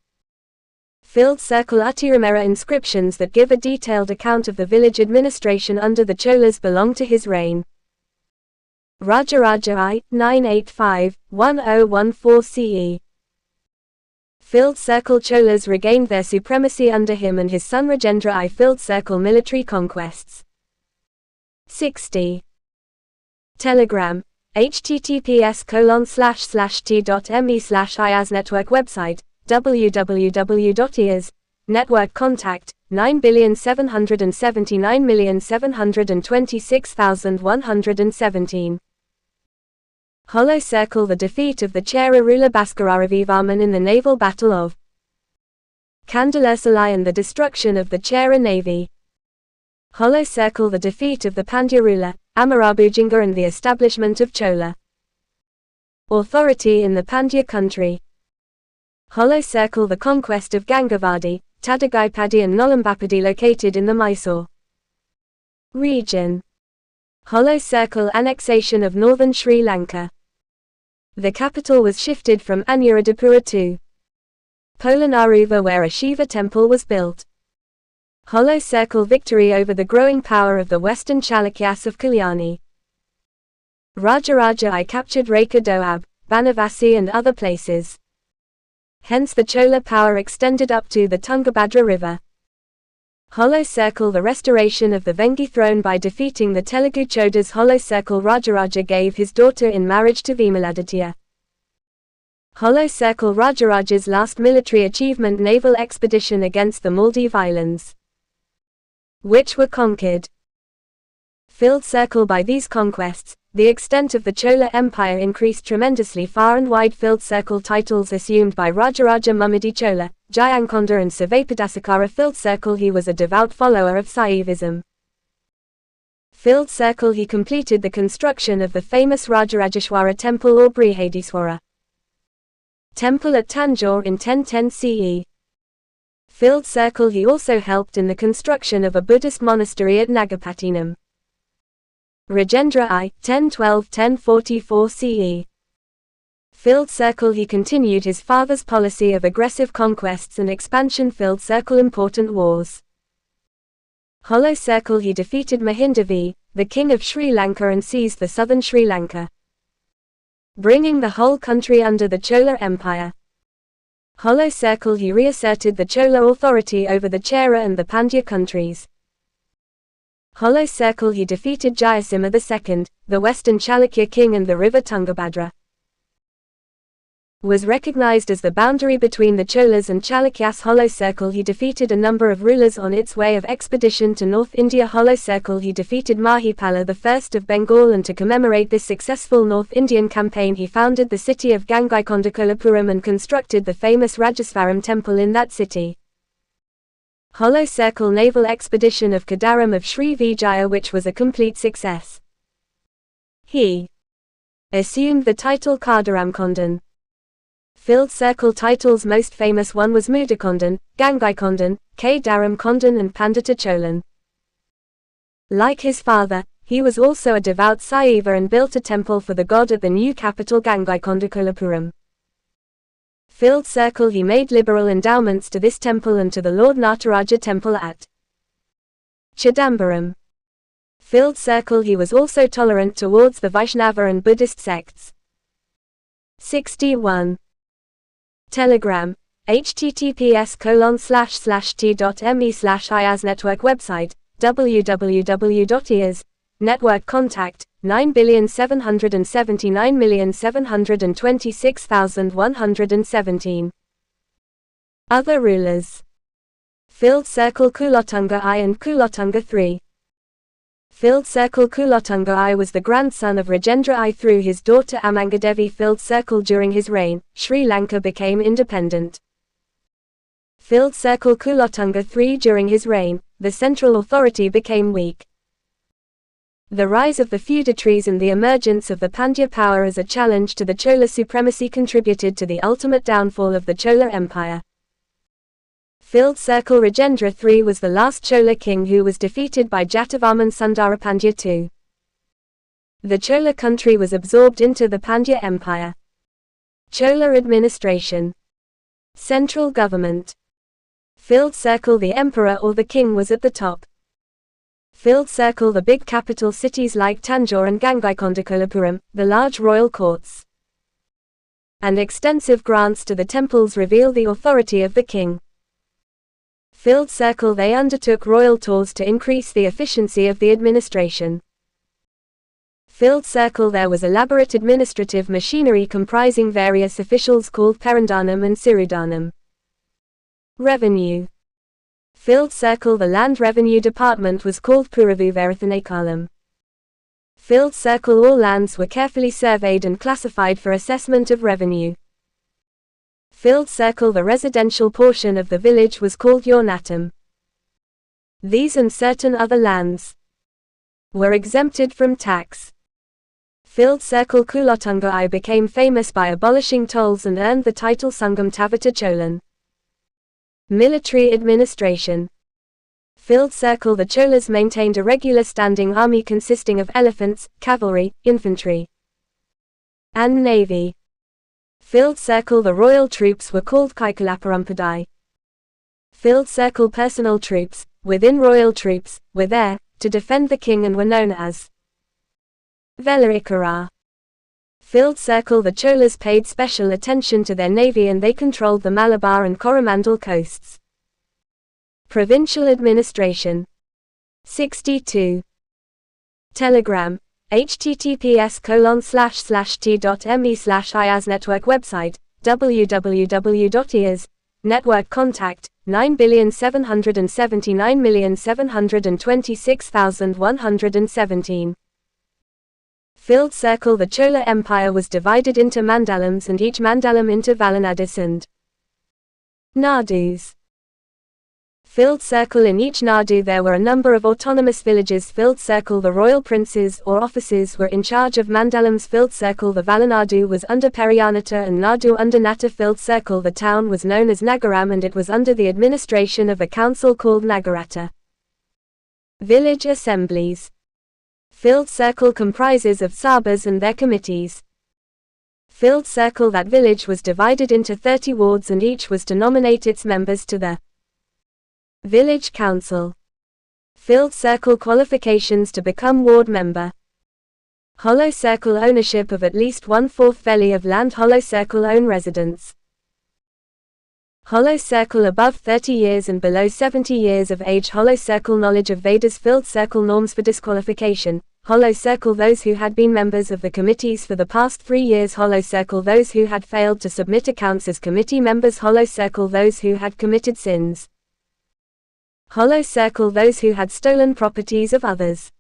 Filled circle Utiramera inscriptions that give a detailed account of the village administration under the Cholas belong to his reign. Rajaraja I, 985-1014 CE. Filled circle Cholas regained their supremacy under him and his son Rajendra I. Filled circle military conquests. 60. Telegram. https://t.me/IAS Network website, www.IAS Network contact, 9,779,726,117. Hollow circle the defeat of the Chera ruler Bhaskaravivarman in the naval battle of Kandalarsalai and the destruction of the Chera navy. Hollow circle the defeat of the Pandya ruler, Amarabhujinga and the establishment of Chola authority in the Pandya country. Hollow circle the conquest of Gangavadi, Tadagaipadi and Nolambapadi located in the Mysore region. Hollow circle annexation of northern Sri Lanka. The capital was shifted from Anuradhapura to Polonnaruva where a Shiva temple was built. Hollow circle victory over the growing power of the western Chalukyas of Kalyani. Rajaraja I captured Reka Doab, Banavasi and other places. Hence the Chola power extended up to the Tungabhadra river. Hollow circle the restoration of the Vengi throne by defeating the Telugu Chodas. Hollow circle Rajaraja gave his daughter in marriage to Vimaladitya. Hollow circle Rajaraja's last military achievement naval expedition against the Maldive Islands, which were conquered. Filled circle by these conquests, the extent of the Chola Empire increased tremendously far and wide. Filled circle titles assumed by Rajaraja Mummadi Chola, Jayankonda and Sivapadasakara. Filled circle he was a devout follower of Saivism. Filled circle he completed the construction of the famous Rajarajeshwara temple or Brihadiswara temple at Tanjore in 1010 CE. Filled circle he also helped in the construction of a Buddhist monastery at Nagapattinam. Rajendra I, 1012-1044 CE. Filled circle he continued his father's policy of aggressive conquests and expansion. Filled circle important wars. Hollow circle he defeated Mahindavi, the king of Sri Lanka and seized the southern Sri Lanka, bringing the whole country under the Chola Empire. Hollow circle he reasserted the Chola authority over the Chera and the Pandya countries. Hollow circle he defeated Jayasimha II, the western Chalukya king, and the river Tungabhadra was recognized as the boundary between the Cholas and Chalukyas. Hollow circle he defeated a number of rulers on its way of expedition to North India. Hollow circle he defeated Mahipala I of Bengal, and to commemorate this successful North Indian campaign he founded the city of Gangaikondakolappuram and constructed the famous Rajaswaram temple in that city. Hollow circle naval expedition of Kadaram of Sri Vijaya, which was a complete success. He assumed the title Kadaramkondan. Filled circle titles most famous one was Mudakondan, Gangaikondan, Kadaramkondan and Pandita Cholan. Like his father, he was also a devout Saiva and built a temple for the god at the new capital Gangaikondakolappuram. Filled circle he made liberal endowments to this temple and to the Lord Nataraja temple at Chidambaram. Filled circle he was also tolerant towards the Vaishnava and Buddhist sects. 61. Telegram. https://t.me/IAS Network website, www.IAS Network contact, 9,779,726,117. Other rulers. Filled circle Kulotunga I and Kulotunga III. Filled circle Kulotunga I was the grandson of Rajendra I through his daughter Amangadevi. Filled circle during his reign, Sri Lanka became independent. Filled circle Kulotunga III during his reign, the central authority became weak. The rise of the feudatories and the emergence of the Pandya power as a challenge to the Chola supremacy contributed to the ultimate downfall of the Chola Empire. Filled Circle Rajendra III was the last Chola king who was defeated by Jatavarman Sundara Pandya II. The Chola country was absorbed into the Pandya Empire. Chola administration. Central government. Filled Circle, the emperor or the king was at the top. Filled Circle, the big capital cities like Tanjore and Gangaikondakolappuram, the large royal courts and extensive grants to the temples reveal the authority of the king. Filled Circle, they undertook royal tours to increase the efficiency of the administration. Filled Circle, there was elaborate administrative machinery comprising various officials called Perandanam and Sirudanam. Revenue. Filled Circle, the land revenue department was called Puravu Verathanekalam. Filled Circle, all lands were carefully surveyed and classified for assessment of revenue. Filled Circle, the residential portion of the village was called Yornatam. These and certain other lands were exempted from tax. Filled Circle Kulotunga I became famous by abolishing tolls and earned the title Sangam Tavata Cholan. Military administration. Filled Circle, the Cholas maintained a regular standing army consisting of elephants, cavalry, infantry, and navy. Filled Circle, the royal troops were called Kaikalaparampadai. Filled Circle personal troops, within royal troops, were there to defend the king and were known as Velarikara. Filled Circle, the Cholas paid special attention to their navy and they controlled the Malabar and Coromandel coasts. Provincial administration. 62. Telegram. https://t.me/IAS Network website, www.IAS Network contact, 9,779,726,117. Filled Circle, the Chola Empire was divided into mandalams and each mandalam into Valanadis and Nadus. Filled Circle, in each Nadu there were a number of autonomous villages. Filled Circle, the royal princes or officers were in charge of mandalams. Filled Circle, the Valanadu was under Periyanata and Nadu under Nata. Filled Circle, the town was known as Nagaram and it was under the administration of a council called Nagarata. Village assemblies. Filled Circle comprises of sabas and their committees. Filled Circle, that village was divided into 30 wards and each was to nominate its members to the village council. Filled Circle qualifications to become ward member. Hollow Circle ownership of at least 1/4 veli of land. Hollow Circle own residence. Hollow Circle above 30 years and below 70 years of age. Hollow Circle knowledge of Vedas. Filled Circle norms for disqualification. Hollow Circle those who had been members of the committees for the past 3 years. Hollow Circle those who had failed to submit accounts as committee members. Hollow Circle those who had committed sins. Hollow Circle those who had stolen properties of others.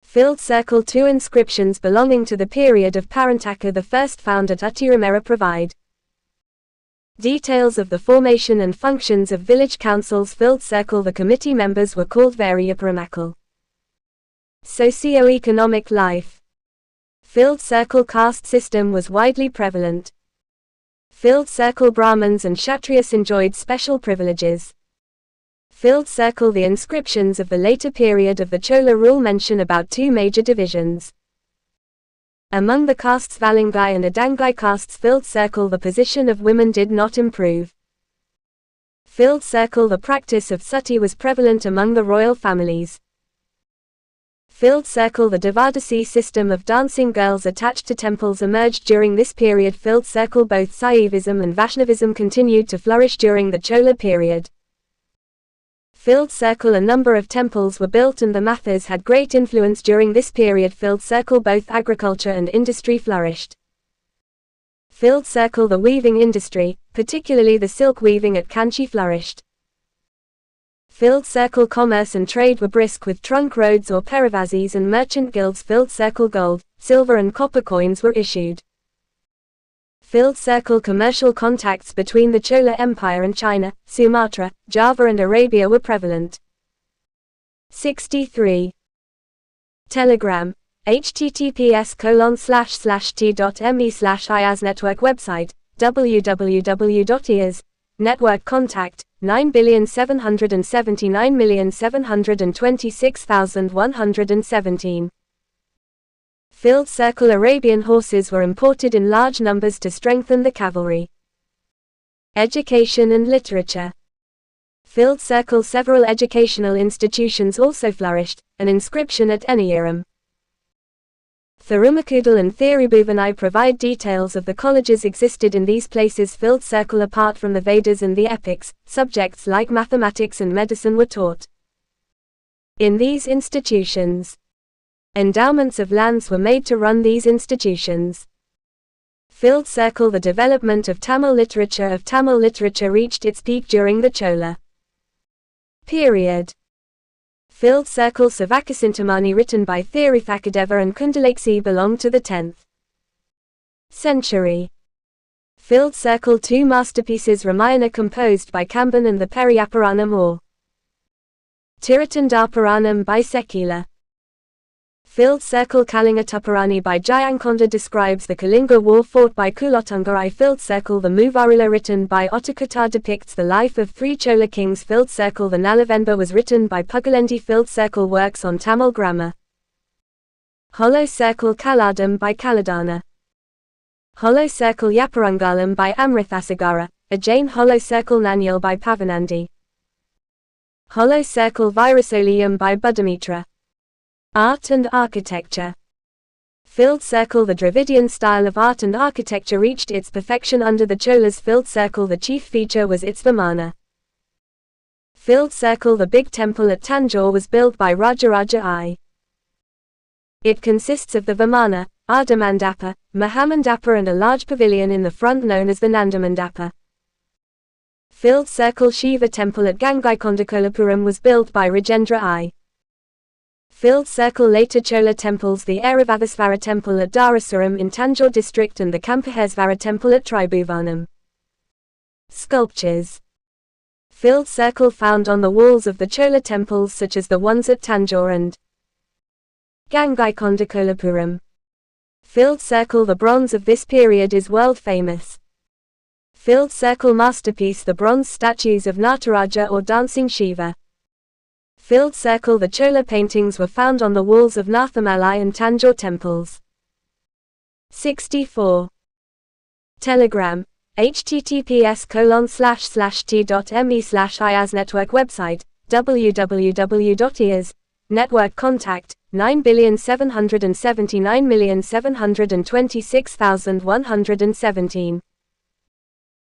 Filled Circle 2 inscriptions belonging to the period of Parantaka the first found at Uttiramera provide details of the formation and functions of village councils. Filled Circle the committee members were called Variaparamakal. Socio-economic life. Filled Circle caste system was widely prevalent. Filled Circle Brahmins and Kshatriyas enjoyed special privileges. Filled Circle the inscriptions of the later period of the Chola rule mention about 2 major divisions. Among the castes Valangai and Adangai castes. Filled Circle the position of women did not improve. Filled Circle the practice of sati was prevalent among the royal families. Filled Circle the Devadasi system of dancing girls attached to temples emerged during this period. Filled Circle both Saivism and Vaishnavism continued to flourish during the Chola period. Filled Circle a number of temples were built and the Mathas had great influence during this period. Filled Circle both agriculture and industry flourished. Filled Circle the weaving industry, particularly the silk weaving at Kanchi flourished. Filled Circle commerce and trade were brisk with trunk roads or peravazis and merchant guilds. Filled Circle gold, silver and copper coins were issued. Filled Circle commercial contacts between the Chola Empire and China, Sumatra, Java and Arabia were prevalent. 63. Telegram, https://t.me/IAS Network website, www.IAS Network contact, 9,779,726,117. Filled circle Arabian horses were imported in large numbers to strengthen the cavalry. Education and literature. Filled circle several educational institutions also flourished, an inscription at Eniyerim. Tharumakudal and Thirubhuvanai provide details of the colleges existed in these places. Filled circle apart from the Vedas and the epics, subjects like mathematics and medicine were taught. In these institutions, endowments of lands were made to run these institutions. Filled circle the development of Tamil literature reached its peak during the Chola period. Filled circle Savakasintamani written by Thiruthakkadeva and Kundalakshi belonged to the 10th century. Filled circle two masterpieces Ramayana composed by Kamban and the Periyapuranam or Tiratandapuranam by Sekila. Filled circle Kalingatupurani by Jayankonda describes the Kalinga war fought by Kulotungarai. Filled circle the Muvarula written by Ottakuttar depicts the life of three Chola kings. Filled circle the Nalavenba was written by Pugalendi. Filled circle works on Tamil grammar. Hollow circle Kaladam by Kaladana. Hollow circle Yaparangalam by Amrithasagara, a Jain. Hollow circle Nanyal by Pavanandi. Hollow circle Virasolium by Buddhamitra. Art and architecture. Filled circle the Dravidian style of art and architecture reached its perfection under the Cholas. Filled circle the chief feature was its Vimana. Filled circle the big temple at Tanjore was built by Rajaraja I. It consists of the Vimana, Ardhamandapa, Mahamandapa and a large pavilion in the front known as the Nandamandapa. Filled circle Shiva temple at Gangaikondakolapuram was built by Rajendra I. Filled circle later Chola temples, the Airavadasvara temple at Dharasuram in Tanjore district and the Kampahesvara temple at Tribhuvanam. Sculptures. Filled circle found on the walls of the Chola temples such as the ones at Tanjore and Gangaikondakolapuram. Filled circle the bronze of this period is world famous. Filled circle masterpiece the bronze statues of Nataraja or Dancing Shiva. Filled circle the Chola paintings were found on the walls of Nathamalai and Tanjore temples. 64. Telegram, https://t.me/IAS Network website, www.IAS Network contact, 9,779,726,117.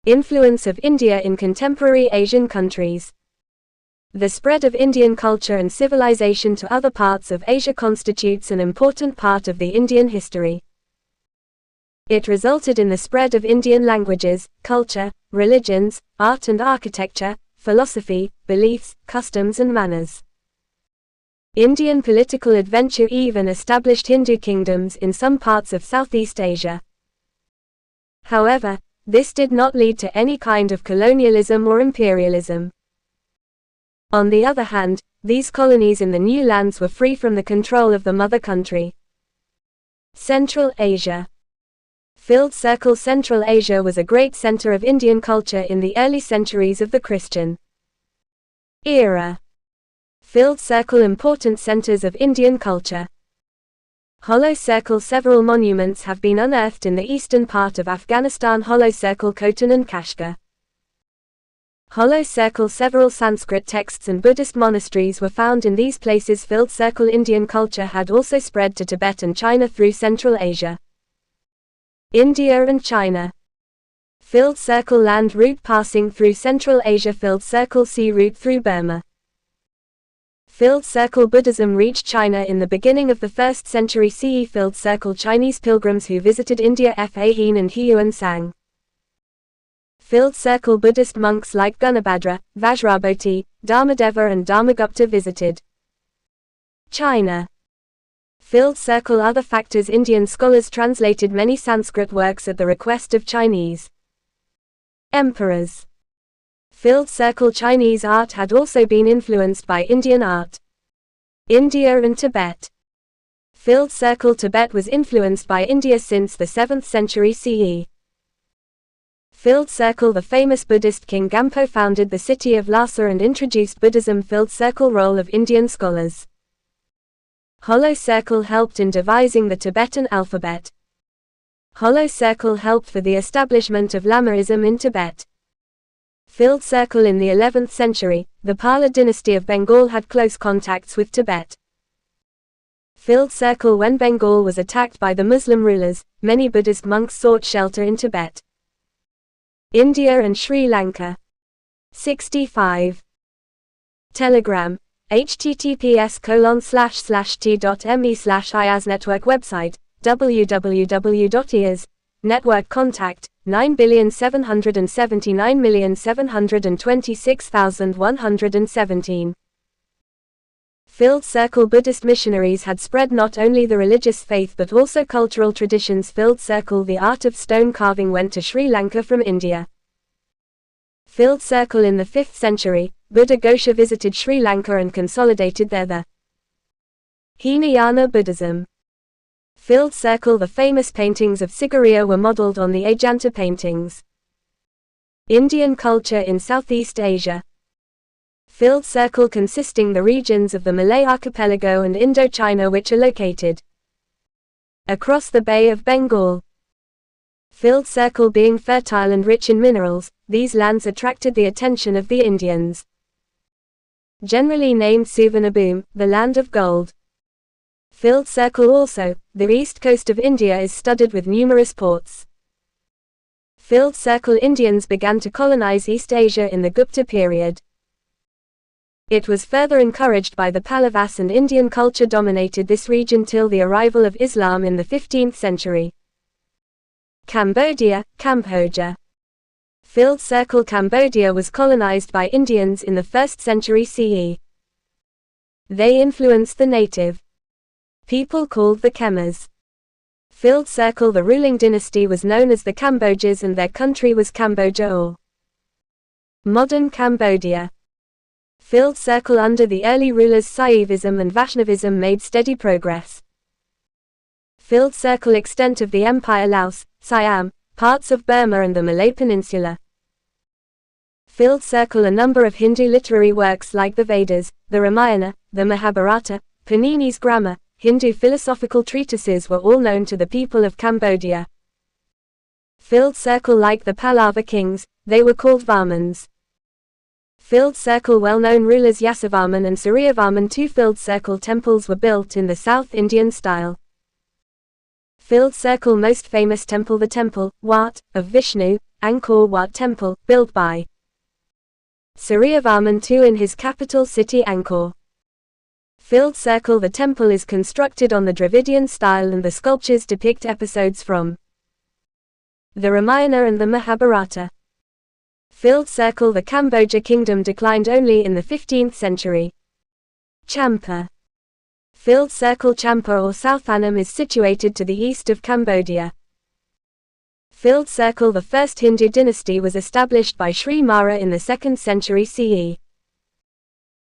Influence of India in contemporary Asian countries. The spread of Indian culture and civilization to other parts of Asia constitutes an important part of the Indian history. It resulted in the spread of Indian languages, culture, religions, art and architecture, philosophy, beliefs, customs and manners. Indian political adventure even established Hindu kingdoms in some parts of Southeast Asia. However, this did not lead to any kind of colonialism or imperialism. On the other hand, these colonies in the new lands were free from the control of the mother country. Central Asia. Filled circle Central Asia was a great center of Indian culture in the early centuries of the Christian era. Filled circle important centers of Indian culture. Hollow circle several monuments have been unearthed in the eastern part of Afghanistan. Hollow circle Khotan and Kashgar. Hollow circle several Sanskrit texts and Buddhist monasteries were found in these places. Filled circle Indian culture had also spread to Tibet and China through Central Asia. India and China. Filled circle land route passing through Central Asia. Filled circle sea route through Burma. Filled circle Buddhism reached China in the beginning of the 1st century CE. Filled circle Chinese pilgrims who visited India Fa Hien and Huan Sang. Filled circle Buddhist monks like Gunabhadra, Vajrabhoti, Dharmadeva and Dharmagupta visited China. Filled circle other factors. Indian scholars translated many Sanskrit works at the request of Chinese emperors. Filled circle Chinese art had also been influenced by Indian art. India and Tibet. Filled circle Tibet was influenced by India since the 7th century CE. Filled circle The famous Buddhist king Gampo founded the city of Lhasa and introduced Buddhism. Filled circle Role of Indian scholars. Hollow circle helped in devising the Tibetan alphabet. Hollow circle helped for the establishment of Lamaism in Tibet. Filled circle In the 11th century, the Pala dynasty of Bengal had close contacts with Tibet. Filled circle When Bengal was attacked by the Muslim rulers, many Buddhist monks sought shelter in Tibet. India and Sri Lanka. 65. Telegram. https://t.me/IAS Network website, www.IAS Network contact, 9,779,726,117. Filled circle Buddhist missionaries had spread not only the religious faith but also cultural traditions. Filled circle The art of stone carving went to Sri Lanka from India. Filled circle In the 5th century, Buddha Ghosha visited Sri Lanka and consolidated there the Hinayana Buddhism. Filled circle The famous paintings of Sigiriya were modeled on the Ajanta paintings. Indian culture in Southeast Asia. Filled circle Consisting the regions of the Malay archipelago and Indochina which are located across the Bay of Bengal. Filled circle Being fertile and rich in minerals, these lands attracted the attention of the Indians. Generally named Suvarnabhumi, the land of gold. Filled circle Also, the east coast of India is studded with numerous ports. Filled circle Indians began to colonize East Asia in the Gupta period. It was further encouraged by the Pallavas, and Indian culture dominated this region till the arrival of Islam in the 15th century. Cambodia, Kamboja. Filled circle Cambodia was colonized by Indians in the 1st century CE. They influenced the native people called the Khmers. Filled circle The ruling dynasty was known as the Kambojas and their country was Cambodia or modern Cambodia. Filled circle Under the early rulers Saivism and Vaishnavism made steady progress. Filled circle Extent of the empire Laos, Siam, parts of Burma and the Malay Peninsula. Filled circle A number of Hindu literary works like the Vedas, the Ramayana, the Mahabharata, Panini's grammar, Hindu philosophical treatises were all known to the people of Cambodia. Filled circle Like the Pallava kings, they were called Varmans. Filled circle Well-known rulers Yasovarman and Suryavarman. 2 filled circle temples were built in the South Indian style. Filled circle Most famous temple The Temple, Wat, of Vishnu, Angkor Wat Temple, built by Suryavarman II in his capital city Angkor. Filled circle The temple is constructed on the Dravidian style and the sculptures depict episodes from the Ramayana and the Mahabharata. Filled circle The Kamboja kingdom declined only in the 15th century. Champa. Filled circle Champa or South Annam is situated to the east of Cambodia. Filled circle The first Hindu dynasty was established by Sri Mara in the 2nd century CE.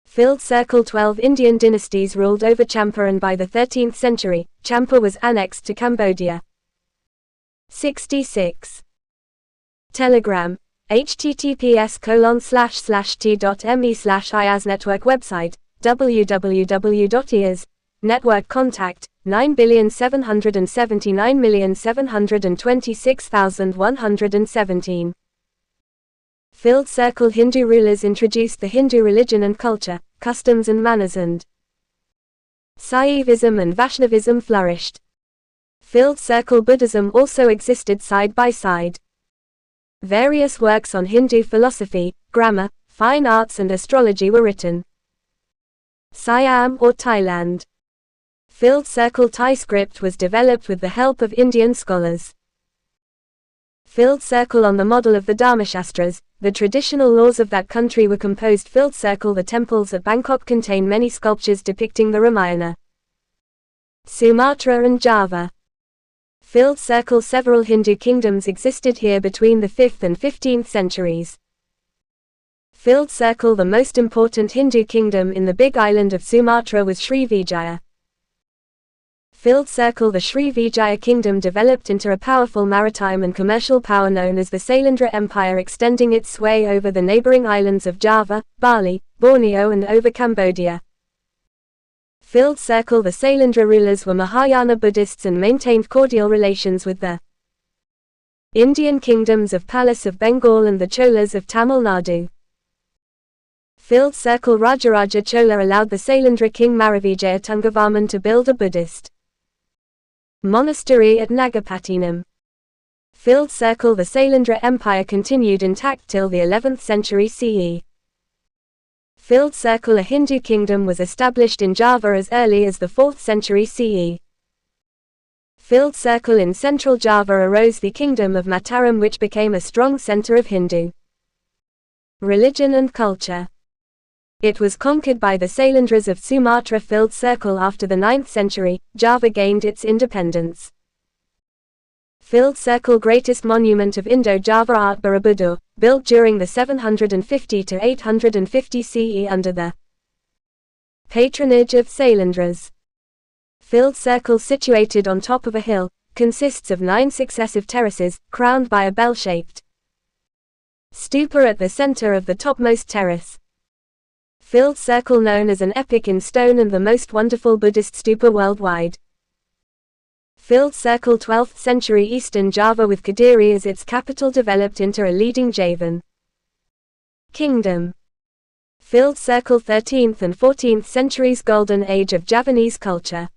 Filled circle 12 Indian dynasties ruled over Champa and by the 13th century, Champa was annexed to Cambodia. 66. Telegram. https://t.me/IAS Network website, www.IAS Network contact, 9,779,726,117. Filled circle Hindu rulers introduced the Hindu religion and culture, customs and manners, and Saivism and Vaishnavism flourished. Filled circle Buddhism also existed side by side. Various works on Hindu philosophy, grammar, fine arts and astrology were written. Siam or Thailand. Filled circle Thai script was developed with the help of Indian scholars. Filled circle On the model of the Dharmashastras, the traditional laws of that country were composed. Filled circle The temples at Bangkok contain many sculptures depicting the Ramayana. Sumatra and Java. Filled circle Several Hindu kingdoms existed here between the 5th and 15th centuries. Filled circle The most important Hindu kingdom in the big island of Sumatra was Srivijaya. Filled circle. The Sri Vijaya kingdom developed into a powerful maritime and commercial power known as the Sailendra Empire, extending its sway over the neighboring islands of Java, Bali, Borneo and over Cambodia. Filled circle. The Sailendra rulers were Mahayana Buddhists and maintained cordial relations with the Indian kingdoms of Palace of Bengal and the Cholas of Tamil Nadu. Filled circle. Rajaraja Chola allowed the Sailendra king Maravijaya Tungavarman to build a Buddhist monastery at Nagapattinam. Filled circle. The Sailendra Empire continued intact till the 11th century CE. Filled circle. A Hindu kingdom was established in Java as early as the 4th century CE. Filled circle. In central Java arose the kingdom of Mataram, which became a strong center of Hindu religion and culture. It was conquered by the Sailendras of Sumatra. Filled circle. After the 9th century, Java gained its independence. Filled circle. Greatest monument of Indo-Java art Borobudur, built during the 750 to 850 CE under the patronage of Sailendras. Filled circle. Situated on top of a hill, consists of 9 successive terraces, crowned by a bell-shaped stupa at the center of the topmost terrace. Filled circle. Known as an epic in stone and the most wonderful Buddhist stupa worldwide. Filled circle. 12th century Eastern Java with Kediri as its capital developed into a leading Javan kingdom. Filled circle. 13th and 14th centuries Golden Age of Javanese culture.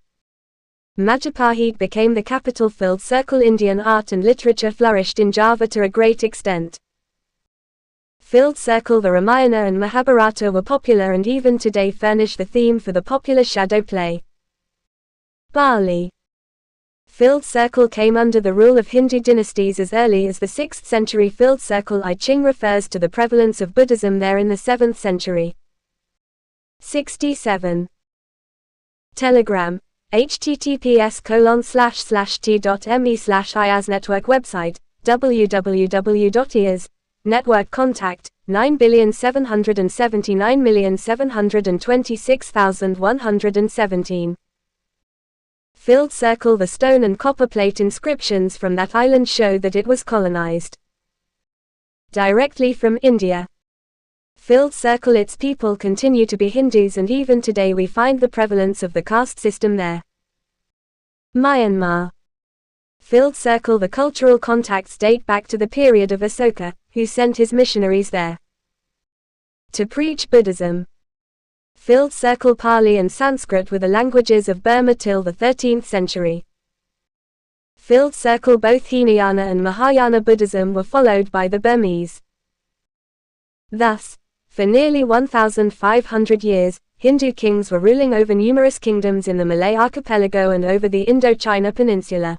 Majapahit became the capital. Filled circle. Indian art and literature flourished in Java to a great extent. Filled circle. The Ramayana and Mahabharata were popular and even today furnish the theme for the popular shadow play Bali. Filled circle. Came under the rule of Hindu dynasties as early as the 6th century. Filled circle. I Ching refers to the prevalence of Buddhism there in the 7th century. 67. Telegram. https://t.me/IAS Network website, www.IAS Network contact, 9,779,726,117. Filled circle. The stone and copper plate inscriptions from that island show that it was colonized directly from India. Filled circle. Its people continue to be Hindus and even today we find the prevalence of the caste system there. Myanmar. Filled circle. The cultural contacts date back to the period of Asoka, who sent his missionaries there to preach Buddhism. Filled circle. Pali and Sanskrit were the languages of Burma till the 13th century. Filled circle. Both Hinayana and Mahayana Buddhism were followed by the Burmese. Thus, for nearly 1,500 years, Hindu kings were ruling over numerous kingdoms in the Malay archipelago and over the Indochina peninsula.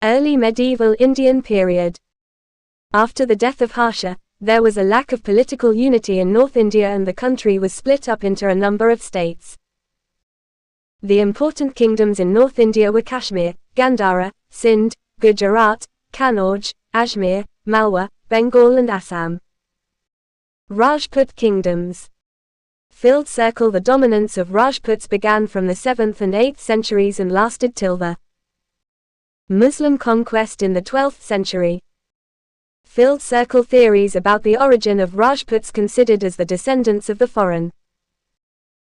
Early medieval Indian period. After the death of Harsha, there was a lack of political unity in North India and the country was split up into a number of states. The important kingdoms in North India were Kashmir, Gandhara, Sindh, Gujarat, Kannauj, Ajmer, Malwa, Bengal and Assam. Rajput kingdoms. Filled circle. The dominance of Rajputs began from the 7th and 8th centuries and lasted till the Muslim conquest in the 12th century. Filled circle. Theories about the origin of Rajputs considered as the descendants of the foreign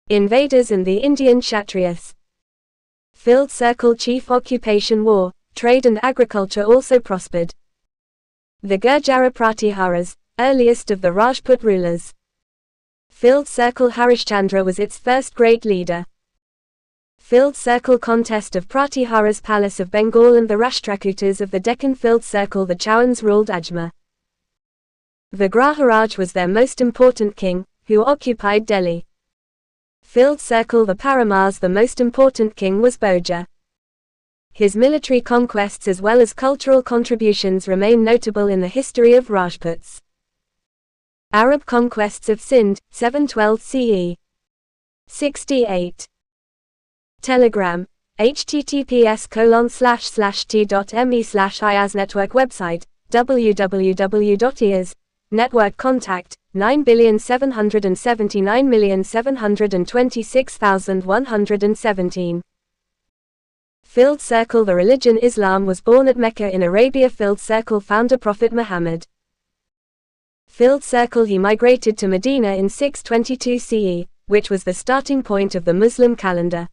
invaders and the Indian Kshatriyas. Filled circle. Chief occupation war, trade and agriculture also prospered. The Gurjara Pratiharas, earliest of the Rajput rulers. Filled circle. Harishchandra was its first great leader. Filled circle. Contest of Pratihara's Palace of Bengal and the Rashtrakutas of the Deccan. Filled circle. The Chauhans ruled Ajmer. The Graharaj was their most important king, who occupied Delhi. Filled circle. The Paramars. The most important king was Bhoja. His military conquests as well as cultural contributions remain notable in the history of Rajputs. Arab conquests of Sindh, 712 CE. 68. Telegram. https://t.me/IAS Network website, www.IAS Network contact, 9,779,726,117. Filled circle. The religion Islam was born at Mecca in Arabia. Filled circle. Founder Prophet Muhammad. Filled circle. He migrated to Medina in 622 CE, which was the starting point of the Muslim calendar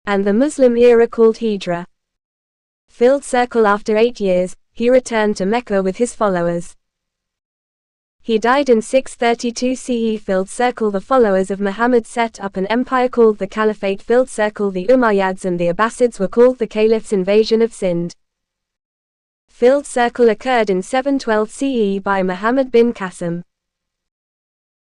and the Muslim era called Hijra. Filled circle. After 8 years, he returned to Mecca with his followers. He died in 632 CE. Filled circle. The followers of Muhammad set up an empire called the Caliphate. Filled circle. The Umayyads and the Abbasids were called the Caliph's invasion of Sind. Filled circle occurred in 712 CE by Muhammad bin Qasim.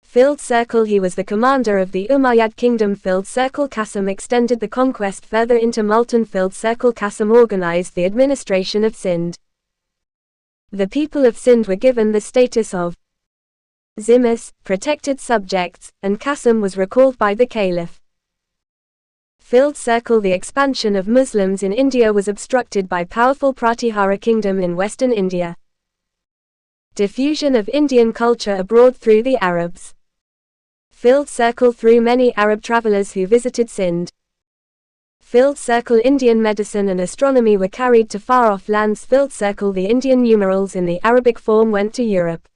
Filled circle. He was the commander of the Umayyad kingdom. Filled circle. Qasim extended the conquest further into Multan. Filled circle. Qasim organized the administration of Sind. The people of Sind were given the status of Zimmis, protected subjects, and Qasim was recalled by the Caliph. Filled circle. The expansion of Muslims in India was obstructed by powerful Pratihara kingdom in western India. Diffusion of Indian culture abroad through the Arabs. Filled circle. Through many Arab travelers who visited Sind. Filled circle. Indian medicine and astronomy were carried to far-off lands. Filled circle. The Indian numerals in the Arabic form went to Europe.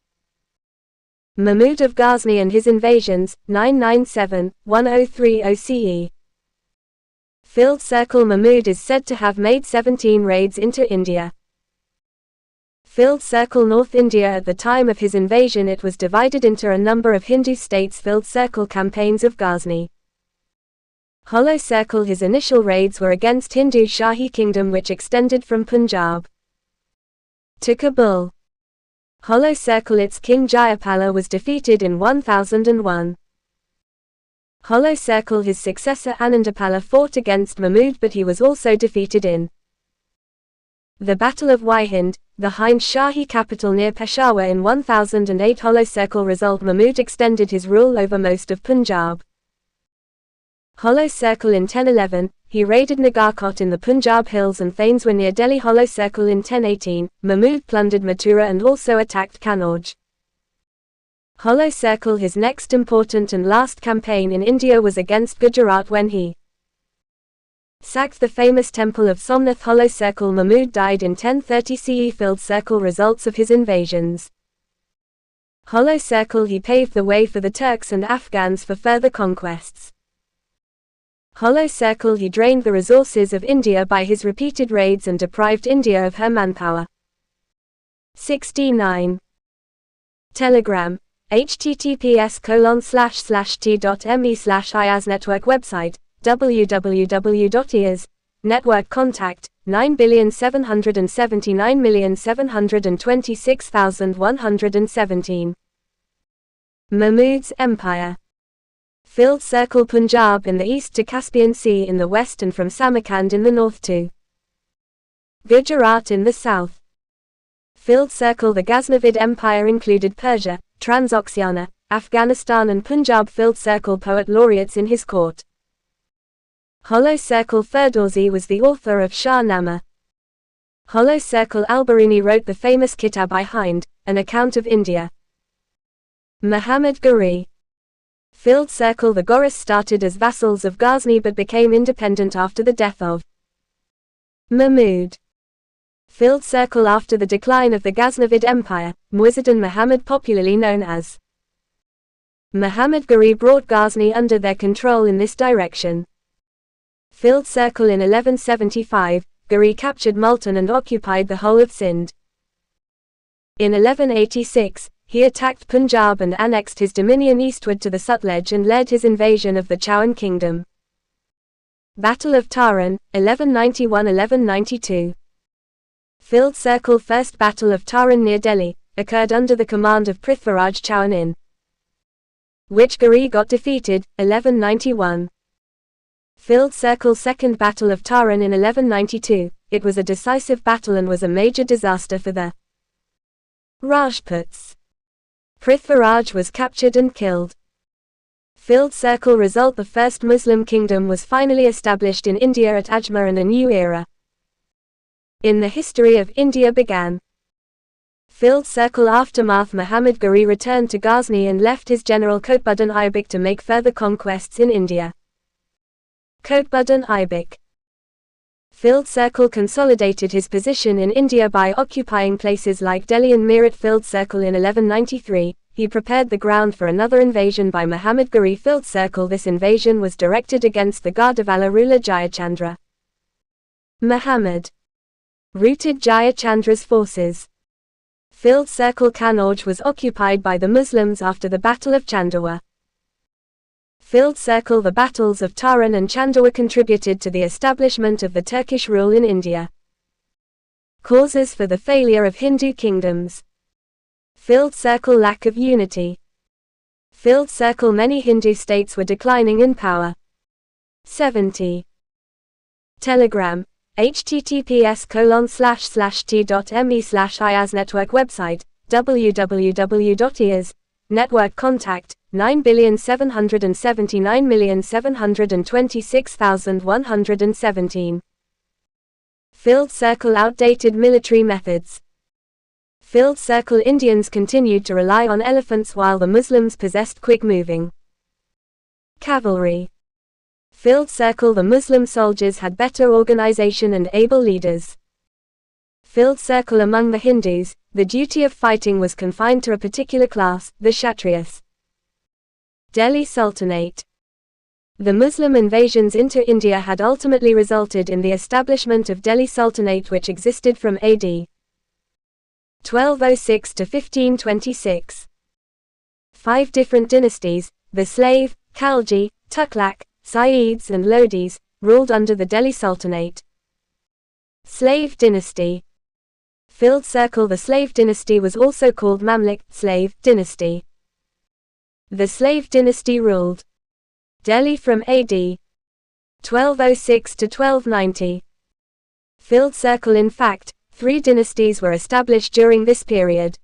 Mahmud of Ghazni and his invasions, 997-1030 CE. Filled circle. Mahmud is said to have made 17 raids into India. Filled circle. North India. At the time of his invasion it was divided into a number of Hindu states. Filled circle. Campaigns of Ghazni. Hollow circle. His initial raids were against Hindu Shahi kingdom which extended from Punjab to Kabul. Hollow circle. Its king Jayapala was defeated in 1001. Hollow circle. His successor Anandapala fought against Mahmud but he was also defeated in the Battle of Waihind, the Hind Shahi capital near Peshawar in 1008. Hollow circle result. Mahmud extended his rule over most of Punjab. Hollow circle. In 1011, he raided Nagarkot in the Punjab hills and Thanes were near Delhi. Hollow circle. In 1018, Mahmud plundered Mathura and also attacked Kannauj. Hollow circle. His next important and last campaign in India was against Gujarat when he sacked the famous temple of Somnath. Hollow circle. Mahmud died in 1030 CE. Filled circle. Results of his invasions. Hollow circle. He paved the way for the Turks and Afghans for further conquests. Hollow circle. He drained the resources of India by his repeated raids and deprived India of her manpower. 69. Telegram. https://t.me/IAS Network website, www.IAS Network contact, 9,779,726,117. Mahmud's Empire. Filled circle. Punjab in the east to Caspian Sea in the west and from Samarkand in the north to Gujarat in the south. Filled circle. The Ghaznavid Empire included Persia, Transoxiana, Afghanistan and Punjab. Filled circle. Poet laureates in his court. Hollow circle. Ferdowsi was the author of Shah Nama. Hollow circle. Al-Biruni wrote the famous Kitab-i-Hind, an account of India. Muhammad Ghori. Filled circle. The Ghurists started as vassals of Ghazni but became independent after the death of Mahmud. Filled circle. After the decline of the Ghaznavid Empire, Muizzuddin Muhammad, popularly known as Muhammad Ghori, brought Ghazni under their control in this direction. Filled circle. In 1175, Ghori captured Multan and occupied the whole of Sind. In 1186, he attacked Punjab and annexed his dominion eastward to the Sutlej and led his invasion of the Chauhan kingdom. Battle of Taran, 1191–1192. Filled circle. First Battle of Taran near Delhi, occurred under the command of Prithviraj Chauhan in which Ghori got defeated, 1191. Filled circle. Second Battle of Taran in 1192, it was a decisive battle and was a major disaster for the Rajputs. Prithviraj was captured and killed. Filled circle. Result. The first Muslim kingdom was finally established in India at Ajmer and a new era in the history of India began. Filled circle. Aftermath. Muhammad Ghori returned to Ghazni and left his general Qutbuddin Aibak to make further conquests in India. Qutbuddin Aibak Field Circle consolidated his position in India by occupying places like Delhi and Meerut. Field Circle in 1193, he prepared the ground for another invasion by Muhammad Ghori. Field Circle. This invasion was directed against the Gardavala ruler Jayachandra. Muhammad routed Jayachandra's forces. Field Circle. Kannauj was occupied by the Muslims after the Battle of Chandawa. Field Circle. The battles of Taran and Chandawa contributed to the establishment of the Turkish rule in India. Causes for the failure of Hindu kingdoms. Field Circle. Lack of unity. Field Circle. Many Hindu states were declining in power. 70. Telegram. https://t.me/IAS Network website, www.IAS Network contact, 9,779,726,117. Field Circle. Outdated military methods. Field Circle. Indians continued to rely on elephants while the Muslims possessed quick-moving cavalry. Field Circle. The Muslim soldiers had better organization and able leaders. Field Circle. Among the Hindus, the duty of fighting was confined to a particular class, the Kshatriyas. Delhi Sultanate. The Muslim invasions into India had ultimately resulted in the establishment of Delhi Sultanate, which existed from AD 1206 to 1526. 5 different dynasties, the Slave, Khalji, Tughlaq, Sayyids and Lodis, ruled under the Delhi Sultanate. Slave dynasty. Field Circle. The Slave dynasty was also called Mamluk, Slave dynasty. The Slave dynasty ruled Delhi from AD 1206 to 1290. Field Circle. In fact, 3 dynasties were established during this period.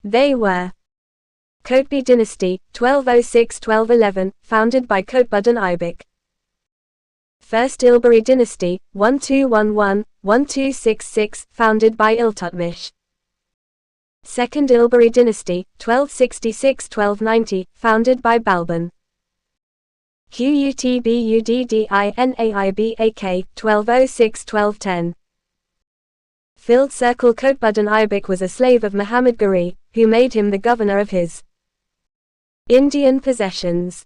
They were Kotbi dynasty, 1206–1211, founded by Kotbuddin Aibak. First Ilbari dynasty, 1211–1266, founded by Iltutmish. Second Ilbari dynasty, 1266–1290, founded by Balban. Qutbudinaibak, 1206–1210. Field Circle. Kotbuddin Aibak was a slave of Muhammad Ghori, who made him the governor of his Indian possessions.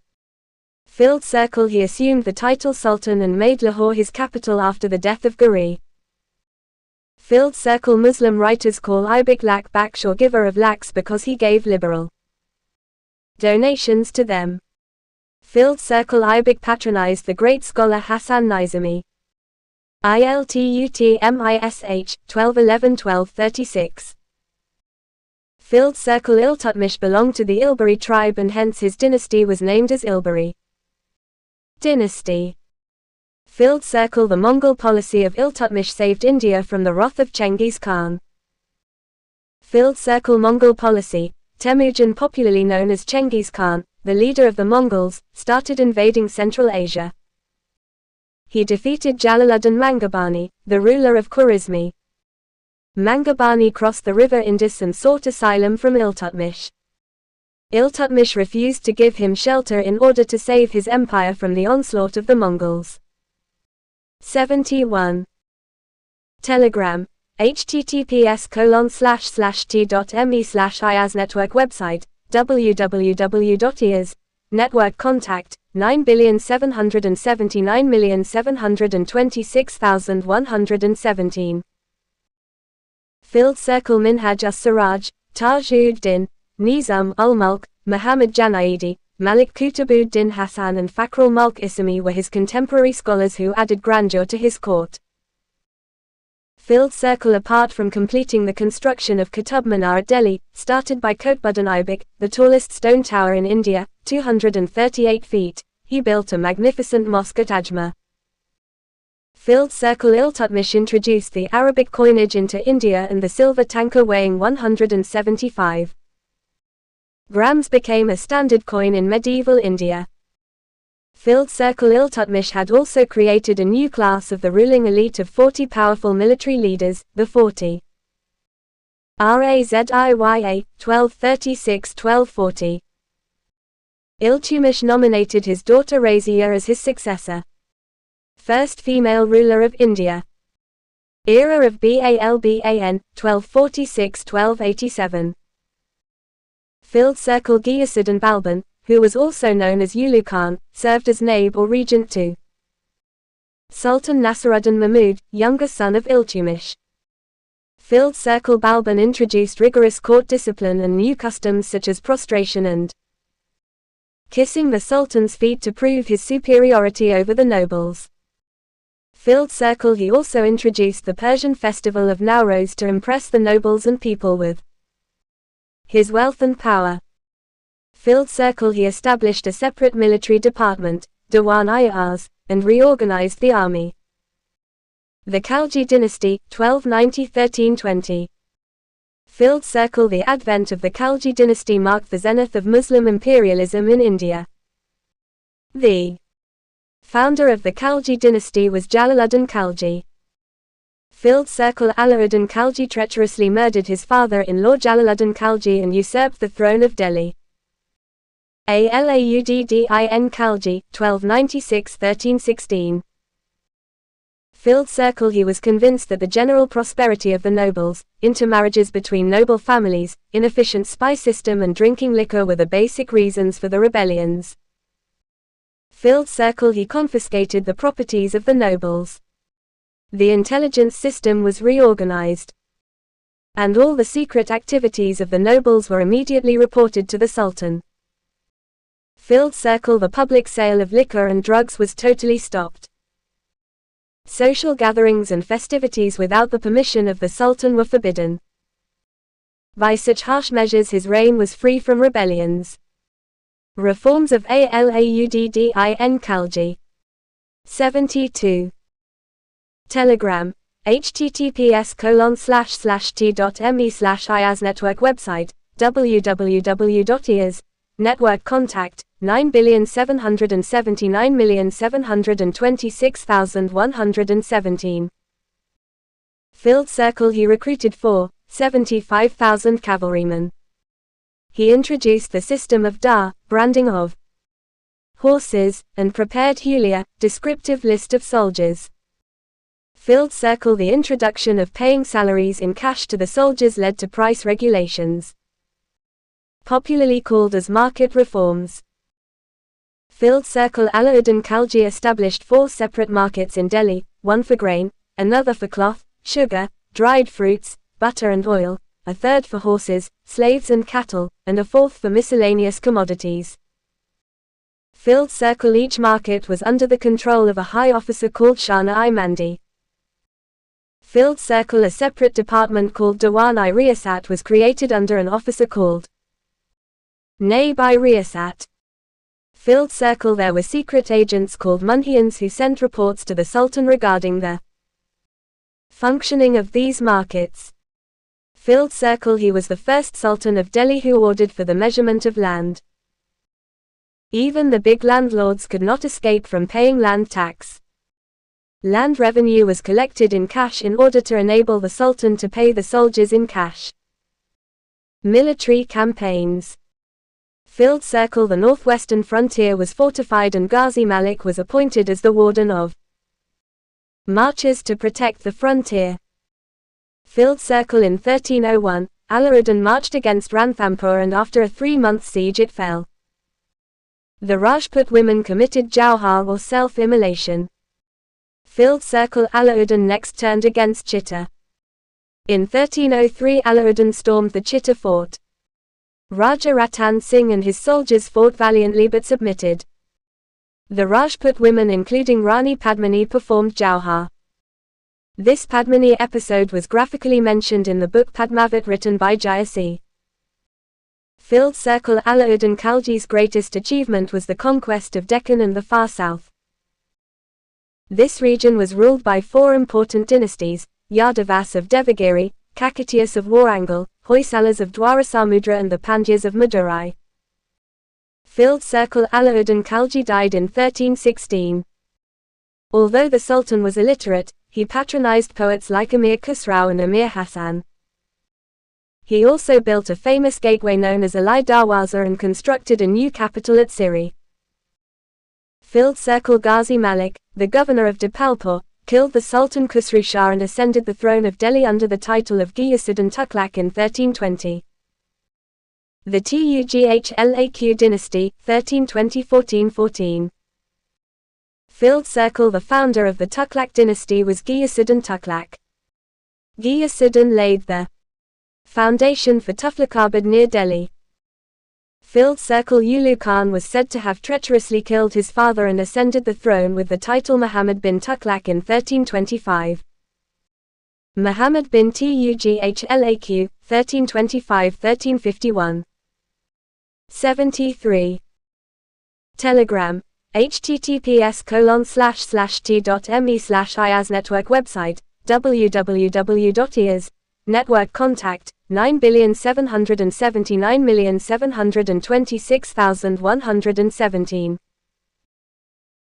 Field Circle. He assumed the title Sultan and made Lahore his capital after the death of Ghori. Field Circle. Muslim writers call Aibak Lak Baksh, or giver of lakhs, because he gave liberal donations to them. Field Circle. Aibak patronized the great scholar Hassan Nizami. Iltutmish, 1211–1236. Field Circle. Iltutmish belonged to the Ilbari tribe and hence his dynasty was named as Ilbari dynasty. Field Circle. The Mongol policy of Iltutmish saved India from the wrath of Chengiz Khan. Field Circle. Mongol policy. Temujin, popularly known as Chengiz Khan, the leader of the Mongols, started invading Central Asia. He defeated Jalaluddin Mangabani, the ruler of Khwarezmi. Mangabani crossed the river Indus and sought asylum from Iltutmish. Iltutmish refused to give him shelter in order to save his empire from the onslaught of the Mongols. 71. Telegram. https://t.me/IAS Network website, www.IAS Network contact, 9,779,726,117. Field Circle. Minhaj us-Siraj, Taj-ud-Din, Nizam ul-Mulk, Muhammad Janaidi, Malik Qutbuddin Hassan and Fakhrul Mulk Isami were his contemporary scholars who added grandeur to his court. Field Circle. Apart from completing the construction of Qutub Minar at Delhi, started by Kotbuddin Aibak, the tallest stone tower in India, 238 feet, he built a magnificent mosque at Ajmer. Field Circle. Iltutmish introduced the Arabic coinage into India and the silver tanker weighing 175 grams became a standard coin in medieval India. Field Circle. Iltutmish had also created a new class of the ruling elite of 40 powerful military leaders, the 40 Raziya, 1236–1240. Iltutmish nominated his daughter Raziya as his successor. First female ruler of India. Era of Balban, 1246–1287. Filled circle Ghiyasuddin Balban, who was also known as Ulu Khan, served as Naib or regent to Sultan Nasiruddin Mahmud, younger son of Iltutmish. Filled circle Balban introduced rigorous court discipline and new customs such as prostration and kissing the sultan's feet to prove his superiority over the nobles. Filled circle He also introduced the Persian festival of Nowroz to impress the nobles and people with his wealth and power. Filled circle He established a separate military department, Diwan IAS, and reorganized the army. The Khalji dynasty, 1290–1320. Filled circle The advent of the Khalji dynasty marked the zenith of Muslim imperialism in India. The founder of the Khalji dynasty was Jalaluddin Khalji. Filled circle Alauddin Khalji treacherously murdered his father-in-law Jalaluddin Khalji and usurped the throne of Delhi. Alauddin Khalji, 1296–1316. Filled circle He was convinced that the general prosperity of the nobles, intermarriages between noble families, inefficient spy system and drinking liquor were the basic reasons for the rebellions. Filled circle He confiscated the properties of the nobles. The intelligence system was reorganized, and all the secret activities of the nobles were immediately reported to the Sultan. Filled circle The public sale of liquor and drugs was totally stopped. Social gatherings and festivities without the permission of the Sultan were forbidden. By such harsh measures his reign was free from rebellions. Reforms of Alauddin Khalji. 72. Telegram. https://t.me/IAS Network website, www.IAS Network contact, 9,779,726,117. Filled circle He recruited 75,000 cavalrymen. He introduced the system of dar, branding of horses, and prepared Hulia, descriptive list of soldiers. Filled circle The introduction of paying salaries in cash to the soldiers led to price regulations, popularly called as market reforms. Filled circle Alauddin Khalji established 4 separate markets in Delhi, one for grain, another for cloth, sugar, dried fruits, butter and oil, a third for horses, slaves and cattle, and a fourth for miscellaneous commodities. Filled circle Each market was under the control of a high officer called Shana-i Mandi. Filled circle A separate department called Diwan-i-Riyasat was created under an officer called Naib-i-Riyasat. Filled circle There were secret agents called Munhians who sent reports to the Sultan regarding the functioning of these markets. Filled circle He was the first Sultan of Delhi who ordered for the measurement of land. Even the big landlords could not escape from paying land tax. Land revenue was collected in cash in order to enable the Sultan to pay the soldiers in cash. Military campaigns. Filled circle The northwestern frontier was fortified and Ghazi Malik was appointed as the warden of marches to protect the frontier. Filled circle In 1301, Alauddin marched against Ranthambore and after a 3-month siege it fell. The Rajput women committed jauhar or self-immolation. Filled circle Alauddin next turned against Chitta. In 1303 Alauddin stormed the Chitta fort. Raja Ratan Singh and his soldiers fought valiantly but submitted. The Rajput women including Rani Padmini performed jauhar. This Padmini episode was graphically mentioned in the book Padmavat written by Jayasingh. Filled circle Alauddin Khalji's greatest achievement was the conquest of Deccan and the far south. This region was ruled by 4 important dynasties, Yadavas of Devagiri, Kakatiyas of Warangal, Hoysalas of Dwarasamudra and the Pandyas of Madurai. Filled circle Alauddin Khalji died in 1316. Although the Sultan was illiterate, he patronized poets like Amir Khusrau and Amir Hassan. He also built a famous gateway known as Ali Darwaza and constructed a new capital at Siri. Filled Circle Ghazi Malik, the governor of Dipalpur, killed the Sultan Khusru Shah and ascended the throne of Delhi under the title of Ghiyasuddin Tughlaq in 1320. The Tughlaq dynasty, 1320–1414. Filled Circle. The founder of the Tughlaq dynasty was Ghiyasuddin Tughlaq. Ghiyasuddin laid the foundation for Tughlaqabad near Delhi. Filled Circle. Ulu Khan was said to have treacherously killed his father and ascended the throne with the title Muhammad bin Tughlaq in 1325. Muhammad bin Tughlaq, 1325–1351. 73. Telegram. https://t.me/IAS Network website, www.IAS Network contact, 9,779,726,117.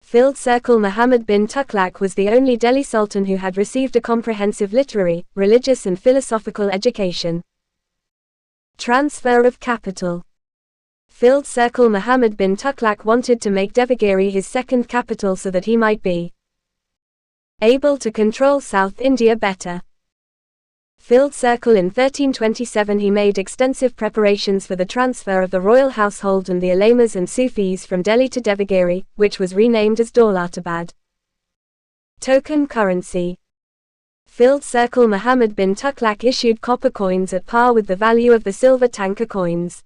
Filled Circle. Muhammad bin Tughlaq was the only Delhi Sultan who had received a comprehensive literary, religious and philosophical education. Transfer of capital. Filled Circle. Muhammad bin Tughlaq wanted to make Devagiri his second capital so that he might be able to control South India better. Filled Circle. In 1327 he made extensive preparations for the transfer of the royal household and the Ulamas and Sufis from Delhi to Devagiri, which was renamed as Daulatabad. Token currency. Filled Circle. Muhammad bin Tughlaq issued copper coins at par with the value of the silver tanka coins.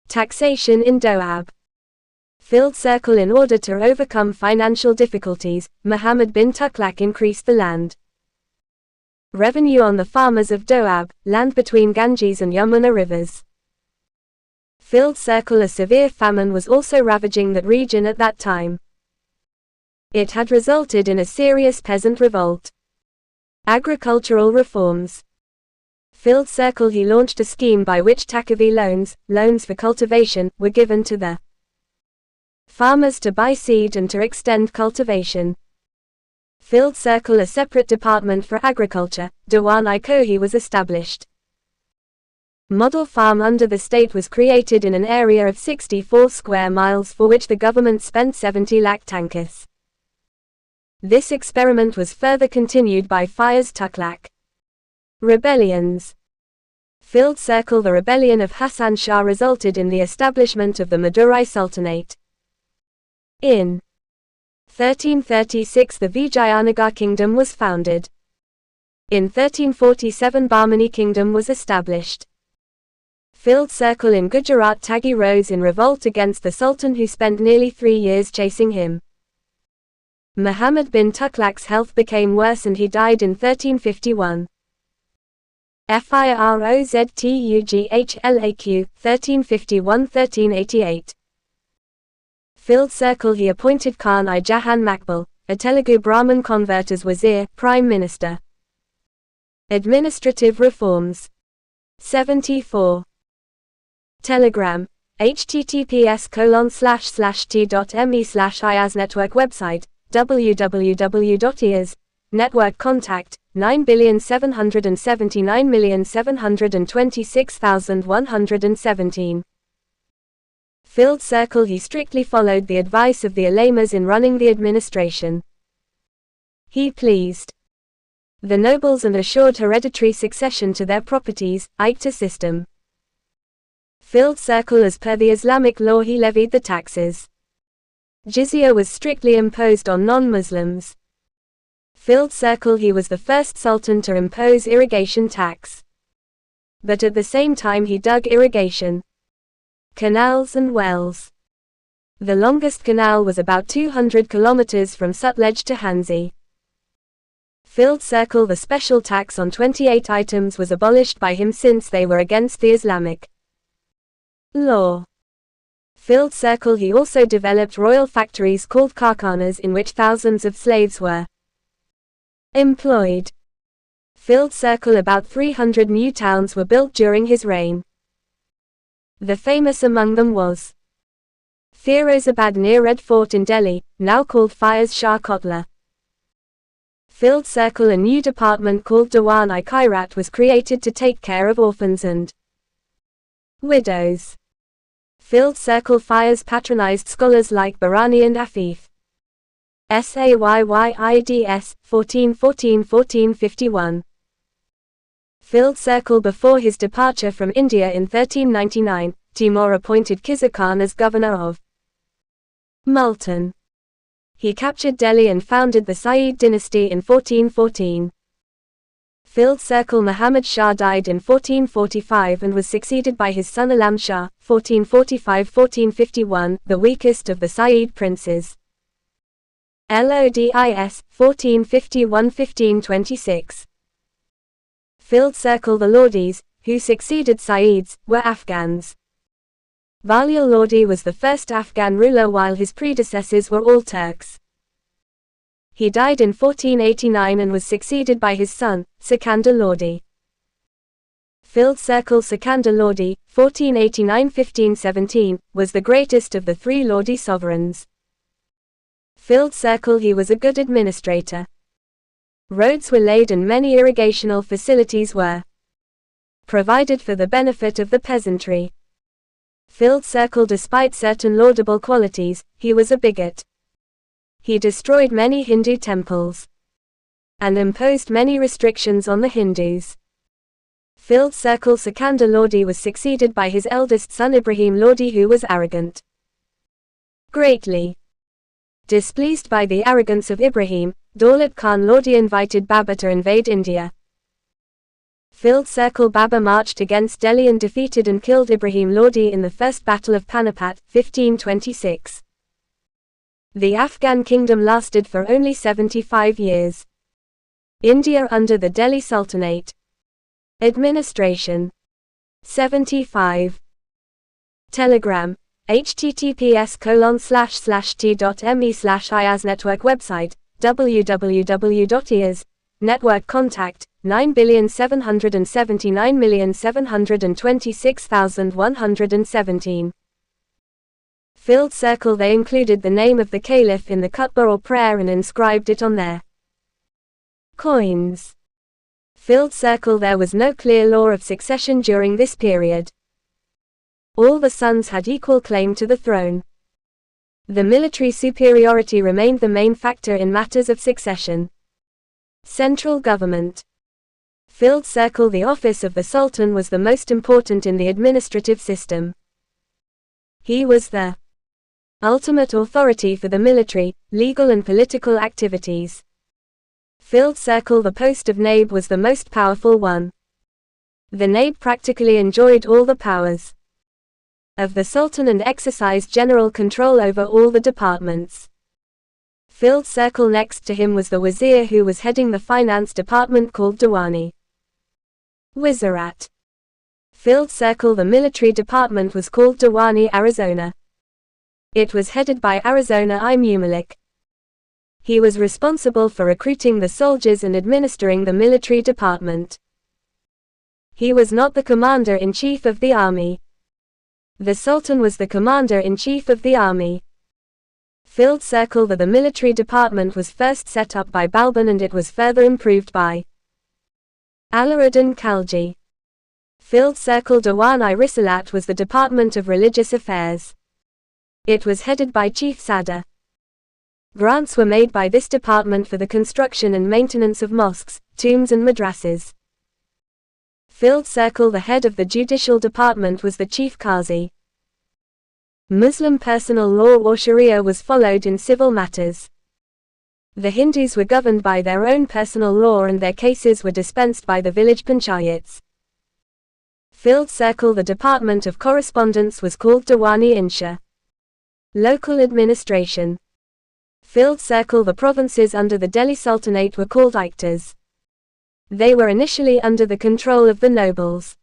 Taxation in Doab. Filled Circle. In order to overcome financial difficulties, Muhammad bin Tughlaq increased the land revenue on the farmers of Doab, land between Ganges and Yamuna rivers. Filled Circle. A severe famine was also ravaging that region at that time. It had resulted in a serious peasant revolt. Agricultural reforms. Filled Circle. He launched a scheme by which Takavi loans for cultivation, were given to the farmers to buy seed and to extend cultivation. Filled Circle. A separate department for agriculture, Diwan-i-Kohi, was established. Model farm under the state was created in an area of 64 square miles for which the government spent 70 lakh tankas. This experiment was further continued by Fayaz Tughlaq. Rebellions. Filled Circle. The rebellion of Hassan Shah resulted in the establishment of the Madurai Sultanate. In 1336 the Vijayanagar kingdom was founded. In 1347 Bahmani kingdom was established. Filled Circle. In Gujarat Taghi rose in revolt against the Sultan who spent nearly 3 years chasing him. Muhammad bin Tughlaq's health became worse and he died in 1351. Firoztughlaq, 1351–1388. Filled Circle. He appointed Khan-i-Jahan Makbul, a Telugu Brahmin convert, as Wazir, Prime Minister. Administrative reforms. 74. Telegram. https://t.me/IAS Network website, www.IAS Network contact, 9,779,726,117. Filled Circle. He strictly followed the advice of the Ulamas in running the administration. He pleased the nobles and assured hereditary succession to their properties, Ikta system. Filled Circle. As per the Islamic law he levied the taxes. Jizya was strictly imposed on non-Muslims. Filled Circle. He was the first sultan to impose irrigation tax. But at the same time he dug irrigation canals and wells. The longest canal was about 200 kilometers from Sutlej to Hansi. Filled Circle. The special tax on 28 items was abolished by him since they were against the Islamic law. Filled Circle. He also developed royal factories called karkhanas in which thousands of slaves were employed. Filled Circle. About 300 new towns were built during his reign. The famous among them was Firozabad near Red Fort in Delhi, now called Fayaz Shah Kotla. Filled Circle. A new department called Diwan-i-Khairat was created to take care of orphans and widows. Field Circle Fires patronized scholars like Barani and Afif. Sayyids, 1414–1451. Field Circle Before his departure from India in 1399, Timur appointed Khizr Khan as governor of Multan. He captured Delhi and founded the Sayyid dynasty in 1414. Field Circle Muhammad Shah died in 1445 and was succeeded by his son Alam Shah, 1445–1451, the weakest of the Sayyid princes. Lodis, 1451–1526. Field Circle The Lodis, who succeeded Sayyids, were Afghans. Wali Lodi was the first Afghan ruler while his predecessors were all Turks. He died in 1489 and was succeeded by his son, Sikandar Lodi. Field Circle Sikandar Lodi, 1489–1517, was the greatest of the three Lodi sovereigns. Field Circle He was a good administrator. Roads were laid and many irrigational facilities were provided for the benefit of the peasantry. Field Circle Despite certain laudable qualities, he was a bigot. He destroyed many Hindu temples and imposed many restrictions on the Hindus. Field Circle Sikandar Lodi was succeeded by his eldest son Ibrahim Lodi, who was arrogant. Greatly displeased by the arrogance of Ibrahim, Daulat Khan Lodi invited Babur to invade India. Field Circle Babur marched against Delhi and defeated and killed Ibrahim Lodi in the First Battle of Panipat, 1526. The Afghan kingdom lasted for only 75 years. India under the Delhi Sultanate. Administration. 75. Telegram. https://t.me/IAS Network website, www.IAS Network contact, 9,779,726,117. Field Circle They included the name of the caliph in the khutbah or prayer and inscribed it on their coins. Field Circle There was no clear law of succession during this period. All the sons had equal claim to the throne. The military superiority remained the main factor in matters of succession. Central government. Field Circle The office of the Sultan was the most important in the administrative system. He was the ultimate authority for the military, legal and political activities. Field Circle The post of Naib was the most powerful one. The Naib practically enjoyed all the powers of the Sultan and exercised general control over all the departments. Field Circle Next to him was the Wazir, who was heading the finance department called Diwani. Wizarat. Field Circle The military department was called Diwani Arizona. It was headed by Arizona I Mumalik. He was responsible for recruiting the soldiers and administering the military department. He was not the commander-in-chief of the army. The Sultan was the commander-in-chief of the army. Field Circle The military department was first set up by Balban and it was further improved by Alauddin Khalji. Field Circle Diwan-i Risalat was the Department of Religious Affairs. It was headed by Chief Sadr. Grants were made by this department for the construction and maintenance of mosques, tombs and madrasas. Field Circle The head of the judicial department was the Chief Qazi. Muslim personal law or Sharia was followed in civil matters. The Hindus were governed by their own personal law and their cases were dispensed by the village panchayats. Field Circle The department of correspondence was called Diwani Insha. Local administration. Field Circle The provinces under the Delhi Sultanate were called Ikhtas. They were initially under the control of the nobles.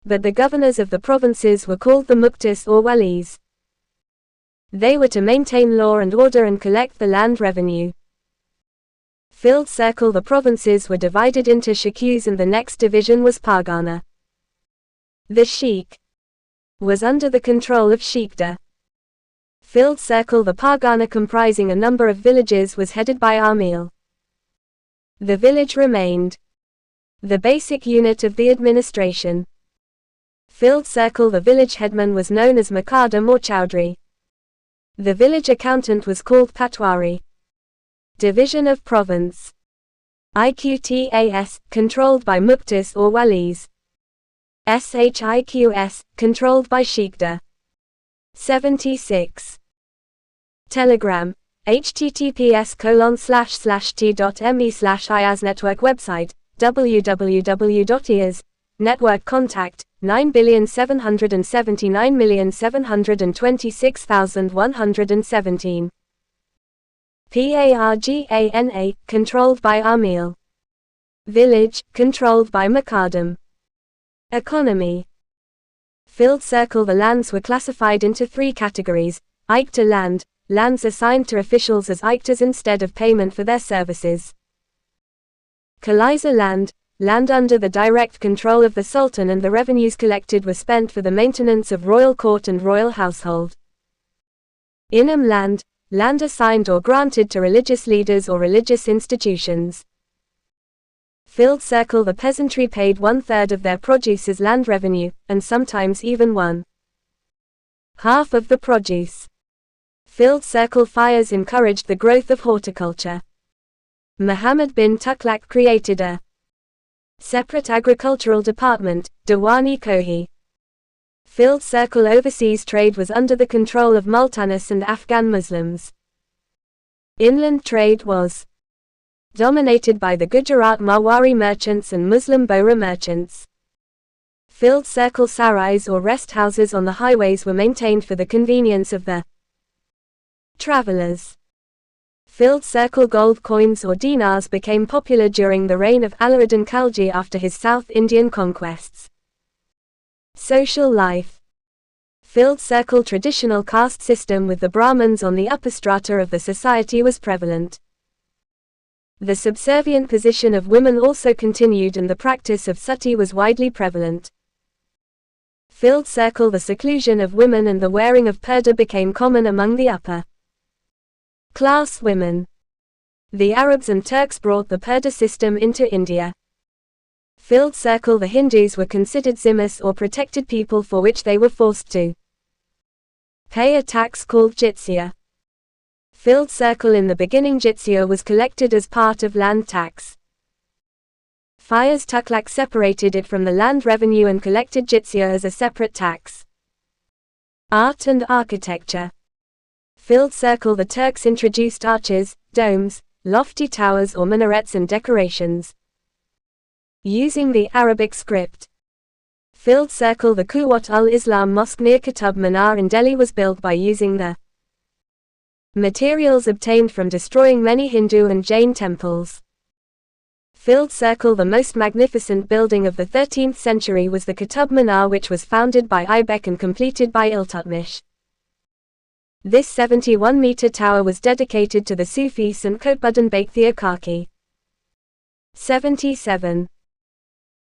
But the governors of the provinces were called the Muktis or Walis. They were to maintain law and order and collect the land revenue. Field Circle The provinces were divided into Shikus and the next division was Pargana. The Sheikh was under the control of Sheikhdar. Field Circle The Pargana comprising a number of villages was headed by Amil. The village remained the basic unit of the administration. Field circle. The village headman was known as Makadam or Chowdhury. The village accountant was called Patwari. Division of province. Iqtas, controlled by Muktis or Walis. Shiqs, controlled by Sheikhdar. 76. Telegram. https://t.me/IAS Network website, www.IAS Network contact, 9,779,726,117. Pargana, controlled by Armil. Village, controlled by Makadam. Economy. Field circle. The lands were classified into 3 categories: Aikta land, lands assigned to officials as Aiktas instead of payment for their services. Kaliza land, land under the direct control of the Sultan and the revenues collected were spent for the maintenance of royal court and royal household. Inam land, land assigned or granted to religious leaders or religious institutions. Field circle. The peasantry paid 1/3 of their produce as land revenue, and sometimes even 1/2 of the produce. Field circle. Fires encouraged the growth of horticulture. Muhammad bin Tughlaq created a separate agricultural department, Diwani Kohi. Field circle. Overseas trade was under the control of Multanis and Afghan Muslims. Inland trade was dominated by the Gujarat Marwari merchants and Muslim Bohra merchants. Field circle. Sarais or rest houses on the highways were maintained for the convenience of the travelers. Field circle. Gold coins or dinars became popular during the reign of Alauddin Khalji after his South Indian conquests. Social life. Field circle. Traditional caste system with the Brahmins on the upper strata of the society was prevalent. The subservient position of women also continued and the practice of sati was widely prevalent. Field circle. The seclusion of women and the wearing of purdah became common among the upper class women. The Arabs and Turks brought the purdah system into India. Field circle. The Hindus were considered zimmis or protected people for which they were forced to pay a tax called jizya. Field circle. In the beginning jizya was collected as part of land tax. Fires Tughlaq separated it from the land revenue and collected jizya as a separate tax. Art and architecture. Field circle. The Turks introduced arches, domes, lofty towers or minarets and decorations using the Arabic script. Field circle. The Quwwat ul-Islam mosque near Qutub Minar in Delhi was built by using the materials obtained from destroying many Hindu and Jain temples. Field circle. The most magnificent building of the 13th century was the Qutub Minar, which was founded by Aibak and completed by Iltutmish. This 71-meter tower was dedicated to the Sufi Saint Qutbuddin Bakhtiar Kaki. 77.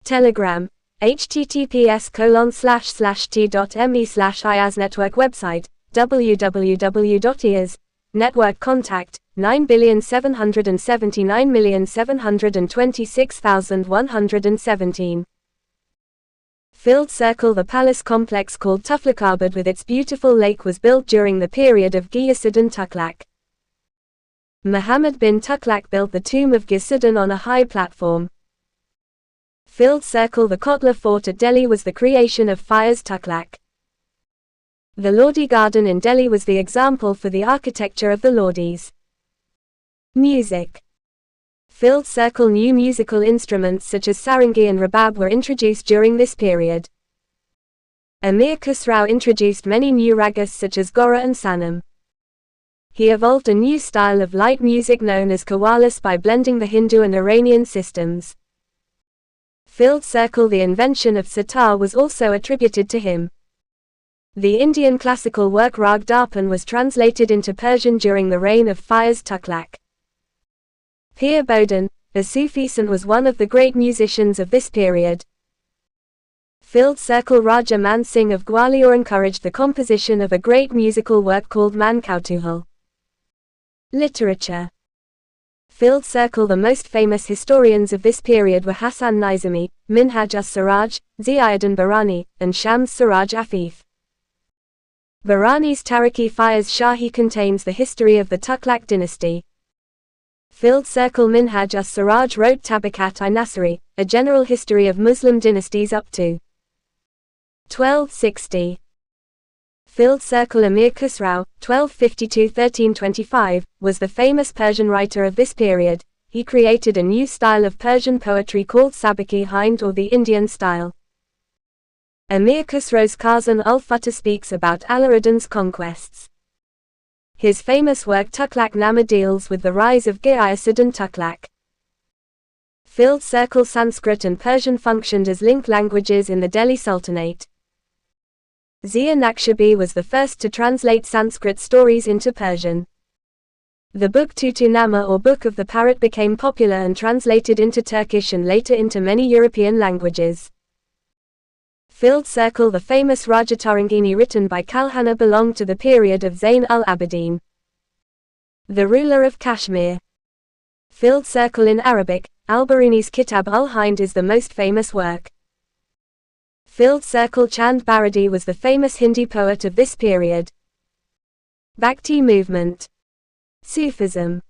Telegram. https://t.me/IAS Network website, www.IAS Network contact, 9,779,726,117. Field circle. The palace complex called Tuflaqabad with its beautiful lake was built during the period of Ghiyasuddin Tughlaq. Muhammad bin Tughlaq built the tomb of Ghiyasuddin on a high platform. Field circle. The Kotla fort at Delhi was the creation of Fires Tughlaq. The Lodi Garden in Delhi was the example for the architecture of the Lodis. Music. Field circle. New musical instruments such as sarangi and rabab were introduced during this period. Amir Khusrau introduced many new ragas such as Gora and Sanam. He evolved a new style of light music known as Qawwalis by blending the Hindu and Iranian systems. Field circle. The invention of sitar was also attributed to him. The Indian classical work Rag Darpan was translated into Persian during the reign of Fires Tughlaq. Pir Bodhan, a Sufi saint, was one of the great musicians of this period. Field circle. Raja Man Singh of Gwalior encouraged the composition of a great musical work called Man Kautuhal. Literature. Filled circle. The most famous historians of this period were Hassan Nizami, Minhaj as-Siraj, Ziauddin Barani, and Shams Siraj Afif. Barani's Tarikh-e Fayaz Shahi contains the history of the Tughlaq dynasty. Filled circle. Minhaj as-Siraj wrote Tabakat-i-Nasri, a general history of Muslim dynasties up to 1260. Filled circle. Amir Khusrau, 1252–1325, was the famous Persian writer of this period. He created a new style of Persian poetry called Sabaki-Hind, or the Indian style. Amir Khusrau's Kazan ul-Fatah speaks about Alauddin's conquests. His famous work Tughlaq-Nama deals with the rise of Ghiyasuddin Tughlaq. Filled circle. Sanskrit and Persian functioned as link languages in the Delhi Sultanate. Zia Naqshbandi was the first to translate Sanskrit stories into Persian. The book Tutu-Nama, or Book of the Parrot, became popular and translated into Turkish and later into many European languages. Filled circle. The famous Raja Tarangini written by Kalhana belonged to the period of Zayn al-Abidin, the ruler of Kashmir. Filled circle. In Arabic, al-Biruni's Kitab ul-Hind is the most famous work. Filled circle. Chand Baradi was the famous Hindi poet of this period. Bhakti movement. Sufism.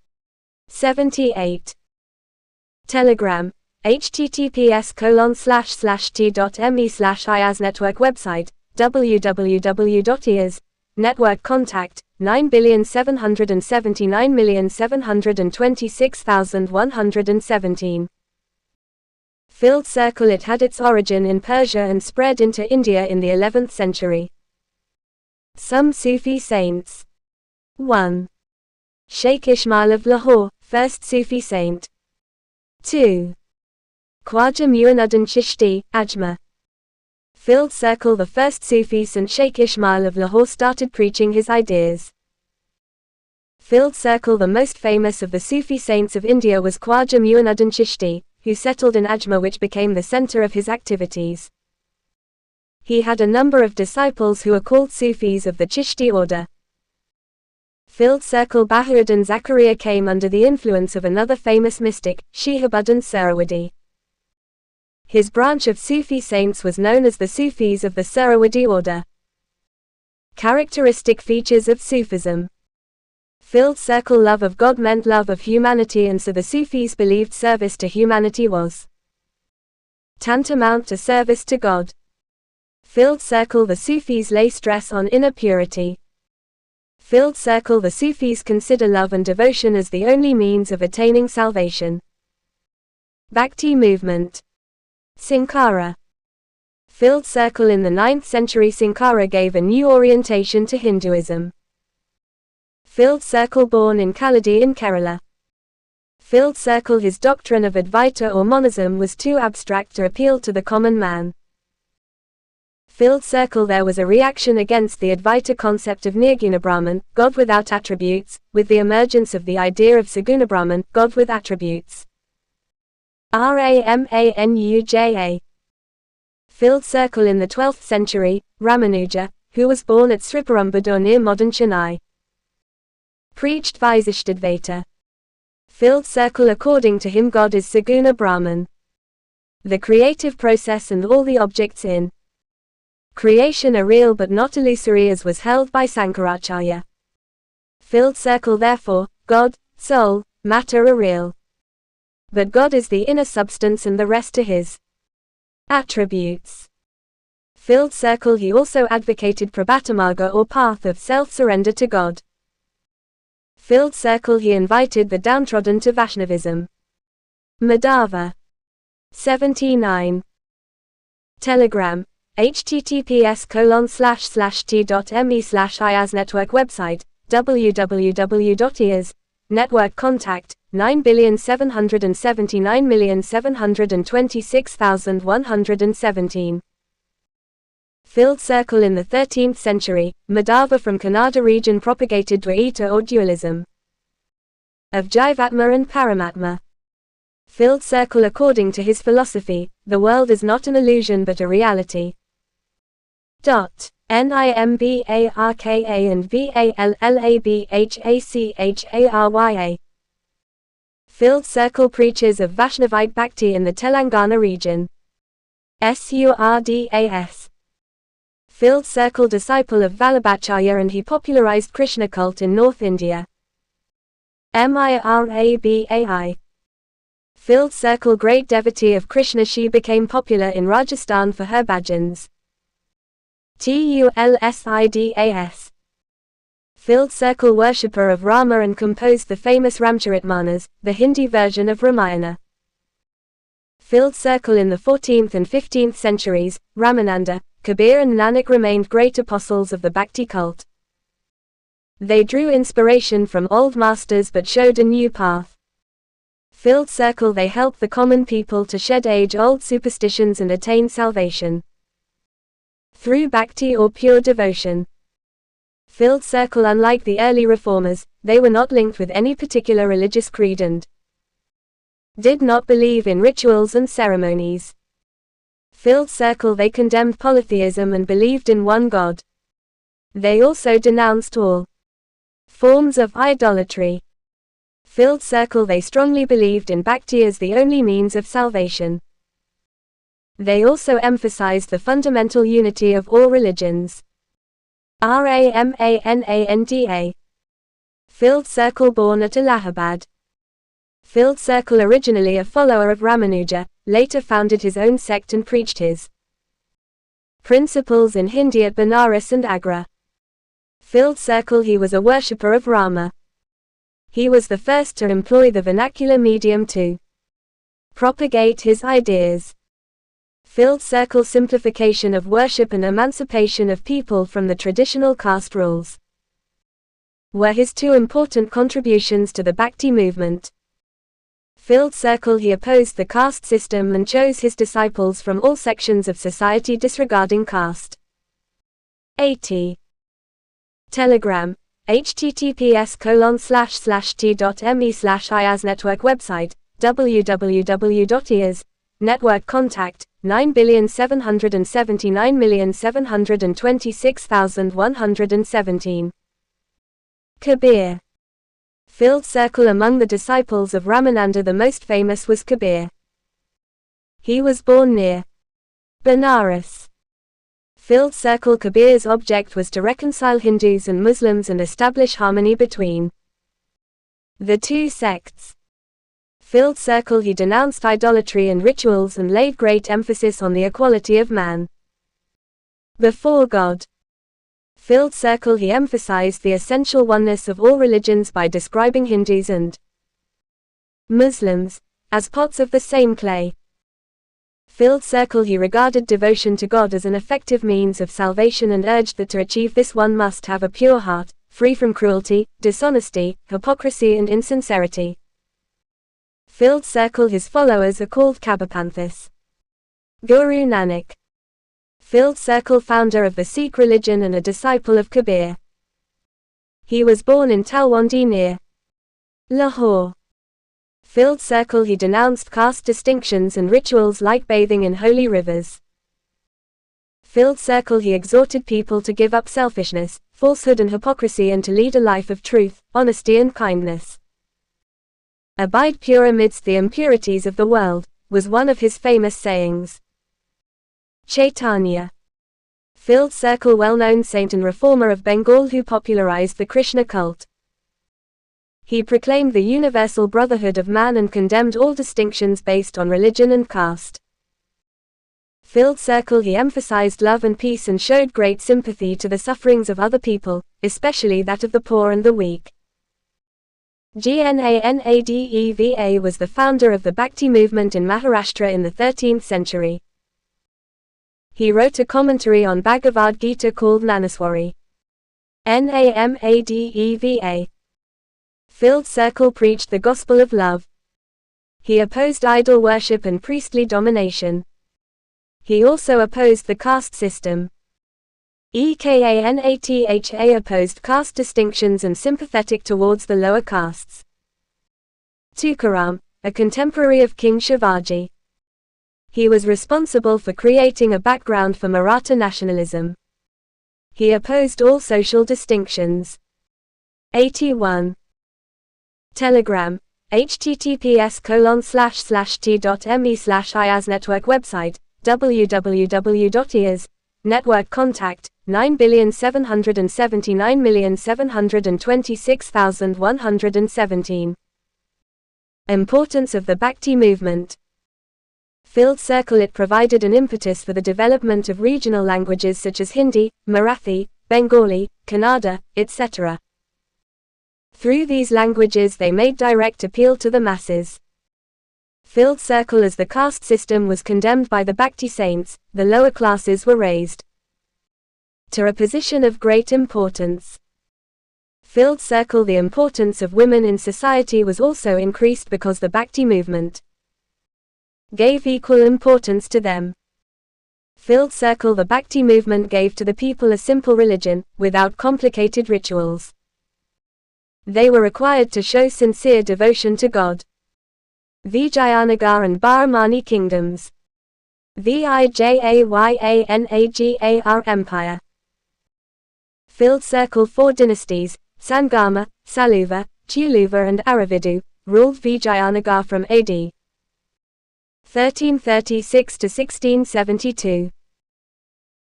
78. Telegram. https://t.me/IAS Network website, www.IAS Network contact, 9,779,726,117. Filled circle. It had its origin in Persia and spread into India in the 11th century. Some Sufi saints. 1. Sheikh Ismail of Lahore, first Sufi saint. 2. Khwaja Muinuddin Chishti, Ajmer. Filled circle. The first Sufi saint Sheikh Ismail of Lahore started preaching his ideas. Filled circle. The most famous of the Sufi saints of India was Khwaja Muinuddin Chishti, who settled in Ajmer, which became the center of his activities. He had a number of disciples who were called Sufis of the Chishti order. Filled circle. Bahauddin Zakaria came under the influence of another famous mystic, Shihabuddin Suhrawardi. His branch of Sufi saints was known as the Sufis of the Suhrawardi order. Characteristic features of Sufism. Filled circle. Love of God meant love of humanity, and so the Sufis believed service to humanity was tantamount to service to God. Filled circle. The Sufis lay stress on inner purity. Filled circle. The Sufis consider love and devotion as the only means of attaining salvation. Bhakti movement. Sankara. Filled circle. In the 9th century, Sankara gave a new orientation to Hinduism. Filled circle. Born in Kaladi in Kerala. Filled circle. His doctrine of Advaita or monism was too abstract to appeal to the common man. Filled circle. There was a reaction against the Advaita concept of Nirguna Brahman, God without attributes, with the emergence of the idea of Saguna Brahman, God with attributes. Ramanuja. Filled circle. In the 12th century, Ramanuja, who was born at Sriperumbudur near modern Chennai, preached Visishtadvaita. Filled circle. According to him, God is Saguna Brahman, the creative process, and all the objects in creation are real but not illusory, as was held by Sankaracharya. Filled circle. Therefore, God, soul, matter are real, but God is the inner substance and the rest are his attributes. Filled circle. He also advocated Prabhatamarga, or path of self-surrender to God. Filled circle. He invited the downtrodden to Vaishnavism. Madhava. 79. Telegram. https://t.me/IAS Network website, www.IAS Network contact, 9,779,726,117. Filled circle. In the 13th century, Madhava from Kannada region propagated Dvaita or dualism of Jivatma and Paramatma. Filled circle. According to his philosophy, the world is not an illusion but a reality. Nimbarka and Vallabhacharya. Field Circle preachers of Vaishnavite Bhakti in the Telangana region. Surdas. Field Circle disciple of Vallabhacharya, and he popularized Krishna cult in North India. Mirabai. Field Circle great devotee of Krishna, she became popular in Rajasthan for her bhajans. Tulsidas. Field Circle worshipper of Rama and composed the famous Ramcharitmanas, the Hindi version of Ramayana. Field Circle in the 14th and 15th centuries, Ramananda, Kabir and Nanak remained great apostles of the Bhakti cult. They drew inspiration from old masters but showed a new path. Field Circle they helped the common people to shed age-old superstitions and attain salvation through bhakti or pure devotion. Field Circle, unlike the early reformers, they were not linked with any particular religious creed and did not believe in rituals and ceremonies. Field Circle they condemned polytheism and believed in one God. They also denounced all forms of idolatry. Field Circle they strongly believed in bhakti as the only means of salvation. They also emphasized the fundamental unity of all religions. Ramananda. Field Circle born at Allahabad. Field Circle originally a follower of Ramanuja, later founded his own sect and preached his principles in Hindi at Banaras and Agra. Field Circle he was a worshipper of Rama. He was the first to employ the vernacular medium to propagate his ideas. Field Circle simplification of worship and emancipation of people from the traditional caste rules were his two important contributions to the Bhakti movement. Field Circle he opposed the caste system and chose his disciples from all sections of society disregarding caste. 80. Telegram, https://t.me/IAS Network website, www.IAS Network contact, 9,779,726,117. Kabir. Field Circle among the disciples of Ramananda the most famous was Kabir. He was born near Banaras. Field Circle Kabir's object was to reconcile Hindus and Muslims and establish harmony between the two sects. Field Circle he denounced idolatry and rituals and laid great emphasis on the equality of man before God. Field Circle he emphasized the essential oneness of all religions by describing Hindus and Muslims as pots of the same clay. Field Circle he regarded devotion to God as an effective means of salvation and urged that to achieve this one must have a pure heart, free from cruelty, dishonesty, hypocrisy and insincerity. Field Circle his followers are called Kabapanthis. Guru Nanak. Field Circle founder of the Sikh religion and a disciple of Kabir. He was born in Talwandi near Lahore. Field Circle he denounced caste distinctions and rituals like bathing in holy rivers. Field Circle he exhorted people to give up selfishness, falsehood and hypocrisy and to lead a life of truth, honesty and kindness. Abide pure amidst the impurities of the world, was one of his famous sayings. Chaitanya. Field Circle well-known saint and reformer of Bengal who popularized the Krishna cult. He proclaimed the universal brotherhood of man and condemned all distinctions based on religion and caste. Field Circle he emphasized love and peace and showed great sympathy to the sufferings of other people, especially that of the poor and the weak. Gnanadeva was the founder of the Bhakti movement in Maharashtra in the 13th century. He wrote a commentary on Bhagavad Gita called Nanaswari. Namadeva. Field Circle preached the gospel of love. He opposed idol worship and priestly domination. He also opposed the caste system. Ekanatatha opposed caste distinctions and sympathetic towards the lower castes. Tukaram, a contemporary of King Shivaji. He was responsible for creating a background for Maratha nationalism. He opposed all social distinctions. 81. Telegram, https://t.me/IAS Network website, www.IAS Network contact, 9,779,726,117. Importance of the Bhakti movement. Field Circle. It provided an impetus for the development of regional languages such as Hindi, Marathi, Bengali, Kannada, etc. Through these languages they made direct appeal to the masses. Field Circle. As the caste system was condemned by the Bhakti saints, the lower classes were raised to a position of great importance. Field Circle. The importance of women in society was also increased because the Bhakti movement gave equal importance to them. Field Circle. The Bhakti movement gave to the people a simple religion, without complicated rituals. They were required to show sincere devotion to God. Vijayanagar and Bahmani kingdoms. Vijayanagar Empire. Field Circle. 4 dynasties, Sangama, Saluva, Chuluva and Aravidu, ruled Vijayanagar from AD 1336 to 1672.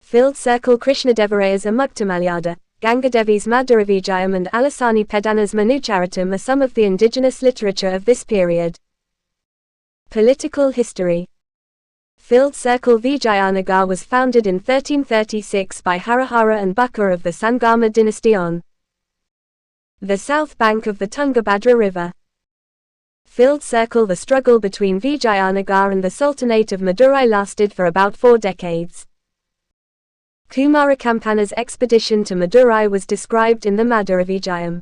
Field Circle. Krishnadevaraya's Amukta Gangadevi's Madhuravijayam and Alasani Pedana's Manucharitam are some of the indigenous literature of this period. Political history. Field Circle. Vijayanagar was founded in 1336 by Harihara and Bukka of the Sangama dynasty on the south bank of the Tungabhadra river. Field Circle. The struggle between Vijayanagar and the Sultanate of Madurai lasted for about 4 decades. Kumarakampana's expedition to Madurai was described in the Madhuravijayam.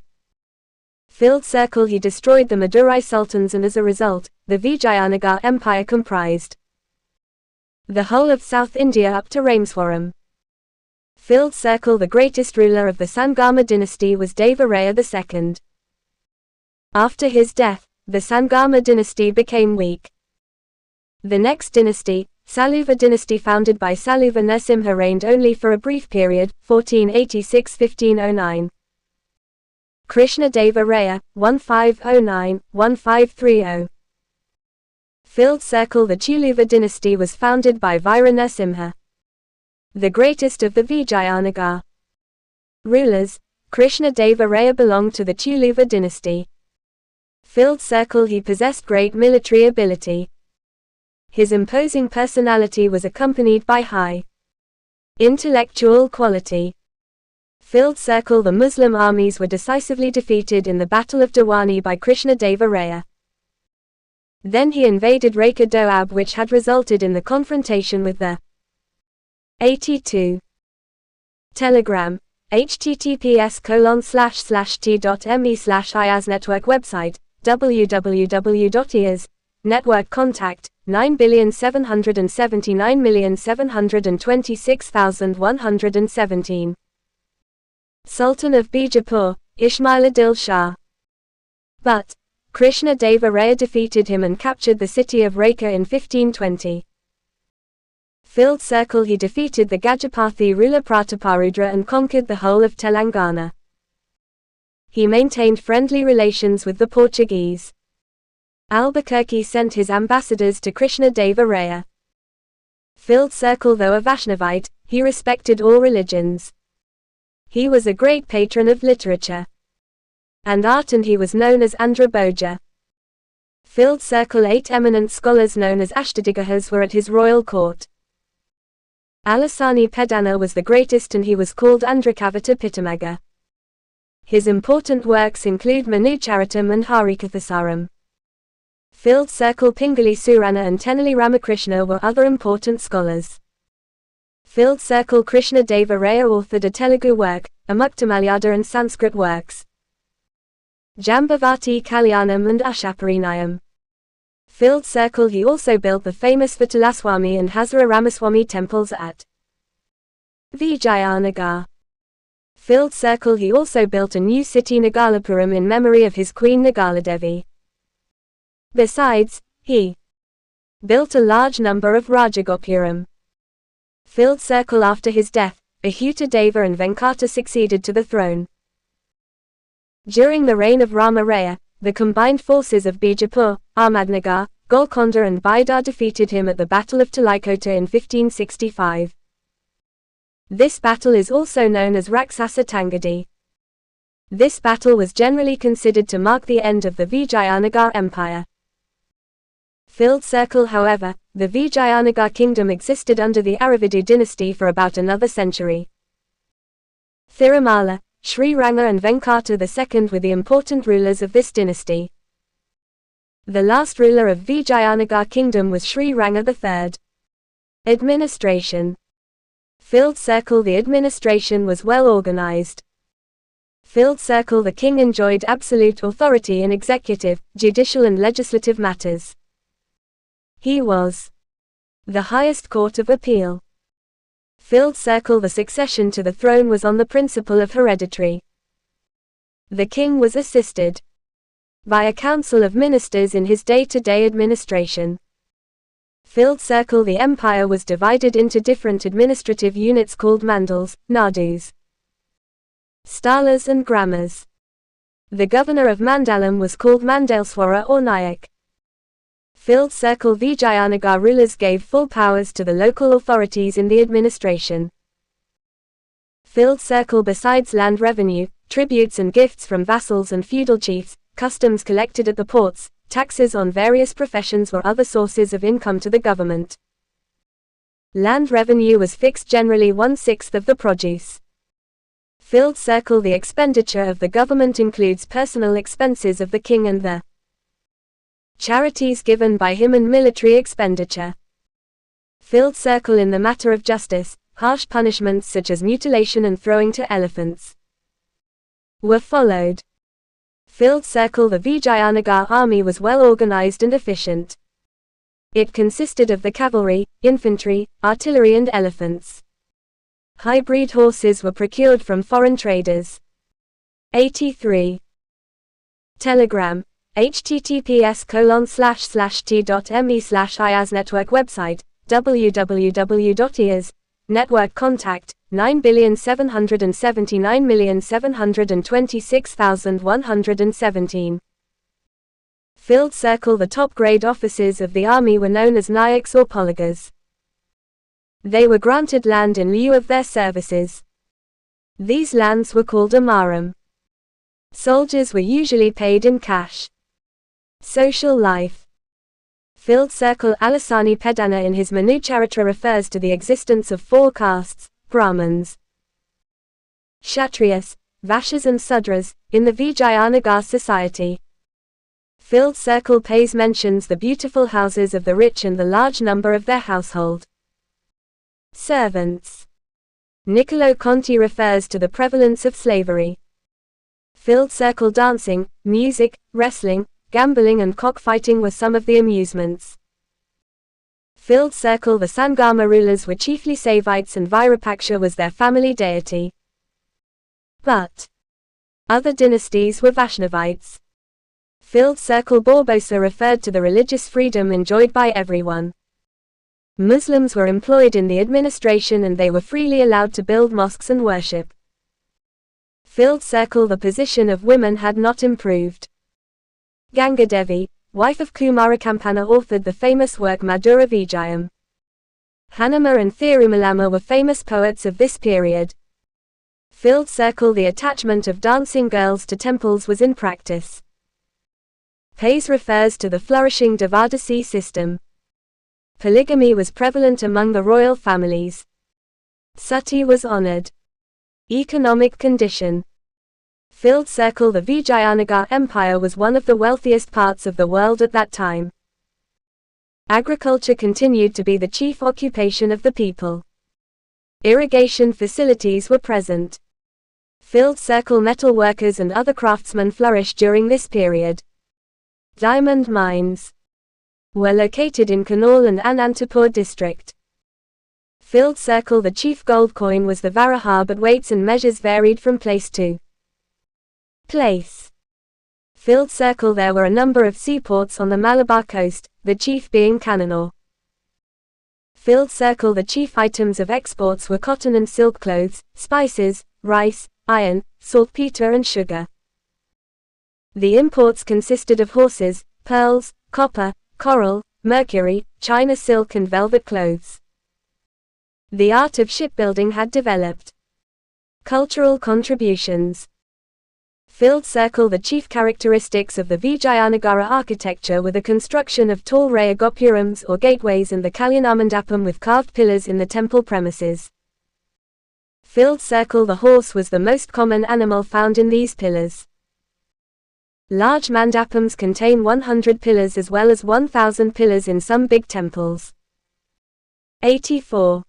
Field Circle. He destroyed the Madurai sultans and as a result, the Vijayanagar Empire comprised the whole of South India up to Rameswaram. Field Circle. The greatest ruler of the Sangama dynasty was Deva Raya II. After his death, the Sangama dynasty became weak. The next dynasty, Saluva dynasty founded by Saluva Narasimha, reigned only for a brief period, 1486–1509. Krishna Deva Raya, 1509–1530. Field Circle. The Chuluva dynasty was founded by Veera Narasimha, the greatest of the Vijayanagar rulers. Krishna Deva Raya belonged to the Chuluva dynasty. Field Circle. He possessed great military ability. His imposing personality was accompanied by high intellectual quality. Field Circle. The Muslim armies were decisively defeated in the Battle of Dawani by Krishna Deva Raya. Then he invaded Reka Doab, which had resulted in the confrontation with the 82. Telegram. https://t.me/IAS Network website, www.IAS Network contact, 9,779,726,117. Sultan of Bijapur, Ismail Adil Shah. But Krishna Deva Raya defeated him and captured the city of Reka in 1520. Field Circle. He defeated the Gajapathi ruler Prataparudra and conquered the whole of Telangana. He maintained friendly relations with the Portuguese. Albuquerque sent his ambassadors to Krishna Deva Raya. Field Circle. Though a Vaishnavite, he respected all religions. He was a great patron of literature and art, and he was known as Andhra Bhoja. Field Circle. 8 eminent scholars known as Ashtadigahas were at his royal court. Alasani Pedana was the greatest and he was called Andhrakavita Pitamaga. His important works include Manucharitam and Harikathasaram. Field Circle. Pingali Surana and Tenali Ramakrishna were other important scholars. Field Circle. Krishna Deva Raya authored a Telugu work, Amukta and Sanskrit works, Jambavati Kalyanam and Ashaparinayam. Field Circle. He also built the famous Vitalaswamy and Hazara Ramaswamy temples at Vijayanagar. Field Circle. He also built a new city Nagalapuram in memory of his queen Nagaladevi. Besides, he built a large number of Rajagopuram. Field Circle. After his death, Ahuta Deva and Venkata succeeded to the throne. During the reign of Rama Raya, the combined forces of Bijapur, Ahmadnagar, Golconda and Bidar defeated him at the Battle of Talikota in 1565. This battle is also known as Raksasa Tangadi. This battle was generally considered to mark the end of the Vijayanagar Empire. Filled circle. However, the Vijayanagar kingdom existed under the Aravidu dynasty for about another century. Thirumala, Sri Ranga and Venkata II were the important rulers of this dynasty. The last ruler of Vijayanagar kingdom was Sri Ranga III. Administration. Filled circle. The administration was well organized. Filled circle. The king enjoyed absolute authority in executive, judicial and legislative matters. He was the highest court of appeal. Filled circle. The succession to the throne was on the principle of hereditary. The king was assisted by a council of ministers in his day-to-day administration. Filled circle. The empire was divided into different administrative units called mandals, nadus, stalas and grammars. The governor of Mandalam was called Mandaleswara or Nayak. Filled circle. Vijayanagar rulers gave full powers to the local authorities in the administration. Filled circle. Besides land revenue, tributes and gifts from vassals and feudal chiefs, customs collected at the ports, taxes on various professions were other sources of income to the government. Land revenue was fixed, generally 1/6 of the produce. Filled circle. The expenditure of the government includes personal expenses of the king and the charities given by him and military expenditure. Filled circle. In the matter of justice, harsh punishments such as mutilation and throwing to elephants were followed. Filled circle. The Vijayanagar army was well organized and efficient. It consisted of the cavalry, infantry, artillery and elephants. Hybrid horses were procured from foreign traders. 83. Telegram. https://t.me/IAS Network website, www.IAS Network contact, 9,779,726,117. Filled circle. The top grade officers of the army were known as Nayaks or Poligas. They were granted land in lieu of their services. These lands were called amaram. Soldiers were usually paid in cash. Social life. Filled circle. Alasani Pedana in his Manucharitra refers to the existence of 4 castes, Brahmins, Kshatriyas, Vaishyas and Sudras, in the Vijayanagar society. Filled circle. Pays mentions the beautiful houses of the rich and the large number of their household servants. Niccolo Conti refers to the prevalence of slavery. Filled circle. Dancing, music, wrestling, gambling and cockfighting were some of the amusements. Filled circle. The Sangama rulers were chiefly Saivites and Virupaksha was their family deity. But other dynasties were Vaishnavites. Filled circle. Barbosa referred to the religious freedom enjoyed by everyone. Muslims were employed in the administration and they were freely allowed to build mosques and worship. Filled circle. The position of women had not improved. Ganga Devi, wife of Kumarakampana, authored the famous work Madhura Vijayam. Hanuma and Thirumalama were famous poets of this period. Filled circle. The attachment of dancing girls to temples was in practice. Pays refers to the flourishing Devadasi system. Polygamy was prevalent among the royal families. Sati was honored. Economic condition. Filled circle. The Vijayanagar Empire was one of the wealthiest parts of the world at that time. Agriculture continued to be the chief occupation of the people. Irrigation facilities were present. Filled circle. Metal workers and other craftsmen flourished during this period. Diamond mines were located in Kannauр and Anantapur district. Filled circle. The chief gold coin was the Varaha, but weights and measures varied from place to place. Filled circle. There were a number of seaports on the Malabar coast, the chief being Kannauр. Filled circle. The chief items of exports were cotton and silk clothes, spices, rice, iron, saltpeter and sugar. The imports consisted of horses, pearls, copper, coral, mercury, China silk and velvet clothes. The art of shipbuilding had developed. Cultural contributions. Filled circle. The chief characteristics of the Vijayanagara architecture were the construction of tall raya gopurams or gateways and the Kalyanamandapam with carved pillars in the temple premises. Filled circle. The horse was the most common animal found in these pillars. Large mandapams contain 100 pillars as well as 1,000 pillars in some big temples. 84.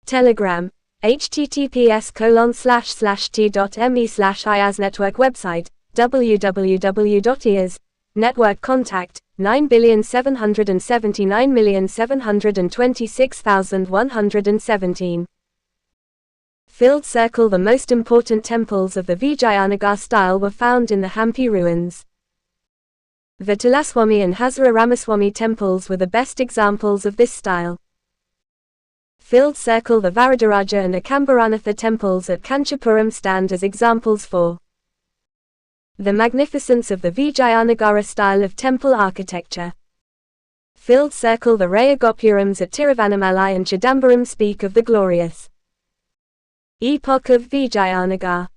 Telegram. https://t.me/IAS Network website, www.IAS Network contact, 9,779,726,117. Filled circle. The most important temples of the Vijayanagar style were found in the Hampi ruins. Vitalaswamy and Hazara Ramaswamy temples were the best examples of this style. Filled circle. The Varadaraja and Akambaranatha temples at Kanchipuram stand as examples for the magnificence of the Vijayanagara style of temple architecture. Filled circle. The Raya Gopurams at Tiruvannamalai and Chidambaram speak of the glorious epoch of Vijayanagar.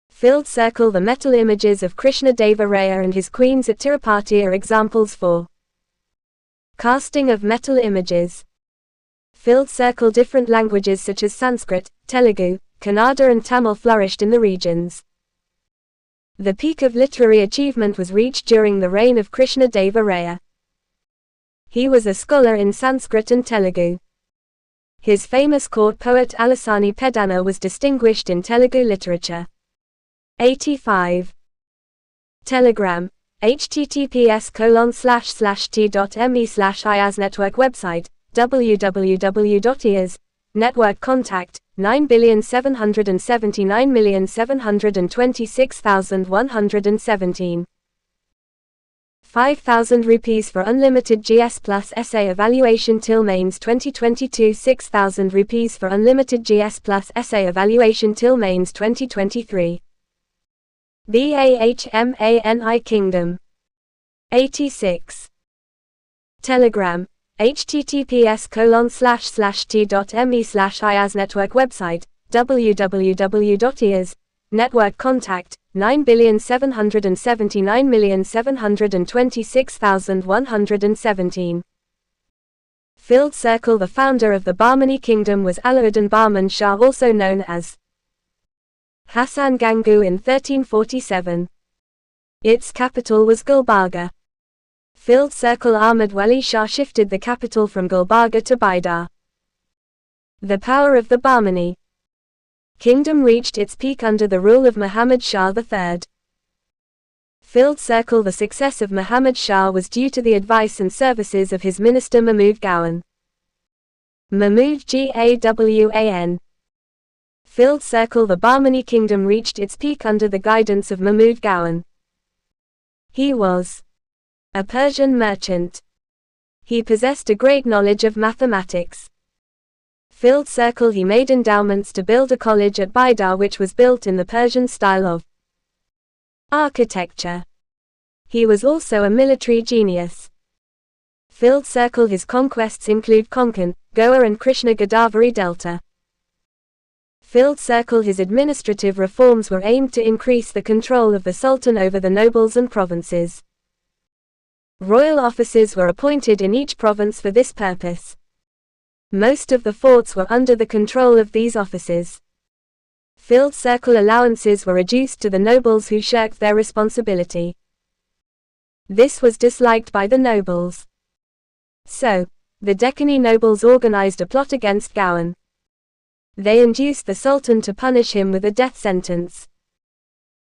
Filled circle. The metal images of Krishna Deva Raya and his queens at Tirupati are examples for casting of metal images. Filled circle. Different languages such as Sanskrit, Telugu, Kannada and Tamil flourished in the regions. The peak of literary achievement was reached during the reign of Krishna Deva Raya. He was a scholar in Sanskrit and Telugu. His famous court poet Alasani Peddana was distinguished in Telugu literature. 85. Telegram. https://t.me/IAS Network website, www.IAS Network contact, 9,779,726,117. 5,000 rupees for unlimited GS Plus essay evaluation till mains 2022. 6,000 rupees for unlimited GS Plus essay evaluation till mains 2023. BAHMANI Kingdom. 86. Telegram. https://t.me/IAS Network website, www.IAS Network contact, 9,779,726,117. Filled circle. The founder of the Bahmani kingdom was Alauddin Bahman Shah, also known as Hassan Gangu, in 1347. Its capital was Gulbarga. Filled circle. Ahmad Wali Shah shifted the capital from Gulbarga to Bidar. The power of the Bahmani kingdom reached its peak under the rule of Muhammad Shah III. Filled circle. The success of Muhammad Shah was due to the advice and services of his minister Mahmud Gawan. Mahmud Gawan. Filled circle. The Bahmani kingdom reached its peak under the guidance of Mahmud Gawan. He was a Persian merchant. He possessed a great knowledge of mathematics. Filled circle. He made endowments to build a college at Bidar which was built in the Persian style of architecture. He was also a military genius. Filled circle. His conquests include Konkan, Goa and Krishna Godavari Delta. Filled circle. His administrative reforms were aimed to increase the control of the Sultan over the nobles and provinces. Royal officers were appointed in each province for this purpose. Most of the forts were under the control of these officers. Filled circle. Allowances were reduced to the nobles who shirked their responsibility. This was disliked by the nobles. So, the Deccani nobles organized a plot against Gawan. They induced the Sultan to punish him with a death sentence.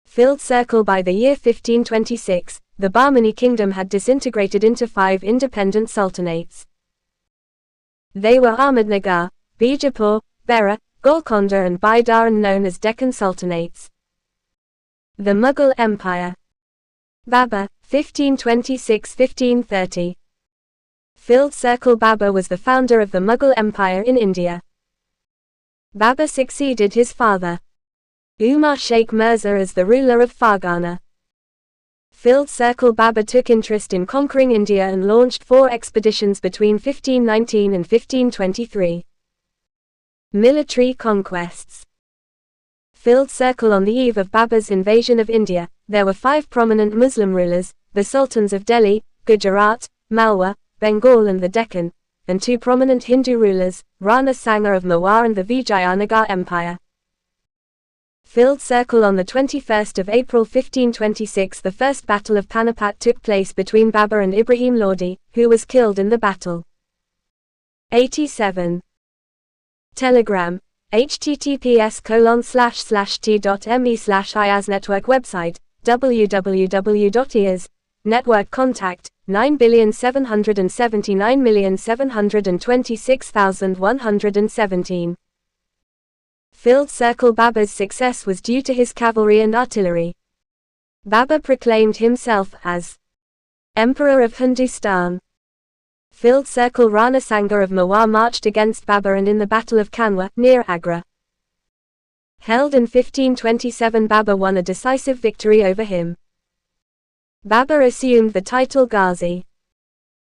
Filled circle. By the year 1526, the Bahmani kingdom had disintegrated into 5 independent sultanates. They were Ahmednagar, Bijapur, Bera, Golconda and Bidar, and known as Deccan Sultanates. The Mughal Empire. Babur, 1526–1530. Filled circle. Babur was the founder of the Mughal Empire in India. Babur succeeded his father, Umar Sheikh Mirza, as the ruler of Fargana. Filled Circle Babur took interest in conquering India and launched 4 expeditions between 1519 and 1523. Military conquests. Filled Circle. On the eve of Babur's invasion of India, there were 5 prominent Muslim rulers, the Sultans of Delhi, Gujarat, Malwa, Bengal and the Deccan, and 2 prominent Hindu rulers, Rana Sanga of Mewar and the Vijayanagar Empire. Filled Circle. On the 21st of April 1526, the First Battle of Panipat took place between Babur and Ibrahim Lodi, who was killed in the battle. 87. Telegram. https://t.me/IAS Network website, www.IAS Network contact, 9,779,726,117. Filled Circle. Babur's success was due to his cavalry and artillery. Babur proclaimed himself as Emperor of Hindustan. Filled Circle. Rana Sanga of Mewar marched against Babur and in the Battle of Kanwa, near Agra, held in 1527, Babur won a decisive victory over him. Babur assumed the title Ghazi.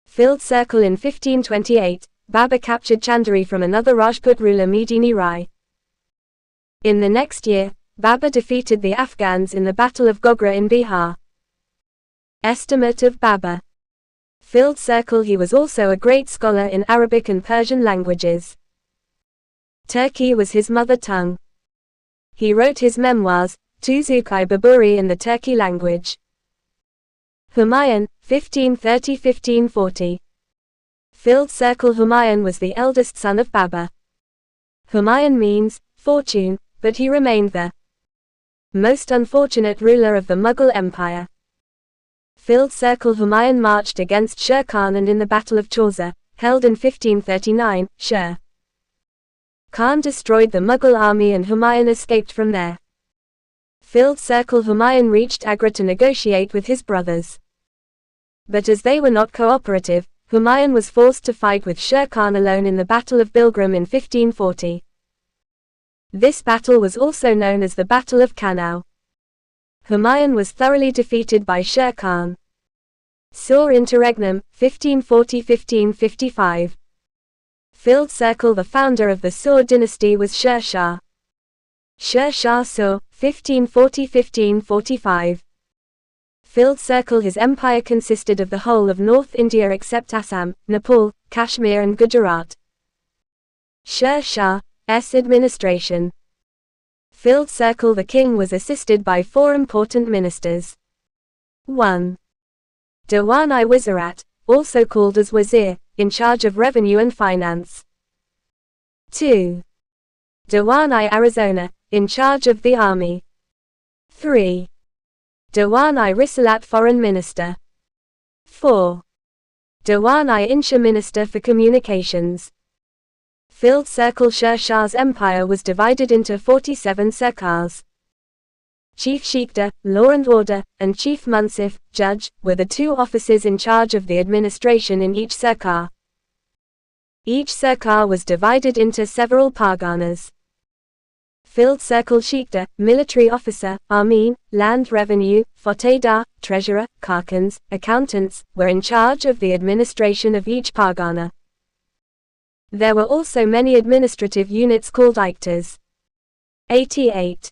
Filled Circle. In 1528, Babur captured Chandari from another Rajput ruler Medini Rai. In the next year, Babur defeated the Afghans in the Battle of Gogra in Bihar. Estimate of Babur. Filled Circle. He was also a great scholar in Arabic and Persian languages. Turkey was his mother tongue. He wrote his memoirs, Tuzuk-i in the Turki language. Humayun, 1530–1540. Filled Circle. Humayun was the eldest son of Babur. Humayun means fortune, but he remained the most unfortunate ruler of the Mughal Empire. Filled Circle. Humayun marched against Sher Khan and in the Battle of Chausa, held in 1539, Sher Khan destroyed the Mughal army and Humayun escaped from there. Filled Circle. Humayun reached Agra to negotiate with his brothers. But as they were not cooperative, Humayun was forced to fight with Sher Khan alone in the Battle of Bilgram in 1540. This battle was also known as the Battle of Kanau. Humayun was thoroughly defeated by Sher Khan. Sur Interregnum, 1540–1555. Filled Circle. The founder of the Sur dynasty was Sher Shah. Sher Shah Sur, 1540–1545. Filled Circle. His empire consisted of the whole of North India except Assam, Nepal, Kashmir and Gujarat. Sher Shah's administration. Filled Circle. The king was assisted by 4 important ministers. 1. Diwan-i-Wizrat, also called as Wazir, in charge of revenue and finance. 2. Diwan-i-Arizona, in charge of the army. 3. Diwan-i-Risalat, foreign minister. 4. Diwan-i-Insha, minister for communications. Filled Circle. Sher Shah's empire was divided into 47 sarkars. Chief Shikhdar, law and order, and Chief Munsif, judge, were the 2 officers in charge of the administration in each sarkar. Each sarkar was divided into several parganas. Filled Circle. Shikhdar, military officer, Armeen, land revenue, Fatehdar, treasurer, Karkans, accountants, were in charge of the administration of each pargana. There were also many administrative units called Aiktars. 88.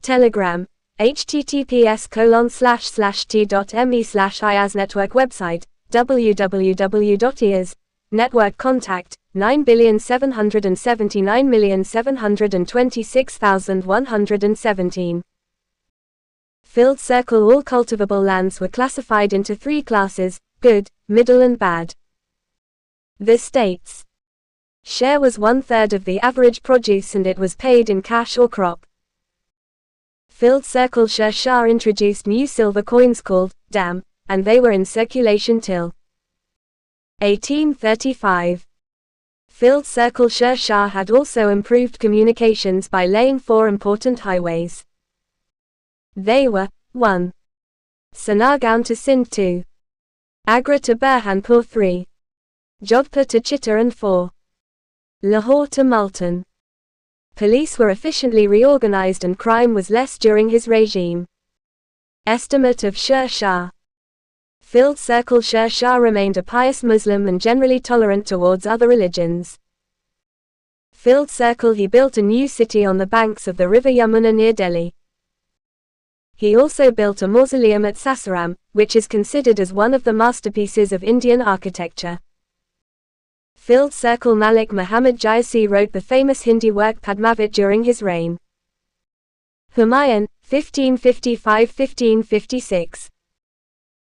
Telegram. https://t.me/IAS Network website, www.IAS Network contact, 9,779,726,117. Filled Circle. All cultivable lands were classified into 3 classes, good, middle and bad. The state's share was 1/3 of the average produce and it was paid in cash or crop. Filled Circle. Sher Shah introduced new silver coins called dam, and they were in circulation till 1835. Filled Circle. Sher Shah had also improved communications by laying 4 important highways. They were 1. Sanagaon to Sindh, 2. Agra to Burhanpur, 3. Jodhpur to Chitta and 4. Lahore to Multan. Police were efficiently reorganized and crime was less during his regime. Estimate of Sher Shah. Filled circle. Sher Shah remained a pious Muslim and generally tolerant towards other religions. Filled circle. He built a new city on the banks of the river Yamuna near Delhi. He also built a mausoleum at Sasaram, which is considered as one of the masterpieces of Indian architecture. Filled circle. Malik Muhammad Jayasi wrote the famous Hindi work Padmavit during his reign. Humayun, 1555–1556.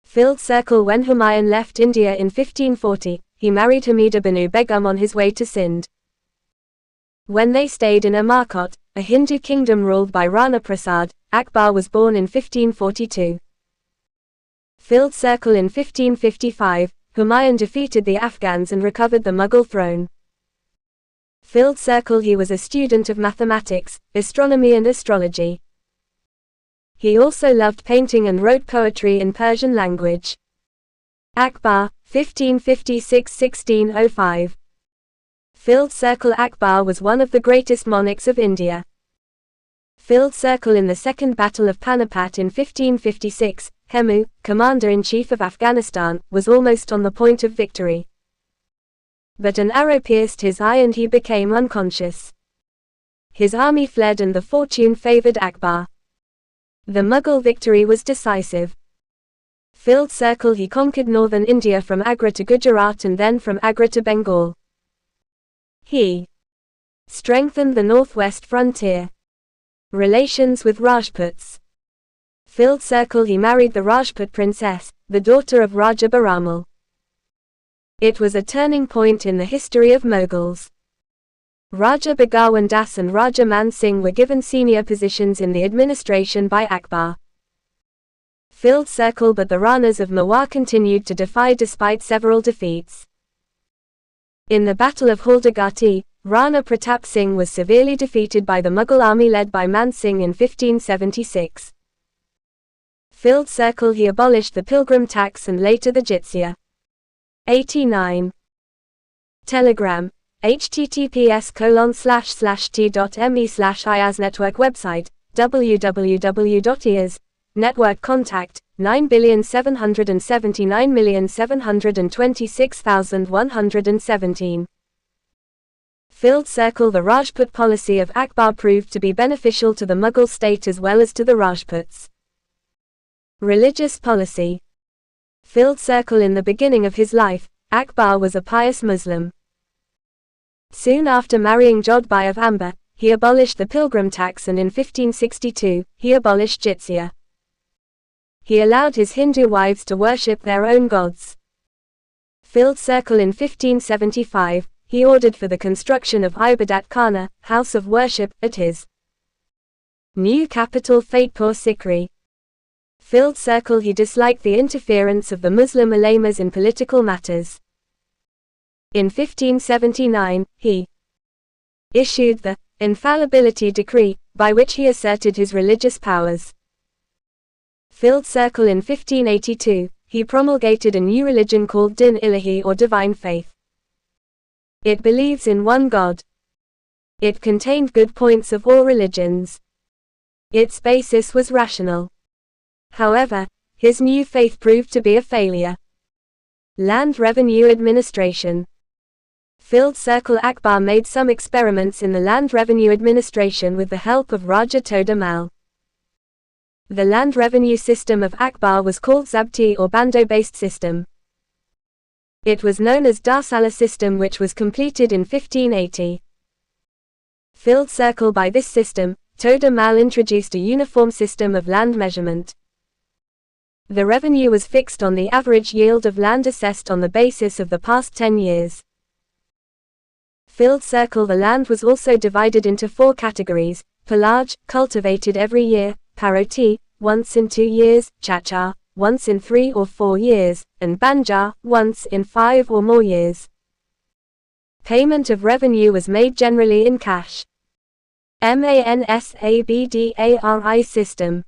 Filled circle. When Humayun left India in 1540, he married Hamida Banu Begum on his way to Sindh. When they stayed in Amarkot, a Hindu kingdom ruled by Rana Prasad, Akbar was born in 1542. Filled circle. In 1555, Humayun defeated the Afghans and recovered the Mughal throne. Filled circle. He was a student of mathematics, astronomy and astrology. He also loved painting and wrote poetry in Persian language. Akbar, 1556–1605. Filled circle. Akbar was one of the greatest monarchs of India. Filled circle. In the Second Battle of Panipat in 1556, Hemu, commander-in-chief of Afghanistan, was almost on the point of victory. But an arrow pierced his eye and he became unconscious. His army fled and the fortune favored Akbar. The Mughal victory was decisive. Filled circle. He conquered northern India from Agra to Gujarat and then from Agra to Bengal. He strengthened the northwest frontier. Relations with Rajputs. Filled circle. He married the Rajput princess, the daughter of Raja Baramal. It was a turning point in the history of Mughals. Raja Bhagawan Das and Raja Man Singh were given senior positions in the administration by Akbar. Filled circle. But the Ranas of Mewar continued to defy despite several defeats. In the Battle of Haldigati, Rana Pratap Singh was severely defeated by the Mughal army led by Man Singh in 1576. Filled circle. He abolished the pilgrim tax and later the jizya. 89. Telegram, https://t.me/IAS Network website, www.IAS Network contact, 9,779,726,117. Filled circle. The Rajput policy of Akbar proved to be beneficial to the Mughal state as well as to the Rajputs. Religious policy. Filled circle. In the beginning of his life, Akbar was a pious Muslim. Soon after marrying Jodhbai of Amber, he abolished the pilgrim tax and in 1562, he abolished jizya. He allowed his Hindu wives to worship their own gods. Filled circle. In 1575, he ordered for the construction of Ibadat Khana, house of worship, at his new capital Fatehpur Sikri. Filled circle. He disliked the interference of the Muslim ulamas in political matters. In 1579, he issued the infallibility decree, by which he asserted his religious powers. Filled circle. In 1582, he promulgated a new religion called Din Ilahi or Divine Faith. It believes in one God. It contained good points of all religions. Its basis was rational. However, his new faith proved to be a failure. Land Revenue Administration. Filled circle. Akbar made some experiments in the Land Revenue Administration with the help of Raja Toda Mal. The land revenue system of Akbar was called Zabti or Bando-based system. It was known as Darsala system, which was completed in 1580. Filled circle. By this system, Toda Mal introduced a uniform system of land measurement. The revenue was fixed on the average yield of land assessed on the basis of the past 10 years. Filled circle. The land was also divided into 4 categories: Palaj, cultivated every year; Paroti, once in 2 years; Chachar, once in 3 or 4 years; and Banjar, once in 5 or more years. Payment of revenue was made generally in cash. Mansabdari system.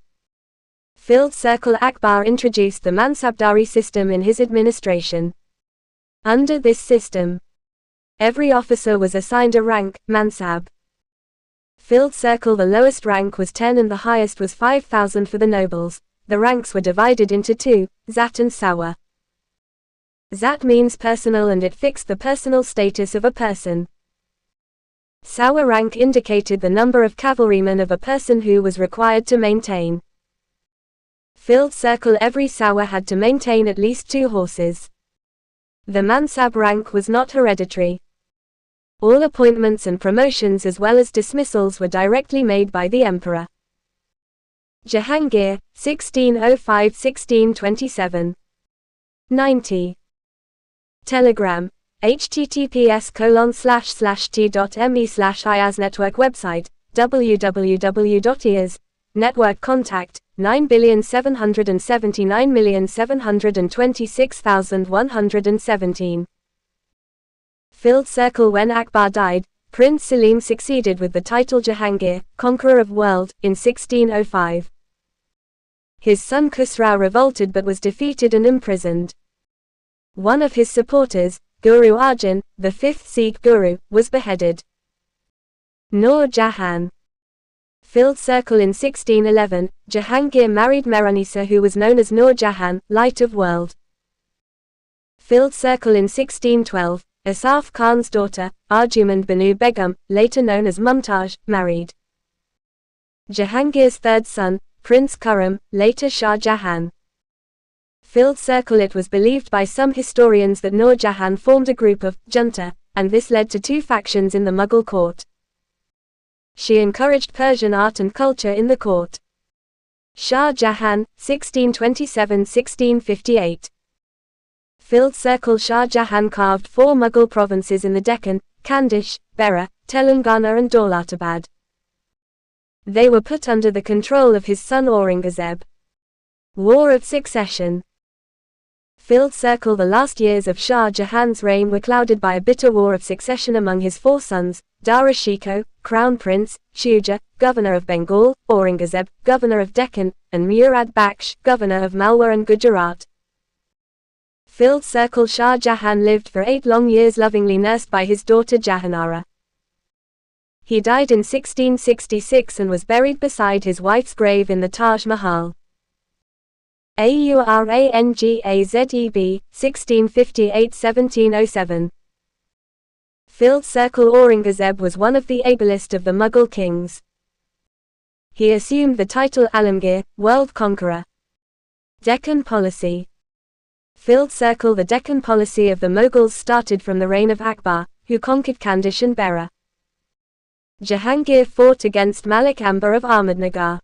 Filled circle. Akbar introduced the Mansabdari system in his administration. Under this system, every officer was assigned a rank, Mansab. Filled circle. The lowest rank was 10 and the highest was 5,000 for the nobles. the ranks were divided into two, Zat and Sawa. Zat means personal and it fixed the personal status of a person. Sawa rank indicated the number of cavalrymen of a person who was required to maintain. Filled circle. Every Sawa had to maintain at least 2 horses. The Mansab rank was not hereditary. All appointments and promotions as well as dismissals were directly made by the emperor. Jahangir, 1605–1627. 90. Telegram, https://t.me/IAS Network website, www.IAS Network contact, 9,779,726,117. Filled circle. When Akbar died, Prince Selim succeeded with the title Jahangir, Conqueror of World, in 1605. His son Khusrau revolted but was defeated and imprisoned. One of his supporters, Guru Arjan, the 5th Sikh Guru, was beheaded. Nur Jahan. Filled circle. In 1611, Jahangir married Meranisa, who was known as Nur Jahan, Light of World. Filled circle. In 1612, Asaf Khan's daughter, Arjumand Banu Begum, later known as Mumtaz, married Jahangir's 3rd son, Prince Khurram, later Shah Jahan. Filled circle. It was believed by some historians that Nur Jahan formed a group of junta, and this led to 2 factions in the Mughal court. She encouraged Persian art and culture in the court. Shah Jahan, 1627–1658. Filled circle. Shah Jahan carved 4 Mughal provinces in the Deccan, Khandish, Bera, Telangana and Daulatabad. They were put under the control of his son Aurangzeb. War of Succession. Filled circle. The last years of Shah Jahan's reign were clouded by a bitter war of succession among his 4 sons, Dara Shikoh, Crown Prince, Shuja, Governor of Bengal, Aurangzeb, Governor of Deccan, and Murad Baksh, Governor of Malwa and Gujarat. Filled circle. Shah Jahan lived for 8 long years, lovingly nursed by his daughter Jahanara. He died in 1666 and was buried beside his wife's grave in the Taj Mahal. Aurangazeb, 1658–1707. Filled circle. Aurangzeb was one of the ablest of the Mughal kings. He assumed the title Alamgir, World Conqueror. Deccan policy. Filled circle. The Deccan policy of the Mughals started from the reign of Akbar, who conquered Khandish and Bera. Jahangir fought against Malik Amber of Ahmednagar.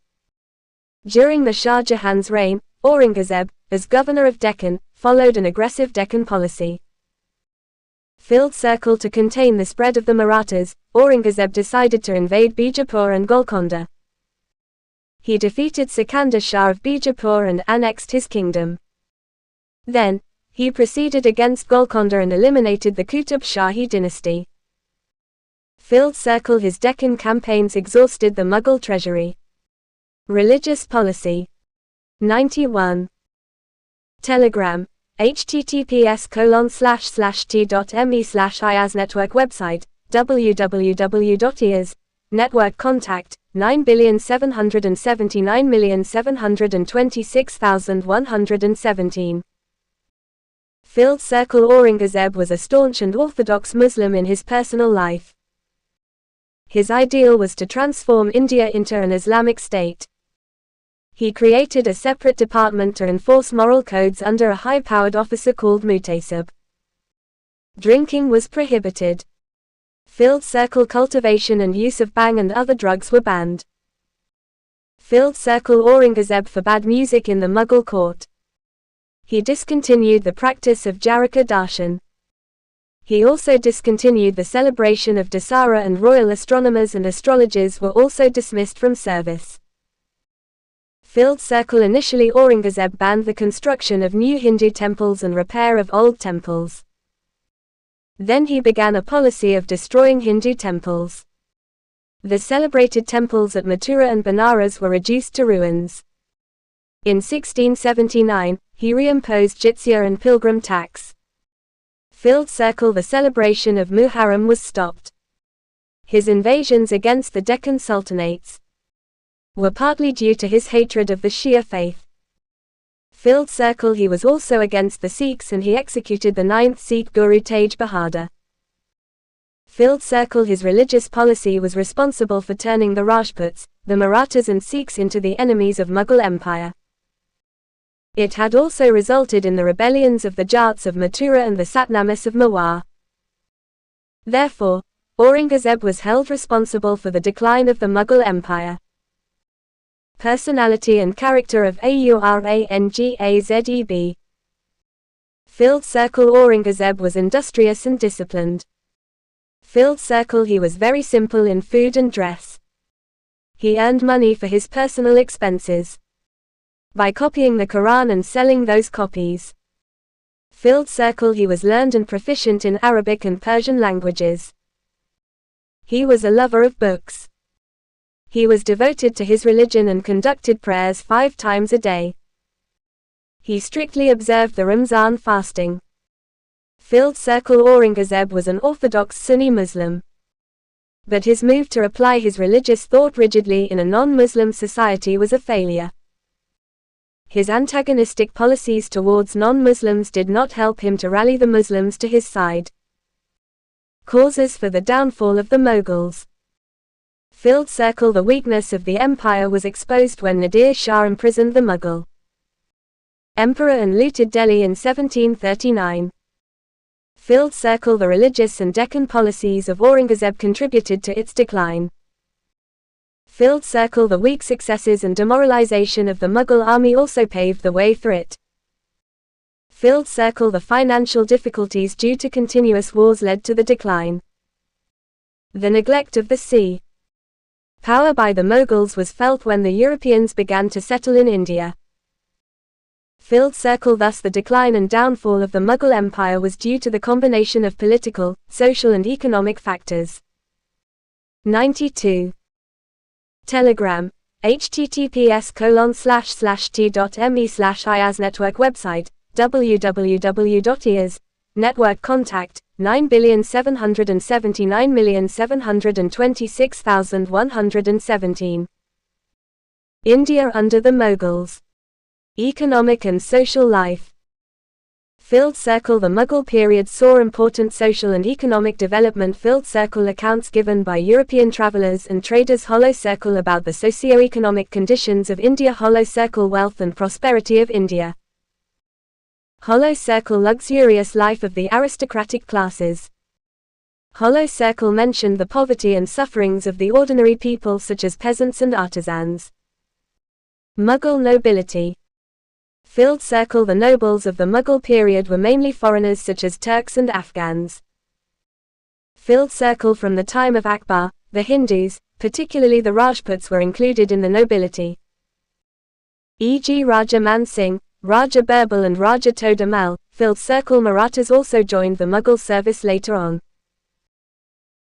During the Shah Jahan's reign, Aurangzeb, as governor of Deccan, followed an aggressive Deccan policy. Filled circle. To contain the spread of the Marathas, Aurangzeb decided to invade Bijapur and Golconda. He defeated Sikandar Shah of Bijapur and annexed his kingdom. Then, he proceeded against Golconda and eliminated the Qutub Shahi dynasty. Filled circle. His Deccan campaigns exhausted the Mughal treasury. Religious policy. 91. Telegram, https://t.me/IAS Network website, www.IAS Network contact, 9,779,726,117. Filled circle. Aurangzeb was a staunch and orthodox Muslim in his personal life. His ideal was to transform India into an Islamic state. He created a separate department to enforce moral codes under a high-powered officer called Mutasib. Drinking was prohibited. Filled circle. Cultivation and use of bhang and other drugs were banned. Filled circle. Aurangzeb forbade music in the Mughal court. He discontinued the practice of Jaraka Darshan. He also discontinued the celebration of Dasara, and royal astronomers and astrologers were also dismissed from service. Filled circle. Initially Aurangzeb banned the construction of new Hindu temples and repair of old temples. Then he began a policy of destroying Hindu temples. The celebrated temples at Mathura and Banaras were reduced to ruins. In 1679, he reimposed jizya and pilgrim tax. Filled circle. The celebration of Muharram was stopped. His invasions against the Deccan sultanates were partly due to his hatred of the Shia faith. Filled circle. He was also against the Sikhs and he executed the 9th Sikh Guru Tej Bahadur. Filled circle. His religious policy was responsible for turning the Rajputs, the Marathas and Sikhs into the enemies of Mughal Empire. It had also resulted in the rebellions of the Jats of Mathura and the Satnamis of Mewar. Therefore, Aurangzeb was held responsible for the decline of the Mughal Empire. Personality and character of Aurangzeb. Filled circle. Aurangzeb was industrious and disciplined. Filled circle. He was very simple in food and dress. He earned money for his personal expenses by copying the Quran and selling those copies. Filled circle. He was learned and proficient in Arabic and Persian languages. He was a lover of books. He was devoted to his religion and conducted prayers 5 times a day. He strictly observed the Ramzan fasting. Filled circle. Aurangzeb was an orthodox Sunni Muslim. But his move to apply his religious thought rigidly in a non-Muslim society was a failure. His antagonistic policies towards non-Muslims did not help him to rally the Muslims to his side. Causes for the downfall of the Mughals. Filled circle. The weakness of the empire was exposed when Nadir Shah imprisoned the Mughal emperor and looted Delhi in 1739. Filled circle. The religious and Deccan policies of Aurangzeb contributed to its decline. Filled circle. The weak successes and demoralization of the Mughal army also paved the way for it. Filled circle. The financial difficulties due to continuous wars led to the decline. The neglect of the sea power by the Mughals was felt when the Europeans began to settle in India. Filled circle. Thus the decline and downfall of the Mughal Empire was due to the combination of political, social and economic factors. 92. Telegram. https://t.me/IAS Network website, www.IAS Network contact, 9,779,726,117. India under the Mughals. Economic and social life. Filled circle. The Mughal period saw important social and economic development. Filled circle. Accounts given by European travelers and traders. Hollow circle. About the socio-economic conditions of India. Hollow circle. Wealth and prosperity of India. Hollow circle. Luxurious life of the aristocratic classes. Hollow circle mentioned the poverty and sufferings of the ordinary people such as peasants and artisans. Mughal nobility. Filled circle. The nobles of the Mughal period were mainly foreigners such as Turks and Afghans. Filled circle. From the time of Akbar, the Hindus, particularly the Rajputs, were included in the nobility. E.g. Raja Man Singh, Raja Birbal and Raja Toda Mal. Filled circle. Marathas also joined the Mughal service later on.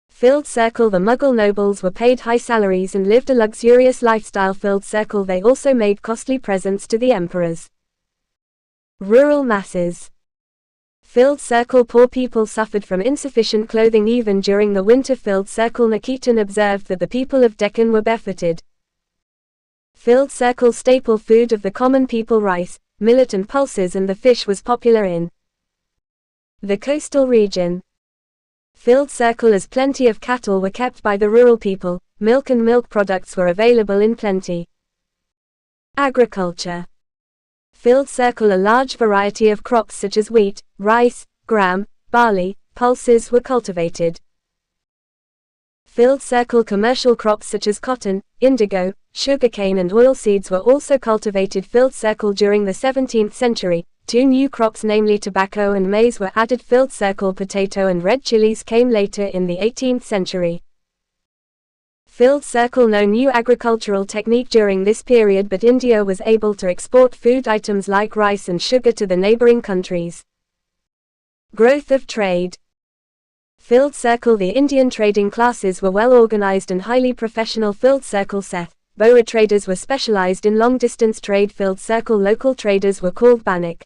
Filled circle. The Mughal nobles were paid high salaries and lived a luxurious lifestyle. Filled circle. They also made costly presents to the emperors. Rural masses. Filled circle. Poor people suffered from insufficient clothing even during the winter. Filled circle. Nikitan observed that the people of Deccan were barefooted. Filled circle. Staple food of the common people, rice, millet and pulses and the fish was popular in the coastal region. Filled circle. As plenty of cattle were kept by the rural people, milk and milk products were available in plenty. Agriculture. Filled circle. A large variety of crops such as wheat, rice, gram, barley, pulses were cultivated. Filled circle. Commercial crops such as cotton, indigo, sugarcane and oilseeds were also cultivated. Filled circle. During the 17th century, 2 new crops namely tobacco and maize were added. Filled circle. Potato and red chilies came later in the 18th century. Filled circle. No new agricultural technique during this period, but India was able to export food items like rice and sugar to the neighboring countries. Growth of trade. Filled circle. The Indian trading classes were well organized and highly professional. Filled circle. Seth Boer traders were specialized in long-distance trade. Filled circle. Local traders were called Banik.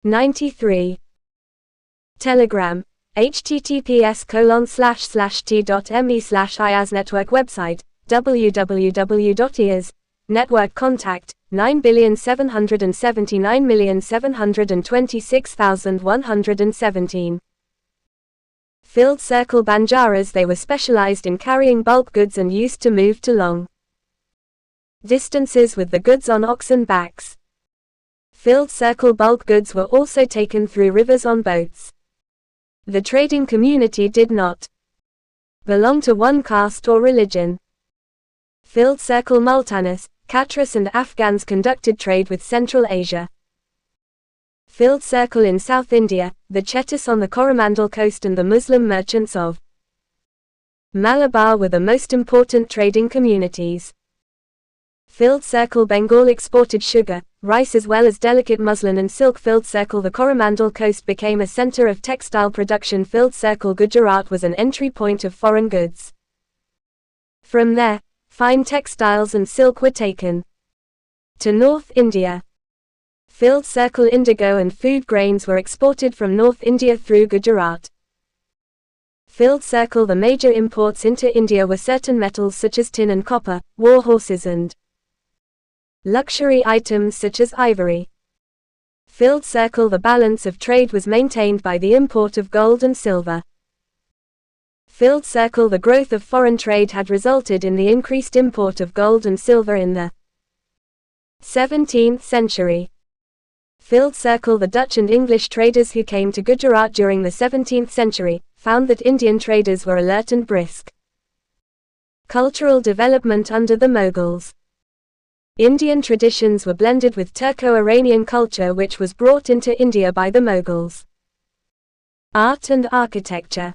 93. Telegram. https://t.me/IAS Network website, www.IAS Network contact, 9,779,726,117. Filled circle banjaras. They were specialized in carrying bulk goods and used to move to long distances with the goods on oxen backs. Filled circle bulk goods were also taken through rivers on boats. The trading community did not belong to one caste or religion. Filled circle Multanis, Khatris and Afghans conducted trade with Central Asia. Filled circle in South India, the Chetis on the Coromandel coast and the Muslim merchants of Malabar were the most important trading communities. Filled circle Bengal exported sugar, rice as well as delicate muslin and silk. Filled circle the Coromandel coast became a center of textile production. Filled circle Gujarat was an entry point of foreign goods. From there, fine textiles and silk were taken to North India. Filled circle indigo and food grains were exported from North India through Gujarat. Filled circle the major imports into India were certain metals such as tin and copper, war horses and luxury items such as ivory. Filled circle the balance of trade was maintained by the import of gold and silver. Filled circle the growth of foreign trade had resulted in the increased import of gold and silver in the 17th century. Filled circle the Dutch and English traders who came to Gujarat during the 17th century, found that Indian traders were alert and brisk. Cultural development under the Mughals. Indian traditions were blended with Turco-Iranian culture which was brought into India by the Mughals. Art and architecture.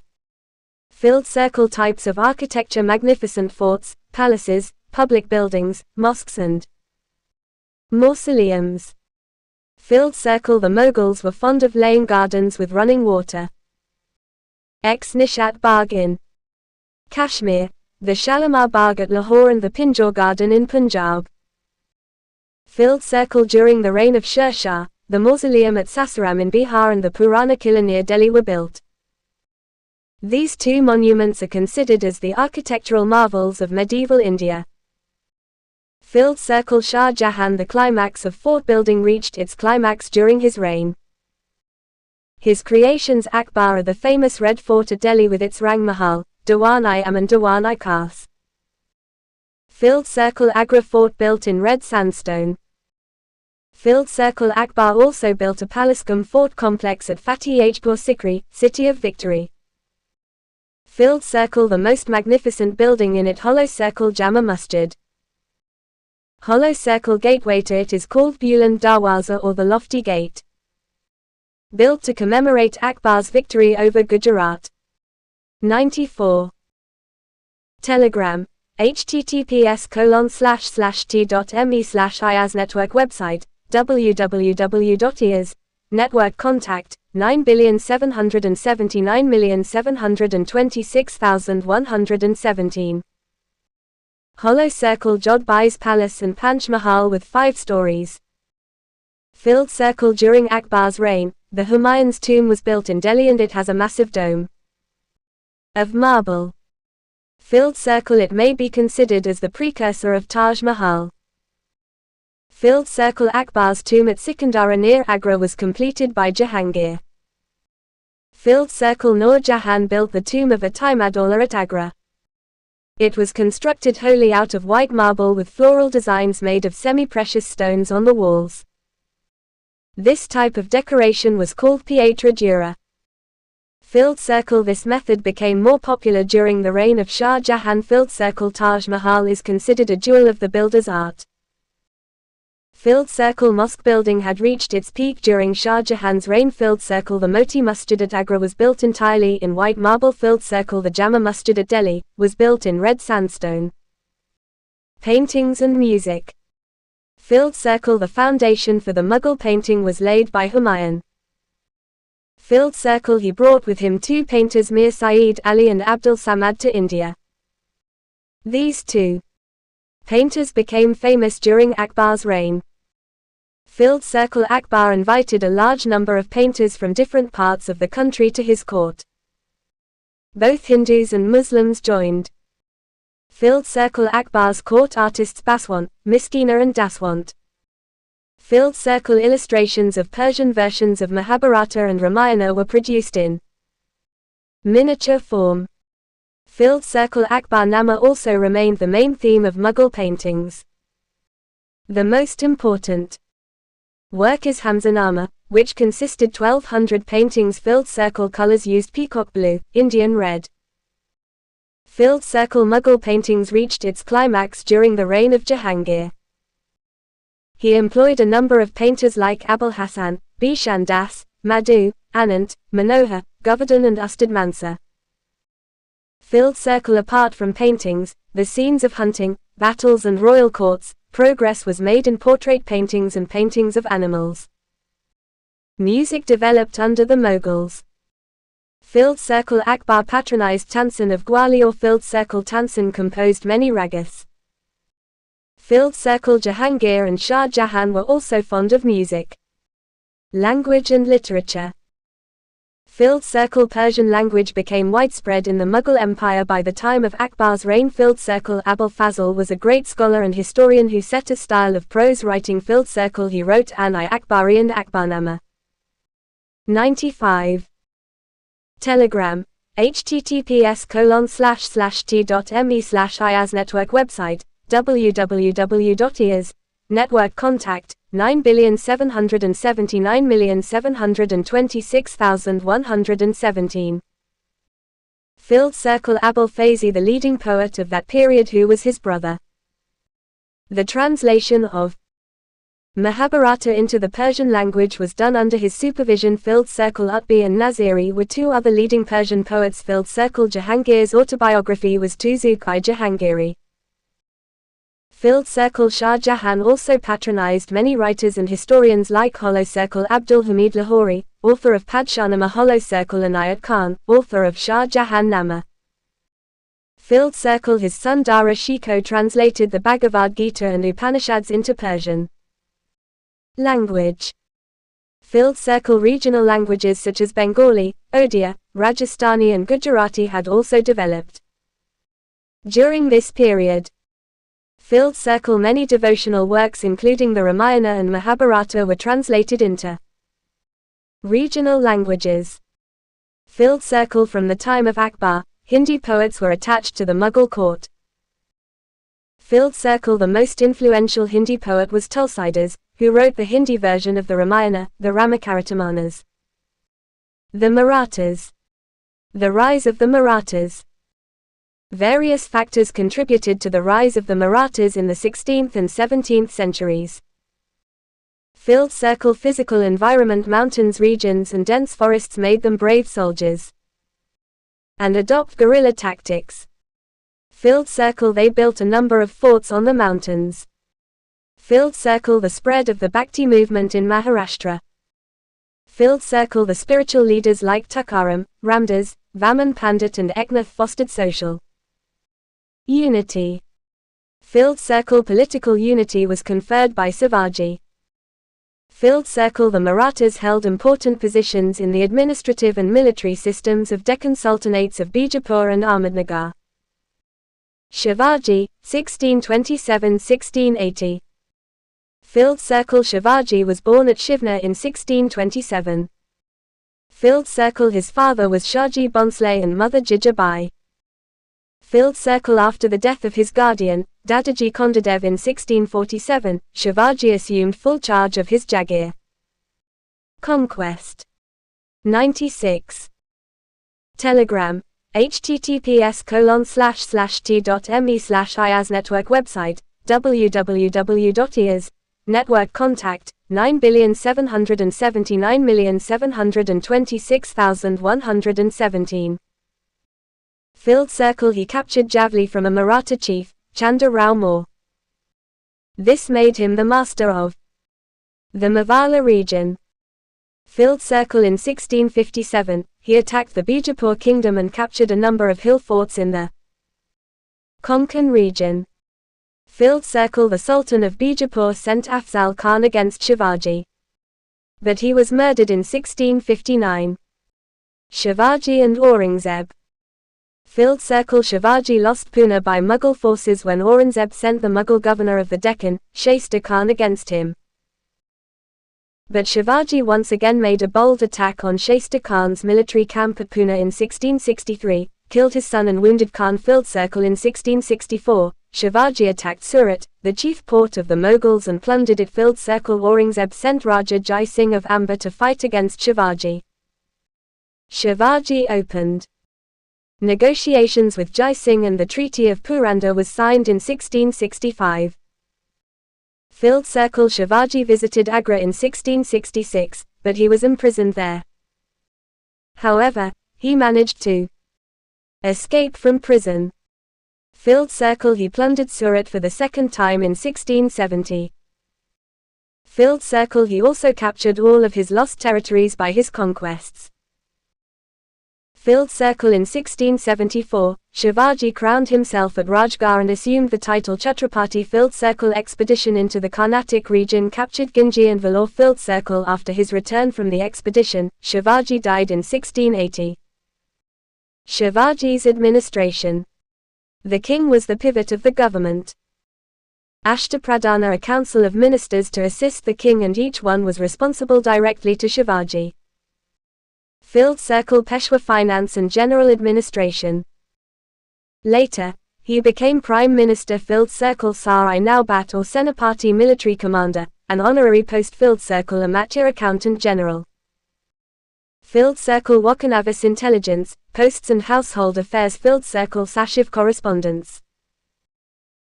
Filled circle types of architecture: magnificent forts, palaces, public buildings, mosques and mausoleums. Filled circle the Mughals were fond of laying gardens with running water. Nishat Bagh in Kashmir, the Shalimar Bagh at Lahore and the Pinjore Garden in Punjab. Filled circle during the reign of Sher Shah, the mausoleum at Sasaram in Bihar and the Purana Killa near Delhi were built. These two monuments are considered as the architectural marvels of medieval India. Filled circle Shah Jahan. The climax of fort building reached its climax during his reign. His creations Akbar are the famous Red Fort at Delhi with its Rang Mahal, Diwan-i-Am and Diwan-i Khas. Filled circle Agra fort built in red sandstone. Filled circle Akbar also built a palace-cum fort complex at Fateh-Pur Sikri, City of Victory. Filled circle the most magnificent building in it, hollow circle Jama Masjid. Hollow circle gateway to it is called Buland Darwaza or the Lofty Gate. Built to commemorate Akbar's victory over Gujarat. 94. Telegram. https://t.me/IAS Network website, www.IAS. Network contact, 9,779,726,117. Hollow circle Jodhbai's palace and Panch Mahal with 5 stories. Filled circle during Akbar's reign, the Humayun's tomb was built in Delhi and it has a massive dome of marble. Filled circle it may be considered as the precursor of Taj Mahal. Filled circle Akbar's tomb at Sikandara near Agra was completed by Jahangir. Filled circle Nur Jahan built the tomb of Atimadaulah at Agra. It was constructed wholly out of white marble with floral designs made of semi-precious stones on the walls. This type of decoration was called pietra dura. Filled circle this method became more popular during the reign of Shah Jahan. Filled circle Taj Mahal is considered a jewel of the builder's art. Filled circle mosque building had reached its peak during Shah Jahan's reign. Filled circle the Moti Masjid at Agra was built entirely in white marble. Filled circle the Jama Masjid at Delhi was built in red sandstone. Paintings and music. Filled circle the foundation for the Mughal painting was laid by Humayun. Filled circle he brought with him 2 painters Mir Saeed Ali and Abdul Samad to India. These 2 painters became famous during Akbar's reign. Filled circle Akbar invited a large number of painters from different parts of the country to his court. Both Hindus and Muslims joined. Filled circle Akbar's court artists Baswant, Miskina and Daswant. Filled circle illustrations of Persian versions of Mahabharata and Ramayana were produced in miniature form. Filled circle Akbar Nama also remained the main theme of Mughal paintings. The most important work is Hamzanama, which consisted 1200 paintings. Filled circle colors used peacock blue, Indian red. Filled circle Mughal paintings reached its climax during the reign of Jahangir. He employed a number of painters like Abul Hasan, Bishan Das, Madhu, Anant, Manohar, Govardhan and Ustad Mansur. Filled circle Apart from paintings, the scenes of hunting, battles and royal courts, progress was made in portrait paintings and paintings of animals. Music developed under the Mughals. Filled circle Akbar patronized Tansen of Gwalior. Or filled circle Tansen composed many ragas. Filled circle Jahangir and Shah Jahan were also fond of music. Language and literature. Filled circle Persian language became widespread in the Mughal Empire by the time of Akbar's reign. Filled circle Abul Fazl was a great scholar and historian who set a style of prose writing. Filled circle he wrote An-i-Akbari and Akbarnama. 95. Telegram. https://t.me/IAS Network website, www.IAS Network contact, 9,779,726,117. Filled circle Abul Fayzi, the leading poet of that period who was his brother. The translation of Mahabharata into the Persian language was done under his supervision. Filled circle Utbi and Naziri were two other leading Persian poets. Filled circle Jahangir's autobiography was Tuzuk-i-Jahangiri. Filled circle Shah Jahan also patronized many writers and historians like Hollow circle Abdul Hamid Lahori, author of Padshahnama. Hollow circle Inayat Khan, author of Shah Jahan Nama. Filled circle his son Dara Shikoh translated the Bhagavad Gita and Upanishads into Persian. Language. Filled circle regional languages such as Bengali, Odia, Rajasthani and Gujarati had also developed. During this period, filled circle many devotional works including the Ramayana and Mahabharata were translated into regional languages. Filled circle from the time of Akbar, Hindi poets were attached to the Mughal court. Filled circle the most influential Hindi poet was Tulsidas, who wrote the Hindi version of the Ramayana, the Ramacharitamanas. The Marathas. The rise of the Marathas. Various factors contributed to the rise of the Marathas in the 16th and 17th centuries. Filled circle physical environment. Mountains regions and dense forests made them brave soldiers and adopt guerrilla tactics. Filled circle they built a number of forts on the mountains. Filled circle the spread of the Bhakti movement in Maharashtra. Filled circle the spiritual leaders like Tukaram, Ramdas, Vaman Pandit and Eknath fostered social unity. Filled circle political unity was conferred by Shivaji. Filled circle the Marathas held important positions in the administrative and military systems of Deccan Sultanates of Bijapur and Ahmednagar. Shivaji, 1627–1680. Filled circle Shivaji was born at Shivna in 1627. Filled circle his father was Shahji Bhonsle and mother Jijabai. Filled circle after the death of his guardian, Dadaji Kondadev in 1647, Shivaji assumed full charge of his Jagir. Conquest. 96. Telegram. https://t.me/IAS Network website, www.IAS Network contact, 9,779,726,117. Filled circle he captured Javli from a Maratha chief, Chanda Rao Moore. This made him the master of the Mevala region. Filled circle in 1657, he attacked the Bijapur kingdom and captured a number of hill forts in the Konkan region. Filled circle the Sultan of Bijapur sent Afzal Khan against Shivaji, but he was murdered in 1659. Shivaji and Aurangzeb. Filled Circle Shivaji lost Pune by Mughal forces when Aurangzeb sent the Mughal governor of the Deccan, Shaista Khan, against him. But Shivaji once again made a bold attack on Shaista Khan's military camp at Pune in 1663, killed his son and wounded Khan. Filled Circle in 1664, Shivaji attacked Surat, the chief port of the Mughals, and plundered it. Filled Circle Aurangzeb sent Raja Jai Singh of Amba to fight against Shivaji. Shivaji opened negotiations with Jai Singh and the Treaty of Purandar was signed in 1665. Filled Circle Shivaji visited Agra in 1666, but he was imprisoned there. However, he managed to escape from prison. Filled Circle he plundered Surat for the second time in 1670. Filled Circle he also captured all of his lost territories by his conquests. Filled Circle in 1674, Shivaji crowned himself at Rajgarh and assumed the title Chhatrapati. Filled Circle expedition into the Carnatic region captured Ginji and Vellore. Filled Circle after his return from the expedition, Shivaji died in 1680. Shivaji's administration. The king was the pivot of the government. Ashtapradhana, a council of ministers to assist the king, and each one was responsible directly to Shivaji. Filled Circle Peshwa finance and general administration. Later, he became Prime Minister. Filled Circle Sar-I Naubat or Senapati military commander, an honorary post. Filled Circle Amateur accountant general. Filled Circle Wakanavis intelligence, posts and household affairs. Filled Circle Sachiv correspondence.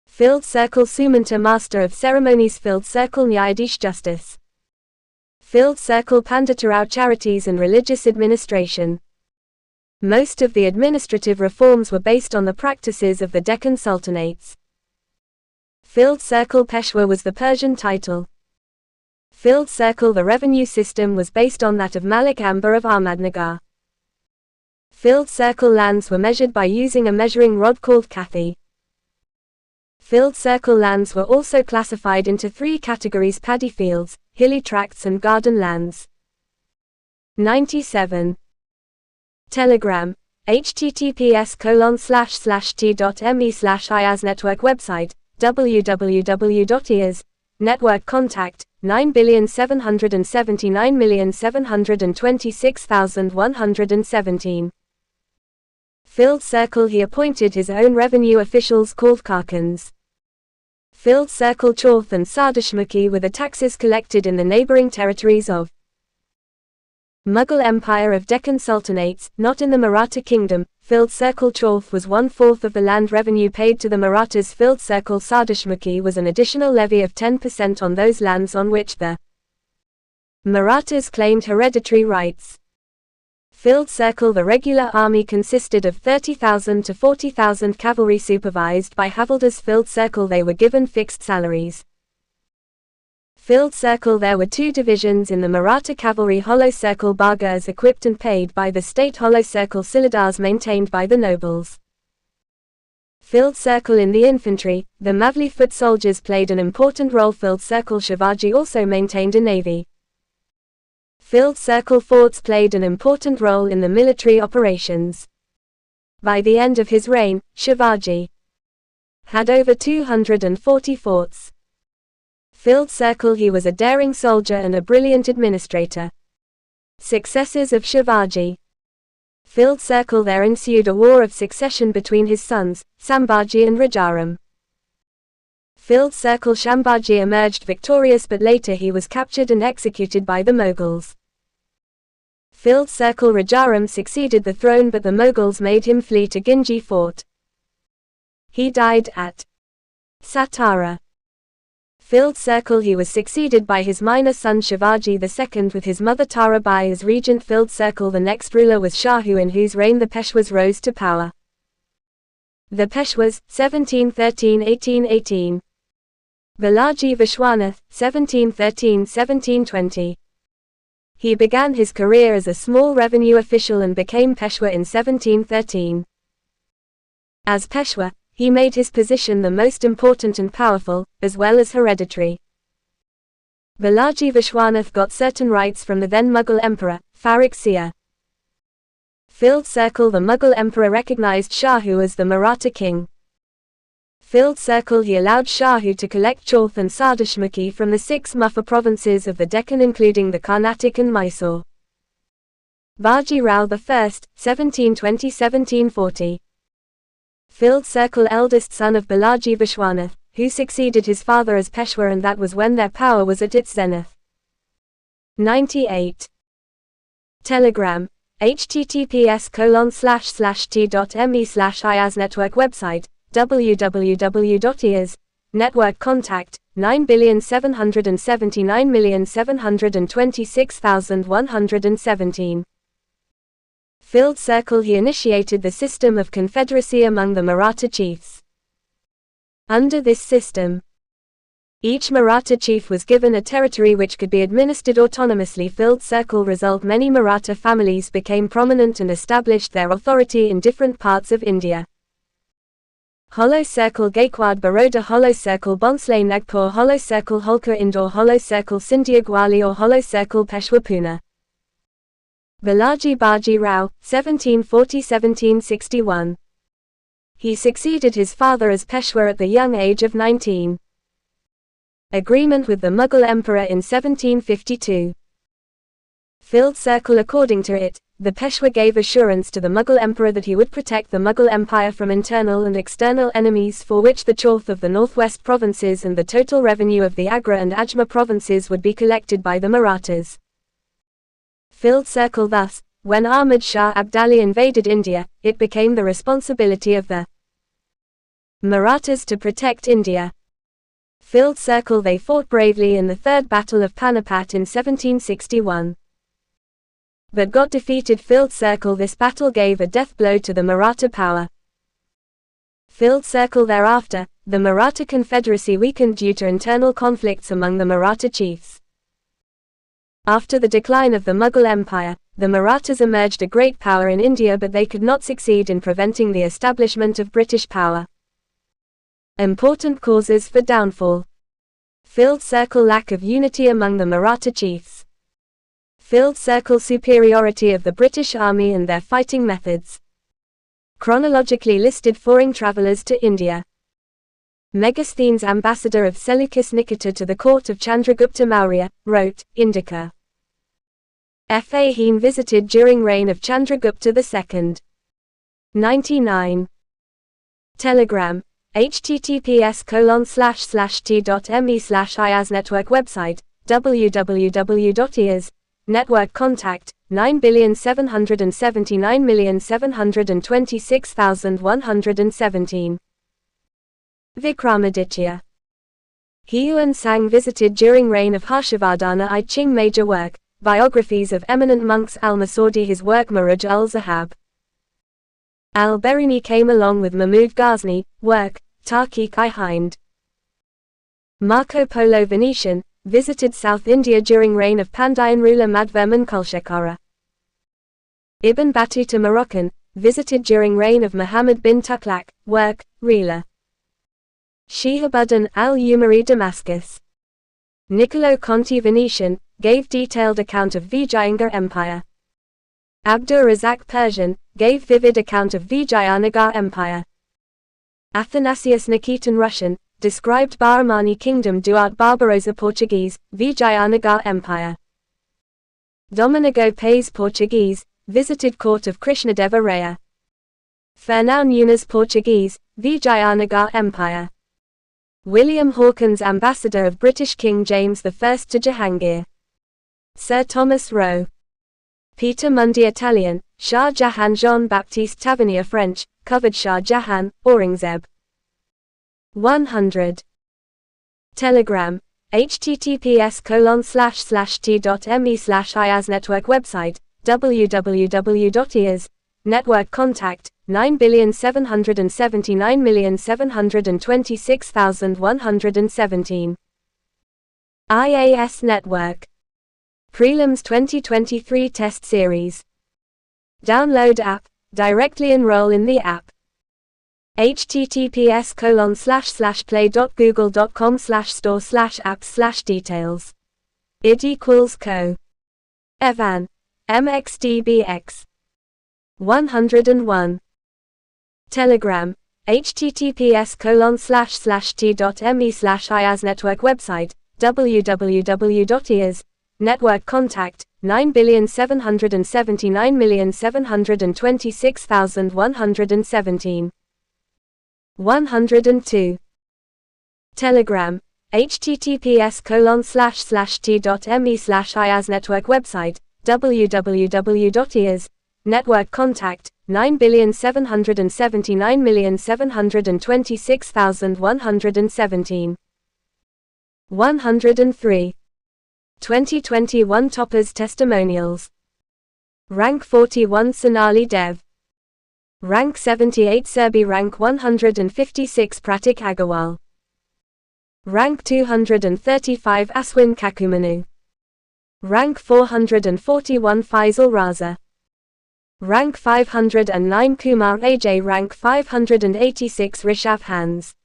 Filled Circle Sumanta master of ceremonies. Filled Circle Nyayadish justice. Filled Circle Panditarao charities and religious administration. Most of the administrative reforms were based on the practices of the Deccan Sultanates. Filled Circle Peshwa was the Persian title. Filled Circle the revenue system was based on that of Malik Amber of Ahmadnagar. Filled Circle lands were measured by using a measuring rod called kathi. Filled Circle lands were also classified into three categories: paddy fields, hilly tracts and garden lands. 97. Telegram, https://t.me/IAS Network website, www.IAS Network contact, 9,779,726,117. Filled Circle he appointed his own revenue officials called Karkans. Filled Circle Chauth and Sardashmukhi were the taxes collected in the neighboring territories of Mughal Empire of Deccan Sultanates, not in the Maratha Kingdom. Filled Circle Chauth was 1/4 of the land revenue paid to the Marathas. Filled Circle Sardashmukhi was an additional levy of 10% on those lands on which the Marathas claimed hereditary rights. Filled Circle the regular army consisted of 30,000 to 40,000 cavalry supervised by havildars. Filled Circle they were given fixed salaries. Filled Circle there were two divisions in the Maratha cavalry: Hollow Circle Bagars equipped and paid by the state, Hollow Circle Siladars maintained by the nobles. Filled Circle in the infantry, the Mavli foot soldiers played an important role. Filled Circle Shivaji also maintained a navy. Filled Circle forts played an important role in the military operations. By the end of his reign, Shivaji had over 240 forts. Filled Circle he was a daring soldier and a brilliant administrator. Successors of Shivaji. Filled Circle there ensued a war of succession between his sons, Sambhaji and Rajaram. Filled Circle Shambhaji emerged victorious, but later he was captured and executed by the Mughals. Filled Circle Rajaram succeeded the throne, but the Mughals made him flee to Ginji fort. He died at Satara. Filled Circle he was succeeded by his minor son Shivaji II with his mother Tarabai as regent. Filled Circle the next ruler was Shahu, in whose reign the Peshwas rose to power. The Peshwas, 1713–1818. Balaji Vishwanath, 1713–1720. He began his career as a small revenue official and became Peshwa in 1713. As Peshwa, he made his position the most important and powerful, as well as hereditary. Balaji Vishwanath got certain rights from the then Mughal emperor, Farrukh Siyar. Filled circle. The Mughal emperor recognized Shahu as the Maratha king. Filled circle. He allowed Shahu to collect Chauth and Sardashmukhi from the 6 Muffa provinces of the Deccan including the Carnatic and Mysore. Baji Rao I, 1720–1740. Filled circle. Eldest son of Balaji Vishwanath, who succeeded his father as Peshwa, and that was when their power was at its zenith. 98. Telegram. https://t.me/IAS Network website, www.IAS Network contact, 9,779,726,117. Filled circle. He initiated the system of confederacy among the Maratha chiefs. Under this system, each Maratha chief was given a territory which could be administered autonomously. Filled circle result. Many Maratha families became prominent and established their authority in different parts of India. Hollow circle. Gaikwad Baroda. Hollow circle. Bhonsle Nagpur. Hollow circle. Holkar Indore. Hollow circle. Sindhia Gwalior. Hollow circle. Peshwa Pune. Balaji Baji Rao, 1740–1761. He succeeded his father as Peshwa at the young age of 19. Agreement with the Mughal emperor in 1752. Filled circle. According to it, the Peshwa gave assurance to the Mughal emperor that he would protect the Mughal empire from internal and external enemies, for which the Chauth of the northwest provinces and the total revenue of the Agra and Ajmer provinces would be collected by the Marathas. Filled circle. Thus, when Ahmad Shah Abdali invaded India, it became the responsibility of the Marathas to protect India. Filled circle. They fought bravely in the Third Battle of Panipat in 1761. But got defeated. Filled circle. This battle gave a death blow to the Maratha power. Filled circle. Thereafter, the Maratha confederacy weakened due to internal conflicts among the Maratha chiefs. After the decline of the Mughal Empire, the Marathas emerged a great power in India, but they could not succeed in preventing the establishment of British power. Important causes for downfall. Filled circle. Lack of unity among the Maratha chiefs. Filled circle. Superiority of the British Army and their fighting methods. Chronologically listed foreign travelers to India. Megasthenes, ambassador of Seleucus Nicator to the court of Chandragupta Maurya, wrote, Indica. F.A. Heen visited during reign of Chandragupta II. 99. Telegram. https://t.me/IAS Network website, www.IAS Network contact, 9,779,726,117. Vikramaditya. Huan Sang visited during reign of Harshavardhana I Ching. Major work, Biographies of Eminent Monks. Al-Masurdi. His work Maruj al-Zahab. Al-Biruni came along with Mahmud Ghazni, work, Tarqiq-i-Hind. Marco Polo Venetian, visited South India during reign of Pandyan ruler Madverman Kulshekara. Ibn Battuta Moroccan, visited during reign of Muhammad bin Tughlaq, work, Rila. Shihabuddin al-Umari Damascus. Niccolo Conti Venetian, gave detailed account of Vijayanagar Empire. Abdur Razak Persian, gave vivid account of Vijayanagar Empire. Athanasius Nikitin Russian, described Bahramani Kingdom. Duarte Barbarossa Portuguese, Vijayanagar Empire. Domenico Paes Portuguese, visited court of Krishnadeva Raya. Fernão Nunes Portuguese, Vijayanagar Empire. William Hawkins, ambassador of British King James I to Jahangir. Sir Thomas Roe. Peter Mundy Italian, Shah Jahan. Jean-Baptiste Tavernier French, covered Shah Jahan, Aurangzeb. 100. Telegram. https://t.me/IAS Network website, www.IAS Network contact, 9,779,726,117. IAS Network. Prelims 2023 Test Series. Download app, directly enroll in the app. https://play.google.com/store/apps/details. id = co. Evan. MXDBX. 101. Telegram, https://t.me/IAS Network website, www.IAS Network contact, 9,779,726,117. 102. Telegram, https://t.me/IAS Network website, www.IAS Network contact, 9,779,726,117. 103. 2021 Toppers Testimonials. Rank 41 Sonali Dev. Rank 78 Serbi. Rank 156 Pratik Agarwal. Rank 235 Aswin Kakumanu. Rank 441 Faisal Raza. Rank 509 Kumar Aj. Rank 586 Rishav Hans.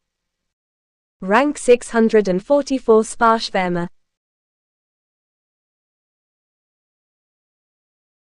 Rank 644 Sparsh Verma.